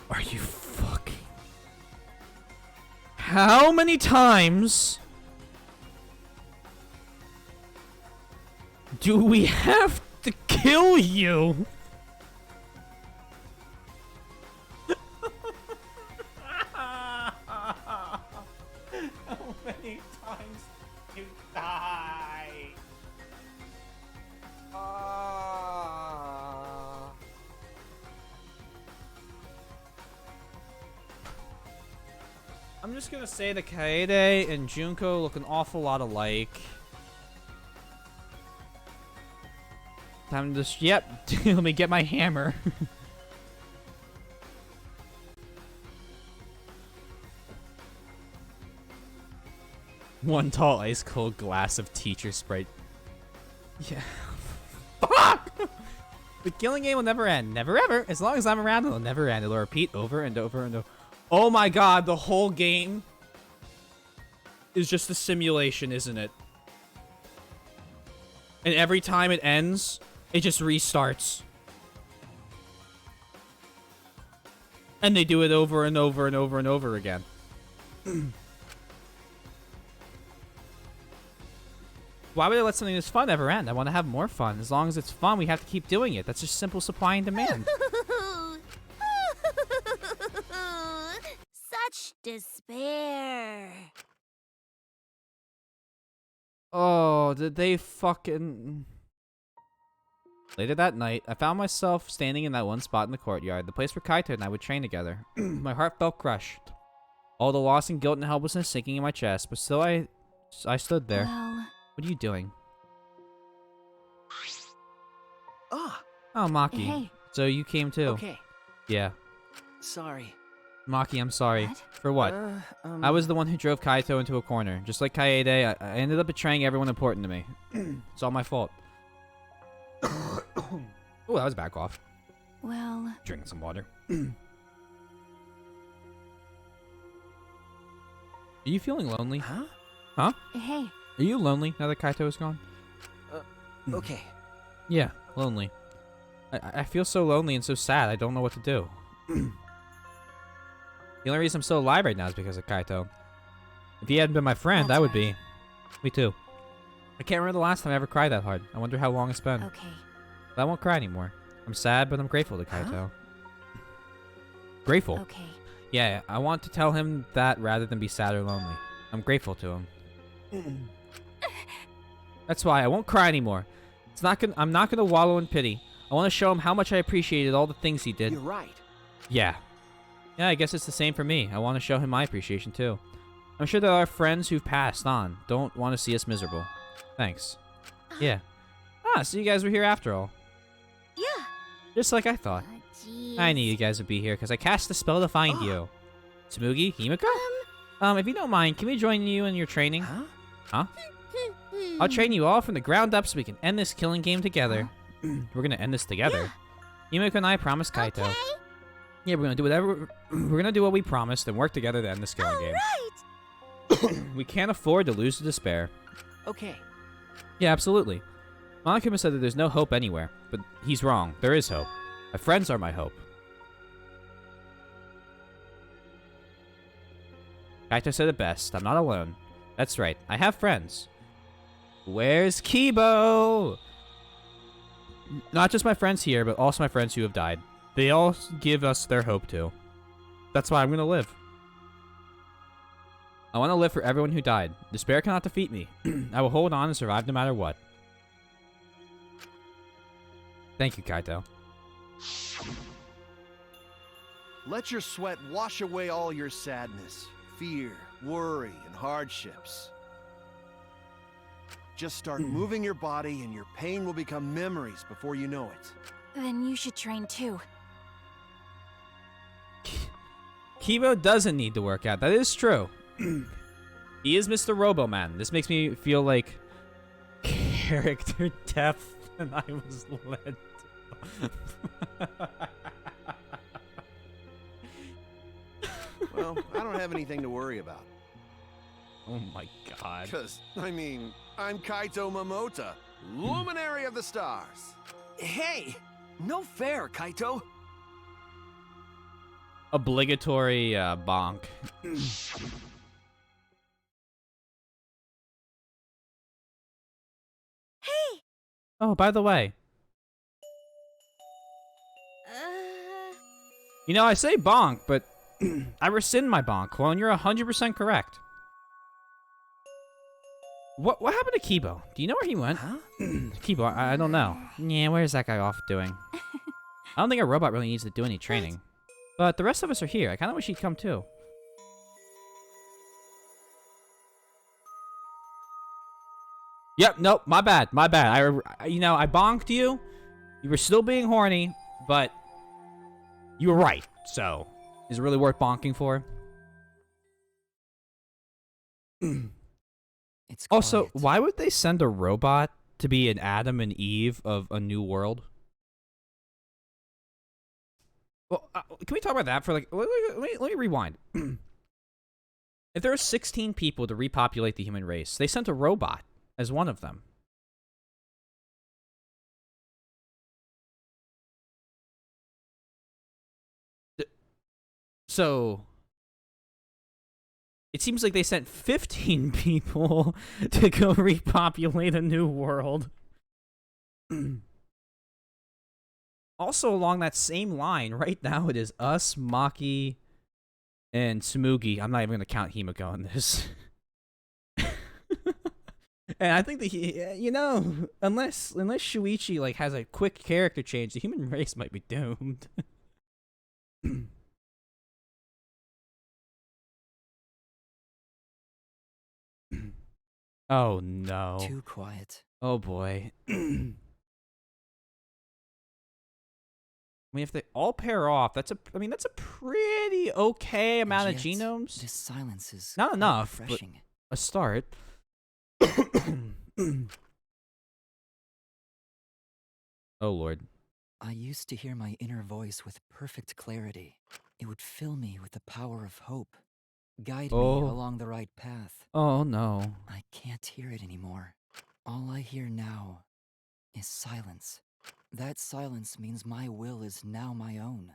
Are you fucking How many times do we have to kill you? How many times you die? I'm just gonna say that Kaede and Junko look an awful lot alike. Time to just, yep, let me get my hammer. One tall ice cold glass of teacher Sprite. Yeah. Fuck! The killing game will never end. Never ever. As long as I'm around, it'll never end. It'll repeat over and over and over. Oh my god, the whole game is just a simulation, isn't it? And every time it ends, it just restarts. And they do it over and over and over and over again. Why would I let something that's fun ever end? I want to have more fun. As long as it's fun, we have to keep doing it. That's just simple supply and demand. Such despair. Oh, did they fucking... Later that night, I found myself standing in that one spot in the courtyard, the place where Kaito and I would train together. My heart felt crushed. All the loss and guilt and helplessness sinking in my chest, but still I stood there. Well, What are you doing? Ah, Oh, Maki. hey. So you came too? okay. Yeah. Sorry. Maki, I'm sorry. What? For what? I was the one who drove Kaito into a corner. Just like Kaede, I ended up betraying everyone important to me. It's all my fault. Oh, that was a bad cough. Well, Drinking some water. Are you feeling lonely? Huh? Huh? hey. Are you lonely now that Kaito is gone? Okay. Yeah, lonely. I feel so lonely and so sad. I don't know what to do. The only reason I'm still alive right now is because of Kaito. If he hadn't been my friend, That's I would right. be. Me too. I can't remember the last time I ever cried that hard. I wonder how long it's been. Okay. But I won't cry anymore. I'm sad, but I'm grateful to Kaito. Grateful? Okay. Yeah, I want to tell him that rather than be sad or lonely. I'm grateful to him. That's why I won't cry anymore. I'm not gonna wallow in pity. I want to show him how much I appreciated all the things he did. You're right. Yeah. Yeah, I guess it's the same for me. I want to show him my appreciation too. I'm sure there are friends who've passed on. Don't want to see us miserable. Thanks. Yeah. Ah, so you guys were here after all. Yeah. Just like I thought. Oh, jeez. I knew you guys would be here because I cast a spell to find you. Tsurugi, Himiko? If you don't mind, can we join you in your training? Huh? Huh? I'll train you all from the ground up so we can end this killing game together. We're gonna end this together. Himiko and I promised Kaito. Okay. Yeah, we're gonna do whatever. We're gonna do what we promised and work together to end this killing game. Right. We can't afford to lose to despair. Okay. Yeah, absolutely. Monokuma said that there's no hope anywhere, but he's wrong. There is hope. My friends are my hope. Kaito said it best. I'm not alone. That's right. I have friends. Where's Kibo? Not just my friends here, but also my friends who have died. They all give us their hope too. That's why I'm gonna live. I want to live for everyone who died. Despair cannot defeat me. I will hold on and survive no matter what. Thank you, Kaito. Let your sweat wash away all your sadness, fear, worry, and hardships. Just start moving your body and your pain will become memories before you know it. Then you should train too. Kibo doesn't need to work out. That is true. He is Mr. Robo-Man. This makes me feel like character depth and I was led. Well, I don't have anything to worry about. Oh my god. Because, I mean, I'm Kaito Momota, luminary of the stars. Hey! No fair, Kaito. Obligatory bonk. Oh, by the way, you know, I say bonk, but I rescind my bonk, Clone. You're 100% correct. What happened to Kibo? Do you know where he went? Huh? Kibo, I don't know. Yeah, where's that guy off doing? I don't think a robot really needs to do any training. But the rest of us are here. I kind of wish he'd come too. Yep, nope, my bad. You know, I bonked you. You were still being horny, but you were right. So, is it really worth bonking for? It's Also, quiet. why would they send a robot to be an Adam and Eve of a new world? Well, can we talk about that for like... Let me rewind. If there are 16 people to repopulate the human race, they sent a robot as one of them. So... It seems like they sent 15 people to go repopulate a new world. Also, along that same line, right now it is us, Maki, and Tsumugi. I'm not even going to count Himiko in this. And I think that you know, unless Shuichi like has a quick character change, the human race might be doomed. Oh no. Too quiet. Oh boy. I mean, if they all pair off, that's a pretty okay amount of Yet, genomes. This silence is Not quite enough, but refreshing. a start. Oh lord. I used to hear my inner voice with perfect clarity. It would fill me with the power of hope, guide me along the right path. Oh no. I can't hear it anymore. All I hear now is silence. That silence means my will is now my own.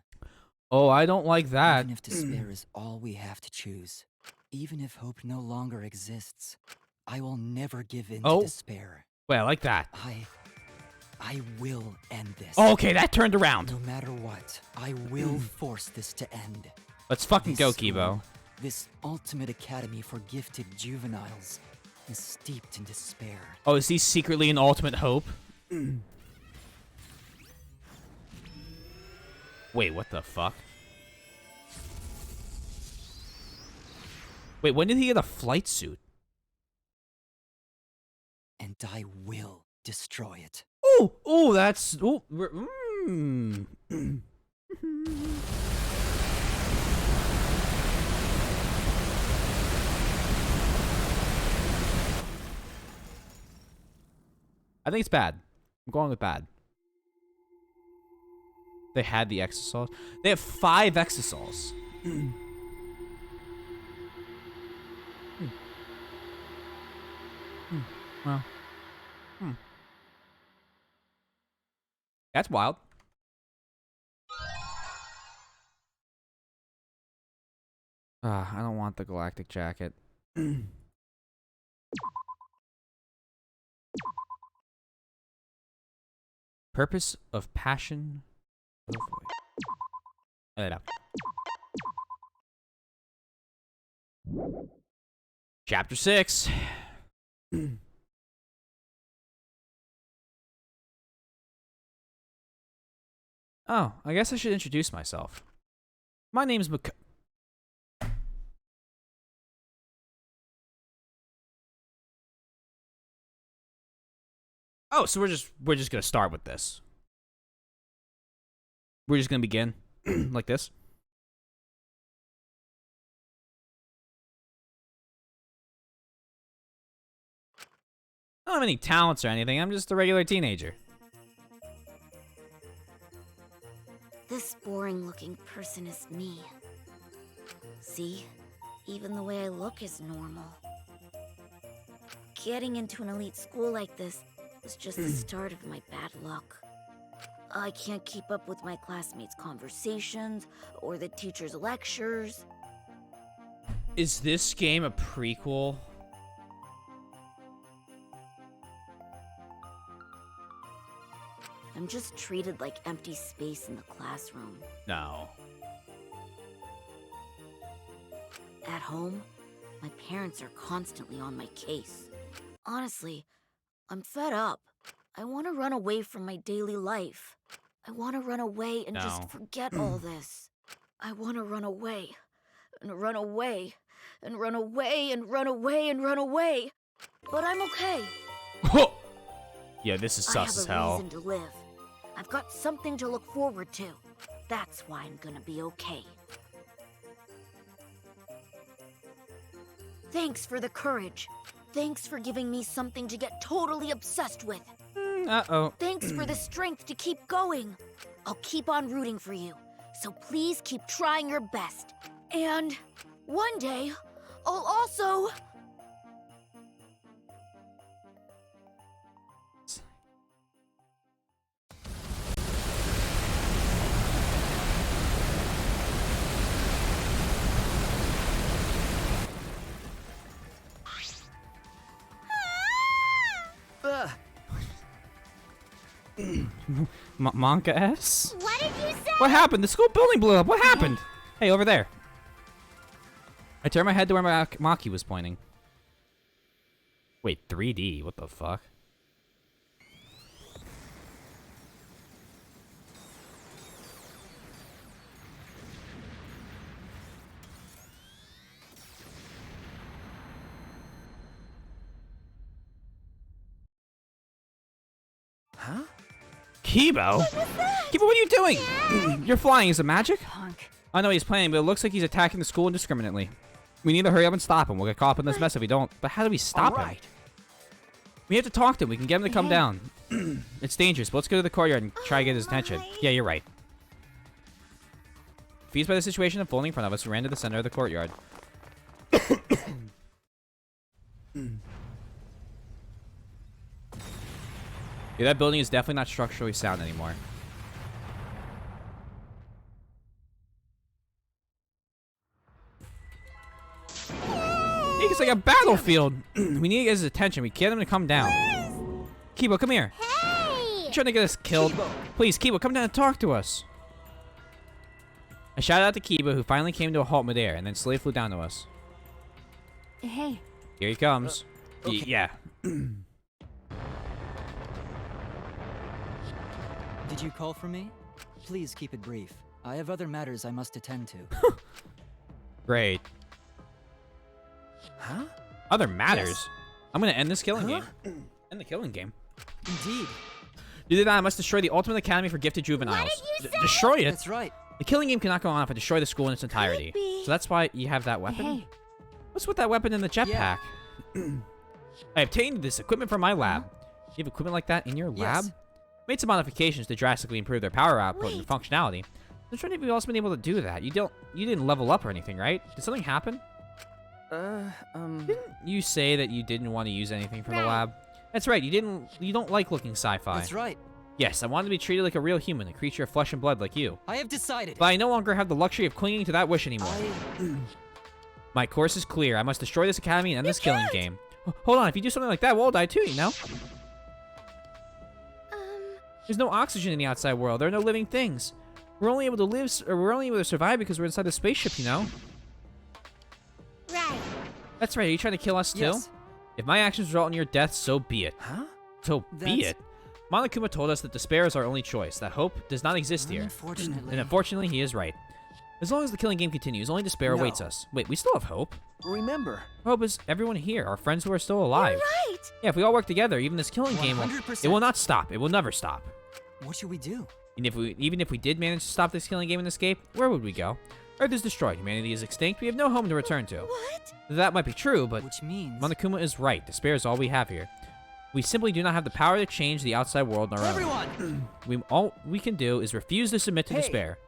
Oh, I don't like that. Even if despair is all we have to choose, even if hope no longer exists, I will never give in to despair. Wait, I like that. I will end this. Oh, okay, that turned around. No matter what, I will force this to end. Let's fucking This go, school, Kibo. This ultimate academy for gifted juveniles is steeped in despair. Oh, is he secretly an ultimate hope? Wait, what the fuck? Wait, when did he get a flight suit? And I will destroy it. Oh, that's... Oh, I think it's bad. I'm going with bad. They had the exosols. They have 5 exosols. Well. That's wild. I don't want the galactic jacket. Purpose of passion. Chapter 6. Oh, I guess I should introduce myself. My name's Oh, so we're just gonna start with this. We're just gonna begin like this. I don't have any talents or anything. I'm just a regular teenager. This boring-looking person is me. See? Even the way I look is normal. Getting into an elite school like this was just the start of my bad luck. I can't keep up with my classmates' conversations or the teachers' lectures. Is this game a prequel? I'm just treated like empty space in the classroom. No. At home, my parents are constantly on my case. Honestly, I'm fed up. I want to run away from my daily life. I want to run away and just forget all this. I want to run away, and run away, and run away, and run away, and run away. But I'm okay. Yeah, this is sus as I have a hell. reason to live. I've got something to look forward to. That's why I'm gonna be okay. Thanks for the courage. Thanks for giving me something to get totally obsessed with. Uh-oh. Thanks for the strength to keep going. I'll keep on rooting for you, so please keep trying your best. And one day, I'll also... Monka S? What did you say? What happened? The school building blew up. What happened? Hey, over there. I turned my head to where Maki was pointing. Wait, 3D? What the fuck? Huh? Kibo? Kibo, what are you doing? You're flying. Is it magic? Punk. I know he's playing, but it looks like he's attacking the school indiscriminately. We need to hurry up and stop him. We'll get caught up in this mess if we don't. But how do we stop him? We have to talk to him. We can get him to come down. It's dangerous, but let's go to the courtyard and try to get his attention. Yeah, you're right. Confused by the situation unfolding in front of us, we ran to the center of the courtyard. Yeah, that building is definitely not structurally sound anymore. It's like a battlefield. We need to get his attention. We get him to come down. Kibo, come here. Hey! You're trying to get us killed. Please, Kibo, come down and talk to us. I shouted out to Kibo, who finally came to a halt midair and then slowly flew down to us. Hey. Here he comes. Okay. Yeah. Did you call for me? Please keep it brief. I have other matters I must attend to. Great. Huh? Other matters? Yes. I'm gonna end this killing game. End the killing game. Indeed. To do that, I must destroy the Ultimate Academy for Gifted Juveniles. What did you say? Destroy it? That's right. The killing game cannot go on if I destroy the school in its entirety. Creepy. So that's why you have that weapon? Hey. What's with that weapon in the jetpack? I obtained this equipment from my lab. You have equipment like that in your lab? Yes. Made some modifications to drastically improve their power output and functionality. I'm trying to be also been able to do that. You didn't level up or anything, right? Did something happen? Didn't you say that you didn't want to use anything from the lab? That's right. You don't like looking sci-fi. That's right. Yes, I want to be treated like a real human, a creature of flesh and blood like you. I have decided. But I no longer have the luxury of clinging to that wish anymore. My course is clear. I must destroy this academy and end this killing game. Hold on, if you do something like that, we'll all die too, you know? There's no oxygen in the outside world. There are no living things. We're only able to live, or we're only able to survive because we're inside the spaceship, you know? Right. That's right. Are you trying to kill us too? Yes. If my actions result in your death, so be it. Huh? So be it. Monokuma told us that despair is our only choice, that hope does not exist here. Unfortunately. And unfortunately, he is right. As long as the killing game continues, only despair awaits us. Wait, we still have hope? Remember, Hope is everyone here, our friends who are still alive. Right. Yeah, if we all work together, even this killing game, 100%. it will not stop. It will never stop. What should we do? And even if we did manage to stop this killing game and escape, where would we go? Earth is destroyed. Humanity is extinct. We have no home to return to. What? That might be true, but Which means... Monokuma is right. Despair is all we have here. We simply do not have the power to change the outside world on our own. Everyone! All we can do is refuse to submit to Hey. despair.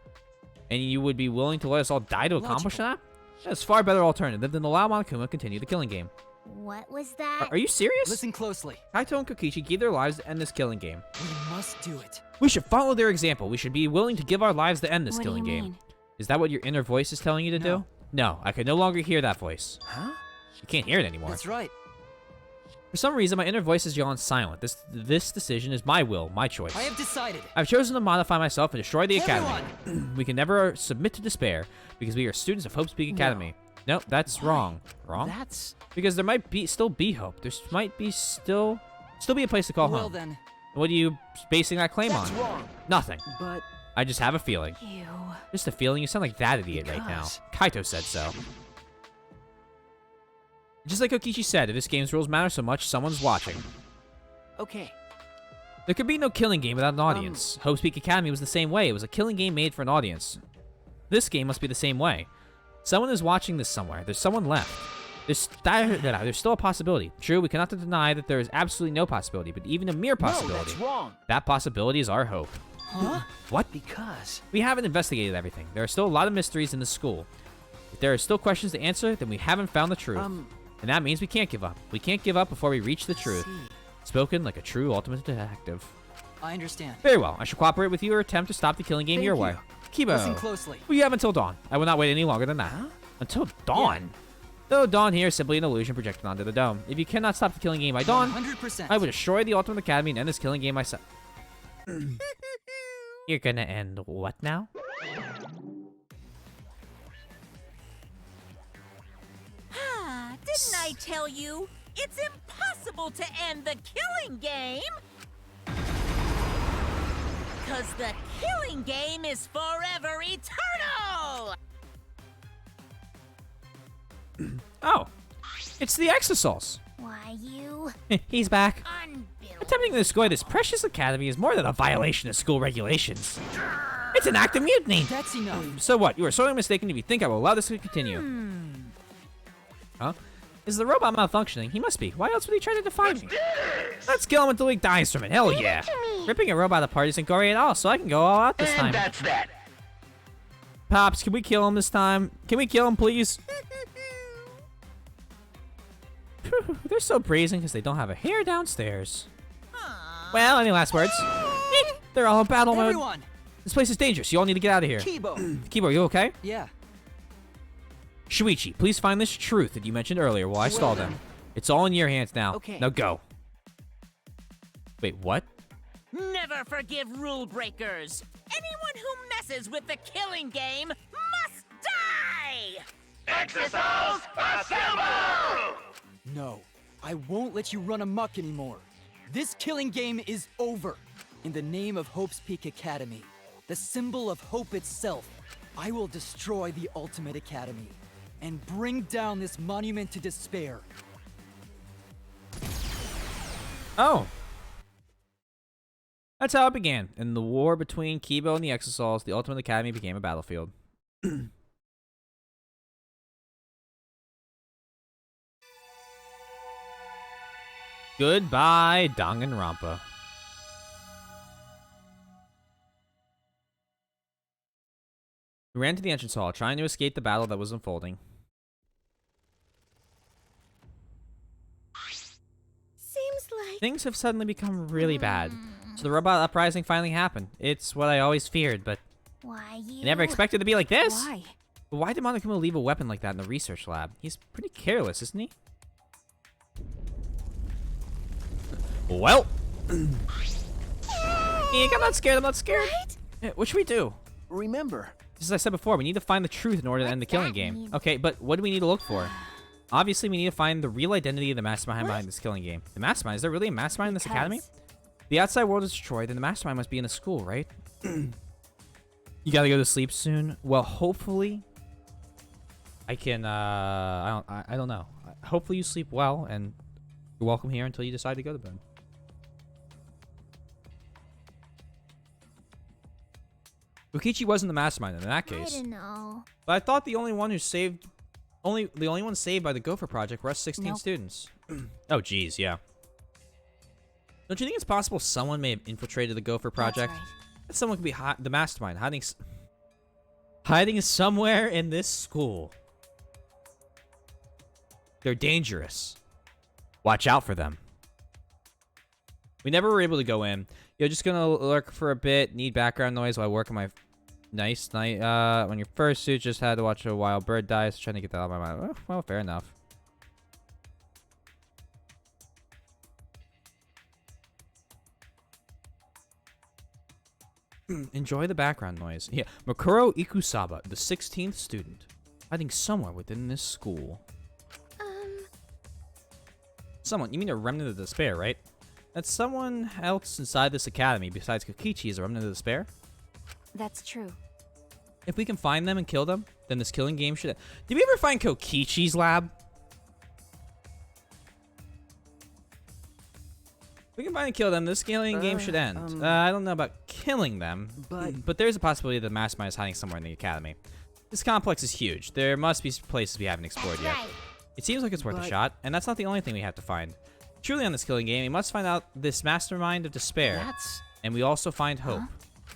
And you would be willing to let us all die to accomplish that? That's a far better alternative than allow Monokuma to continue the killing game. What was that? Are you serious? Listen closely. Kaito and Kokichi gave their lives to end this killing game. We must do it. We should follow their example. We should be willing to give our lives to end this What do killing you game. mean? Is that what your inner voice is telling you to do? No, I can no longer hear that voice. huh? You can't hear it anymore. That's right. For some reason, my inner voice is yelling silent. This decision is my will, my choice. I have decided. I've chosen to modify myself and destroy the academy. Everyone! We can never submit to despair because we are students of Hope's Peak Academy. No, that's wrong. Wrong? That's... Because there might still be hope. There might be still be a place to call well home. then. What are you basing that claim That's on? wrong. Nothing. But I just have a feeling. Ew. Just a feeling. You sound like that idiot right now. Because- Kaito said so. Just like Kokichi said, if this game's rules matter so much, someone's watching. okay. There could be no killing game without an audience. Hope's Peak Academy was the same way. It was a killing game made for an audience. This game must be the same way. Someone is watching this somewhere. There's someone left. There's still a possibility. True, we cannot deny that there is absolutely no possibility, but even a mere No, possibility. that's wrong. That possibility is our hope. Huh? What? Because We haven't investigated everything. There are still a lot of mysteries in this school. If there are still questions to answer, then we haven't found the truth. And that means we can't give up. We can't give up before we reach the truth. Spoken like a true ultimate detective. I understand. Very well. I shall cooperate with your attempt to stop the killing game Thank your you. way. Kibo. Listen closely. We have until dawn. I will not wait any longer than that. Until dawn? Though dawn here is simply an illusion projected onto the dome. If you cannot stop the killing game by dawn, 100%. I would destroy the Ultimate Academy and end this killing game myself. You're gonna end what now? Didn't I tell you? It's impossible to end the killing game! Because the killing game is forever eternal! Oh, it's the Exosols. Why, you... He's back. Unbelievable. Attempting to destroy this precious academy is more than a violation of school regulations. It's an act of mutiny. That's enough. So what? You are sorely mistaken if you think I will allow this to continue. Huh? Is the robot malfunctioning? He must be. Why else would he try to defy me? Let's kill him until he dies from it. Hell yeah. Ripping a robot apart isn't gory at all, so I can go all out this time. That's that. Pops, can we kill him this time? Can we kill him, please? They're so brazen because they don't have a hair downstairs. Well, any last words? They're all in battle mode. Everyone! This place is dangerous. You all need to get out of here. Kibo. Kibo, you okay? Yeah. Shuichi, please find this truth that you mentioned earlier while I stall them. It's all in your hands now. Okay. Now go. Wait, what? Never forgive rule breakers! Anyone who messes with the killing game must die! Exosols, assemble! No, I won't let you run amok anymore. This killing game is over. In the name of Hope's Peak Academy, the symbol of hope itself, I will destroy the Ultimate Academy and bring down this monument to despair. Oh. That's how it began. In the war between Kibo and the Exosols, the Ultimate Academy became a battlefield. Goodbye, Danganronpa. We ran to the entrance hall, trying to escape the battle that was unfolding. Seems like... Things have suddenly become really bad. So the robot uprising finally happened. It's what I always feared, but Why, you... I never expected it to be like this. Why? But why did Monokuma leave a weapon like that in the research lab? He's pretty careless, isn't he? Well. Eek, I'm not scared. I'm not scared. What should we do? Remember, As I said before, we need to find the truth in order to end the killing game. Okay, but what do we need to look for? Obviously, we need to find the real identity of the mastermind behind this killing game. The mastermind? Is there really a mastermind in this academy? The outside world is destroyed, then the mastermind must be in a school, right? You gotta go to sleep soon. Well, hopefully, I can. I don't know. Hopefully, you sleep well, and you're welcome here until you decide to go to bed. Ukichi wasn't the mastermind in that I case. don't know. But I thought the only one who saved, the only one saved by the Gopher Project were us 16 Nope. students. Oh, geez, yeah. Don't you think it's possible someone may have infiltrated the Gopher Project? That's right. That someone could be the mastermind, hiding somewhere in this school. They're dangerous. Watch out for them. We never were able to go in. You're just gonna lurk for a bit. Need background noise while I work on my nice night. When your first suit just had to watch a wild bird die. So trying to get that out of my mind. Well, fair enough. Enjoy the background noise. Yeah, Makuro Ikusaba, the 16th student, hiding somewhere within this school. Someone? You mean a remnant of despair, right? That's someone else inside this academy besides Kokichi is a remnant of despair? That's true. If we can find them and kill them, then this killing game should... Did we ever find Kokichi's lab? If we can find and kill them, this killing game should end. I don't know about killing them, but there's a possibility that the mastermind is hiding somewhere in the academy. This complex is huge. There must be places we haven't explored yet. It seems like it's worth a shot, and that's not the only thing we have to find. Truly on this killing game, we must find out this mastermind of despair, and we also find hope.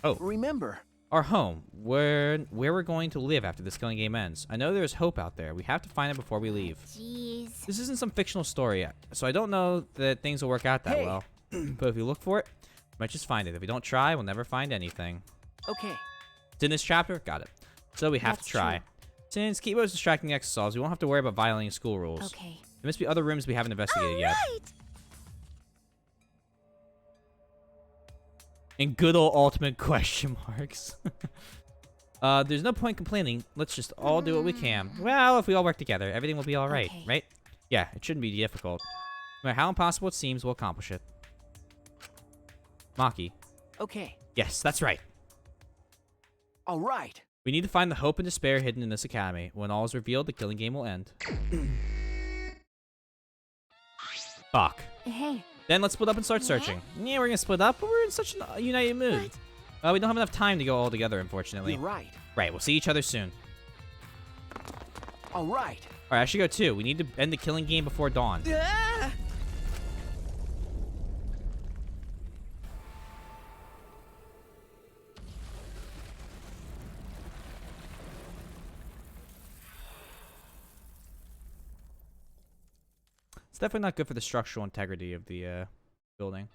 Oh, remember our home, where we're going to live after this killing game ends. I know there's hope out there. We have to find it before we leave. Jeez. This isn't some fictional story yet, so I don't know that things will work out that well. But if we look for it, we might just find it. If we don't try, we'll never find anything. Okay. It's in this chapter? Got it. So we have to try. True. Since Kibo is distracting the exercise, we won't have to worry about violating school rules. Okay. There must be other rooms we haven't investigated yet. In good old ultimate question marks. There's no point complaining. Let's just all do what we can. Well, if we all work together, everything will be alright, right? Yeah, it shouldn't be difficult. No matter how impossible it seems, we'll accomplish it. Maki. Okay. Yes, that's right. All right. We need to find the hope and despair hidden in this academy. When all is revealed, the killing game will end. Fuck. Hey. Then let's split up and start searching. Yeah, we're gonna split up, but we're in such a united mood. We don't have enough time to go all together, unfortunately. You're right. Right, we'll see each other soon. All right. Alright, I should go too. We need to end the killing game before dawn. It's definitely not good for the structural integrity of the building.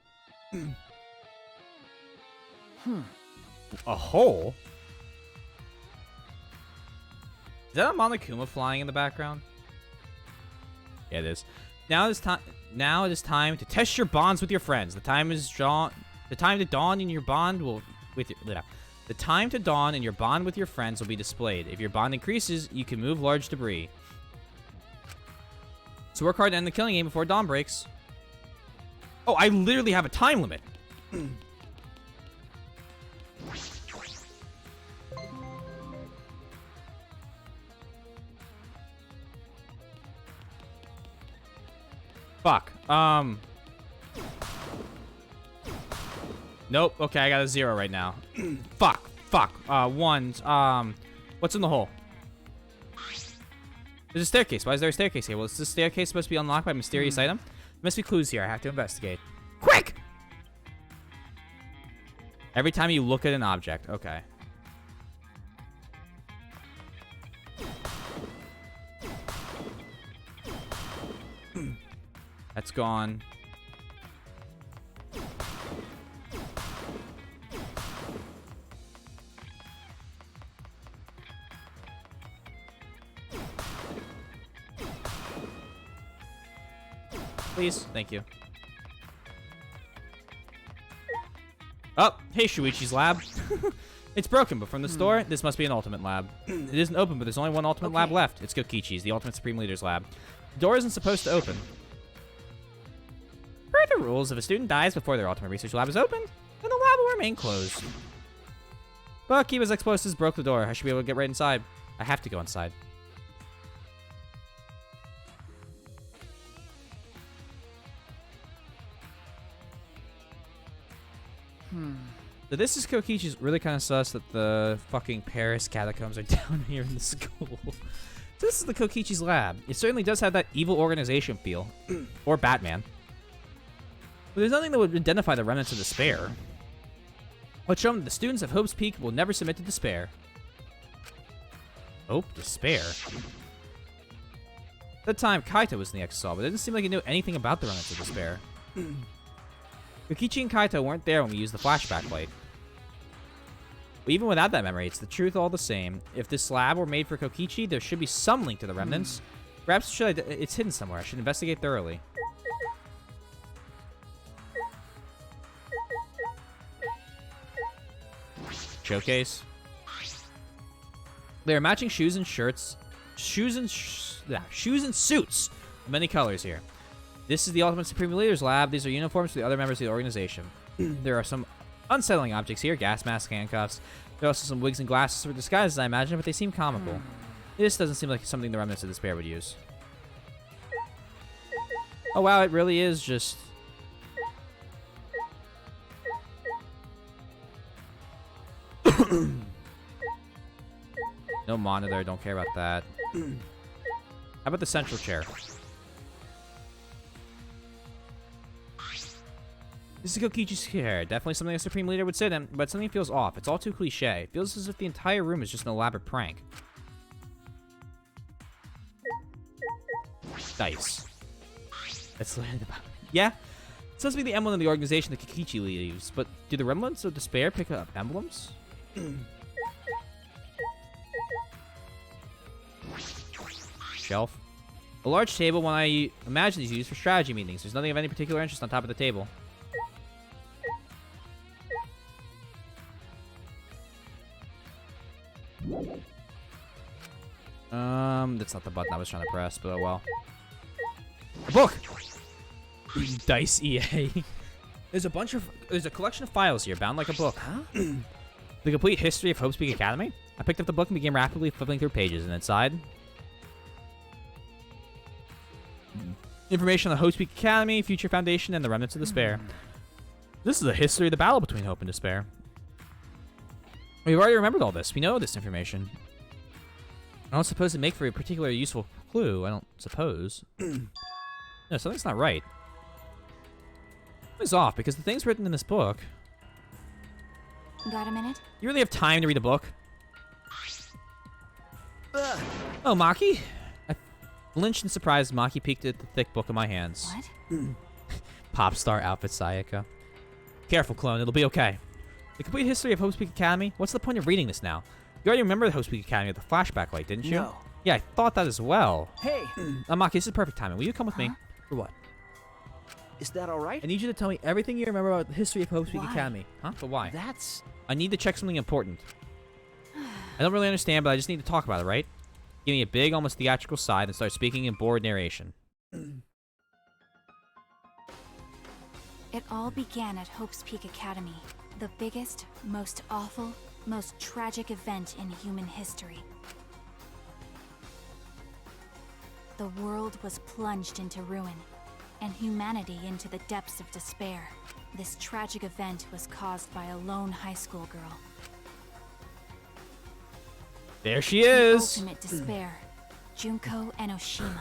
A hole? Is that a Monokuma flying in the background? Yeah, it is. Now it is time to test your bonds with your friends. The time to dawn in your bond will the time to dawn in your bond with your friends will be displayed. If your bond increases, you can move large debris. So work hard to end the killing game before dawn breaks. Oh, I literally have a time limit. Fuck. Nope. Okay, I got a 0 right now. Fuck. Fuck. Ones. What's in the hole? There's a staircase. Why is there a staircase here? Well, is this staircase supposed to be unlocked by a mysterious item? There must be clues here. I have to investigate. Quick! Every time you look at an object. Okay. That's gone. Please. Thank you. Oh, hey, Shuichi's lab. It's broken, but from the store, this must be an ultimate lab. It isn't open, but there's only one ultimate lab left. It's Kokichi's, the ultimate supreme leader's lab. The door isn't supposed to open. Per the rules, if a student dies before their ultimate research lab is opened, then the lab will remain closed. But Kiba's explosives broke the door. I should be able to get right inside. I have to go inside. So this is Kokichi's. Really kind of sus that the fucking Paris catacombs are down here in the school. This is the Kokichi's lab. It certainly does have that evil organization feel. Or Batman. But there's nothing that would identify the remnants of despair. Let's show them that the students of Hope's Peak will never submit to despair. Hope? Despair? At the time, Kaito was in the exile, but it didn't seem like he knew anything about the remnants of despair. Kokichi and Kaito weren't there when we used the flashback light. But even without that memory, it's the truth all the same. If this lab were made for Kokichi, there should be some link to the remnants. Perhaps it's hidden somewhere. I should investigate thoroughly. showcase. There are matching shoes and shirts, shoes and suits of many colors here. This is the Ultimate Supreme Leaders Lab. These are uniforms for the other members of the organization. There are some unsettling objects here: gas masks, handcuffs. There are also some wigs and glasses for disguises, I imagine, but they seem comical. This doesn't seem like something the remnants of Despair would use. Oh wow, it really is just... No monitor, don't care about that. How about the central chair? This is Kokichi's chair. Definitely something a Supreme Leader would sit in, but something feels off. It's all too cliche. It feels as if the entire room is just an elaborate prank. Dice. That's yeah. It's supposed to be the emblem of the organization that Kokichi leaves, but do the remnants of Despair pick up emblems? Shelf. A large table, one I imagine is used for strategy meetings. There's nothing of any particular interest on top of the table. That's not the button I was trying to press, but oh well. A book! Dice EA. There's a collection of files here, bound like a book. Huh? The complete history of Hope's Peak Academy? I picked up the book and began rapidly flipping through pages, and inside... information on the Hope's Peak Academy, Future Foundation, and the remnants of Despair. This is the history of the battle between Hope and Despair. We've already remembered all this. We know this information. I don't suppose it make for a particularly useful clue. I don't suppose. No, something's not right. Something's off, because the things written in this book... Got a minute? You really have time to read a book? Oh, Maki? I flinched in surprise as Maki peeked at the thick book in my hands. What? Pop star outfit, Sayaka. Careful, clone. It'll be okay. The complete history of Hope's Peak Academy? What's the point of reading this now? You already remember the Hope's Peak Academy with the flashback light, didn't you? No. Yeah, I thought that as well. Hey! Maki, this is perfect timing. Will you come with me? For what? Is that alright? I need you to tell me everything you remember about the history of Hope's Peak Academy. Huh? But why? That's... I need to check something important. I don't really understand, but I just need to talk about it, right? Give me a big, almost theatrical side and start speaking in bored narration. It all began at Hope's Peak Academy, the biggest, most awful, most tragic event in human history. The world was plunged into ruin, and humanity into the depths of despair. This tragic event was caused by a lone high school girl. There she is! The ultimate despair, Junko Enoshima.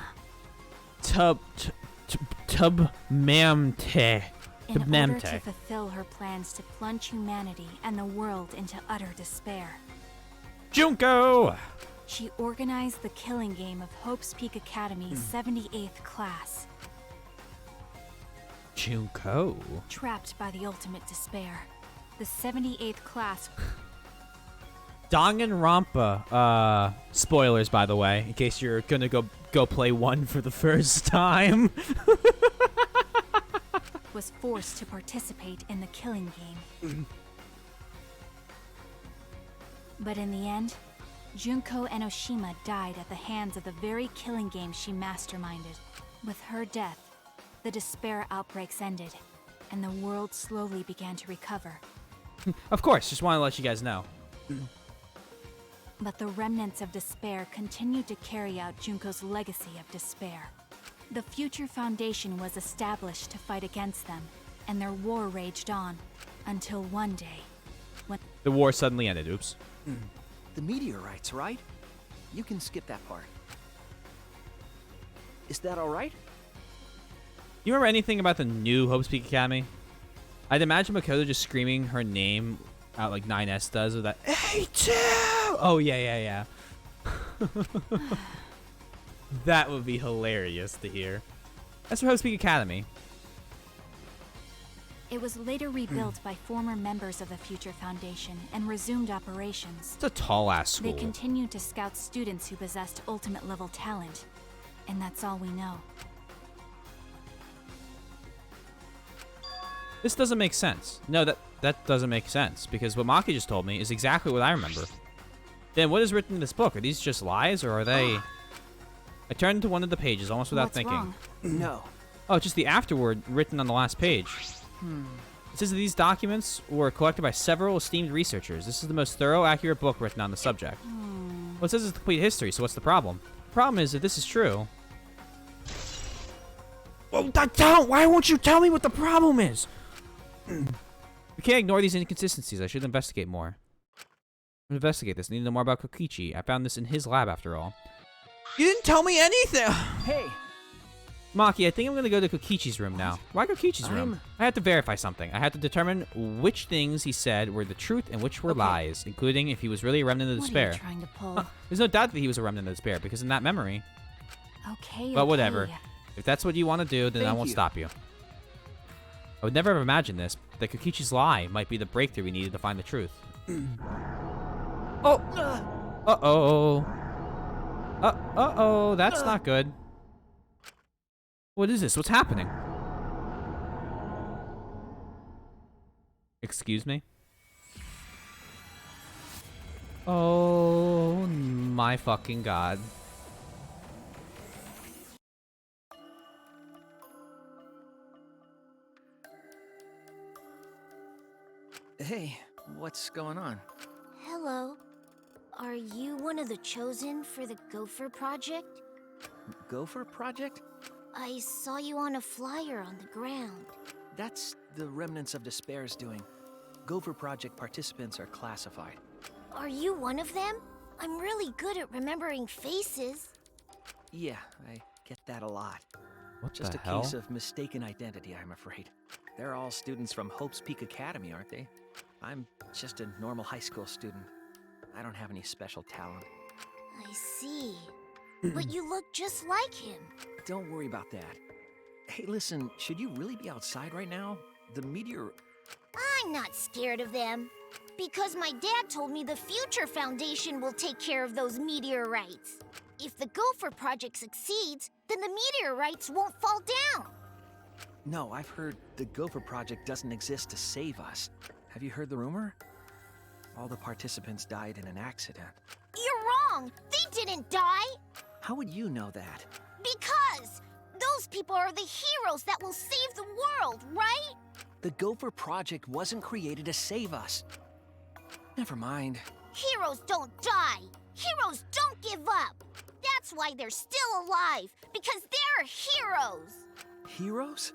Tub-mamte. In order to fulfill her plans to plunge humanity and the world into utter despair, Junko! she organized the killing game of Hope's Peak Academy's 78th class. Junko? Trapped by the ultimate despair, the 78th class... Danganronpa, spoilers by the way, in case you're gonna go play one for the first time. was forced to participate in the killing game. But in the end, Junko Enoshima died at the hands of the very killing game she masterminded. With her death, the despair outbreaks ended, and the world slowly began to recover. Of course, just want to let you guys know. But the remnants of despair continued to carry out Junko's legacy of despair. The Future Foundation was established to fight against them, and their war raged on, until one day, when... The war suddenly ended, oops. The meteorites, right? You can skip that part. Is that alright? You remember anything about the new Hope's Peak Academy? I'd imagine Makoto just screaming her name out like 9S does with that A2! Oh, yeah. That would be hilarious to hear. That's for Hope's Peak Academy. It was later rebuilt by former members of the Future Foundation and resumed operations. It's a tall-ass school. They continued to scout students who possessed ultimate-level talent, and that's all we know. This doesn't make sense. No, that doesn't make sense, because what Maki just told me is exactly what I remember. Then what is written in this book? Are these just lies, or are they... I turned to one of the pages almost without thinking. Wrong? No. Oh, just the afterword written on the last page. It says that these documents were collected by several esteemed researchers. This is the most thorough, accurate book written on the subject. Well, it says it's the complete history, so what's the problem? The problem is, if this is true... Well, why won't you tell me what the problem is? We can't ignore these inconsistencies. I should investigate more. Investigate this. I need to know more about Kokichi. I found this in his lab, after all. You didn't tell me anything! Hey! Maki, I think I'm gonna go to Kokichi's room now. Why Kokichi's room? I had to verify something. I had to determine which things he said were the truth and which were lies, including if he was really a remnant of despair. What are you trying to pull? There's no doubt that he was a remnant of despair, because in that memory... Okay, But whatever. okay. If that's what you want to do, then I won't stop you. I would never have imagined this, that Kokichi's lie might be the breakthrough we needed to find the truth. Oh! Uh-oh. Uh-oh, that's not good. What is this? What's happening? Excuse me? Oh my fucking god. Hey, what's going on? Hello. Are you one of the chosen for the Gopher Project? Gopher Project? I saw you on a flyer on the ground. That's the Remnants of Despair's doing. Gopher Project participants are classified. Are you one of them? I'm really good at remembering faces. Yeah, I get that a lot. What Just the a hell? case of mistaken identity, I'm afraid. They're all students from Hope's Peak Academy, aren't they? I'm just a normal high school student. I don't have any special talent. I see. But you look just like him. Don't worry about that. Hey, listen, should you really be outside right now? The meteor... I'm not scared of them. Because my dad told me the Future Foundation will take care of those meteorites. If the Gopher Project succeeds, then the meteorites won't fall down. No, I've heard the Gopher Project doesn't exist to save us. Have you heard the rumor? All the participants died in an accident. You're wrong! They didn't die! How would you know that? Because those people are the heroes that will save the world, right? The Gopher Project wasn't created to save us. Never mind. Heroes don't die. Heroes don't give up. That's why they're still alive, because they're heroes. Heroes?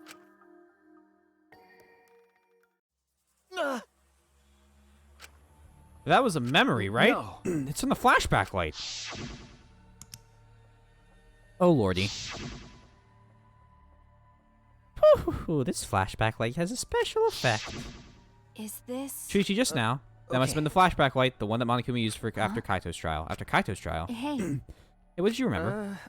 That was a memory, right? No. It's in the flashback light. Oh, lordy. Ooh, this flashback light has a special effect. Is this... Treaty just now. That must have been the flashback light, the one that Monokuma used for after Kaito's trial. After Kaito's trial. Hey. Hey, what did you remember?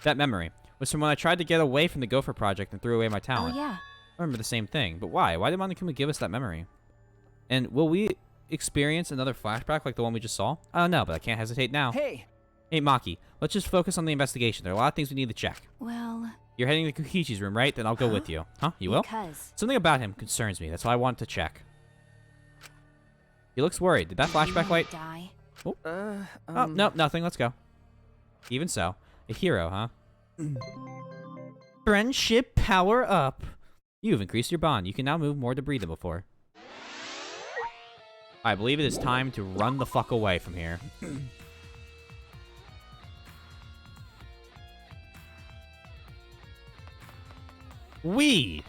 That memory was from when I tried to get away from the Gopher Project and threw away my talent. Oh, yeah. I remember the same thing, but why? Why did Monokuma give us that memory? And will we experience another flashback like the one we just saw? I don't know, but I can't hesitate now. Hey! Hey, Maki, let's just focus on the investigation. There are a lot of things we need to check. Well... You're heading to Kokichi's room, right? Then I'll go with you. Huh? You will? Because... Something about him concerns me. That's why I wanted to check. He looks worried. Did that flashback light... die. Oh. Oh, no, nothing. Let's go. Even so. A hero, huh? Friendship power up. You've increased your bond. You can now move more debris than before. I believe it is time to run the fuck away from here. We.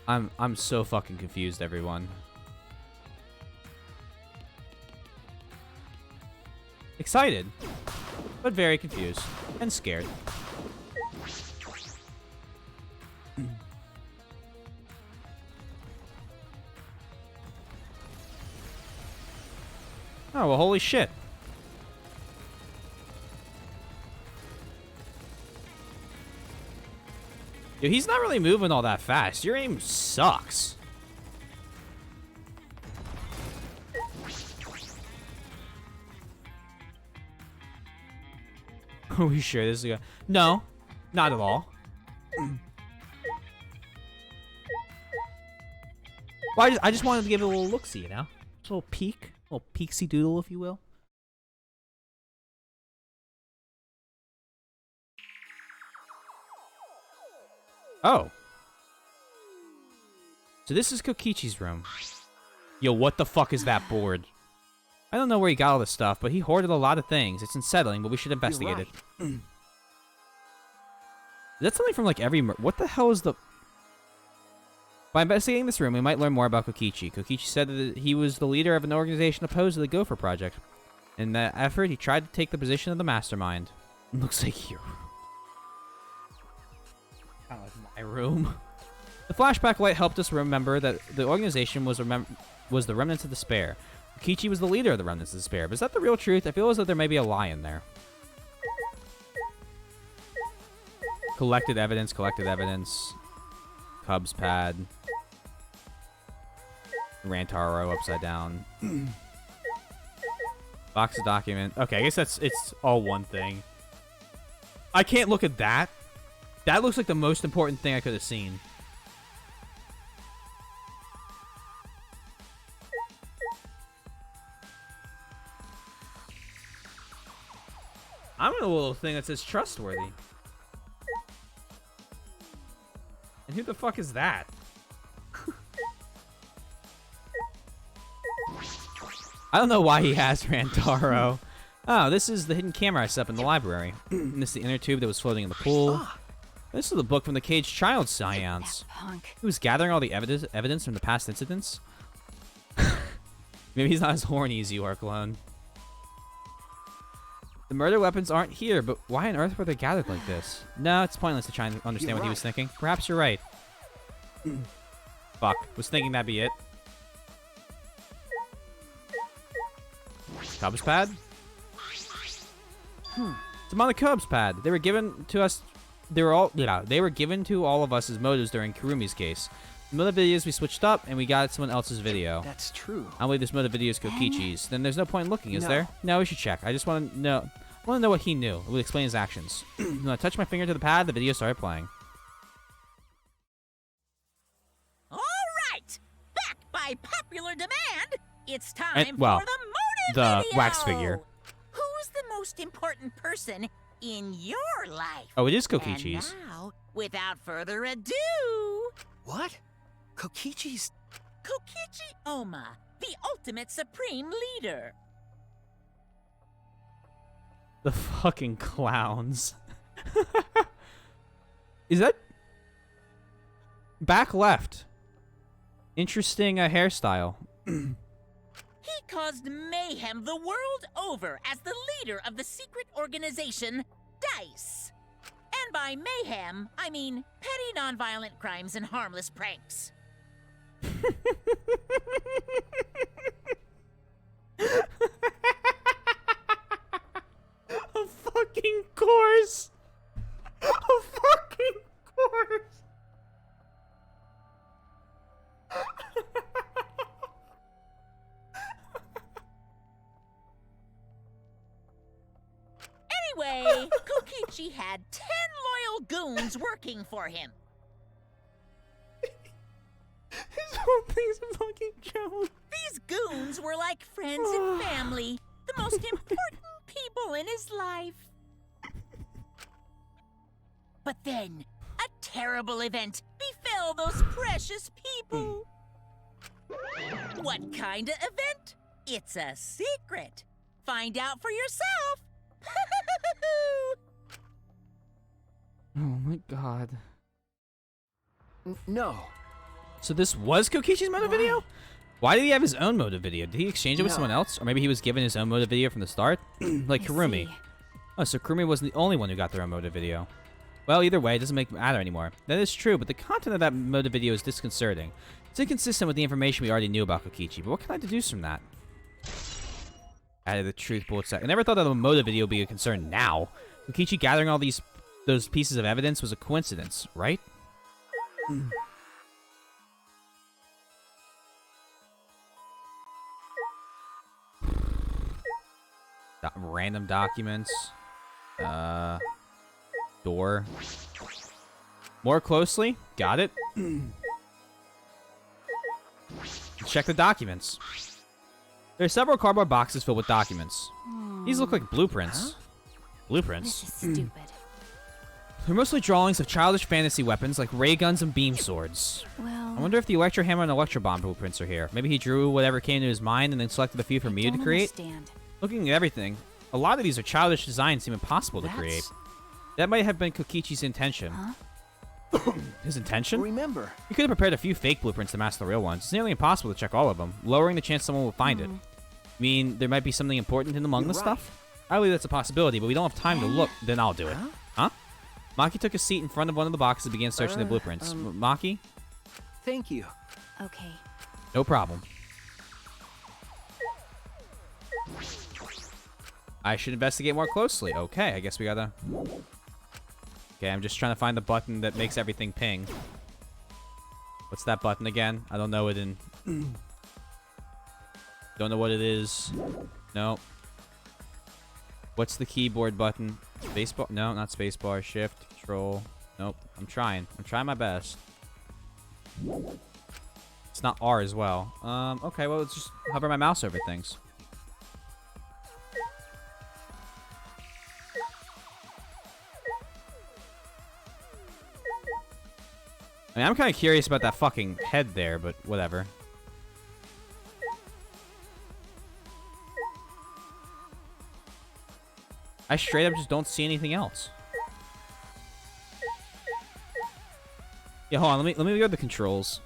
I'm so fucking confused, everyone. Excited, but very confused and scared. Oh, well, holy shit. Dude, he's not really moving all that fast. Your aim sucks. Are we sure this is a... No, not at all. Well, I just wanted to give it a little look-see, you know? Just a little peek. A little peeksy doodle, if you will. Oh. So this is Kokichi's room. Yo, what the fuck is that board? I don't know where he got all this stuff, but he hoarded a lot of things. It's unsettling, but we should investigate it. Is that something from, like, every... What the hell is the... By investigating this room, we might learn more about Kokichi. Kokichi said that he was the leader of an organization opposed to the Gopher Project. In that effort, he tried to take the position of the mastermind. Looks like you. Kind of like my room. The flashback light helped us remember that the organization was the Remnants of Despair. Kokichi was the leader of the Remnants of Despair. But is that the real truth? I feel as though there may be a lie in there. Collected evidence, collected evidence. Cubs pad. Rantaro upside down. Box of document. Okay, I guess it's all one thing. I can't look at that. That looks like the most important thing I could have seen. I'm in a little thing that says trustworthy. And who the fuck is that? I don't know why he has Rantaro. Oh, this is the hidden camera I set up in the library. And this is the inner tube that was floating in the pool. This is the book from the caged child seance. He was gathering all the evidence from the past incidents. Maybe he's not as horny as you are, Clone. The murder weapons aren't here, but why on earth were they gathered like this? No, it's pointless to try and understand what he was thinking. Perhaps you're right. Fuck. Was thinking that'd be it. Cubs pad? It's on the Cubs pad. They were given to us. They were given to all of us as motives during Kurumi's case. The motive videos we switched up, and we got someone else's video. That's true. I believe this motive video is Kokichi's. Then there's no point in looking, is there? No, we should check. I just want to know. I want to know what he knew. It would explain his actions. When I touched my finger to the pad, the video started playing. All right, back by popular demand. It's time And, well, for the motive the video. wax figure. Who's the most important person in your life? Oh, it is Kokichi's. And now, without further ado, What? Kokichi's... Kokichi Oma, the ultimate supreme leader. The fucking clowns. Is that... Back left. Interesting hairstyle. He caused mayhem the world over as the leader of the secret organization, DICE. And by mayhem, I mean petty nonviolent crimes and harmless pranks. A fucking course. A fucking course. Anyway, Kokichi had 10 loyal goons working for him. This whole thing's a fucking joke. These goons were like friends and family, the most important people in his life. But then, a terrible event befell those precious people. What kind of event? It's a secret. Find out for yourself. Oh my god. No. So this was Kokichi's motive video? Why did he have his own motive video? Did he exchange it with someone else? Or maybe he was given his own motive video from the start? Like Kurumi. Oh, so Kurumi wasn't the only one who got their own motive video. Well, either way, it doesn't matter anymore. That is true, but the content of that motive video is disconcerting. It's inconsistent with the information we already knew about Kokichi, but what can I deduce from that? Added the truth bullet set. I never thought that a motive video would be a concern now. Kokichi gathering all those pieces of evidence was a coincidence, right? Random documents. Door. More closely. Got it. Check the documents. There are several cardboard boxes filled with documents. These look like blueprints. Blueprints? This is stupid. They're mostly drawings of childish fantasy weapons like ray guns and beam swords. Well, I wonder if the electro hammer and electro bomb blueprints are here. Maybe he drew whatever came to his mind and then selected a few for me to create. Understand. Looking at everything, a lot of these are childish designs seem impossible to create. That might have been Kokichi's intention. His intention? Remember, He could have prepared a few fake blueprints to match the real ones. It's nearly impossible to check all of them, lowering the chance someone will find it. I mean, there might be something important in among the stuff? I believe that's a possibility, but we don't have time to look. Then I'll do it. Huh? Maki took a seat in front of one of the boxes and began searching the blueprints. Maki? thank you. Okay. No problem. I should investigate more closely. Okay, I guess we gotta... Okay, I'm just trying to find the button that makes everything ping. What's that button again? I don't know it in... Don't know what it is. No. What's the keyboard button? Spacebar? No, not spacebar. Shift, control. Nope. I'm trying. I'm trying my best. It's not R as well. Okay, well, let's just hover my mouse over things. I mean, I'm kind of curious about that fucking head there, but whatever. I straight up just don't see anything else. Yeah, hold on. Let me go to the controls.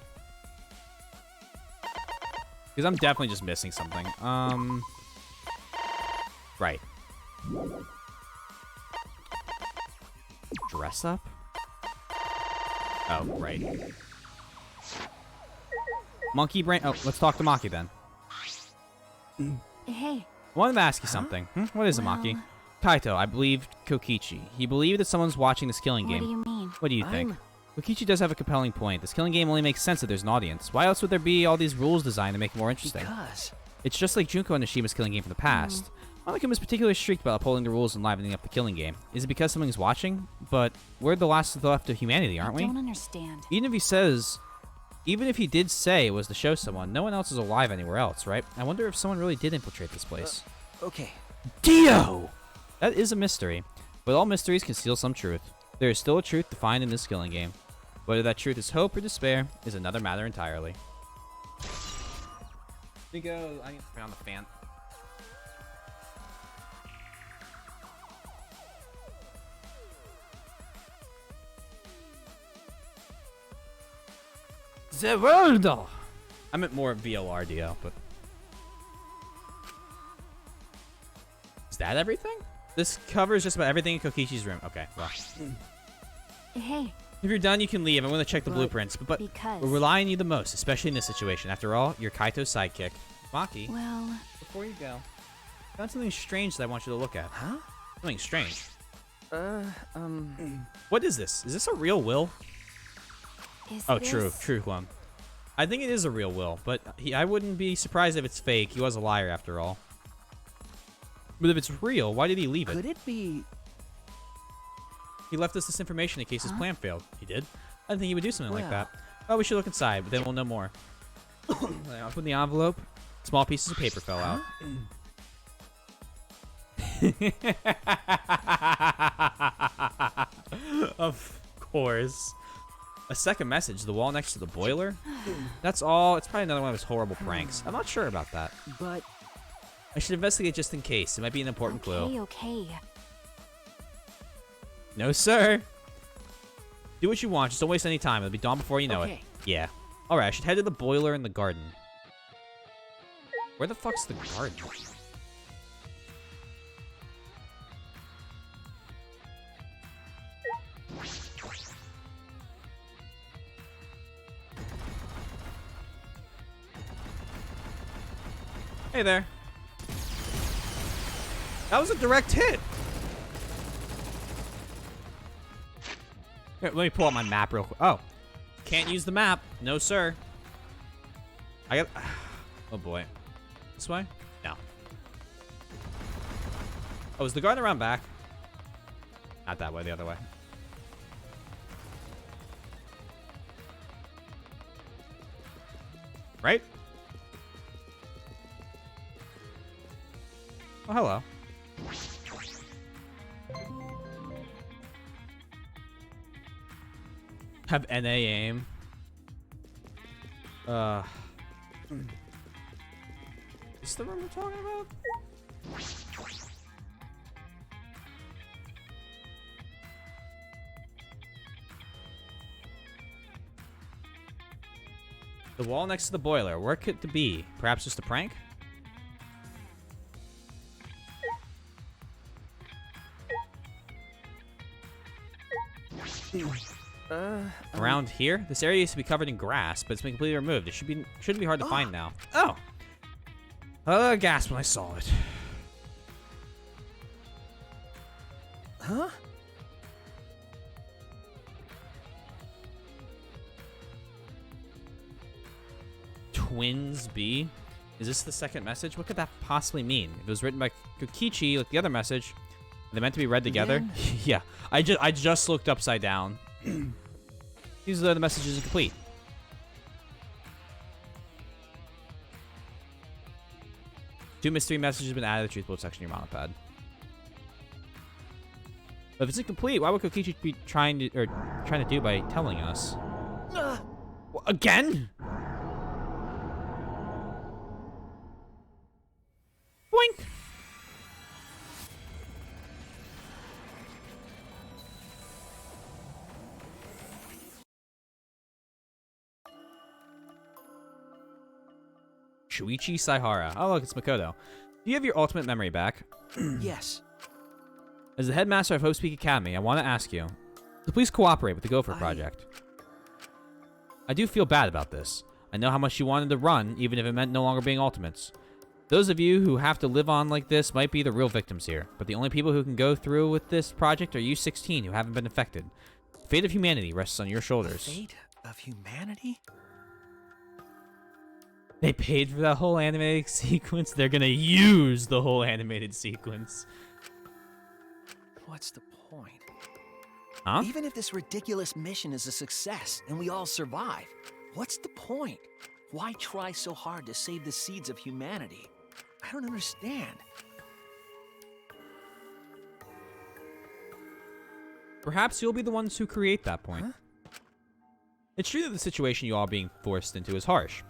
Because I'm definitely just missing something. Right. Dress up? Oh, right. Monkey brain. Oh, let's talk to Maki then. Hey. I wanted to ask you something. What is it, Maki? Kaito, I believe Kokichi. He believed that someone's watching this killing game. What do you mean? What do you think? Kokichi does have a compelling point. This killing game only makes sense if there's an audience. Why else would there be all these rules designed to make it more interesting? Because It's just like Junko and Nishima's killing game from the past. Monokuma is particularly strict about upholding the rules and livening up the killing game. Is it because something's watching? But we're the last left of humanity, aren't we? I don't understand. Even if he did say it was to show someone, no one else is alive anywhere else, right? I wonder if someone really did infiltrate this place. okay. Dio! That is a mystery, but all mysteries conceal some truth. There is still a truth to find in this killing game. Whether that truth is hope or despair is another matter entirely. Let me go. I need to turn on the fan. The world! I meant more VOR, Dio, but... Is that everything? This covers just about everything in Kokichi's room. Okay, well. Hey. If you're done, you can leave. I'm going to check the blueprints. But Because... we're relying on you the most, especially in this situation. After all, you're Kaito's sidekick. Maki, Well... before you go, I found something strange that I want you to look at. Huh? Something strange. What is this? Is this a real will? Is Oh, this... true one. I think it is a real will, but I wouldn't be surprised if it's fake. He was a liar after all. But if it's real, why did he leave it? Could it be? He left us this information in case his plan failed. He did? I didn't think he would do something like that. Oh, we should look inside, but then we'll know more. I opened the envelope. Small pieces of paper fell out. Of course. A second message, the wall next to the boiler? That's all. It's probably another one of his horrible pranks. I'm not sure about that. But I should investigate just in case. It might be an important clue. Okay. No, sir. Do what you want. Just don't waste any time. It'll be dawn before you know it. Yeah. Alright, I should head to the boiler in the garden. Where the fuck's the garden? Hey there. That was a direct hit. Here, let me pull up my map real quick. Oh. Can't use the map. No, sir. I got... Oh, boy. This way? No. Oh, is the garden around back? Not that way, the other way. Right? Oh, hello. Have NA aim. Is this the room we're talking about? The wall next to the boiler. Where could it be? Perhaps just a prank? Around here? This area used to be covered in grass, but it's been completely removed. It shouldn't be hard to find now. Oh! I gasped when I saw it. Huh? Twins B? Is this the second message? What could that possibly mean? If it was written by Kokichi, like the other message, are they meant to be read together? Yeah. I just looked upside down. These are the messages incomplete. Two mystery messages have been added to the truthful section of your monopad. But if it's incomplete, why would Kokichi be trying to do by telling us? Again? Boink. Shuichi Saihara. Oh, look, it's Makoto. Do you have your ultimate memory back? Yes. As the headmaster of Hope's Peak Academy, I want to ask you to please cooperate with the Gopher Project. I do feel bad about this. I know how much you wanted to run, even if it meant no longer being ultimates. Those of you who have to live on like this might be the real victims here, but the only people who can go through with this project are you 16 who haven't been affected. The fate of humanity rests on your shoulders. The fate of humanity? They paid for that whole animated sequence. They're gonna use the whole animated sequence. What's the point? Huh? Even if this ridiculous mission is a success and we all survive, what's the point? Why try so hard to save the seeds of humanity? I don't understand. Perhaps you'll be the ones who create that point. Huh? It's true that the situation you all are being forced into is harsh.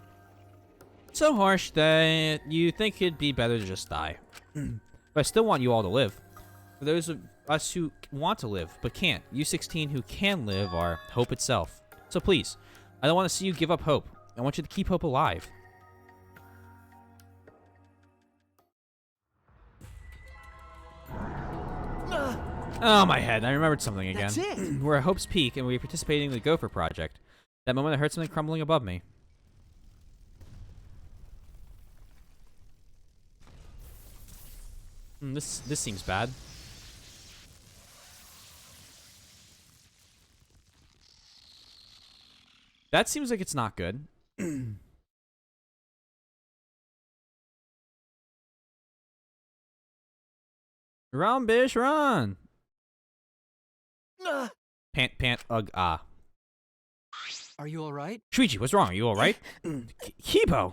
So harsh that you think it'd be better to just die. But I still want you all to live. For those of us who want to live, but can't, you 16 who can live are hope itself. So please, I don't want to see you give up hope. I want you to keep hope alive. Oh, my head. I remembered something again. That's it. We're at Hope's Peak, and we're participating in the Gopher Project. That moment I heard something crumbling above me. This seems bad. That seems like it's not good. Run, bish, run! Pant, ugh, ah. Are you alright? Shuichi, what's wrong? Are you alright? Kibo!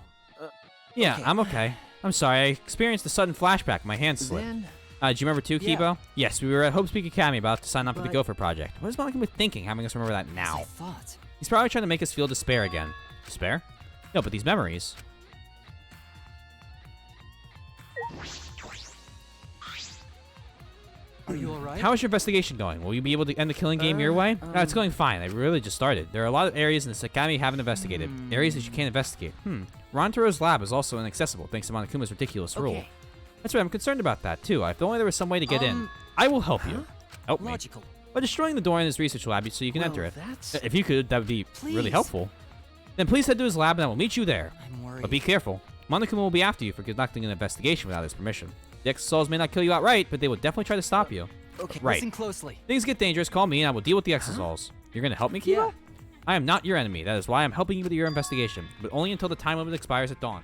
Yeah, okay. I'm okay. I'm sorry, I experienced a sudden flashback. My hand slipped. Then, Do you remember too, Yeah. Kibo? Yes, we were at Hope's Peak Academy about to sign up for the But- Gopher Project. What is Malcolm thinking, having us remember that I now? thought. He's probably trying to make us feel despair again. Despair? No, but these memories. Are you alright? How is your investigation going? Will you be able to end the killing game your way? No, it's going fine. I really just started. There are a lot of areas in this academy you haven't investigated. Areas that you can't investigate. Rontaro's lab is also inaccessible thanks to Monokuma's ridiculous rule. Okay. That's right, I'm concerned about that too. If only there was some way to get in. I will help you. Help me. Logical. By destroying the door in his research lab so you can well, enter it. that's... If you could, that would be really Please. helpful. Then please head to his lab and I will meet you there. I'm worried. But be careful. Monokuma will be after you for conducting an investigation without his permission. The Exosols may not kill you outright, but they will definitely try to stop you. Okay. Right. Listen closely. Things get dangerous, call me and I will deal with the Exosols. You're gonna help me, Kibo? Yeah. I am not your enemy. That is why I'm helping you with your investigation, but only until the time limit expires at dawn.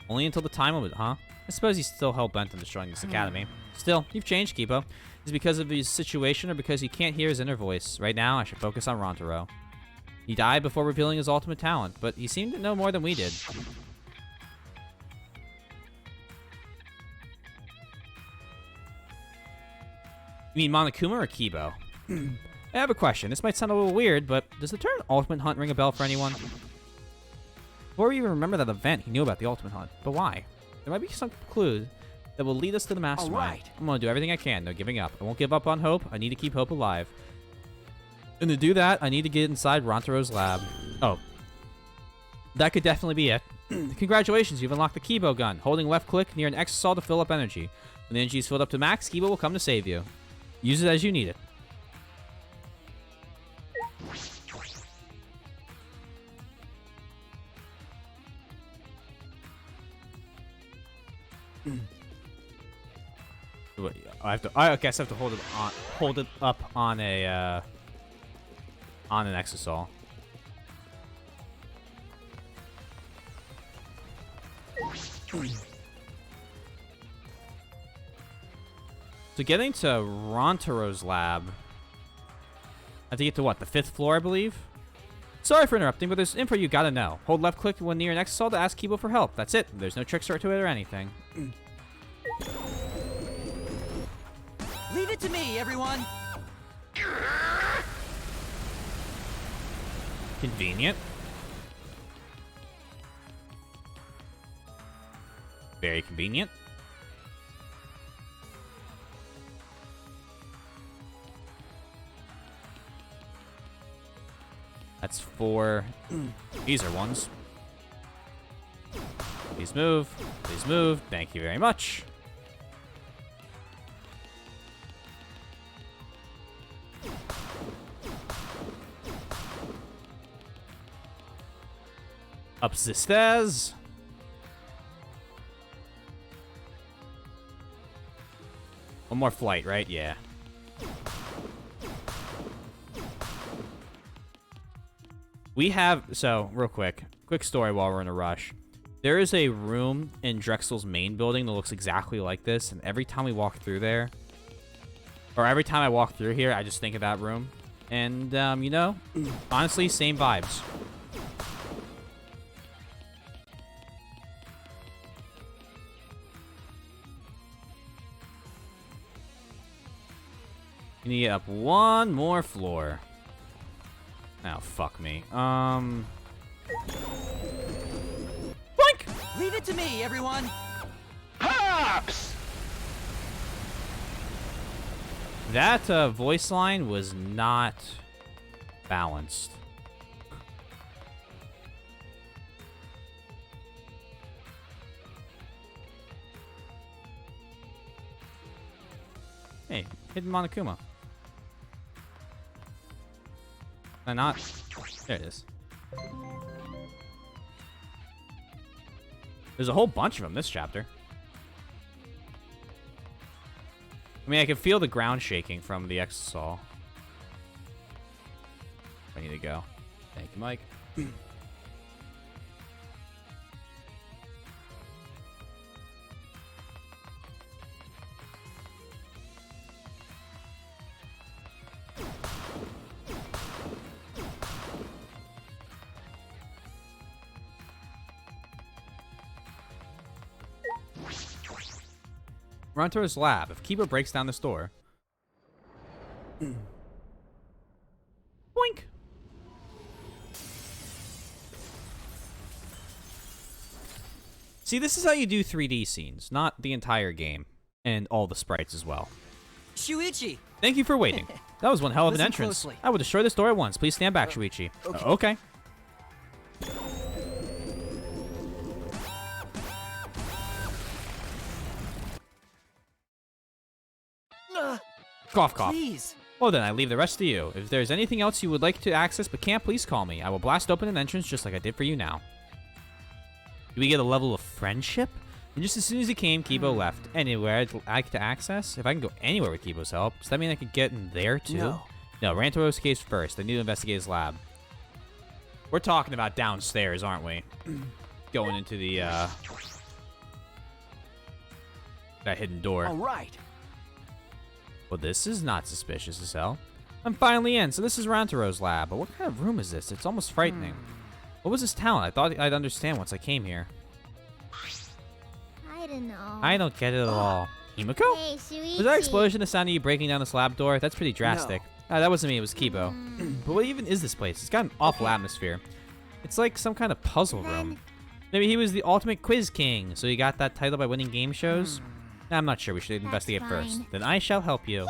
Only until the time limit, huh? I suppose he's still hell-bent on destroying this academy. Still, you've changed, Kipo. Is it because of his situation or because you can't hear his inner voice? Right now, I should focus on Rontaro. He died before revealing his ultimate talent, but he seemed to know more than we did. You mean Monokuma or Kibo? I have a question. This might sound a little weird, but does the term Ultimate Hunt ring a bell for anyone? Before we even remember that event, he knew about the Ultimate Hunt. But why? There might be some clue that will lead us to the mastermind. All right. I'm going to do everything I can. No giving up. I won't give up on hope. I need to keep hope alive. And to do that, I need to get inside Rontaro's lab. Oh. That could definitely be it. Congratulations, you've unlocked the Kibo gun. Holding left click near an exosol to fill up energy. When the energy is filled up to max, Kibo will come to save you. Use it as you need it. I guess I have to hold it up on a on an exosol. So getting to Rontaro's lab, I have to get to what, the 5th floor, I believe? Sorry for interrupting, but there's info you gotta know. Hold left click when near an exosol to ask Kibo for help. That's it. There's no trick start to it or anything. Leave it to me, everyone. Convenient. Very convenient. That's 4. These are ones. Please move. Please move. Thank you very much. Up the stairs. One more flight, right? Yeah. We have, so real quick story while we're in a rush. There is a room in Drexel's main building that looks exactly like this, and every time we walk through there, or every time I walk through here, I just think of that room. And, you know, honestly, same vibes. You need to get up one more floor. Oh, fuck me. Boink! Leave it to me, everyone. Pops! That voice line was not balanced. Hey, hidden Monokuma. Why not? There it is. There's a whole bunch of them this chapter. I mean, I can feel the ground shaking from the exosol. I need to go. Thank you, Mike. Run to his lab. If Kiba breaks down this door. Boink! See, this is how you do 3D scenes, not the entire game. And all the sprites as well. Shuichi! Thank you for waiting. That was one hell of an Listen entrance. closely. I will destroy this door at once. Please stand back, Shuichi. Okay. Okay. Cough, cough. Please. Well then, I leave the rest to you. If there's anything else you would like to access but can't, please call me. I will blast open an entrance just like I did for you now. Do we get a level of friendship? And just as soon as he came, Kibo left. Anywhere I'd like to access? If I can go anywhere with Kibo's help, does that mean I could get in there too? No. No, Rantaro's case first. I need to investigate his lab. We're talking about downstairs, aren't we? Going into the That hidden door. All right. Well, this is not suspicious as hell. I'm finally in. So this is Rantaro's lab. But what kind of room is this? It's almost frightening. What was his talent? I thought I'd understand once I came here. I don't know. I don't get it at all. Himiko? Hey, Shuichi. Was that explosion the sound of you breaking down this lab door? That's pretty drastic. Ah, that wasn't me. It was Kibo. But what even is this place? It's got an awful atmosphere. It's like some kind of puzzle room. Maybe he was the ultimate quiz king, so he got that title by winning game shows? Nah, I'm not sure. We should investigate first. Then I shall help you.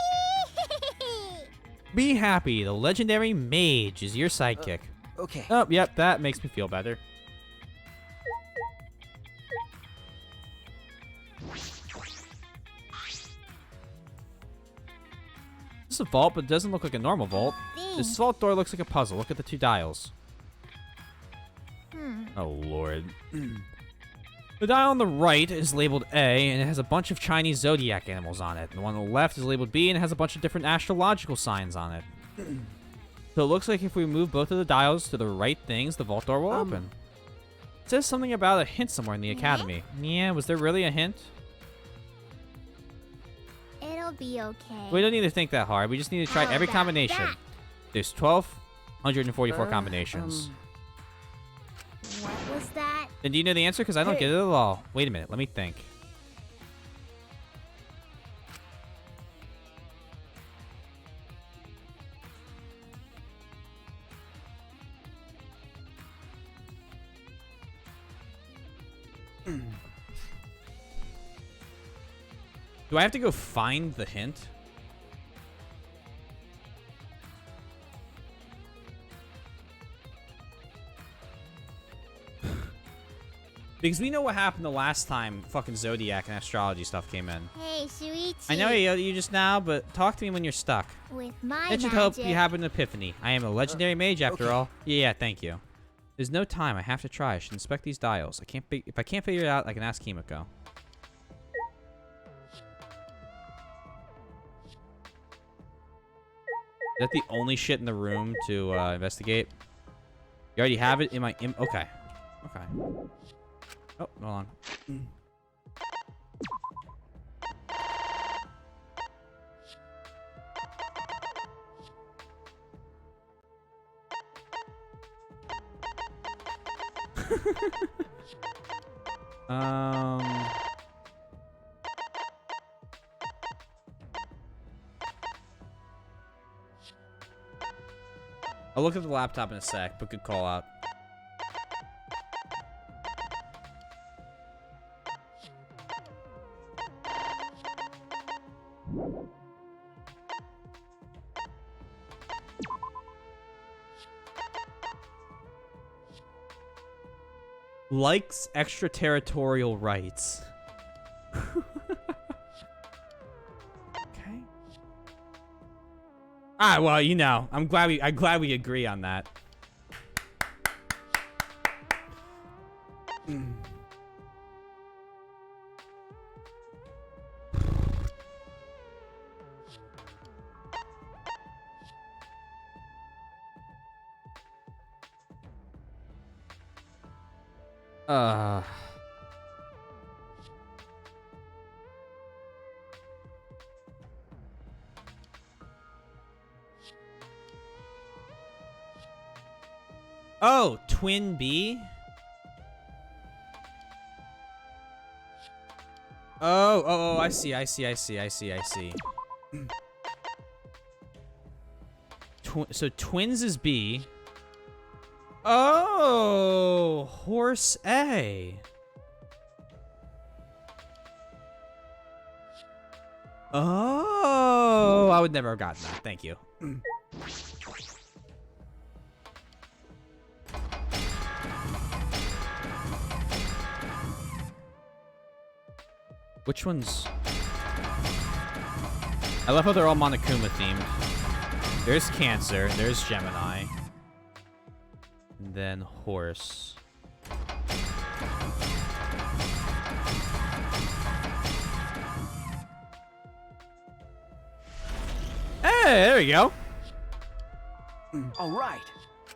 Be happy. The legendary mage is your sidekick. Okay. Oh, yep. That makes me feel better. This is a vault, but it doesn't look like a normal vault. This vault door looks like a puzzle. Look at the two dials. Oh, Lord. The dial on the right is labeled A, and it has a bunch of Chinese zodiac animals on it. The one on the left is labeled B, and it has a bunch of different astrological signs on it. So it looks like if we move both of the dials to the right things, the vault door will open. It says something about a hint somewhere in the academy. Yeah, was there really a hint? It'll be okay. We don't need to think that hard. We just need to try every combination. There's 1,244 combinations. What was that? And do you know the answer? Because I don't get it at all. Wait a minute. Let me think. Do I have to go find the hint? Because we know what happened the last time fucking Zodiac and astrology stuff came in. Hey, Shuichi. I know I yelled at you just now, but talk to me when you're stuck. With my It should help you have an epiphany. I am a legendary mage after all. Yeah, thank you. There's no time. I have to try. I should inspect these dials. If I can't figure it out, I can ask Himiko. Is that the only shit in the room to investigate? You already have it in my... okay. Okay. Oh, hold on. I'll look at the laptop in a sec, but good call out. Likes extraterritorial rights. Okay. Ah, well, you know, I'm glad we agree on that. Oh, Twin B? Oh, I see. So twins is B. Oh, horse A. Oh, I would never have gotten that. Thank you. Which ones? I love how they're all Monokuma themed. There's Cancer, there's Gemini. And then Horse. Hey, there we go. All right.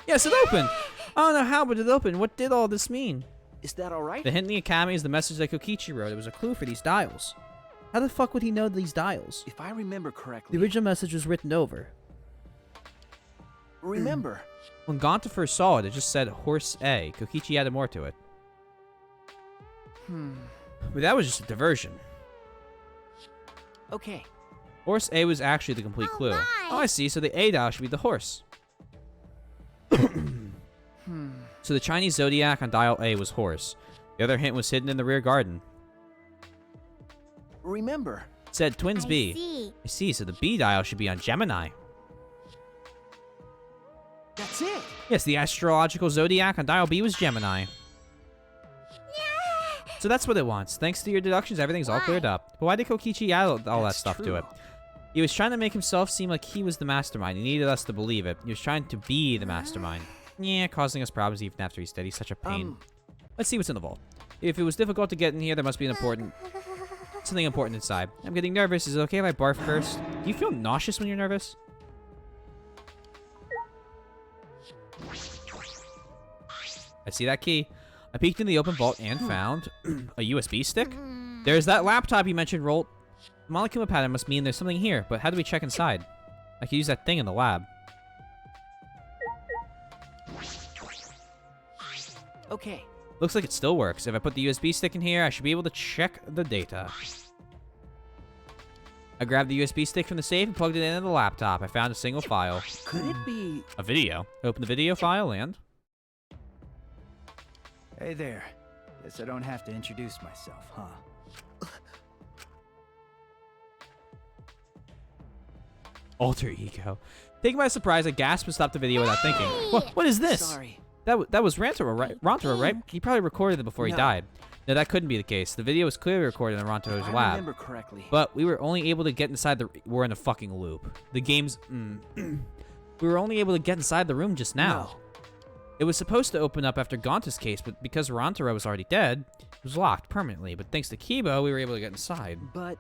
Yes, it opened. I don't know how, but it opened. What did all this mean? Is that all right? The hint in the academy is the message that Kokichi wrote. It was a clue for these dials. How the fuck would he know these dials? If I remember correctly... The original message was written over. Remember... When Gonta first saw it, it just said Horse A. Kokichi added more to it. But that was just a diversion. Okay. Horse A was actually the complete clue. my. Oh, I see. So the A dial should be the horse. So the Chinese zodiac on dial A was horse. The other hint was hidden in the rear garden. Remember... It said twins I B. see. I see. So the B dial should be on Gemini. That's it! Yes, the astrological zodiac on dial B was Gemini. So that's what it wants. Thanks to your deductions, everything's all cleared up. But why did Kokichi add all that That's stuff to true. it? He was trying to make himself seem like he was the mastermind. He needed us to believe it. He was trying to be the mastermind. Yeah, causing us problems even after he's dead. He's such a pain. Let's see what's in the vault. If it was difficult to get in here, there must be something important inside. I'm getting nervous. Is it okay if I barf first? Do you feel nauseous when you're nervous? I see that key. I peeked in the open vault and found a USB stick. There's that laptop you mentioned, Rolt. The Monokuma pattern must mean there's something here, but how do we check inside? I could use that thing in the lab. Okay. Looks like it still works. If I put the USB stick in here, I should be able to check the data. I grabbed the USB stick from the safe and plugged it into the laptop. I found a single file. Could it be... A video. Open the video file and... Hey there. Guess I don't have to introduce myself, huh? Alter ego. Taken by surprise, I gasped and stopped the video without thinking. What is this? Sorry. That was Rantaro, right? He probably recorded it before he No. died. No, that couldn't be the case. The video was clearly recorded in Rantaro's If I lab. remember correctly. But we were only able to get inside the... We're in a fucking loop. The game's... we were only able to get inside the room just now. No. It was supposed to open up after Gonta's case, but because Rantaro was already dead, it was locked permanently. But thanks to Kibo, we were able to get inside. But...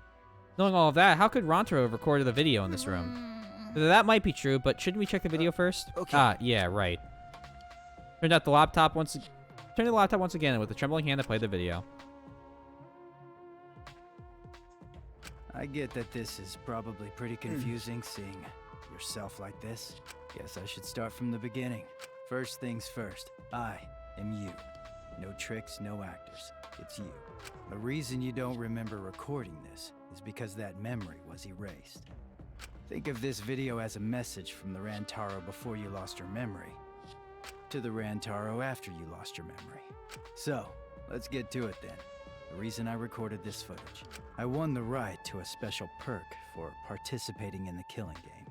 Knowing all of that, how could Rantaro have recorded the video in this room? That might be true, but shouldn't we check the video first? okay. Ah, yeah, right. Turned out the laptop once... Turned the laptop once again, and with a trembling hand, I played the video. I get that this is probably pretty confusing seeing yourself like this. Guess I should start from the beginning. First things first, I am you. No tricks, no actors. It's you. The reason you don't remember recording this is because that memory was erased. Think of this video as a message from the Rantaro before you lost your memory to the Rantaro after you lost your memory. So, let's get to it then. The reason I recorded this footage. I won the right to a special perk for participating in the killing game.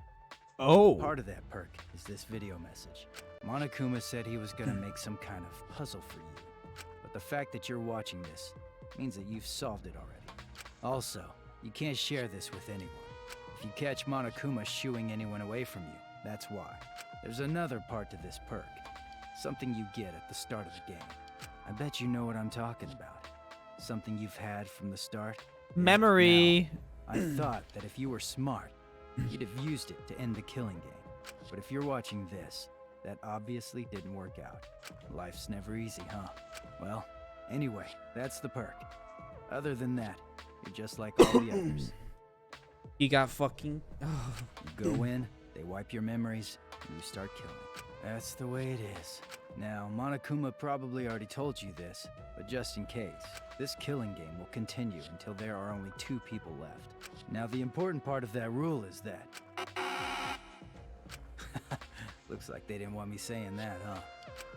Oh. Part of that perk is this video message. Monokuma said he was gonna make some kind of puzzle for you. But the fact that you're watching this means that you've solved it already. Also, you can't share this with anyone. If you catch Monokuma shooing anyone away from you, that's why. There's another part to this perk. Something you get at the start of the game. I bet you know what I'm talking about. Something you've had from the start. Memory. Now, I thought that if you were smart, you'd have used it to end the killing game. But if you're watching this, that obviously didn't work out. Life's never easy, huh? Well, anyway, that's the perk. Other than that, you're just like all the others. You got fucking... You go in, they wipe your memories, and you start killing. That's the way it is. Now, Monokuma probably already told you this, but just in case, this killing game will continue until there are only 2 people left. Now, the important part of that rule is that... Looks like they didn't want me saying that, huh?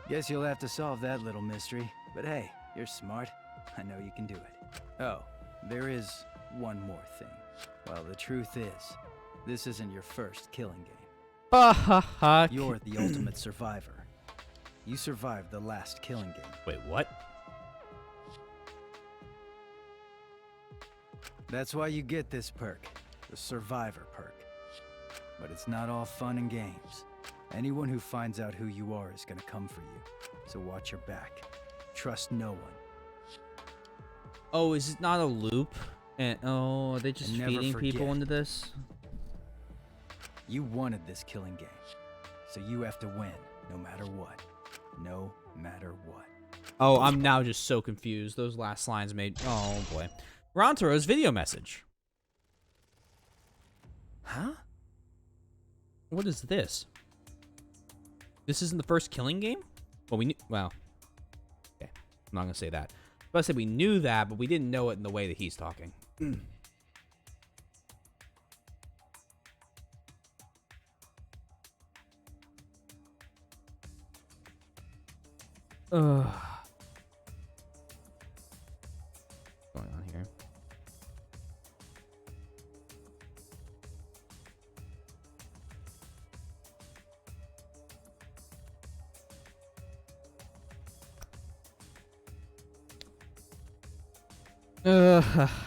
Guess you'll have to solve that little mystery. But hey, you're smart. I know you can do it. Oh, there is one more thing. Well, the truth is, this isn't your first killing game. You're the ultimate survivor. You survived the last killing game. Wait, what? That's why you get this perk, the survivor perk. But it's not all fun and games. Anyone who finds out who you are is gonna come for you. So watch your back. Trust no one. Oh, is it not a loop? And are they just And never feeding people forget. into this? You wanted this killing game. So you have to win, no matter what. No matter what. Oh, I'm now just so confused. Those last lines made... Oh, boy. Rantaro's video message. Huh? What is this? This isn't the first killing game? Well, we knew... Well, okay. I'm not going to say that. But I said we knew that, but we didn't know it in the way that he's talking. Ugh. What's going on here?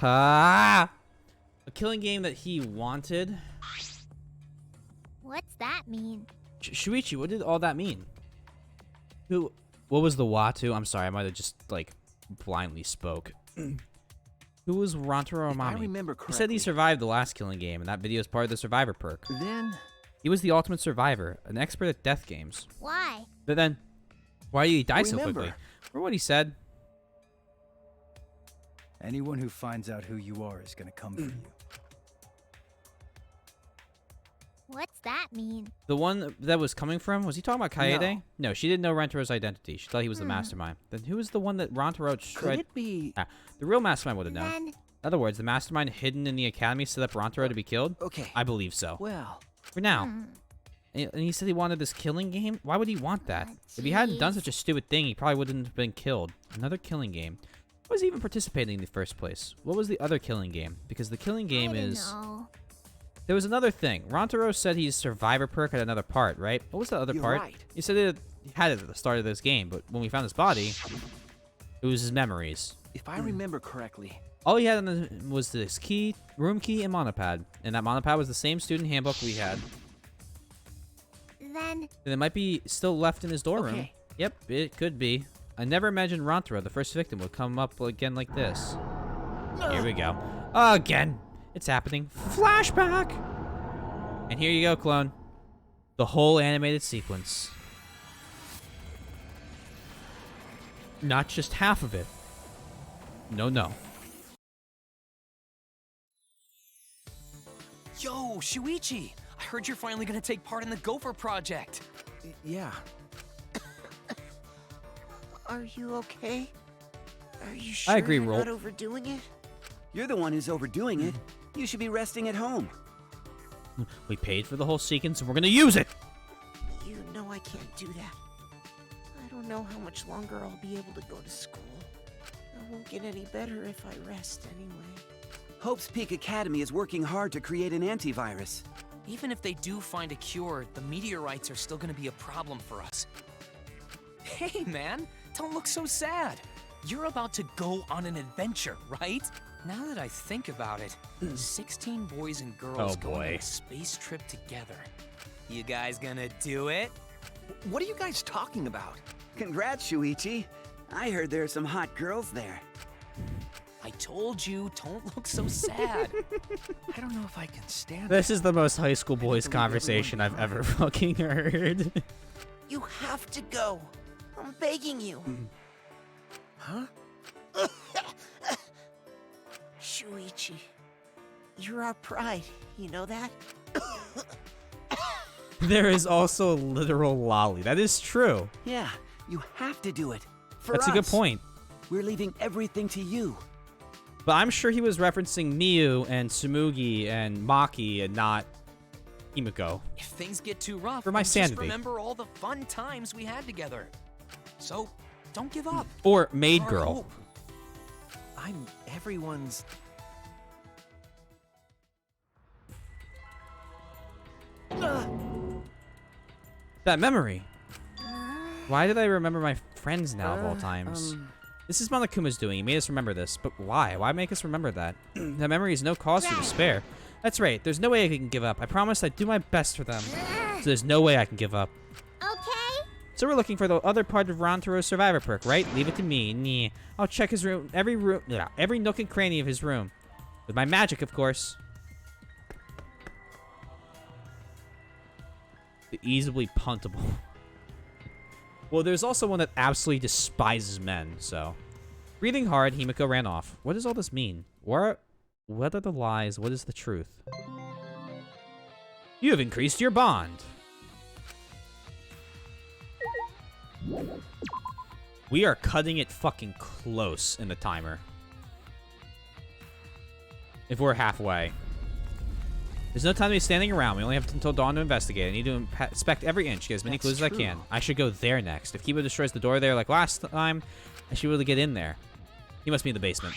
A killing game that he wanted. What's that mean? Shuichi, what did all that mean? What was the Watu? I'm sorry, I might have just, like, blindly spoke. Who was Rantaro Amami? I remember correctly. He said he survived the last killing game, and that video is part of the Survivor perk. Then... He was the ultimate survivor, an expert at death games. Why? But then, why did he die so Remember. quickly? Remember what he said? Anyone who finds out who you are is gonna come for you. What's that mean? The one that was coming from, was he talking about Kaede? No. No, she didn't know Rantaro's identity. She thought he was the mastermind. Then who was the one that Rantaro Could tried? it be... The real mastermind would have known. Then In other words, the mastermind hidden in the academy set up Rantaro to be killed? Okay. I believe so. Well... For now. And he said he wanted this killing game? Why would he want that? If he hadn't done such a stupid thing, he probably wouldn't have been killed. Another killing game. Why was he even participating in the first place? What was the other killing game? Because the killing game I don't is... know. There was another thing. Rantaro said he's survivor perk at another part, right? What was the other You're part? right. He said he had it at the start of this game, but when we found his body, it was his memories. If I remember correctly... All he had was this key, room key, and monopad. And that monopad was the same student handbook we had. Then And it might be still left in his dorm room. Okay. Yep, it could be. I never imagined Rantaro, the first victim, would come up again like this. Here we go. Again! It's happening. Flashback! And here you go, clone. The whole animated sequence. Not just half of it. No, no. Yo, Shuichi! I heard you're finally gonna take part in the Gopher project. Yeah. Are you okay? Are you sure I agree, you're Roll. not overdoing it? You're the one who's overdoing it. You should be resting at home. We paid for the whole sequence and we're gonna use it! You know I can't do that. I don't know how much longer I'll be able to go to school. I won't get any better if I rest anyway. Hope's Peak Academy is working hard to create an antivirus. Even if they do find a cure, the meteorites are still gonna be a problem for us. Hey, man! Don't look so sad! You're about to go on an adventure, right? Now that I think about it, 16 boys and girls going on a space trip together. You guys gonna do it? What are you guys talking about? Congrats, Shuichi. I heard there are some hot girls there. I told you, don't look so sad. I don't know if I can stand This is the most high school boys conversation I've ever fucking heard. You have to go. I'm begging you. Huh? Shuichi, you're our pride. You know that? There is also a literal lolly. That is true. Yeah, you have to do it. For That's us. a good point. We're leaving everything to you. But I'm sure he was referencing Miyu and Tsumugi and Maki and not Himiko. If things get too rough, For my just sanity. remember all the fun times we had together. So, don't give up. Or Maid Our Girl. hope. I'm everyone's... That memory. Why did I remember my friends now of all times? This is Monokuma's doing. He made us remember this. But why? Why make us remember that? That memory is no cause for despair. That's right. There's no way I can give up. I promised I'd do my best for them. So there's no way I can give up. okay. So we're looking for the other part of Rantaro's survivor perk, right? Leave it to me. Nyeh. I'll check his room, every nook and cranny of his room. With my magic, of course. The easily puntable. Well, there's also one that absolutely despises men, so. Breathing hard, Himiko ran off. What does all this mean? What are the lies? What is the truth? You have increased your bond. We are cutting it fucking close in the timer. If we're halfway. There's no time to be standing around. We only have until dawn to investigate. I need to inspect every inch, get as many clues as I can. I should go there next. If Kiba destroys the door there like last time, I should be able to get in there. He must be in the basement.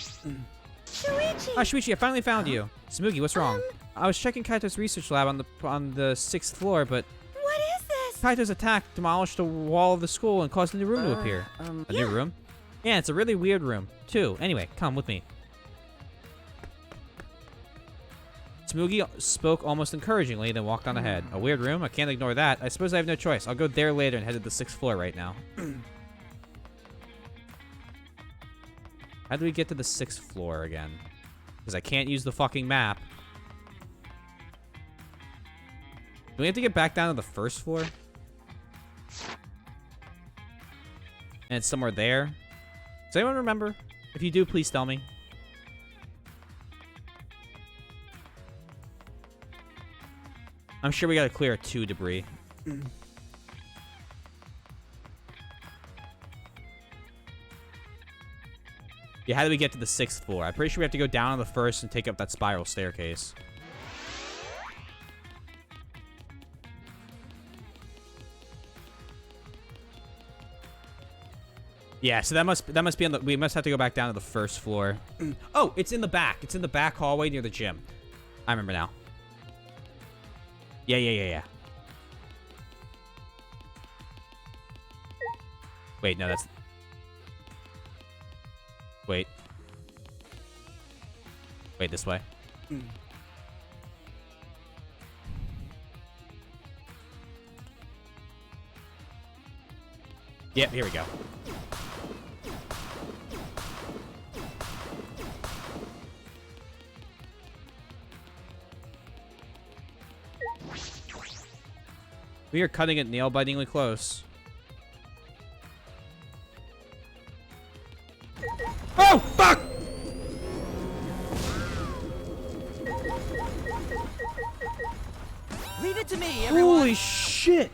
Shuichi! Ah, Shuichi, I finally found you. Smoogie, what's wrong? I was checking Kaito's research lab on the 6th floor, but What is this? Kaito's attack demolished the wall of the school and caused a new room to appear. A new room? Yeah, it's a really weird room, too. Anyway, come with me. Smoogie spoke almost encouragingly, then walked on ahead. A weird room? I can't ignore that. I suppose I have no choice. I'll go there later and head to the 6th floor right now. How do we get to the 6th floor again? Because I can't use the fucking map. Do we have to get back down to the 1st floor? And it's somewhere there? Does anyone remember? If you do, please tell me. I'm sure we gotta clear 2 debris. Yeah, how do we get to the 6th floor? I'm pretty sure we have to go down on the 1st and take up that spiral staircase. Yeah, so that must be on the. We must have to go back down to the 1st floor. Oh, it's in the back. It's in the back hallway near the gym. I remember now. Yeah. Wait, no, that's... Wait. Wait, this way. Yep, here we go. We are cutting it nail-bitingly close. Oh, fuck! Leave it to me, everyone. Holy shit!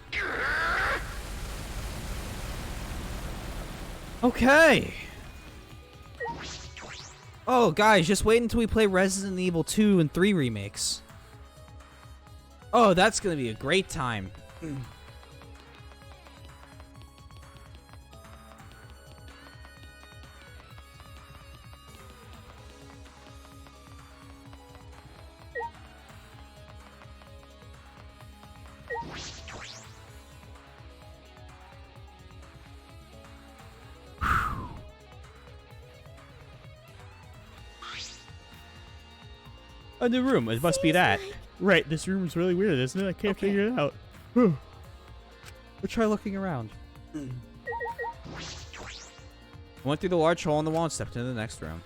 Okay. Oh, guys, just wait until we play Resident Evil 2 and 3 remakes. Oh, that's gonna be a great time. A new room. It must be that. Right, this room's really weird, isn't it? I can't figure it out. We'll try looking around. I went through the large hole in the wall and stepped into the next room.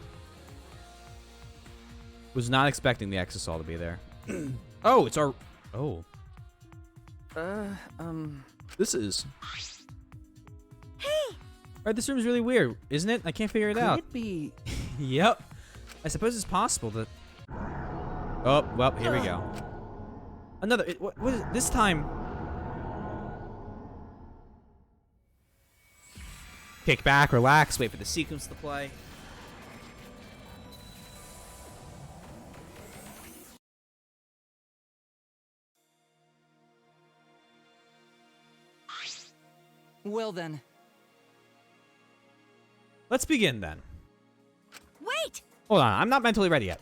Was not expecting the exisal to be there. Oh, it's our... Oh. This is... Hey! Right, this room's really weird, isn't it? I can't figure it out. Could it be... Yep. I suppose it's possible that... Oh, well, here we go. Another... what is it? This time... Kick back, relax, wait for the sequence to play. Well then. Let's begin then. Wait! Hold on, I'm not mentally ready yet.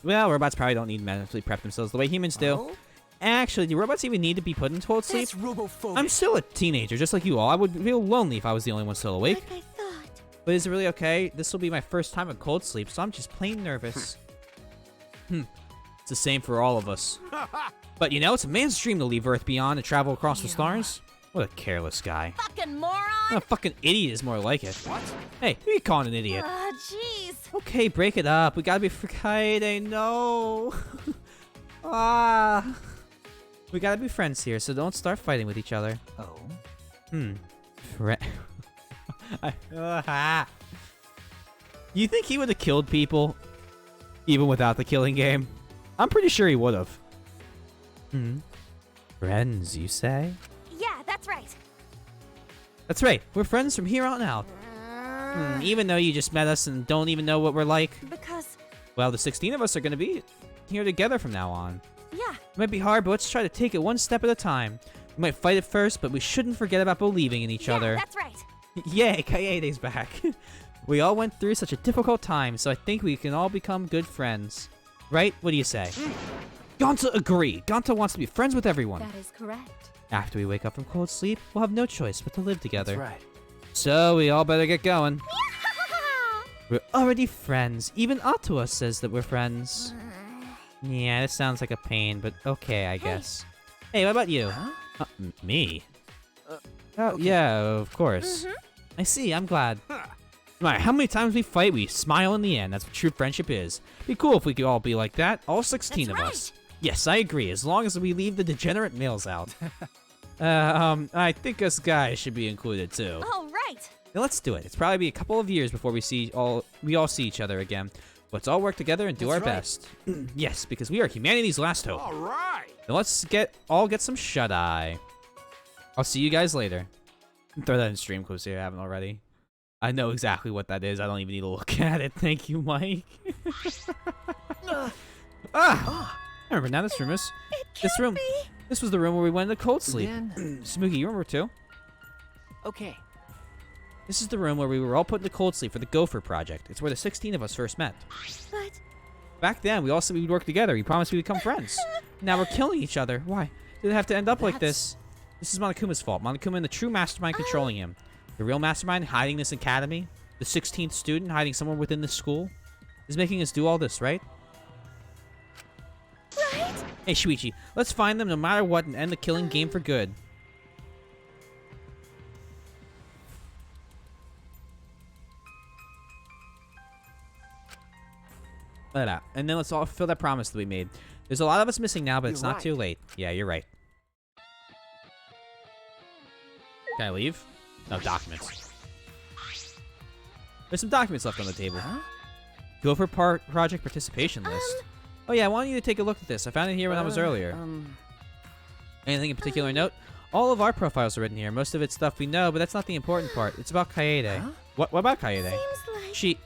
Well, robots probably don't need to mentally prep themselves the way humans do. Oh? Actually, do robots even need to be put into cold sleep? That's robophobic. I'm still a teenager, just like you all. I would feel lonely if I was the only one still awake. Like I thought. But is it really okay? This will be my first time in cold sleep, so I'm just plain nervous. It's the same for all of us. But you know, it's a man's dream to leave Earth beyond and travel across the stars. What a careless guy. Fucking moron! A fucking idiot is more like it. What? Hey, who are you calling an idiot? Jeez. Okay, break it up. We gotta be Kaide, no. We gotta be friends here, so don't start fighting with each other. Oh. You think he would have killed people even without the killing game? I'm pretty sure he would have. Hmm. Friends, you say? Yeah, that's right. That's right. We're friends from here on out. Even though you just met us and don't even know what we're like. Because, Well, the 16 of us are going to be here together from now on. yeah, It might be hard, but let's try to take it one step at a time. We might fight at first, but we shouldn't forget about believing in each other. that's right. Yay, Kaede's back. We all went through such a difficult time, so I think we can all become good friends. Right? What do you say? Gonta agree. Gonta wants to be friends with everyone. That is correct. After we wake up from cold sleep, we'll have no choice but to live together. That's right. So we all better get going. We're already friends. Even Atua says that we're friends. Yeah, this sounds like a pain, but okay, I guess. Hey, what about you? Huh? Me? Oh, yeah, of course. I see, I'm glad. Alright, how many times we fight, we smile in the end. That's what true friendship is. Be cool if we could all be like that. All 16 of us. Yes, I agree, as long as we leave the degenerate males out. I think us guys should be included too. All right. Now let's do it. It's probably be a couple of years before we all see each other again. Let's all work together and do our best. Yes, because we are humanity's last hope. All right. Now let's all get some shut-eye. I'll see you guys later. Throw that in stream clips if you haven't already. I know exactly what that is. I don't even need to look at it. Thank you, Mike. I remember now. This room is This was the room where we went into cold sleep. Smooky, you remember too? Okay. This is the room where we were all put into cold sleep for the Gopher Project. It's where the 16 of us first met. But Back then, we all said we'd work together. We promised we'd become friends. Now we're killing each other. Why did it have to end up like this? This is Monokuma's fault. Monokuma and the true mastermind controlling him. The real mastermind hiding this academy. The 16th student hiding somewhere within this school. Is making us do all this, right? right? Hey, Shuichi, let's find them no matter what and end the killing game for good. Let it out. And then let's all fulfill that promise that we made. There's a lot of us missing now, but it's not too late. Yeah, you're right. Can I leave? No, documents. There's some documents left on the table. Gopher Project participation list. Oh yeah, I wanted you to take a look at this. I found it here when I was earlier. Anything in particular note? All of our profiles are written here. Most of it's stuff we know, but that's not the important part. It's about Kaede. What about Kaede? Seems like She...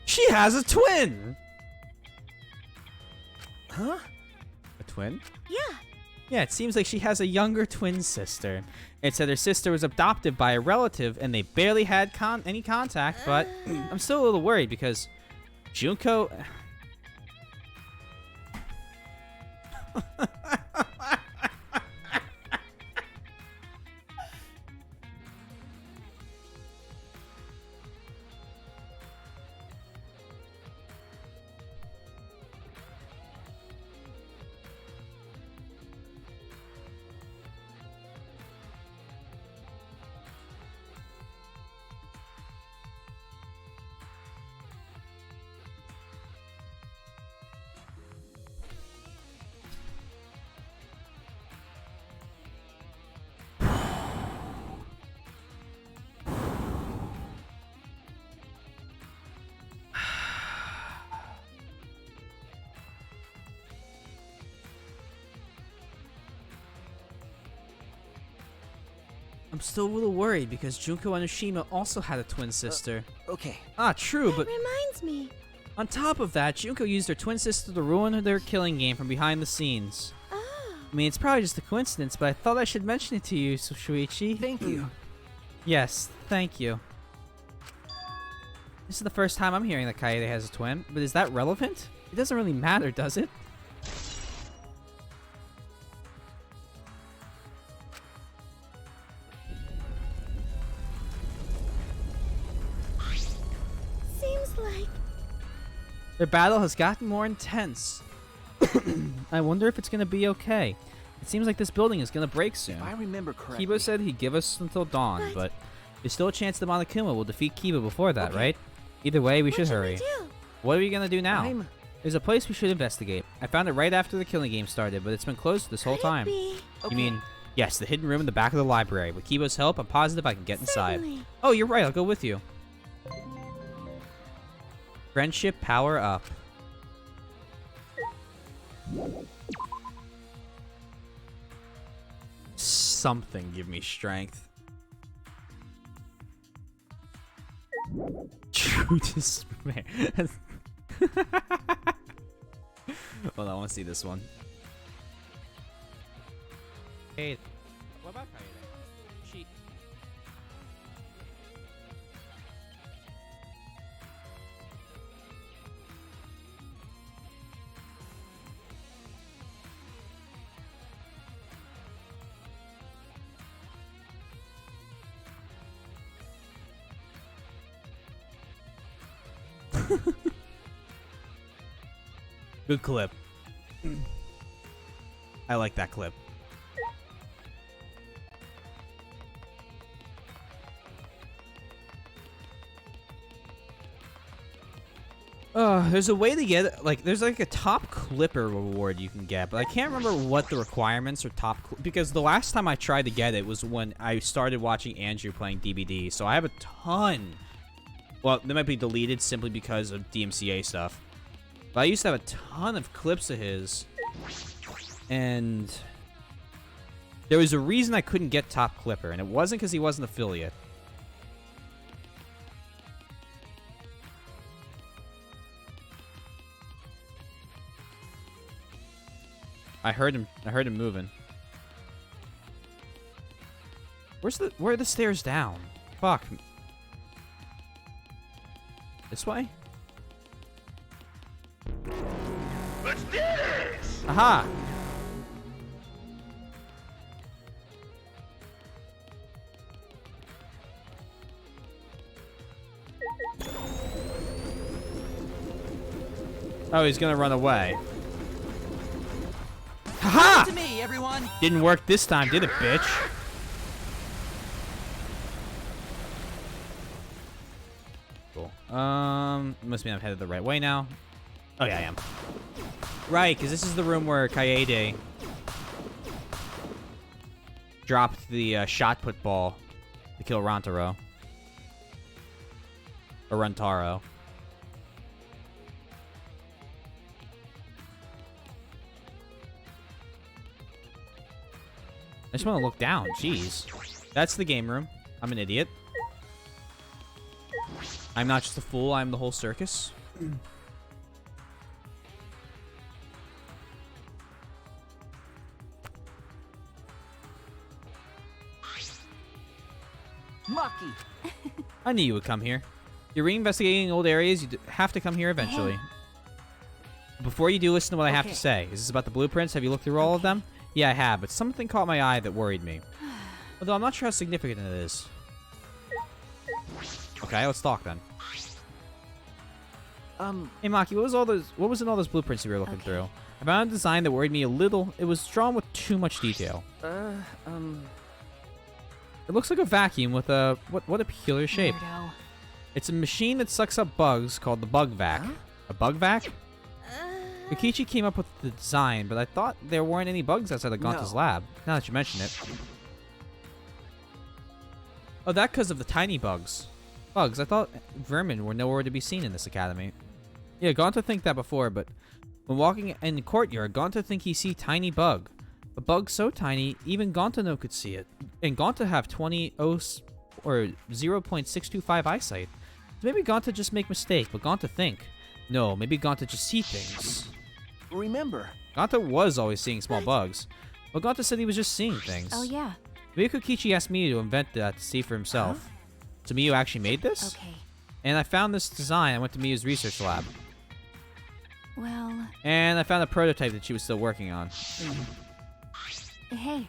She has a twin! Huh? A twin? Yeah. Yeah, it seems like she has a younger twin sister. It said her sister was adopted by a relative and they barely had any contact, but I'm still a little worried because Junko... I'm still a little worried because Junko and Ushima also had a twin sister. Okay. Ah, true, but Reminds me. on top of that, Junko used her twin sister to ruin their killing game from behind the scenes. I mean, it's probably just a coincidence, but I thought I should mention it to you, Shuichi. Thank you. Yes, thank you. This is the first time I'm hearing that Kaede has a twin, but is that relevant? It doesn't really matter, does it? Their battle has gotten more intense. I wonder if it's gonna be okay. It seems like this building is gonna break soon. If I remember correctly, Kiba said he'd give us until dawn, but there's still a chance the Monokuma will defeat Kiba before that, right? Either way, we should hurry. What are we gonna do now? There's a place we should investigate. I found it right after the killing game started, but it's been closed this whole time. You mean, yes, the hidden room in the back of the library. With Kiba's help, I'm positive I can get inside. Oh, you're right. I'll go with you. Friendship power up. Something give me strength. True despair. Hold on, I want to see this one. Hey, what about Kaede? She. Good clip. I like that clip. There's a way to get, like, there's like a top clipper reward you can get, but I can't remember what the requirements are because the last time I tried to get it was when I started watching Andrew playing DBD, so I have a ton. Well, they might be deleted simply because of DMCA stuff. But I used to have a ton of clips of his, and there was a reason I couldn't get top clipper, and it wasn't because he wasn't affiliate. I heard him moving. Where are the stairs down? Fuck. This way? Let's do this! Aha! Oh, he's gonna run away. Haha! To me, everyone. Didn't work this time, did it, bitch? Cool. Must mean I'm headed the right way now. Oh yeah, I am. Right, because this is the room where Kaede dropped the shot put ball to kill Rantaro. Or Rantaro. I just want to look down. Jeez. That's the game room. I'm an idiot. I'm not just a fool. I'm the whole circus. Maki. I knew you would come here. You're reinvestigating old areas. You have to come here eventually. Before you do, listen to what I have to say. Is this about the blueprints? Have you looked through all of them? Yeah, I have, but something caught my eye that worried me. Although I'm not sure how significant it is. Okay, let's talk then. Hey Maki, what was in all those blueprints you were looking through? I found a design that worried me a little. It was drawn with too much detail. It looks like a vacuum with a what a peculiar shape. Weirdo. It's a machine that sucks up bugs called the bug vac. Huh? A bug vac? Kokichi came up with the design, but I thought there weren't any bugs outside of Gonta's lab. Now that you mention it. Oh, that because of the tiny bugs. Bugs. I thought vermin were nowhere to be seen in this academy. Yeah, Gonta think that before, but when walking in the courtyard, Gonta think he see tiny bug. A bug so tiny, even Gonta no could see it. And Gonta have 20 or 0.625 eyesight. So maybe Gonta just make mistake, but Gonta think. No, maybe Gonta just see things. Remember, Gonta was always seeing small bugs. But Gonta said he was just seeing things. Oh, yeah. Maybe Kokichi asked me to invent that to see for himself. So Miyu actually made this? Okay. And I found this design. I went to Miyu's research lab. Well... And I found a prototype that she was still working on. Hey.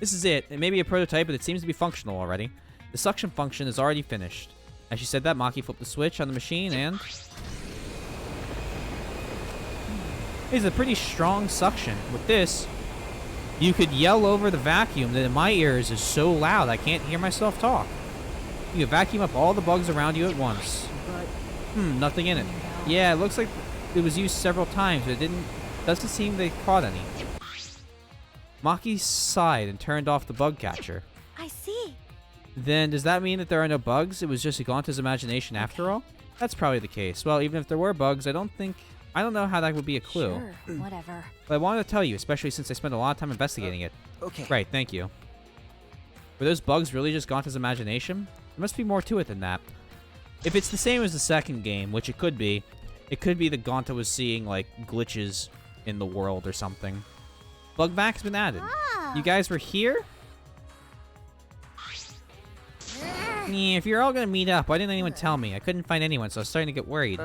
This is it. It may be a prototype, but it seems to be functional already. The suction function is already finished. As she said that, Maki flipped the switch on the machine and... It's a pretty strong suction. With this, you could yell over the vacuum that in my ears is so loud I can't hear myself talk. You can vacuum up all the bugs around you at once. But Nothing in it. Yeah, it looks like it was used several times, but it doesn't seem they caught any. Maki sighed and turned off the bug catcher. I see. Then does that mean that there are no bugs? It was just Iganta's imagination after all? That's probably the case. Well, even if there were bugs, I don't know how that would be a clue. Sure, whatever. But I wanted to tell you, especially since I spent a lot of time investigating it. okay. Right, thank you. Were those bugs really just Iganta's imagination? There must be more to it than that. If it's the same as the second game, which it could be that Ganta was seeing, like, glitches in the world or something. Bug vac has been added. You guys were here? Yeah, if you're all gonna meet up, why didn't anyone tell me? I couldn't find anyone, so I was starting to get worried.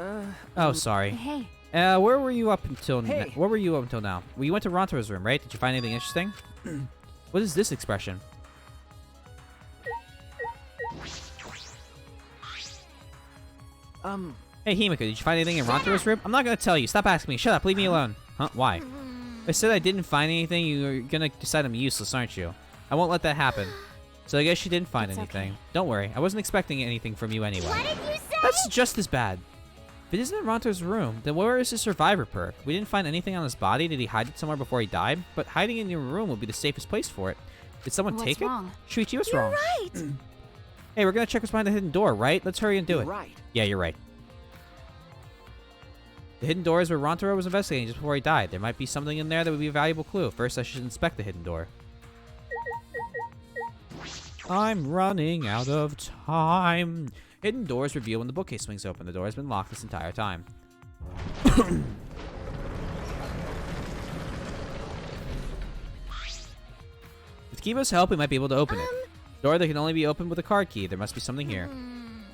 Oh, sorry. Hey. Where were you up until Hey. Where were you up until now? Well, you went to Rontaro's room, right? Did you find anything interesting? What is this expression? Hey, Himiko, did you find anything in Rontaro's room? I'm not gonna tell you. Stop asking me. Shut up. Leave me alone. Huh? Why? I said I didn't find anything. You're gonna decide I'm useless, aren't you? I won't let that happen. So I guess you didn't find anything. okay. Don't worry. I wasn't expecting anything from you anyway. What did you say? That's just as bad. If it isn't in Ronto's room, then where is his survivor perk? We didn't find anything on his body. Did he hide it somewhere before he died? But hiding in your room would be the safest place for it. Did someone What's take wrong? it? Shuichi, what's You're wrong? right. Hey, we're gonna check what's behind the hidden door, right? Let's hurry and do it. Right. Yeah, you're right. The hidden door is where Rontaro was investigating just before he died. There might be something in there that would be a valuable clue. First, I should inspect the hidden door. I'm running out of time. Hidden doors reveal when the bookcase swings open. The door has been locked this entire time. With Kibo's help, we might be able to open it. Door that can only be opened with a card key. There must be something here.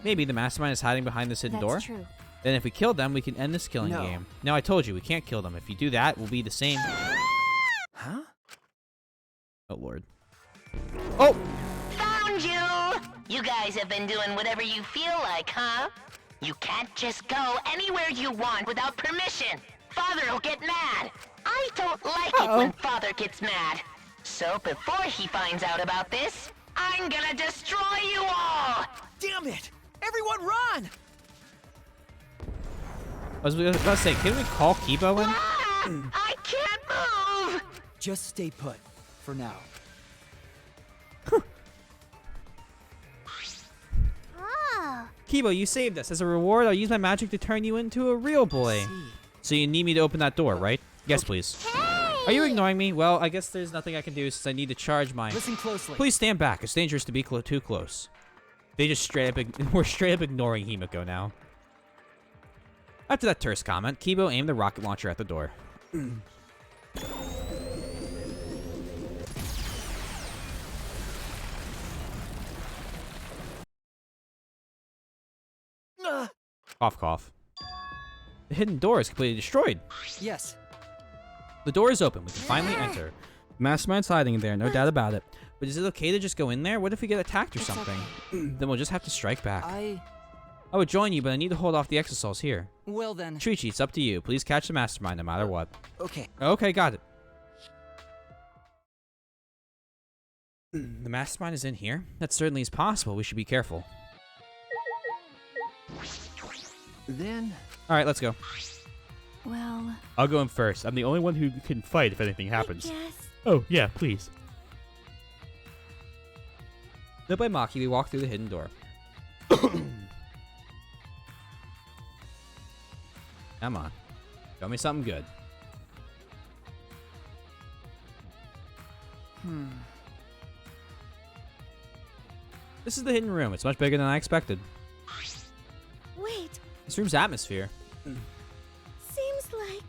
Maybe the mastermind is hiding behind this hidden door? That's true. Then if we kill them, we can end this killing game. No, I told you, we can't kill them. If you do that, we'll be the same. Huh? Oh, Lord. Oh! Found you! You guys have been doing whatever you feel like, huh? You can't just go anywhere you want without permission. Father'll get mad. I don't like it when Father gets mad. So before he finds out about this, I'm gonna destroy you all! Damn it! Everyone run! I was about to say, can we call Kibo in? I can't move! Just stay put, for now. Oh. Kibo, you saved us. As a reward, I'll use my magic to turn you into a real boy. So you need me to open that door, right? Yes, please. Are you ignoring me? Well, I guess there's nothing I can do since I need to charge my... Listen closely. Please stand back. It's dangerous to be too close. They just straight up... We're straight up ignoring Himiko now. After that terse comment, Kibo aimed the rocket launcher at the door. Cough, cough. The hidden door is completely destroyed. Yes. The door is open. We can finally enter. Mastermind's hiding in there, no doubt about it. But is it okay to just go in there? What if we get attacked or It's something? okay. Then we'll just have to strike back. I would join you, but I need to hold off the exosols here. Well then. Shuichi, it's up to you. Please catch the mastermind no matter what. Okay. Okay, got it. The mastermind is in here? That certainly is possible. We should be careful. Then... Alright, let's go. Well... I'll go in first. I'm the only one who can fight if anything happens. Yes. Oh, yeah, please. Led by Maki, we walk through the hidden door. Come on. Show me something good. This is the hidden room. It's much bigger than I expected. Wait, This room's atmosphere. seems like...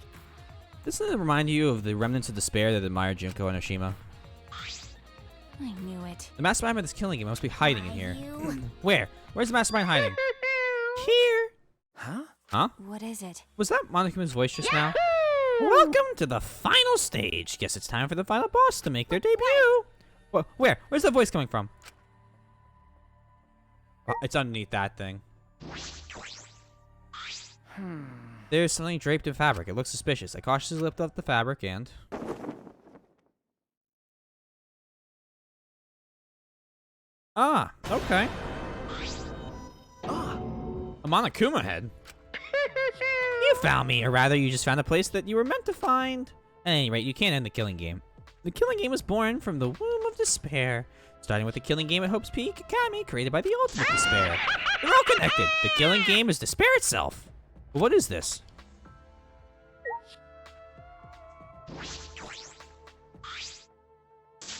Doesn't it remind you of the remnants of despair that admire Junko and Oshima? I knew it. The mastermind that's killing him must be hiding in here. Where? Where's the mastermind hiding? Here. Huh? Huh? What is it? Was that Monokuma's voice just now? Welcome to the final stage. Guess it's time for the final boss to make their debut. Where? Where's that voice coming from? Oh, it's underneath that thing. There's something draped in fabric. It looks suspicious. I cautiously lift up the fabric and... Ah, okay. Ah, a Monokuma head. You found me, or rather, you just found a place that you were meant to find. At any rate, you can't end the killing game. The killing game was born from the womb of despair. Starting with the killing game at Hope's Peak Academy, created by the ultimate despair. They're all connected. The killing game is despair itself. But what is this?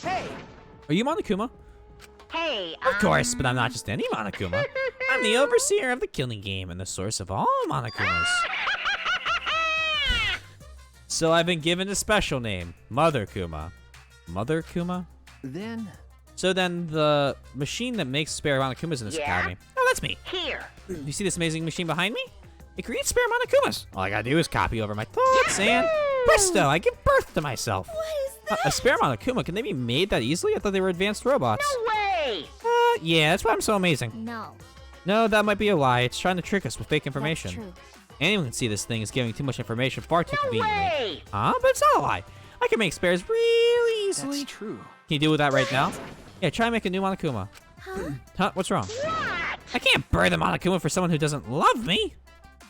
Hey! Are you Monokuma? Hey, Of course, but I'm not just any Monokuma. I'm the overseer of the killing game and the source of all Monokumas. So I've been given a special name, Mother Kuma. Mother Kuma? Then... So then the machine that makes spare Monokumas in this academy. Oh, that's me. Here. You see this amazing machine behind me? It creates spare Monokumas. All I gotta do is copy over my thoughts and presto, I give birth to myself. What is that? A spare Monokuma, can they be made that easily? I thought they were advanced robots. No way. Yeah, that's why I'm so amazing. No. No, that might be a lie. It's trying to trick us with fake information. That's true. Anyone can see this thing is giving too much information far too No conveniently. way. Huh? But it's not a lie. I can make spares really easily. That's true. Can you do that right now? Yeah, try and make a new Monokuma. Huh? What's wrong? What? I can't birth a Monokuma for someone who doesn't love me.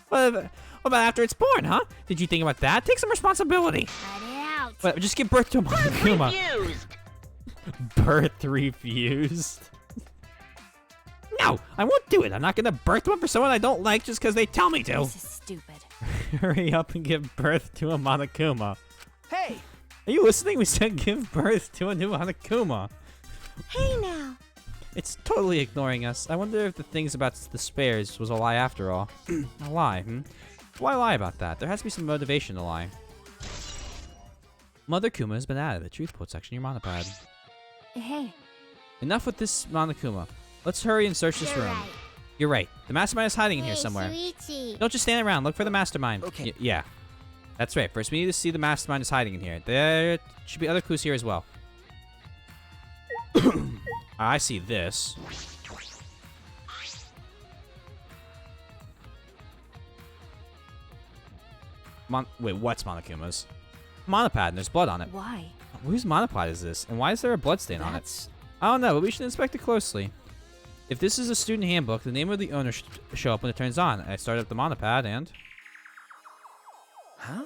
What about after it's born, huh? Did you think about that? Take some responsibility. Cut it out. But just give birth to a Monokuma. Refused. Birth refused. No, I won't do it. I'm not gonna birth one for someone I don't like just because they tell me to. This is stupid. Hurry up and give birth to a Monokuma. Hey! Are you listening? We said give birth to a new Monokuma. Hey now. It's totally ignoring us. I wonder if the things about the spares was a lie after all. A lie, Why lie about that? There has to be some motivation to lie. Mother Kuma has been added. The truth quote section of your monopad. Hey, Enough with this Monokuma. Let's hurry and search this You're room. right. You're right. The mastermind is hiding in here Hey, somewhere. Shuichi. Don't just stand around. Look for the mastermind. Okay. Yeah. That's right. First, we need to see the mastermind is hiding in here. There should be other clues here as well. I see this. Wait, what's Monokuma's? Monopad, and there's blood on it. why? Whose monopod is this? And why is there a blood stain on it? I don't know, but we should inspect it closely. If this is a student handbook, the name of the owner should show up when it turns on. I start up the monopad and... Huh?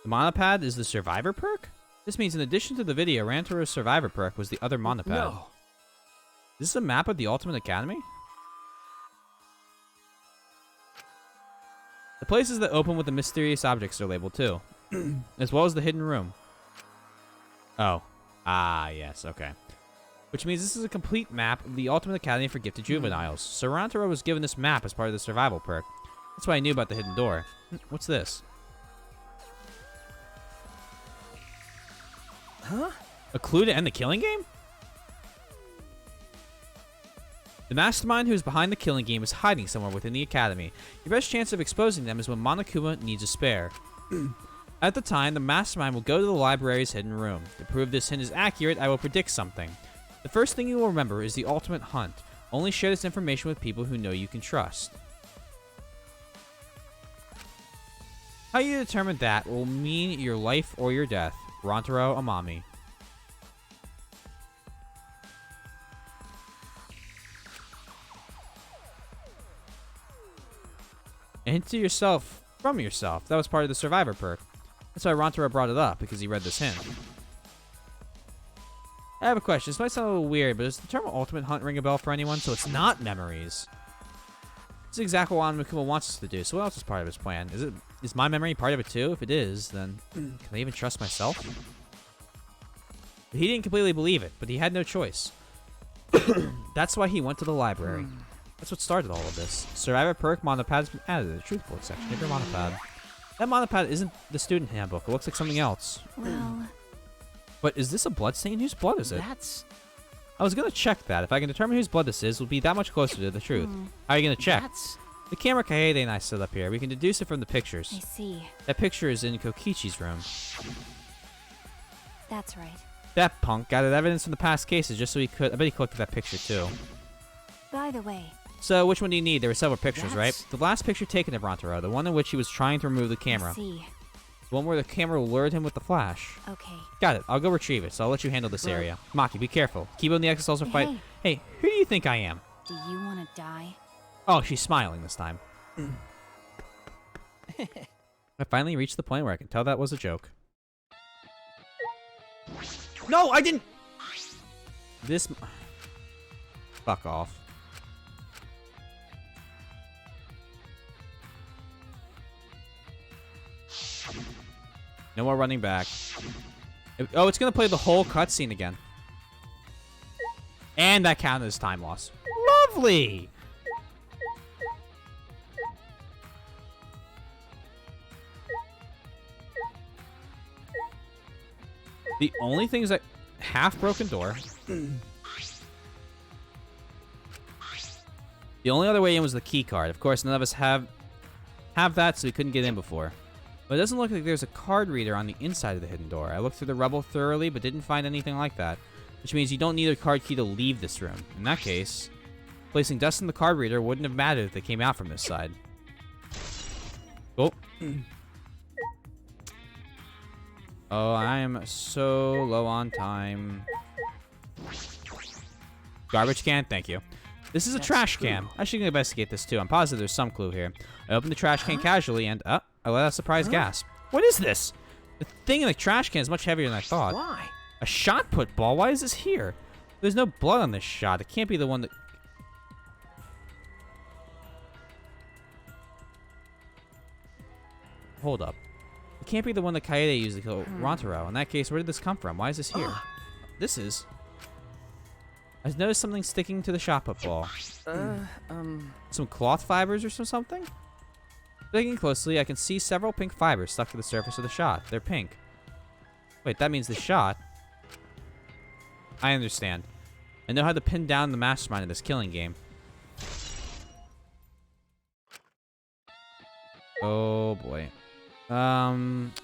The monopad is the survivor perk? This means in addition to the video, Rantaro's survivor perk was the other monopad. No. Is this a map of the Ultimate Academy? The places that open with the mysterious objects are labeled too, as well as the hidden room. Oh. Ah, yes, okay. Which means this is a complete map of the Ultimate Academy for Gifted Juveniles. So Rantaro was given this map as part of the survival perk. That's why I knew about the hidden door. What's this? Huh? A clue to end the killing game? The mastermind who's behind the killing game is hiding somewhere within the academy. Your best chance of exposing them is when Monokuma needs a spare. At the time, the mastermind will go to the library's hidden room. To prove this hint is accurate, I will predict something. The first thing you will remember is the ultimate hunt. Only share this information with people who know you can trust. How you determine that will mean your life or your death. Rantaro Amami. A hint to yourself from yourself. That was part of the survivor perk. That's why Rantaro brought it up, because he read this hint. I have a question. This might sound a little weird, but does the term ultimate hunt ring a bell for anyone? So it's not memories. This is exactly what Monokuma wants us to do. So what else is part of his plan? Is my memory part of it too? If it is, then can I even trust myself? He didn't completely believe it, but he had no choice. That's why he went to the library. That's what started all of this. Survivor perk monopad has been added to the truth quote section of your monopad. That monopad isn't the student handbook. It looks like something else. Well... But is this a blood stain? Whose blood is it? That's... I was going to check that. If I can determine whose blood this is, we'll be that much closer to the truth. How are you going to check? That's... The camera Kaede and I set up here. We can deduce it from the pictures. I see. That picture is in Kokichi's room. That's right. That punk gathered evidence from the past cases just so he could... I bet he collected that picture too. By the way, So, which one do you need? There were several pictures, right? That's- The last picture taken of Rontaro, the one in which he was trying to remove the camera. I see. The one where the camera lured him with the flash. Okay. Got it. I'll go retrieve it, so I'll let you handle this area. Maki, be careful. Keep on the exos or fight. Hey, who do you think I am? Do you want to die? Oh, she's smiling this time. I finally reached the point where I can tell that was a joke. No, I didn't! This... Fuck off. No more running back. Oh, it's gonna play the whole cutscene again. And that counted as time loss. Lovely! The only thing is that half-broken door. The only other way in was the key card. Of course, none of us have that, so we couldn't get in before. But it doesn't look like there's a card reader on the inside of the hidden door. I looked through the rubble thoroughly, but didn't find anything like that. Which means you don't need a card key to leave this room. In that case, placing dust in the card reader wouldn't have mattered if they came out from this side. Oh. Oh, I am so low on time. Garbage can? Thank you. This is a trash can. I should investigate this too. I'm positive there's some clue here. I opened the trash can casually and, I let out a surprised gasp. What is this? The thing in the trash can is much heavier than I thought. Why? A shot put ball? Why is this here? There's no blood on this shot. It can't be the one that... Hold up. It can't be the one that Kaede used to kill Rontaro. In that case, where did this come from? Why is this here? This is... I noticed something sticking to the shot put ball. Some cloth fibers or something? Looking closely, I can see several pink fibers stuck to the surface of the shot. They're pink. Wait, that means the shot... I understand. I know how to pin down the mastermind of this killing game. Oh boy.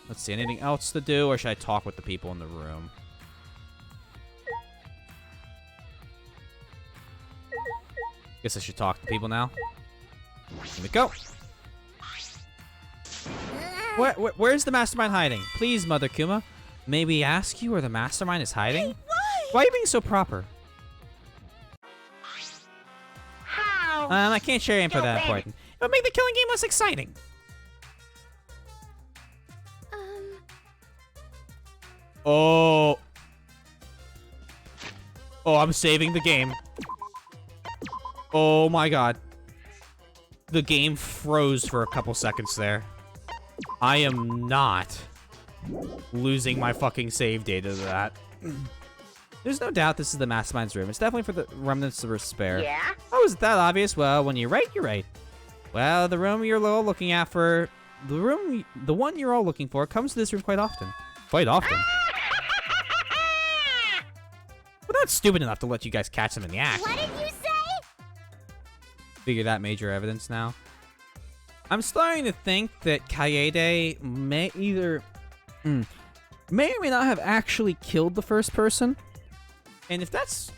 Let's see. Anything else to do, or should I talk with the people in the room? Guess I should talk to people now. Here we go. Where's the mastermind hiding? Please, Mother Kuma. May we ask you where the mastermind is hiding? Hey, why? Why are you being so proper? How? I can't share info that important. It would make the killing game less exciting. Oh. Oh, I'm saving the game. Oh my god. The game froze for a couple seconds there. I am not losing my fucking save data to that. There's no doubt this is the mastermind's room. It's definitely for the remnants of spare. Yeah? Oh, is it that obvious? Well, when you're right, you're right. Well, the room you're all looking at for... The one you're all looking for comes to this room quite often. Quite often? We're not stupid enough to let you guys catch them in the act. What did you say? Figure that major evidence now. I'm starting to think that Kaede may either... may or may not have actually killed the first person. And if that's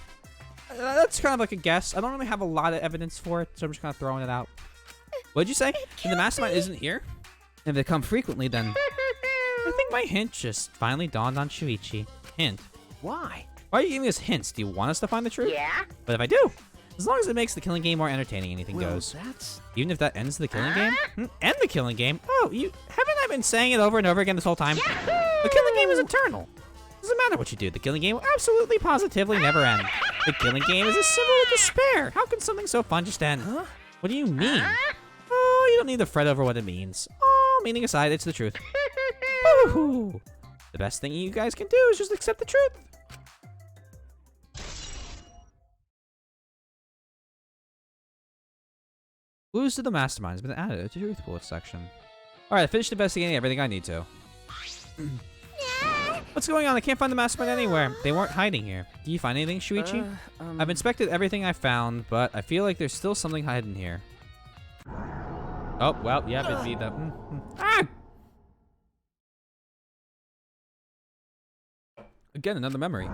kind of like a guess. I don't really have a lot of evidence for it, so I'm just kind of throwing it out. What'd you say? And the mastermind isn't here? If they come frequently, then... I think my hint just finally dawned on Shuichi. Hint? Why? Why are you giving us hints? Do you want us to find the truth? Yeah? But if I do, as long as it makes the killing game more entertaining, anything Well, goes. that's... Even if that ends the killing game? End the killing game? Oh, haven't I been saying it over and over again this whole time? The killing game is eternal. Doesn't matter what you do, the killing game will absolutely positively never end. The killing game is a symbol of despair. How can something so fun just end? Huh? What do you mean? Oh, you don't need to fret over what it means. Oh, meaning aside, it's the truth. Woohoo! The best thing you guys can do is just accept the truth. Clues to the mastermind has been added to the truth bullet section. Alright, I finished investigating everything I need to. What's going on? I can't find the mastermind anywhere. They weren't hiding here. Do you find anything, Shuichi? I've inspected everything I found, but I feel like there's still something hidden here. Oh, well, yeah, it'd be the... Ah! Again, another memory.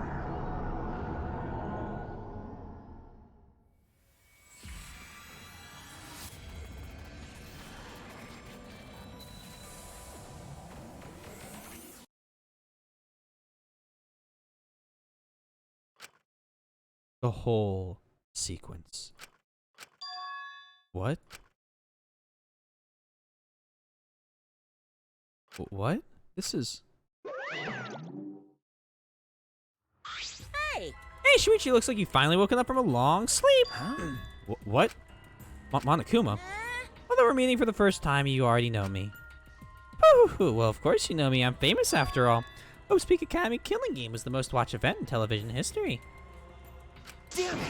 The whole sequence. What? What? This is... Hey! Hey, Shuichi, looks like you've finally woken up from a long sleep. What? Monokuma? Although we're meeting for the first time, you already know me. Woo-hoo, well, of course you know me. I'm famous after all. Hope's Peak Academy Killing Game was the most watched event in television history. Damn it!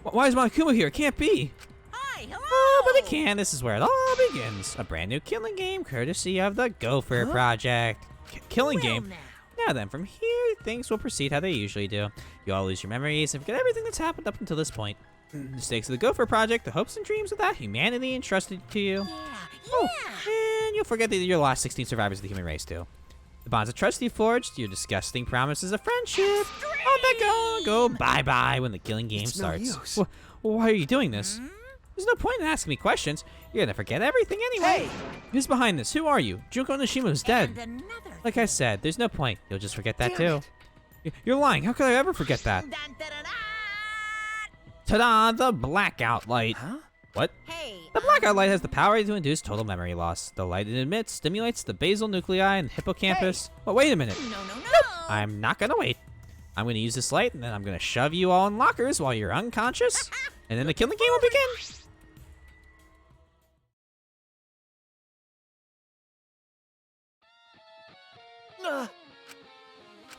Why is Monokuma here? It can't be. Hi, hello! Oh, but it can. This is where it all begins. A brand new killing game, courtesy of the Gopher Project. Killing game? Now then, from here, things will proceed how they usually do. You all lose your memories and forget everything that's happened up until this point. The stakes of the Gopher Project, the hopes and dreams of that humanity entrusted to you. And you'll forget that you're the last 16 survivors of the human race, too. The bonds of trust you forged, your disgusting promises of friendship, all that go bye-bye when the killing game starts. No use. Why are you doing this? There's no point in asking me questions. You're gonna forget everything anyway. Hey! Who's behind this? Who are you? Junko Nishima's dead. Like I said, there's no point. You'll just forget that too. You're lying. How could I ever forget that? Ta-da! The blackout light. Huh? What? Hey, the blackout light has the power to induce total memory loss. The light it emits stimulates the basal nuclei and hippocampus. Hey. Well, wait a minute. No. I'm not gonna wait. I'm gonna use this light, and then I'm gonna shove you all in lockers while you're unconscious, and then the killing game will begin.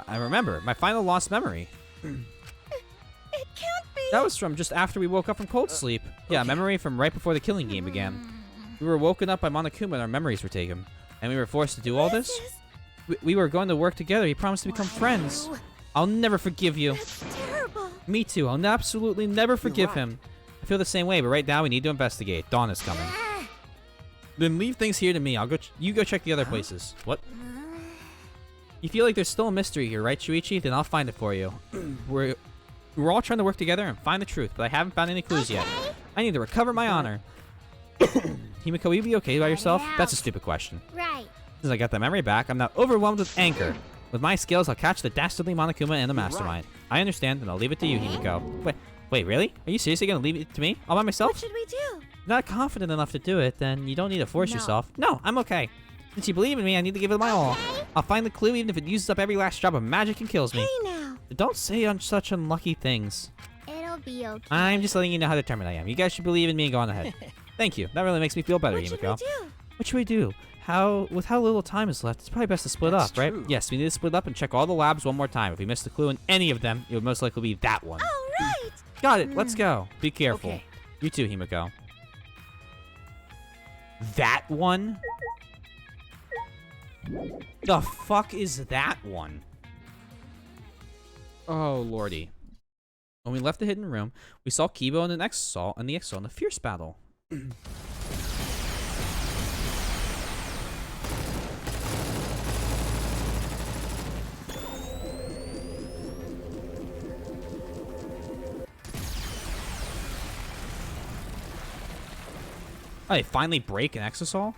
I remember my final lost memory. It can't be. That was from just after we woke up from cold sleep. Yeah, memory from right before the killing game began. We were woken up by Monokuma and our memories were taken. And we were forced to do all this? We were going to work together. He promised to become friends. I'll never forgive you. That's terrible. Me too. I'll absolutely never forgive him. I feel the same way, but right now we need to investigate. Dawn is coming. Then leave things here to me. I'll go. You go check the other places. What? You feel like there's still a mystery here, right, Shuichi? Then I'll find it for you. We're all trying to work together and find the truth, but I haven't found any clues yet. I need to recover my honor. Himiko, will you be okay by yourself? That's a stupid question. Right. Since I got the memory back, I'm now overwhelmed with anger. With my skills, I'll catch the dastardly Monokuma and the Mastermind. I understand, and I'll leave it to you, Himiko. Wait, really? Are you seriously gonna leave it to me? All by myself? What should we do? Not confident enough to do it, then you don't need to force yourself. No, I'm okay. Since you believe in me, I need to give it my all. I'll find the clue even if it uses up every last drop of magic and kills me. Hey now. Don't say such unlucky things. It'll be okay. I'm just letting you know how determined I am. You guys should believe in me and go on ahead. Thank you. That really makes me feel better, What Himiko. should we do? What should we do? With how little time is left, it's probably best to split up, right? Yes, we need to split up and check all the labs one more time. If we miss the clue in any of them, it would most likely be that one. Oh, right. Got it. Let's go. Be careful. Okay. You too, Himiko. That one? The fuck is that one? Oh, lordy. When we left the hidden room, we saw Kibo and the Exasol in the fierce battle. Oh, they finally break an Exasol?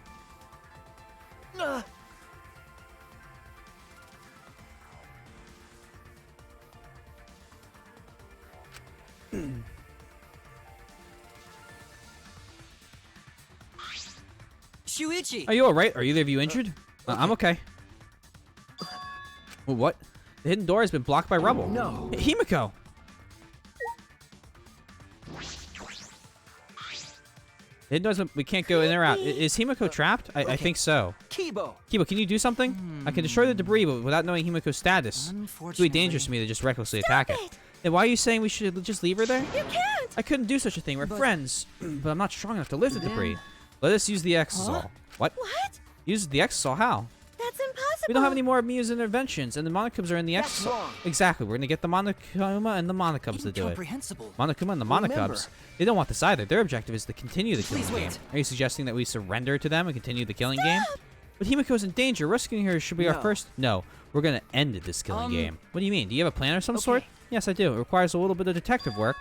Shuichi! Are you alright? Are either of you injured? I'm okay. Well, what? The hidden door has been blocked by rubble. No. Himiko! The hidden doors, we can't go in or out. Is Himiko trapped? I think so. Kibo! Kibo, can you do something? I can destroy the debris, but without knowing Himiko's status. It's really dangerous for me to just recklessly attack it. Then why are you saying we should just leave her there? You can't. I couldn't do such a thing. We're friends. But I'm not strong enough to lift the debris. Let us use the Exasol. What? What? Use the Exasol? How? That's impossible. We don't have any more Muse interventions, and the Monokubs are in the That's Exasol. wrong. Exactly. We're gonna get the Monokuma and the Monokubs to do it. Incomprehensible. Monokuma and the Remember. Monokubs. They don't want this either. Their objective is to continue the killing Please game. wait. Are you suggesting that we surrender to them and continue the killing game? But Himiko's in danger. Rescuing her should be our No. first. No, we're gonna end this killing game. What do you mean? Do you have a plan of some sort? Yes, I do. It requires a little bit of detective work.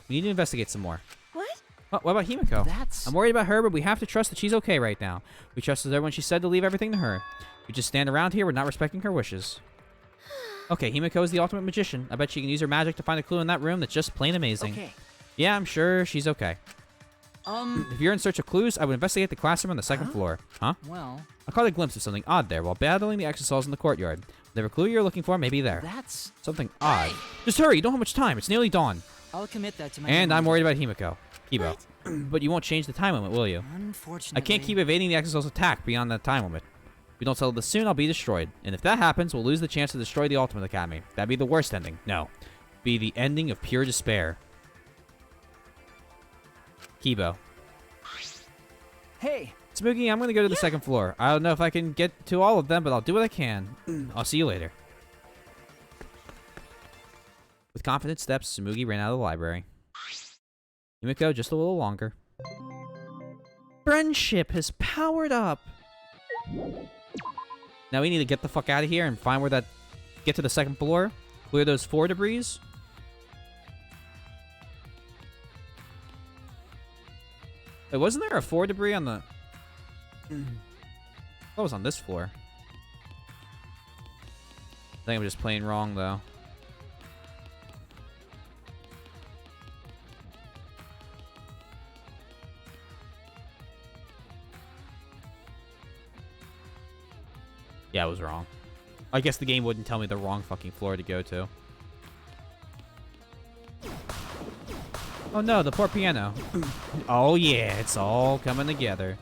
We need to investigate some more. What? What about Himiko? That's... I'm worried about her, but we have to trust that she's okay right now. We trusted her when she said to leave everything to her. We just stand around here, we're not respecting her wishes. Okay, Himiko is the ultimate magician. I bet she can use her magic to find a clue in that room that's just plain amazing. Okay. Yeah, I'm sure she's okay. If you're in search of clues, I would investigate the classroom on the second floor. Huh? Well, I caught a glimpse of something odd there while battling the exosols in the courtyard. Whatever clue you're looking for may be there. that's... Something odd. Just hurry, you don't have much time. It's nearly dawn. I'll commit that to my... And I'm memory. worried about Himiko. Kibo. But you won't change the time limit, will you? Unfortunately... I can't keep evading the exosol's attack beyond that time limit. If we don't settle this soon, I'll be destroyed. And if that happens, we'll lose the chance to destroy the Ultimate Academy. That'd be the worst ending. No. Be the ending of pure despair. Kibo. Hey! Smoogie, I'm gonna go to the second floor. I don't know if I can get to all of them, but I'll do what I can. I'll see you later. With confident steps, Smoogie ran out of the library. Himiko, just a little longer. Friendship has powered up. Now we need to get the fuck out of here and find where that... Get to the second floor. Clear those 4 debris. Wait, wasn't there a 4 debris on the... That was on this floor. I think I'm just playing wrong, though. Yeah, I was wrong. I guess the game wouldn't tell me the wrong fucking floor to go to. Oh no, the poor piano. Oh yeah, it's all coming together.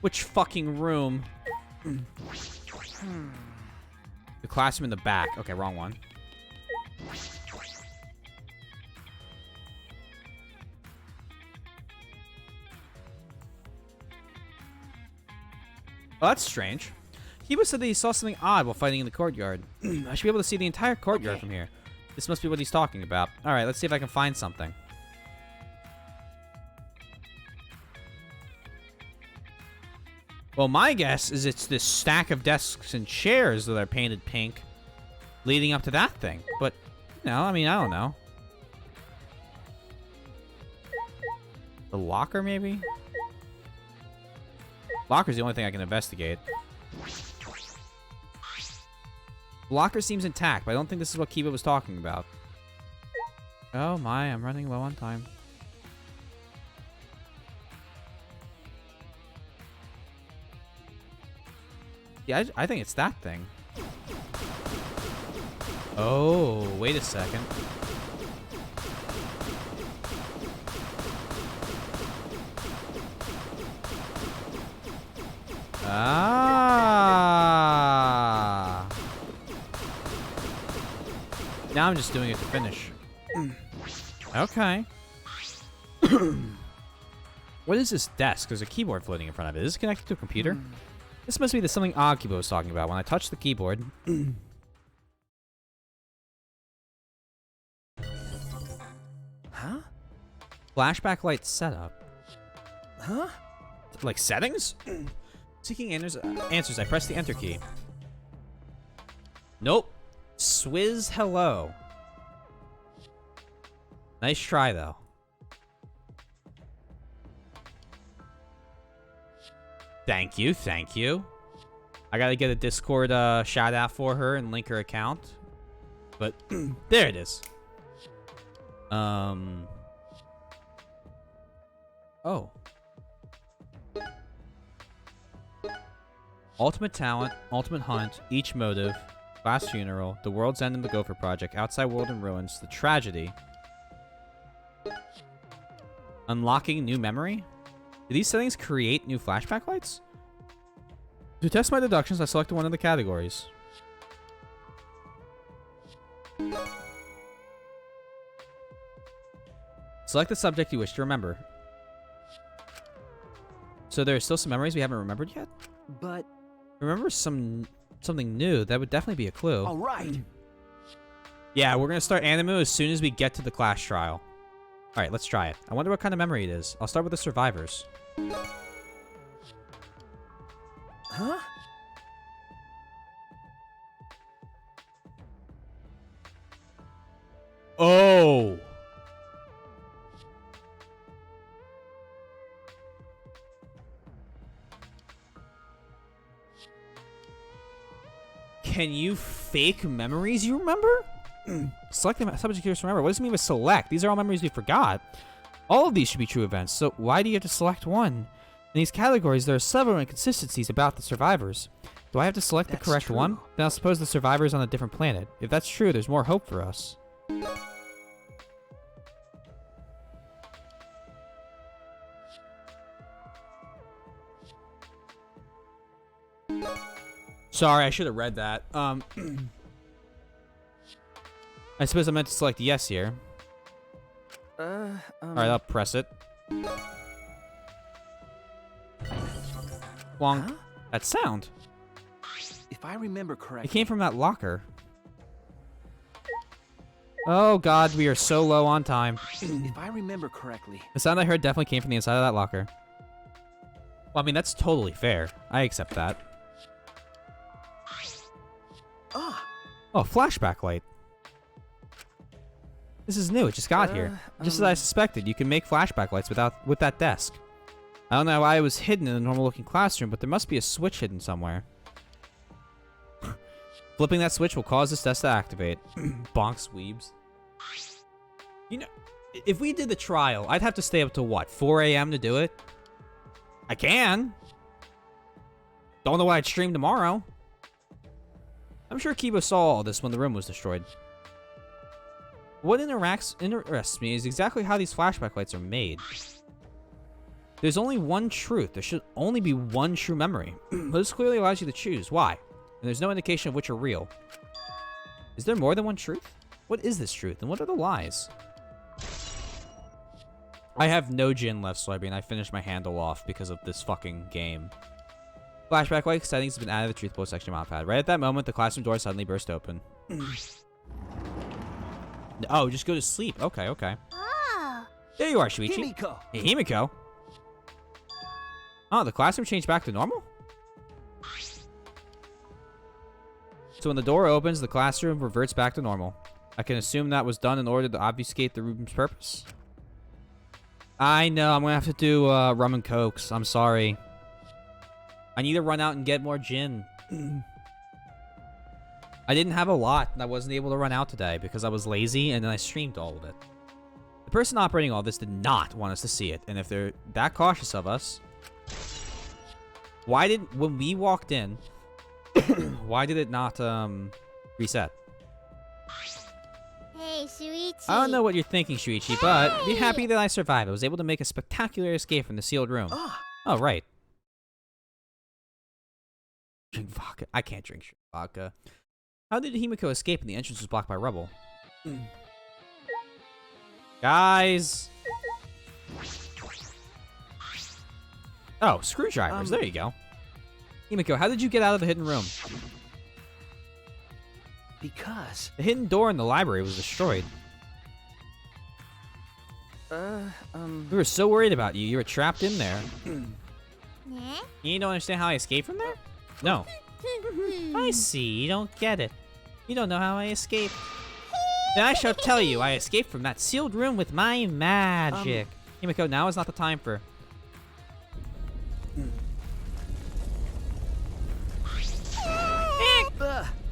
Which fucking room? The classroom in the back. Okay, wrong one. Oh, that's strange. Kiba said that he saw something odd while fighting in the courtyard. I should be able to see the entire courtyard from here. This must be what he's talking about. Alright, let's see if I can find something. Well, my guess is it's this stack of desks and chairs that are painted pink leading up to that thing. But, you know, I mean, I don't know. The locker, maybe? Locker's the only thing I can investigate. The locker seems intact, but I don't think this is what Kiba was talking about. Oh my, I'm running low on time. Yeah, I think it's that thing. Oh, wait a second. Ah. Now I'm just doing it to finish. Okay. What is this desk? There's a keyboard floating in front of it. Is this connected to a computer? This must be the something odd Kiba was talking about. When I touch the keyboard... Huh? Flashback light setup. Huh? Like settings? Seeking answers, I press the enter key. Nope. swizzHello. Nice try, though. Thank you, thank you. I gotta get a Discord shout out for her and link her account. But there it is. Oh. Ultimate talent, ultimate hunt, each motive, class funeral, the world's end and the Gopher Project, outside world in ruins, the tragedy. Unlocking new memory? Do these settings create new flashback lights? To test my deductions, I selected one of the categories. Select the subject you wish to remember. So there are still some memories we haven't remembered yet? But... Remember something new. That would definitely be a clue. All right. Yeah, we're going to start Animu as soon as we get to the class trial. All right, let's try it. I wonder what kind of memory it is. I'll start with the survivors. Huh? Oh. Can you fake memories you remember? Select the subject curious to remember. What does it mean with select? These are all memories we forgot. All of these should be true events, so why do you have to select one? In these categories, there are several inconsistencies about the survivors. Do I have to select the correct one? Then I'll suppose the survivor is on a different planet. If that's true, there's more hope for us. Sorry, I should have read that. I suppose I meant to select yes here. Alright, I'll press it. Long. Huh? That sound. If I remember correctly, It came from that locker. Oh god, we are so low on time. if I remember correctly, The sound I heard definitely came from the inside of that locker. Well, I mean, that's totally fair. I accept that. Oh, flashback light. This is new. It just got here. Just as I suspected, you can make flashback lights with that desk. I don't know why it was hidden in a normal-looking classroom, but there must be a switch hidden somewhere. Flipping that switch will cause this desk to activate. Bonk sweebs. You know, if we did the trial, I'd have to stay up to what, 4 a.m. to do it? I can. Don't know why I'd stream tomorrow. I'm sure Kiba saw all this when the room was destroyed. What interests me is exactly how these flashback lights are made. There's only one truth. There should only be one true memory. But this clearly allows you to choose. Why? And there's no indication of which are real. Is there more than one truth? What is this truth, and what are the lies? I have no gin left, Soybean. I finished my handle off because of this fucking game. Flashback light settings have been added to the truth post section mod pad. Right at that moment, the classroom door suddenly burst open. Oh, just go to sleep. Okay, okay. Oh. There you are, Shuichi. Himiko. Hey, Himiko. Oh, the classroom changed back to normal? So when the door opens, the classroom reverts back to normal. I can assume that was done in order to obfuscate the room's purpose. I know, I'm gonna have to do rum and cokes. I'm sorry. I need to run out and get more gin. I didn't have a lot, and I wasn't able to run out today because I was lazy, and then I streamed all of it. The person operating all this did not want us to see it, and if they're that cautious of us, when we walked in, why did it not, reset? Hey, Shuichi. I don't know what you're thinking, Shuichi, but be happy that I survived. I was able to make a spectacular escape from the sealed room. Oh, right. Drink vodka. I can't drink vodka. How did Himiko escape and the entrance was blocked by rubble? Guys! Oh, screwdrivers. There you go. Himiko, how did you get out of the hidden room? Because the hidden door in the library was destroyed. We were so worried about you. You were trapped in there. You don't understand how I escaped from there? No. I see. You don't get it. You don't know how I escaped. Then I shall tell you. I escaped from that sealed room with my magic. Himiko, now is not the time for...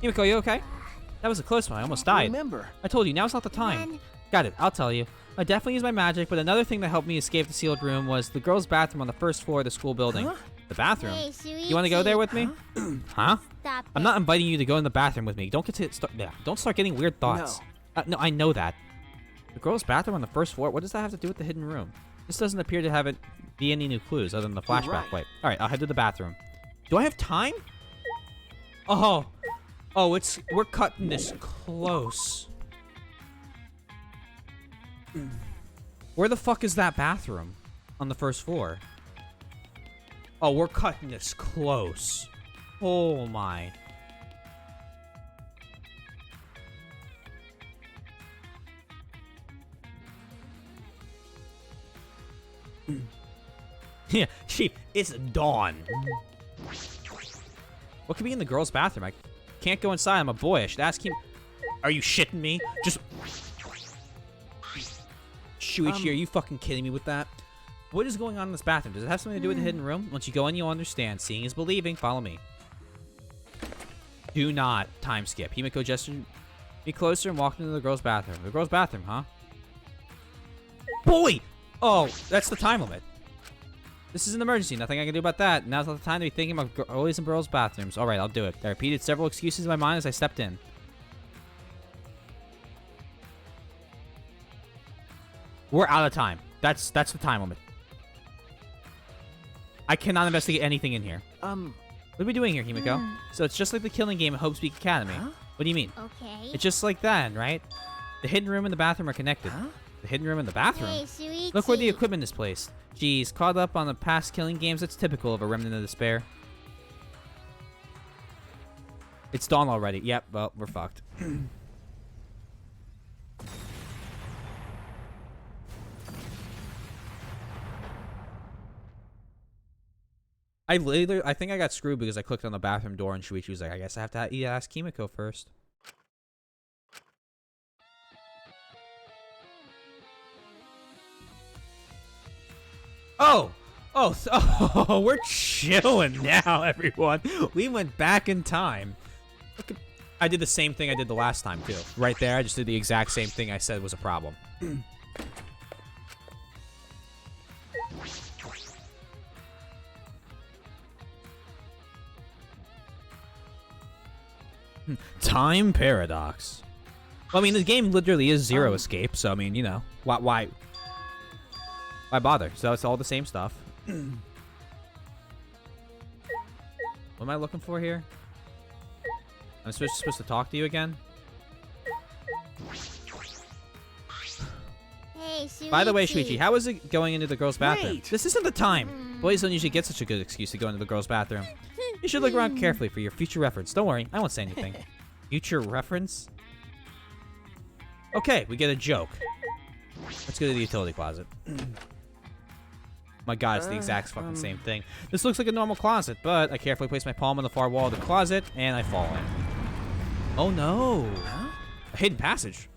Himiko, you okay? That was a close one. I almost died. Remember. I told you, now's not the time. Got it. I'll tell you. I definitely used my magic, but another thing that helped me escape the sealed room was the girls' bathroom on the first floor of the school building. The bathroom? Hey, You want to go there with me? Huh? Stop I'm not inviting you to go in the bathroom with me. Don't start getting weird thoughts. No, I know that. The girls' bathroom on the first floor? What does that have to do with the hidden room? This doesn't appear to have it be any new clues other than the flashback light. All right, I'll head to the bathroom. Do I have time? Oh, we're cutting this close. Where the fuck is that bathroom on the first floor? Oh, we're cutting this close. Oh my. Yeah, sheep, it's dawn. What could be in the girls' bathroom? I can't go inside. I'm a boy. I should ask him. Are you shitting me? Just... Shuichi, are you fucking kidding me with that? What is going on in this bathroom? Does it have something to do with the hidden room? Once you go in, you'll understand. Seeing is believing. Follow me. Do not time skip. Himiko gestured me closer and walked into the girls' bathroom. The girls' bathroom, huh? Boy! Oh, that's the time limit. This is an emergency. Nothing I can do about that. Now's not the time to be thinking about boys and girls' bathrooms. All right, I'll do it. I repeated several excuses in my mind as I stepped in. We're out of time. That's the time limit. I cannot investigate anything in here. What are we doing here, Himiko? So it's just like the killing game at Hope's Peak Academy. Huh? What do you mean? Okay. It's just like that, right? The hidden room and the bathroom are connected. Huh? The hidden room and the bathroom? Hey, Shuichi. Look where the equipment is placed. Geez, caught up on the past killing games, that's typical of a remnant of despair. It's dawn already. Yep, well, we're fucked. I think I got screwed because I clicked on the bathroom door and Shuichi was like, I guess I have to ask Kimiko first. Oh, we're chilling now, everyone. We went back in time. Look at, I did the same thing I did the last time, too. Right there, I just did the exact same thing I said was a problem. Time paradox. Well, I mean, the game literally is zero escape, so I mean, you know, why bother? So it's all the same stuff. What am I looking for here? I'm supposed to talk to you again? Hey, Shuichi. By the way, Shuichi, how is it going into the girls' bathroom? Wait. This isn't the time. Boys don't usually get such a good excuse to go into the girls' bathroom. You should look around carefully for your future reference. Don't worry, I won't say anything. Future reference? Okay, we get a joke. Let's go to the utility closet. My god, it's the exact fucking same thing. This looks like a normal closet, but I carefully place my palm on the far wall of the closet, and I fall in. Oh no! A hidden passage.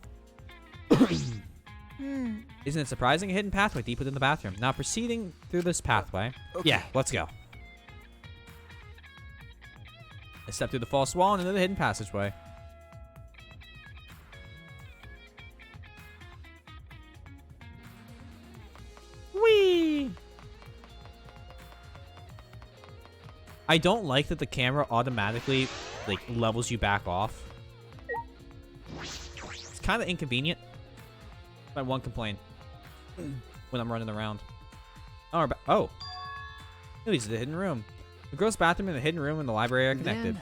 Isn't it surprising? A hidden pathway deep within the bathroom. Now proceeding through this pathway. Okay. Yeah, let's go. I step through the false wall and into the hidden passageway. Whee! I don't like that the camera automatically, like, levels you back off. It's kind of inconvenient. My one complaint when I'm running around. Oh. This is the hidden room. The girls' bathroom and the hidden room and the library are connected.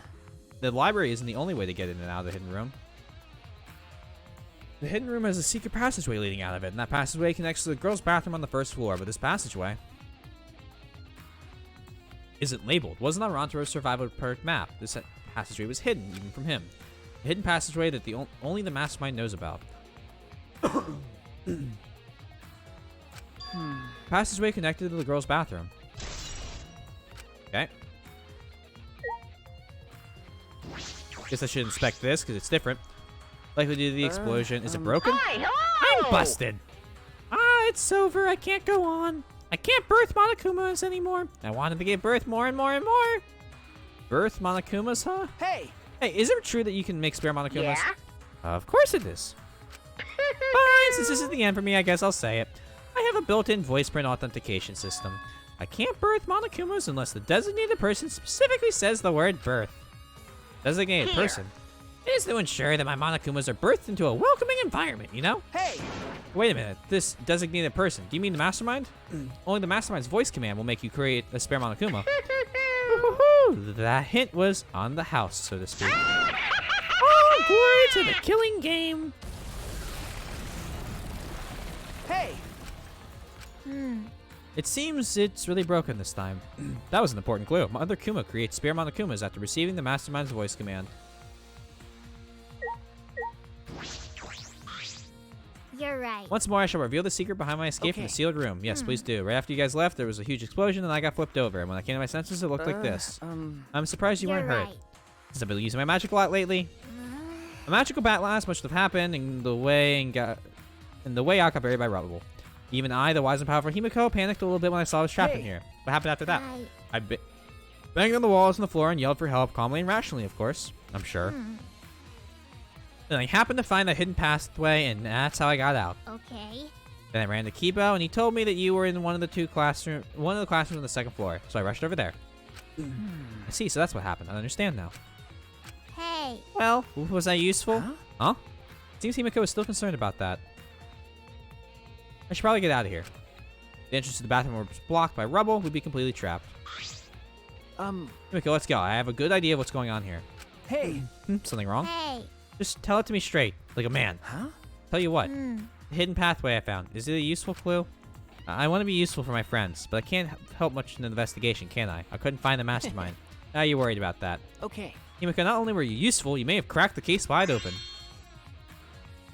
The library isn't the only way to get in and out of the hidden room. The hidden room has a secret passageway leading out of it, and that passageway connects to the girls' bathroom on the first floor, but this passageway isn't labeled. Wasn't on Rontaro's survival perk map. This passageway was hidden, even from him. A hidden passageway that only the mastermind knows about. Passageway connected to the girls' bathroom. Okay. Guess I should inspect this because it's different. Likely due to the explosion. Is it broken? Hi, I'm busted. It's over. I can't go on. I can't birth Monokumas anymore. I wanted to give birth more and more and more. Birth Monokumas, huh? Hey, is it true that you can make spare Monokumas? Yeah? Of course it is. Fine, since this is the end for me, I guess I'll say it. I have a built-in voice print authentication system. I can't birth Monokumas unless the designated person specifically says the word birth. Designated person is to ensure that my Monokumas are birthed into a welcoming environment, you know? Hey! Wait a minute, this designated person, do you mean the mastermind? Only the mastermind's voice command will make you create a spare Monokuma. That hint was on the house, so to speak. Oh, glory to the killing game! Hey! It seems it's really broken this time. That was an important clue. Mother Kuma creates spare Monokumas after receiving the mastermind's voice command. You're right. Once more, I shall reveal the secret behind my escape from the sealed room. Yes, please do. Right after you guys left, there was a huge explosion and I got flipped over. And when I came to my senses, it looked like this. I'm surprised you weren't hurt. Since I've been using my magic a lot lately. A magical bat last must have happened in the way out got buried by rubble. Even I, the wise and powerful Himiko, panicked a little bit when I saw I was trapped in here. What happened after that? I banged on the walls and the floor and yelled for help, calmly and rationally, of course. I'm sure. Then I happened to find a hidden pathway, and that's how I got out. Okay. Then I ran to Kibo, and he told me that you were in one of the classrooms on the second floor. So I rushed over there. I see, so that's what happened. I understand now. Hey. Well, was that useful? Huh? Seems Himiko is still concerned about that. I should probably get out of here. The entrance to the bathroom was blocked by rubble. We'd be completely trapped. Himiko, let's go. I have a good idea of what's going on here. Hey. Something wrong? Hey. Just tell it to me straight, like a man. Huh? Tell you what. The hidden pathway I found. Is it a useful clue? I want to be useful for my friends, but I can't help much in the investigation, can I? I couldn't find the mastermind. Now you're worried about that. Okay. Himiko, not only were you useful, you may have cracked the case wide open.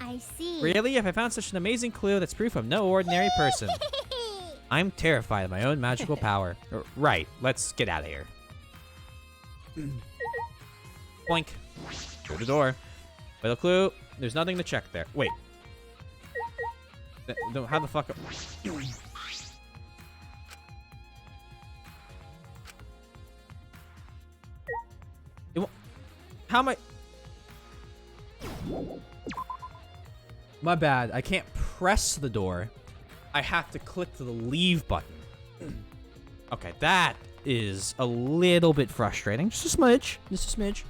I see. Really? If I found such an amazing clue, that's proof I'm no ordinary person. I'm terrified of my own magical power. Right, let's get out of here. Boink. Through the door. Little clue, there's nothing to check there. Wait. How the fuck... How am I... My bad. I can't press the door. I have to click the leave button. Okay, that is a little bit frustrating. Just a smidge. Just a smidge.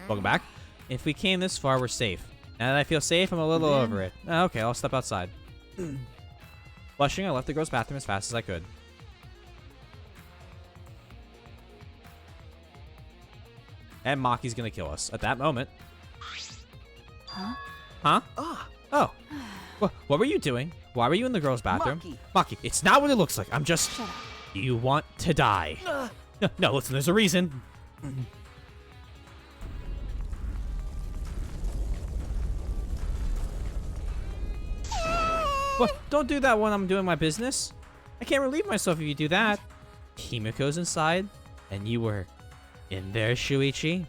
Welcome back. If we came this far, we're safe. Now that I feel safe, I'm a little over it. Okay, I'll step outside. Flushing, I left the girls' bathroom as fast as I could. And Maki's gonna kill us at that moment. Huh? Huh? Oh. What were you doing? Why were you in the girls' bathroom? Maki, it's not what it looks like. I'm just... Shut up. You want to die. No, listen, there's a reason. Well, don't do that when I'm doing my business. I can't relieve myself if you do that. Himiko's inside, and you were in there, Shuichi.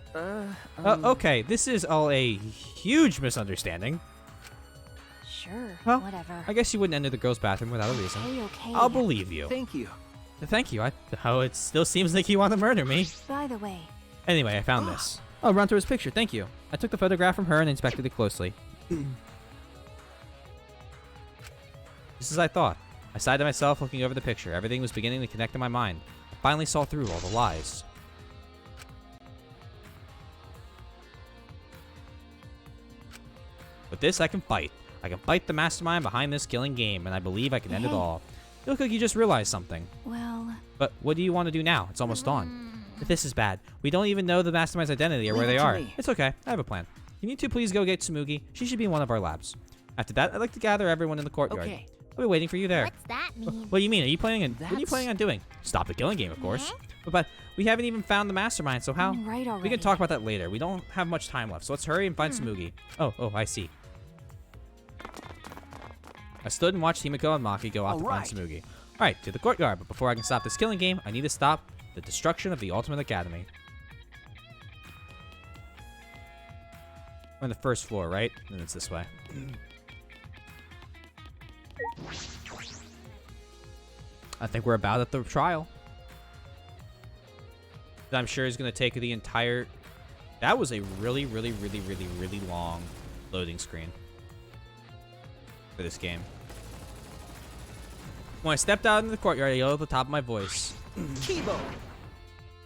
Okay, this is all a huge misunderstanding. Sure, Well, whatever. I guess you wouldn't enter the girls' bathroom without a reason. Okay. I'll believe you. Thank you. Thank you. Oh, it still seems like you want to murder me. By the way, Anyway, I found this. Oh, run through his picture. Thank you. I took the photograph from her and inspected it closely. Just as I thought. I sighed to myself, looking over the picture. Everything was beginning to connect in my mind. I finally saw through all the lies. With this, I can fight. I can fight the mastermind behind this killing game, and I believe I can end it all. You look like you just realized something. well, But what do you want to do now? It's almost dawn. If this is bad. We don't even know the mastermind's identity or where Leave they it to are. me. It's okay. I have a plan. Can you two please go get Tsumugi? She should be in one of our labs. After that, I'd like to gather everyone in the courtyard. Okay. I'll be waiting for you there. What's that mean? What do you mean? Are you planning on what are you planning on doing? Stop the killing game, of course. But we haven't even found the mastermind, so how? right We already. can talk about that later. We don't have much time left, so let's hurry and find Tsumugi. Oh, I see. I stood and watched Himiko and Maki go off to find Tsumugi. Alright, to the courtyard, but before I can stop this killing game, I need to stop the destruction of the Ultimate Academy. We're on the first floor, right? And it's this way. I think we're about at the trial. I'm sure is going to take the entire... That was a really long loading screen for this game. When I stepped out into the courtyard, I yelled at the top of my voice. Kibo!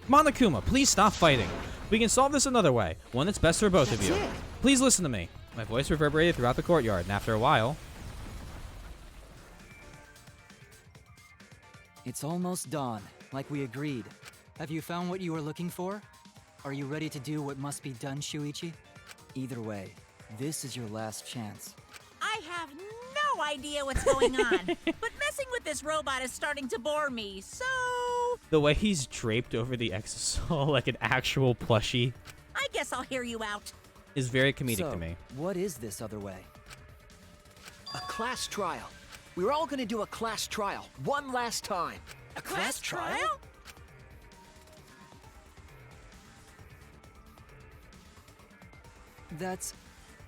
Monokuma, please stop fighting. We can solve this another way. One that's best for both of you. That's it. Please listen to me. My voice reverberated throughout the courtyard, and after a while... It's almost dawn, like we agreed. Have you found what you were looking for? Are you ready to do what must be done, Shuichi? Either way, this is your last chance. I have no idea what's going on, but messing with this robot is starting to bore me, so... The way he's draped over the exosol like an actual plushie I guess I'll hear you out. is very comedic So, to me. what is this other way? A class trial. We're all gonna do a class trial, one last time. A class trial? That's...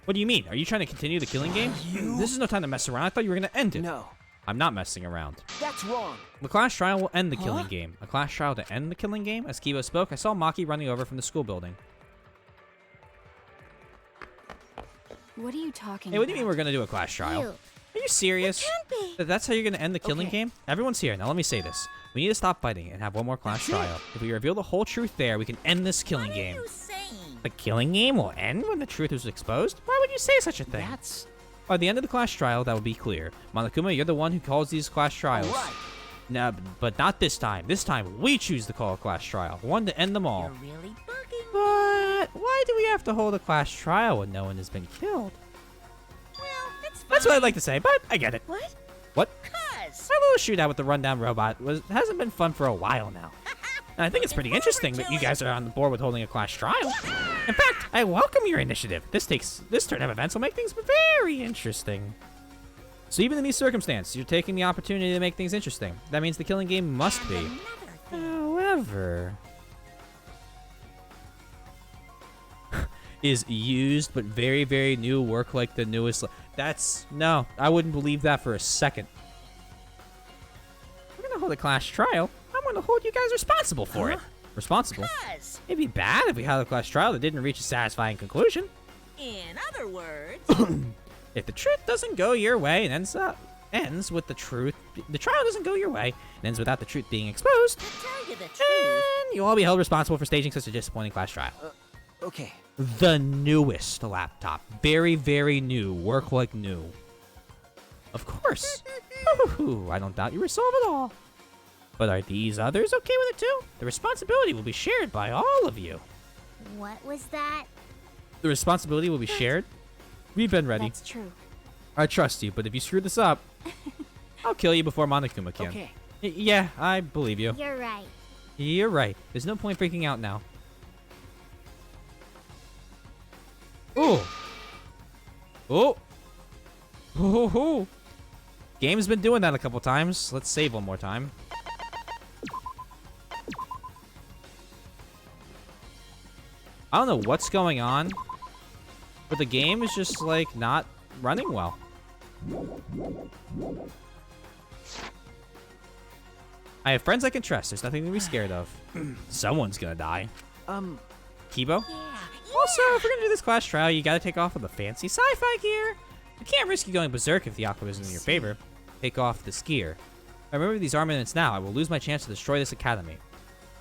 What do you mean? Are you trying to continue the killing game? This is no time to mess around. I thought you were going to end it. No. I'm not messing around. That's wrong. The class trial will end the killing game. A class trial to end the killing game? As Kibo spoke, I saw Maki running over from the school building. What are you talking Hey, what do you mean we're going to do a class trial? Ew. Are you serious? That's how you're going to end the killing game? Everyone's here. Now let me say this. We need to stop fighting and have one more class trial. If we reveal the whole truth there, we can end this killing game. The killing game will end when the truth is exposed? Why would you say such a thing? By the end of the class trial, that will be clear. Monokuma, you're the one who calls these class trials. All right. No, but not this time. This time, we choose to call a class trial. One to end them all. You're really bugging. But why do we have to hold a class trial when no one has been killed? Well, it's fine. That's what I'd like to say, but I get it. What? What? Cuz. Our little shootout with the rundown robot hasn't been fun for a while now. And I think it's pretty interesting that you guys are on the board with holding a class trial. In fact, I welcome your initiative. This turn of events will make things very interesting. So even in these circumstances, you're taking the opportunity to make things interesting. That means the killing game must be. However, is used but very, very new work like the newest. No, I wouldn't believe that for a second. We're gonna hold a class trial. I'm gonna hold you guys responsible for it. Responsible? It'd be bad if we had a class trial that didn't reach a satisfying conclusion. In other words, if the truth doesn't go your way and ends with the truth, the trial doesn't go your way and ends without the truth being exposed, to tell you the truth, then you'll all be held responsible for staging such a disappointing class trial. Okay. The newest laptop. Very, very new. Work like new. Of course. I don't doubt you resolve it all. But are these others okay with it too? The responsibility will be shared by all of you. What was that? The responsibility will be shared? We've been ready. That's true. I trust you, but if you screw this up, I'll kill you before Monokuma can. Okay. Yeah, I believe you. You're right. You're right. There's no point freaking out now. Ooh. Oh. Oh. Game's been doing that a couple times. Let's save one more time. I don't know what's going on, but the game is just, like, not running well. I have friends I can trust. There's nothing to be scared of. Someone's gonna die. Kibo? Also, if we're gonna do this class trial, you gotta take off with the fancy sci-fi gear. You can't risk you going berserk if the outcome isn't in your favor. Take off this gear. If I remember these armaments now, I will lose my chance to destroy this academy.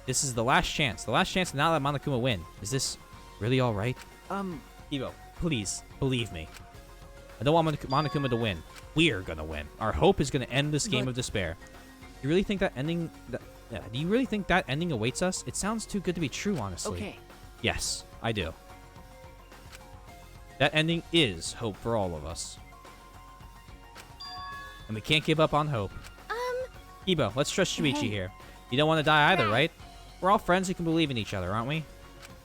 This is the last chance. The last chance to not let Monokuma win. Is this really alright? Kibo, please, believe me. I don't want Monokuma to win. We're gonna win. Our hope is gonna end this game of despair. You really think that ending... do you really think that ending awaits us? It sounds too good to be true, honestly. Okay. Yes, I do. That ending is hope for all of us. And we can't give up on hope. Kibo, let's trust Shuichi here. You don't want to die either, right? We're all friends who can believe in each other, aren't we?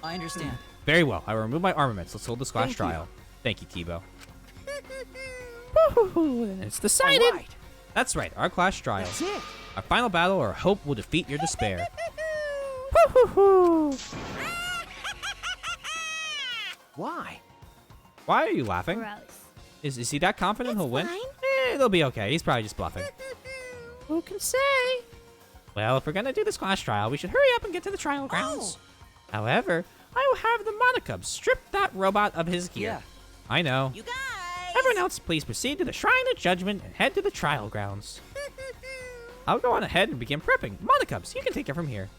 I understand. Very well. I will remove my armaments. Let's hold this class trial. Thank you, Kibo. Then it's decided. All right. That's right, our class trial. That's it. Our final battle, or hope, will defeat your despair. Why? Why are you laughing? Gross. Is he that confident he'll win? It'll be okay. He's probably just bluffing. Who can say? Well, if we're gonna do this class trial, we should hurry up and get to the trial grounds. However, I will have the Monokub strip that robot of his gear. Yeah. I know. you guys. Everyone else, please proceed to the Shrine of Judgment and head to the trial grounds. I'll go on ahead and begin prepping. Monokubs, you can take it from here.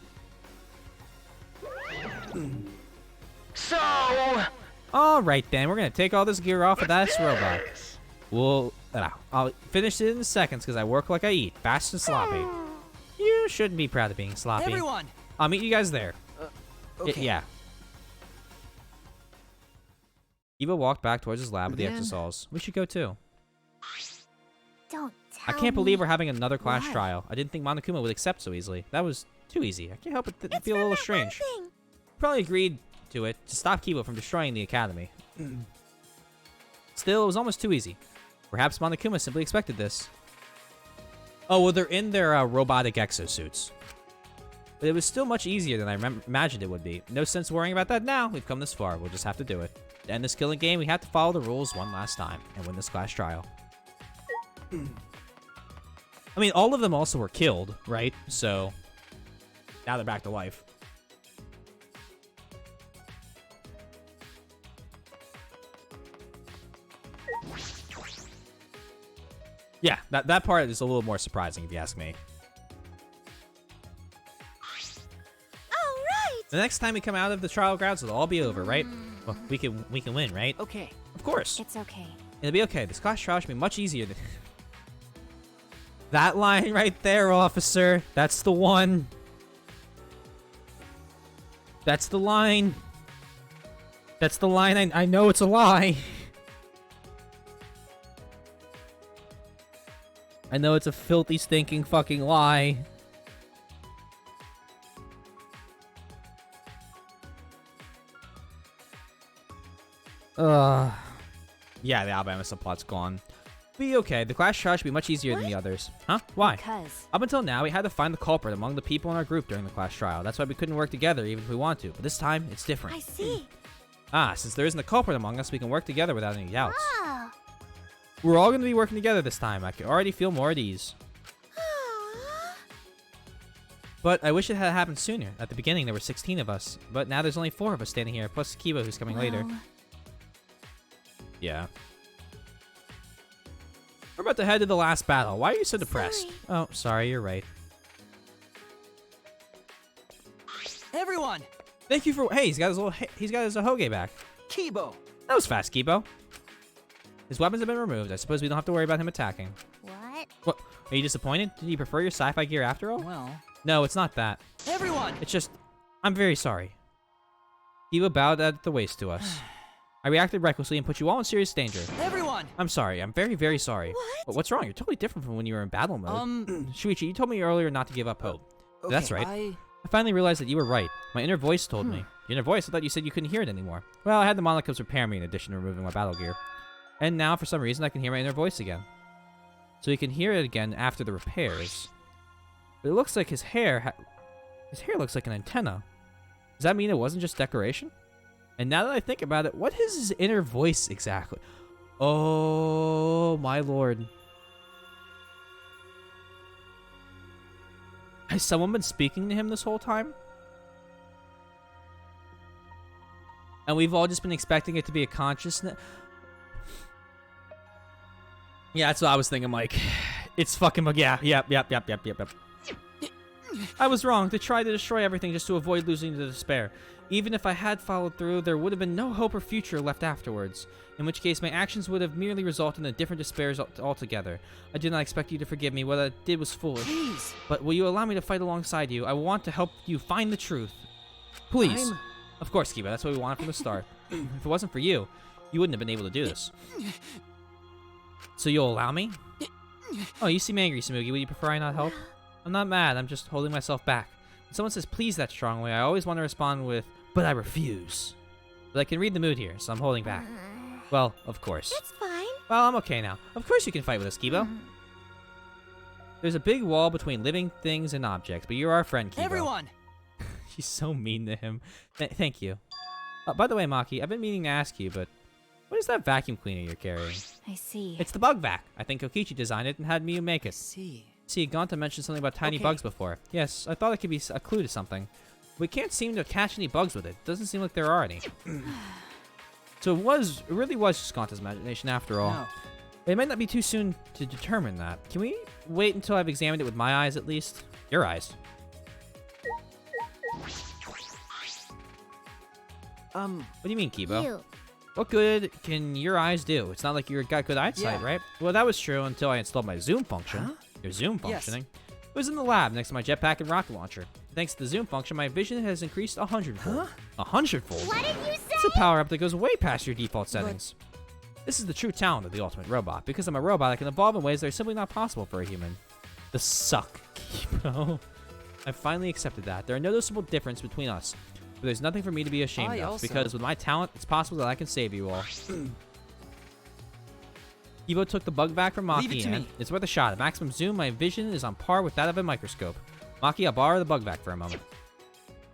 So, All right, then. We're going to take all this gear off of that robot. I'll finish it in seconds because I work like I eat. Fast and sloppy. You shouldn't be proud of being sloppy. Everyone! I'll meet you guys there. Okay. Yeah. Eva walked back towards his lab with the Then- exosols. We should go too. Don't I tell can't me. believe we're having another class Why? trial. I didn't think Monokuma would accept so easily. That was too easy. I can't help but feel a little strange. Probably agreed to it to stop Kibo from destroying the academy. Still, it was almost too easy. Perhaps Monokuma simply expected this. Oh, well, they're in their robotic exosuits. But it was still much easier than I imagined it would be. No sense worrying about that now. We've come this far. We'll just have to do it. To end this killing game, we have to follow the rules one last time and win this class trial. I mean, all of them also were killed, right? So, now they're back to life. Yeah, that part is a little more surprising if you ask me. The next time we come out of the trial grounds, it'll all be over, right? Well, we can win, right? Okay. Of course. It's okay. It'll be okay. This class trial should be much easier than... That line right there, officer. That's the one. That's the line. That's the line. I know it's a lie. I know it's a filthy, stinking fucking lie. Yeah, the Alabama subplot's gone. Be okay. The class trial should be much easier than the others. Huh? Why? Because. Up until now, we had to find the culprit among the people in our group during the class trial. That's why we couldn't work together even if we wanted to. But this time, it's different. I see. Since there isn't a culprit among us, we can work together without any doubts. Ah. We're all going to be working together this time. I can already feel more at ease. But I wish it had happened sooner. At the beginning, there were 16 of us. But now there's only 4 of us standing here, plus Kiba, who's coming later. Yeah. We're about to head to the last battle. Why are you so depressed? Sorry. Oh, sorry, you're right. Everyone! Thank you for... Hey, he's got his Ahoge back. Kibo! That was fast, Kibo. His weapons have been removed. I suppose we don't have to worry about him attacking. What? What? Are you disappointed? Did you prefer your sci-fi gear after all? Well... No, it's not that. Everyone! It's just... I'm very sorry. Kiba bowed at the waist to us. I reacted recklessly and put you all in serious danger. Everyone! I'm sorry. I'm very, very sorry. What? What's wrong? You're totally different from when you were in battle mode. Shuichi, you told me earlier not to give up hope. Okay, That's right. I finally realized that you were right. My inner voice told me. Your inner voice? I thought you said you couldn't hear it anymore. Well, I had the Monaco's repair me in addition to removing my battle gear. And now, for some reason, I can hear my inner voice again. So you can hear it again after the repairs. But it looks like his hair... His hair looks like an antenna. Does that mean it wasn't just decoration? And now that I think about it, what is his inner voice exactly? Oh, my lord. Has someone been speaking to him this whole time? And we've all just been expecting it to be a consciousness? Yeah, that's what I was thinking, Mike. It's fucking... Yeah, yep. I was wrong to try to destroy everything just to avoid losing to despair. Even if I had followed through, there would have been no hope or future left afterwards. In which case, my actions would have merely resulted in different despairs altogether. I did not expect you to forgive me. What I did was foolish. Please. But will you allow me to fight alongside you? I want to help you find the truth. Please. Of course, Kiba. That's what we wanted from the start. If it wasn't for you, you wouldn't have been able to do this. So you'll allow me? Oh, you seem angry, Samugi. Would you prefer I not help? I'm not mad. I'm just holding myself back. When someone says please that strongly, I always want to respond with, but I refuse. But I can read the mood here, so I'm holding back. Well, of course. That's fine. Well, I'm okay now. Of course you can fight with us, Kibo. There's a big wall between living things and objects, but you're our friend, Kibo. Everyone! She's so mean to him. Thank you. By the way, Maki, I've been meaning to ask you, but what is that vacuum cleaner you're carrying? I see. It's the bug vac. I think Kokichi designed it and had Miyu make it. See, Gonta mentioned something about tiny bugs before. Yes, I thought it could be a clue to something. We can't seem to catch any bugs with it. Doesn't seem like there are any. So it really was just Gonta's imagination after all. No. It might not be too soon to determine that. Can we wait until I've examined it with my eyes at least? Your eyes. What do you mean, Kibo? You. What good can your eyes do? It's not like you got good eyesight, Yeah. right? Well, that was true until I installed my zoom function. Huh? Your zoom Yes. functioning. It was in the lab next to my jetpack and rocket launcher. Thanks to the zoom function, my vision has increased 100-fold. 100-fold? What did you say? It's a power-up that goes way past your default settings. This is the true talent of the ultimate robot. Because I'm a robot, I can evolve in ways that are simply not possible for a human. The suck, Kibo. I finally accepted that. There are no noticeable difference between us. But there's nothing for me to be ashamed of. also- Because with my talent, it's possible that I can save you all. Evo took the bug back from Leave it Maki, to and me. it's worth a shot. At maximum zoom, my vision is on par with that of a microscope. Maki, I'll borrow the bug back for a moment.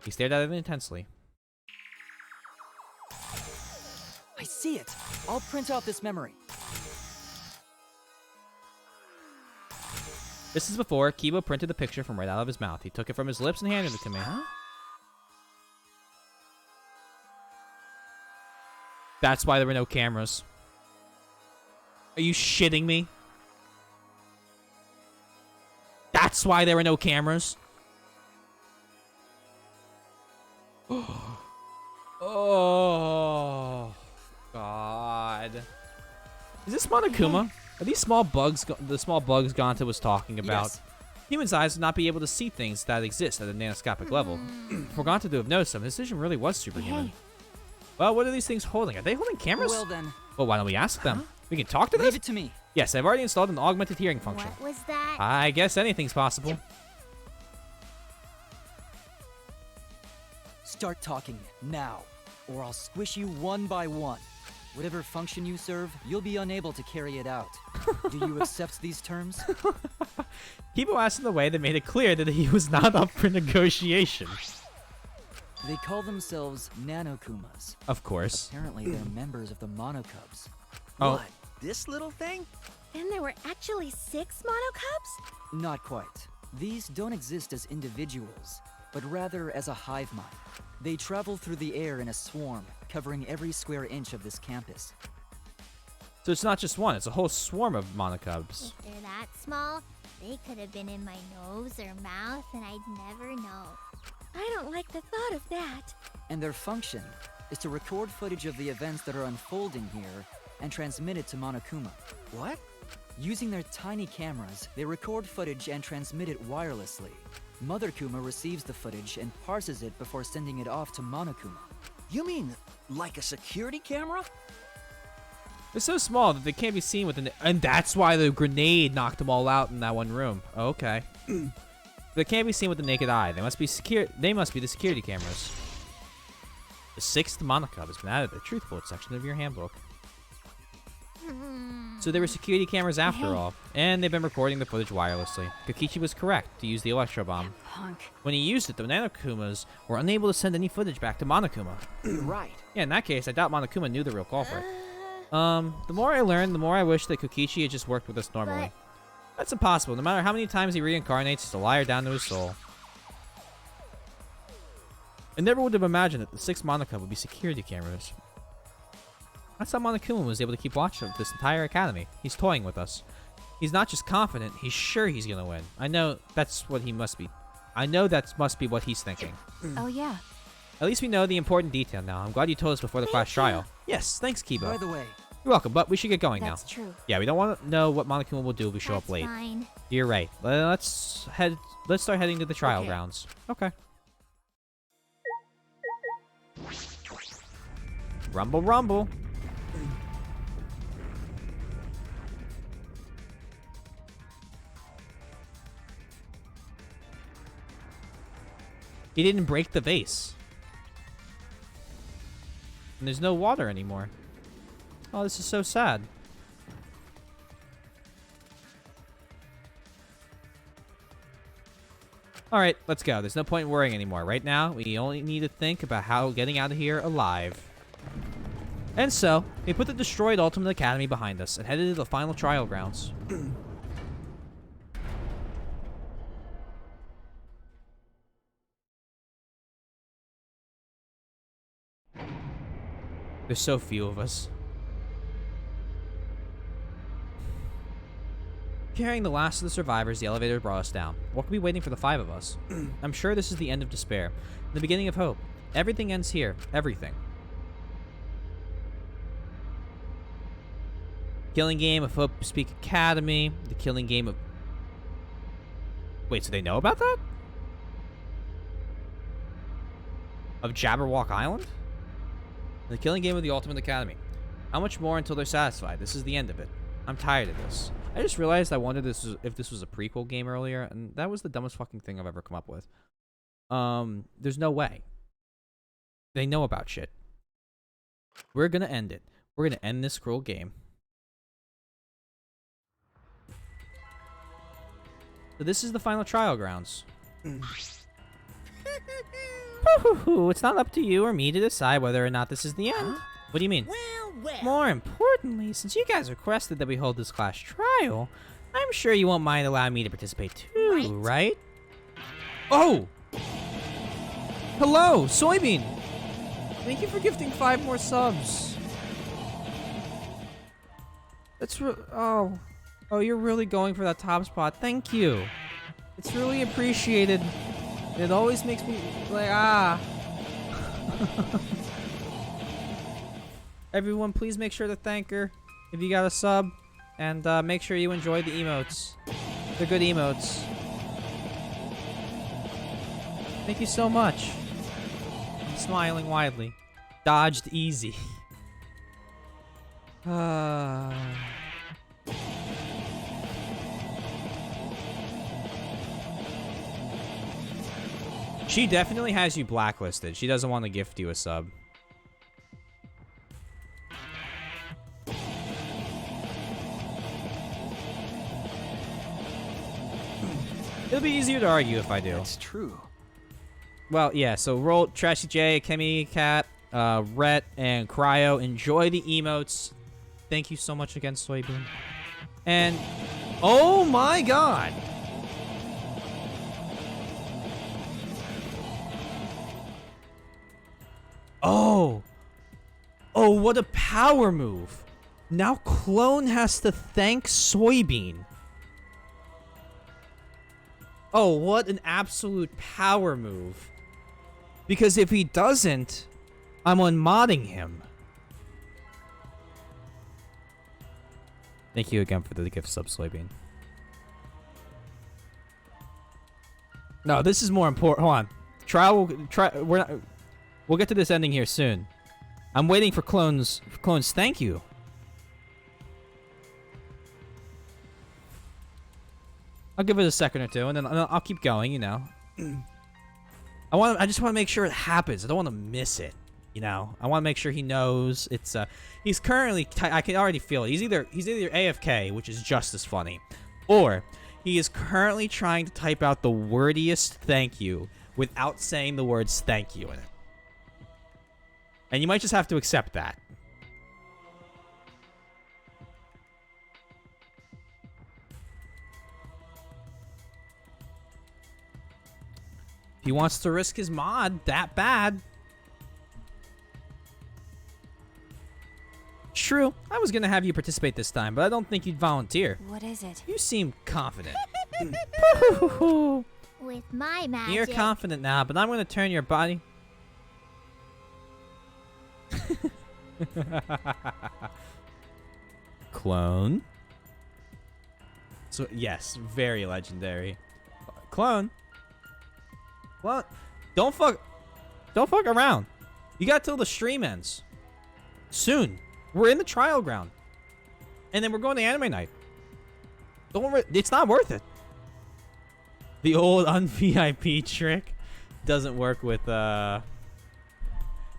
He stared at it intensely. I see it. I'll print out this memory. This is before Kibo printed the picture from right out of his mouth. He took it from his lips and handed it to me. That's why there were no cameras. Are you shitting me? That's why there were no cameras? Oh, God. Is this Monokuma? Are these small bugs, the small bugs Ganta was talking about? Yes. Humans' eyes would not be able to see things that exist at a nanoscopic level. For Ganta to have noticed them, his vision really was superhuman. Well, what are these things holding? Are they holding cameras? Well then. Well, why don't we ask them? We can talk to them? Leave it to me. Yes, I've already installed an augmented hearing function. What was that? I guess anything's possible. Start talking now, or I'll squish you one by one. Whatever function you serve, you'll be unable to carry it out. Do you accept these terms? Kibo asked in the way that made it clear that he was not up for negotiation. They call themselves Nanokumas. Of course. Apparently, they're members of the Monocubs. Oh. What? This little thing? And there were actually 6 monocubs? Not quite. These don't exist as individuals, but rather as a hive mind. They travel through the air in a swarm, covering every square inch of this campus. So it's not just one, it's a whole swarm of monocubs. If they're that small, they could have been in my nose or mouth and I'd never know. I don't like the thought of that. And their function is to record footage of the events that are unfolding here and transmit it to Monokuma. What? Using their tiny cameras, they record footage and transmit it wirelessly. Mother Kuma receives the footage and parses it before sending it off to Monokuma. You mean like a security camera? They're so small that they can't be seen with an... And that's why the grenade knocked them all out in that one room. Okay. They can't be seen with the naked eye. They must be secure. They must be the security cameras. The 6th Monocub has been added to the truth bullet section of your handbook. So they were security cameras after all, and they've been recording the footage wirelessly. Kokichi was correct to use the electro bomb. Punk. When he used it, the Nanokumas were unable to send any footage back to Monokuma. You're right. Yeah, in that case, I doubt Monokuma knew the real culprit. The more I learn, the more I wish that Kokichi had just worked with us normally. That's impossible. No matter how many times he reincarnates, he's a liar down to his soul. I never would have imagined that the 6th Monokuma would be security cameras. That's how Monokuma was able to keep watch of this entire academy. He's toying with us. He's not just confident, he's sure he's gonna win. I know that's what he must be. I know that must be what he's thinking. Oh yeah. At least we know the important detail now. I'm glad you told us before the class trial. Yes, thanks, Kibo. By the way, You're welcome, but we should get going That's now. true. Yeah, we don't want to know what Monokuma will do if we show up late. Fine. You're right. Let's start heading to the trial Okay. grounds. Okay. Rumble, rumble. He didn't break the vase. And there's no water anymore. Oh, this is so sad. Alright, let's go. There's no point in worrying anymore. Right now, we only need to think about how getting out of here alive. And so, we put the destroyed Ultimate Academy behind us and headed to the final trial grounds. There's so few of us. Carrying the last of the survivors, the elevator brought us down. What could be waiting for the 5 of us? I'm sure this is the end of despair, the beginning of hope. Everything ends here. Everything. Killing game of Hope Speak Academy. The killing game of... Wait, so they know about that? Of Jabberwock Island? The killing game of the Ultimate Academy. How much more until they're satisfied? This is the end of it. I'm tired of this. I just realized I wondered if this was a prequel game earlier, and that was the dumbest fucking thing I've ever come up with. There's no way. They know about shit. We're gonna end it. We're gonna end this cruel game. So this is the final trial grounds. Hoo-hoo-hoo, it's not up to you or me to decide whether or not this is the end. What do you mean? More importantly, since you guys requested that we hold this class trial, I'm sure you won't mind allowing me to participate too, right? Oh! Hello, Soybean! Thank you for gifting 5 more subs. That's oh, you're really going for that top spot. Thank you. It's really appreciated. It always makes me like, ah. Everyone, please make sure to thank her if you got a sub. And make sure you enjoy the emotes. They're good emotes. Thank you so much. I'm smiling widely. Dodged easy. She definitely has you blacklisted. She doesn't want to gift you a sub. It'll be easier to argue if I do. That's true. Well, yeah, so roll Trashy J, Kemi Cat, Rhett, and Cryo. Enjoy the emotes. Thank you so much again, Soybean. And, oh my god! Oh! Oh, what a power move! Now Clone has to thank Soybean. Oh, what an absolute power move. Because if he doesn't, I'm unmodding him. Thank you again for the gift sub, Soybean. No, this is more important. Hold on. We'll get to this ending here soon. I'm waiting for Clone's thank you. I'll give it a second or two, and then I'll keep going, you know. I just want to make sure it happens. I don't want to miss it, you know. I want to make sure he knows it's he's currently I can already feel it. He's either AFK, which is just as funny, or he is currently trying to type out the wordiest thank you without saying the words thank you in it. And you might just have to accept that. He wants to risk his mod that bad. True, I was gonna have you participate this time, but I don't think you'd volunteer. What is it? You seem confident. With my magic. You're confident now, but I'm gonna turn your body. Clone. So yes, very legendary. Clone. What? Don't fuck around. You got till the stream ends. Soon. We're in the trial ground. And then we're going to anime night. It's not worth it. The old un-VIP trick doesn't work with mod,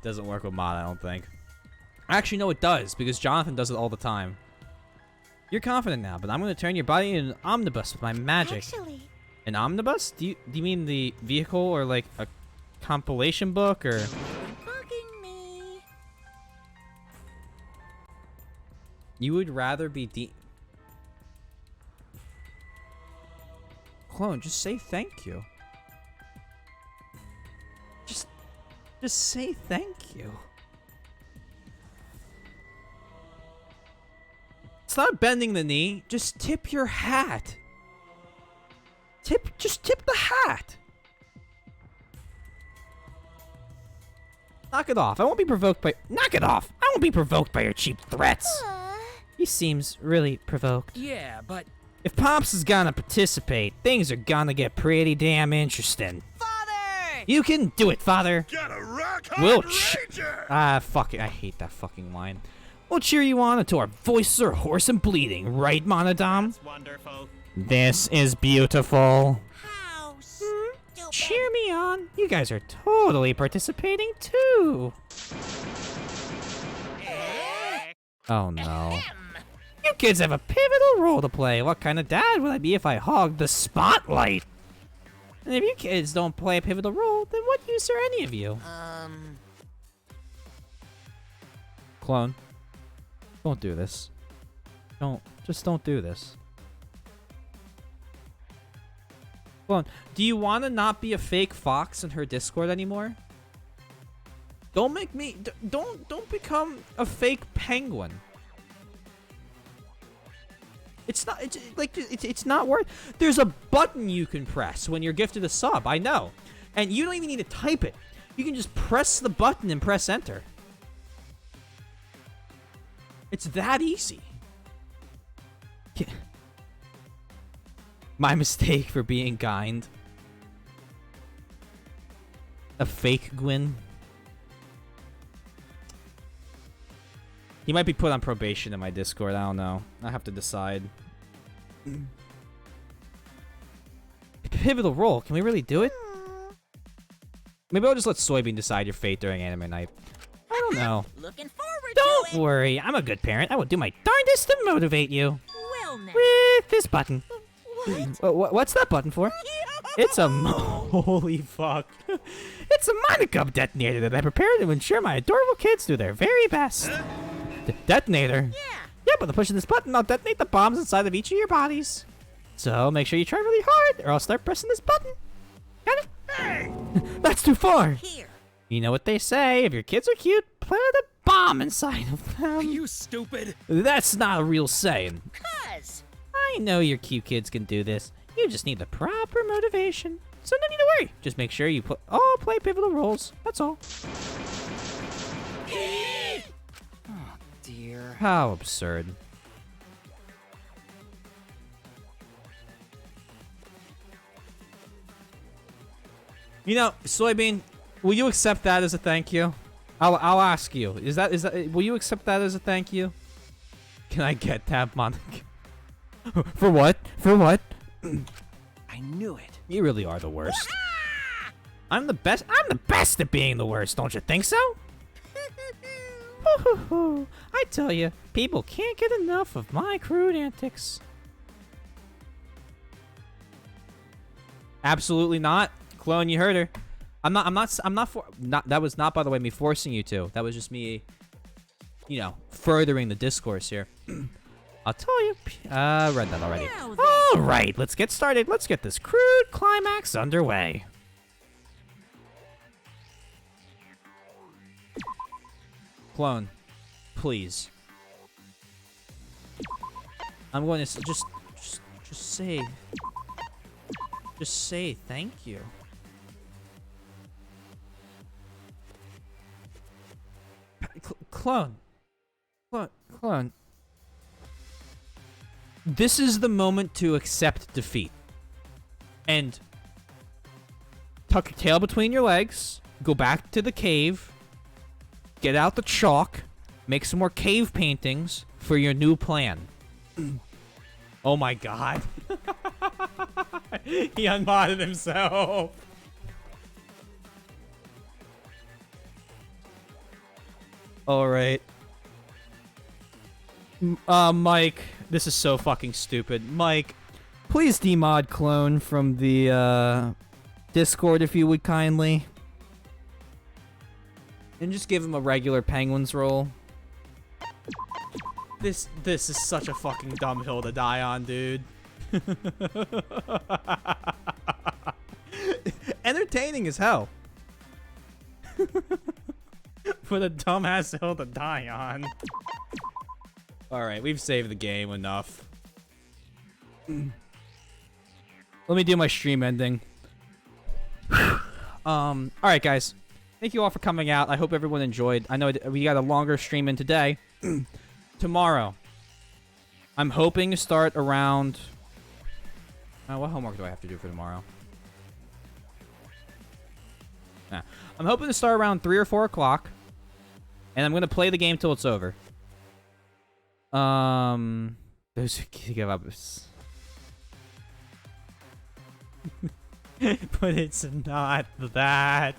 I don't think. Actually, no, it does, because Jonathan does it all the time. You're confident now, but I'm going to turn your body into an omnibus with my magic. Actually, an omnibus? Do you mean the vehicle or like a compilation book or? Bugging me. You would rather be Clone, just say thank you. Just say thank you. It's not bending the knee. Just tip your hat. Just tip the hat. Knock it off. I won't be provoked by. Knock it off. I won't be provoked by your cheap threats. He seems really provoked. Yeah, but if Pops is gonna participate, things are gonna get pretty damn interesting. Father! You can do it, Father. Got a rock hard We'll ranger! Fuck it. I hate that fucking line. We'll cheer you on until our voices are hoarse and bleeding, right, Monodom? That's wonderful. This is beautiful. How stupid. Cheer me on. You guys are totally participating too. Oh no. You kids have a pivotal role to play. What kind of dad would I be if I hogged the spotlight? And if you kids don't play a pivotal role, then what use are any of you? Clone. Don't do this. Just don't do this. Clone, do you want to not be a fake fox in her Discord anymore? Don't make me, don't become a fake penguin. It's not, it's not worth. There's a button you can press when you're gifted a sub, I know. And you don't even need to type it. You can just press the button and press enter. It's that easy. My mistake for being kind. A fake Gwyn. He might be put on probation in my Discord. I don't know. I have to decide. Pivotal role. Can we really do it? Maybe I'll just let Soybean decide your fate during anime night. I don't know. Looking forward Don't to it. worry. I'm a good parent. I will do my darndest to motivate you. Well now. With this button. What's that button for? It's a holy fuck. It's a minor cub detonator that I prepared to ensure my adorable kids do their very best. Detonator? Yeah, but the push of this button, I'll detonate the bombs inside of each of your bodies. So make sure you try really hard, or I'll start pressing this button. Got it? Hey! That's too far. Here. You know what they say, if your kids are cute, put a bomb inside of them. You stupid. That's not a real saying. 'Cause I know your cute kids can do this. You just need the proper motivation. So no need to worry. Just make sure you all play pivotal roles. That's all. Oh, dear. How absurd. You know, Soybean, will you accept that as a thank you? I'll ask you. Will you accept that as a thank you? Can I get that, Monica? For what? For what? I knew it. You really are the worst. I'm the best. I'm the best at being the worst. Don't you think so? I tell you, people can't get enough of my crude antics. Absolutely not. Clone, you heard her. That was not, by the way, me forcing you to. That was just me, you know, furthering the discourse here. I'll tell you. Read that already. All right, let's get started. Let's get this crude climax underway. Clone, please. I'm going to just say thank you. Clone. This is the moment to accept defeat. And tuck your tail between your legs, go back to the cave, get out the chalk, make some more cave paintings for your new plan. Oh my god. He unmodded himself. Alright. Mike, this is so fucking stupid. Mike, please demod Clone from the, Discord if you would kindly. And just give him a regular Penguins role. This is such a fucking dumb hill to die on, dude. Entertaining as hell. For the dumbass hill to die on. Alright, we've saved the game enough. Let me do my stream ending. Alright guys. Thank you all for coming out. I hope everyone enjoyed. I know we got a longer stream in today. Tomorrow. I'm hoping to start around... what homework do I have to do for tomorrow? Nah. I'm hoping to start around 3 or 4 o'clock. And I'm going to play the game till it's over. Those who give up... But it's not that.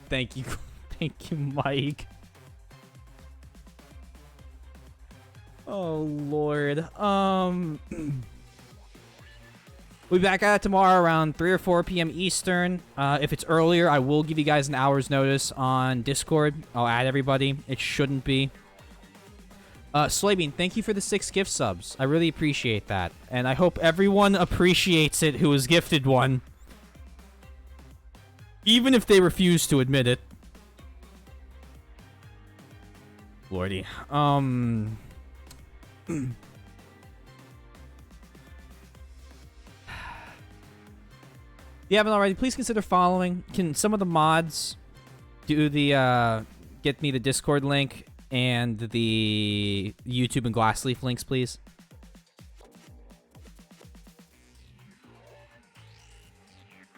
Thank you. Thank you, Mike. Oh, Lord. We'll be back at it tomorrow around 3 or 4 p.m. Eastern. If it's earlier, I will give you guys an hour's notice on Discord. I'll add everybody. It shouldn't be. Soybean, thank you for the 6 gift subs. I really appreciate that. And I hope everyone appreciates it who was gifted one. Even if they refuse to admit it. Lordy. If you haven't already, please consider following. Can some of the mods do the, get me the Discord link and the YouTube and Glassleaf links, please?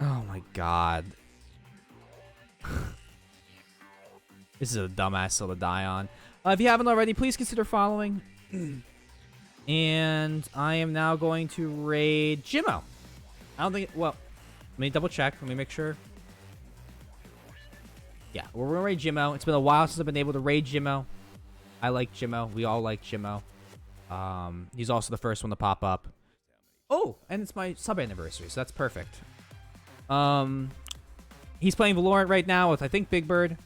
Oh my god. This is a dumbass hill to die on. If you haven't already, please consider following. And I am now going to raid Jimmo. I don't think... Well, let me double check. Let me make sure. Yeah, we're going to raid Jimmo. It's been a while since I've been able to raid Jimmo. I like Jimmo. We all like Jimmo. He's also the first one to pop up. Oh, and it's my sub anniversary, so that's perfect. He's playing Valorant right now with, I think, Big Bird.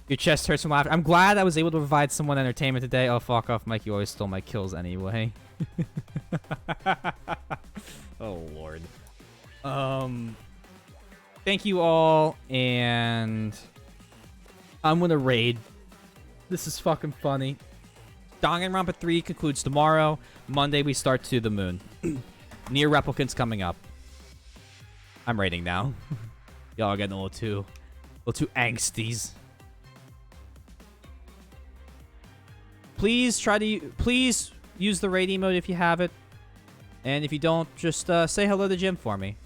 Your chest hurts from laughter. I'm glad I was able to provide someone entertainment today. Oh, fuck off, Mike. You always stole my kills anyway. Oh, Lord. Thank you all, and I'm gonna raid. This is fucking funny. Danganronpa 3 concludes tomorrow. Monday, we start To the Moon. Near Replicant's coming up. I'm raiding now. Y'all are getting a little too angsties. Please please use the raid emote if you have it. And if you don't, just say hello to Jim for me.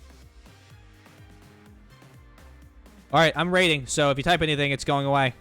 Alright, I'm raiding, so if you type anything, it's going away.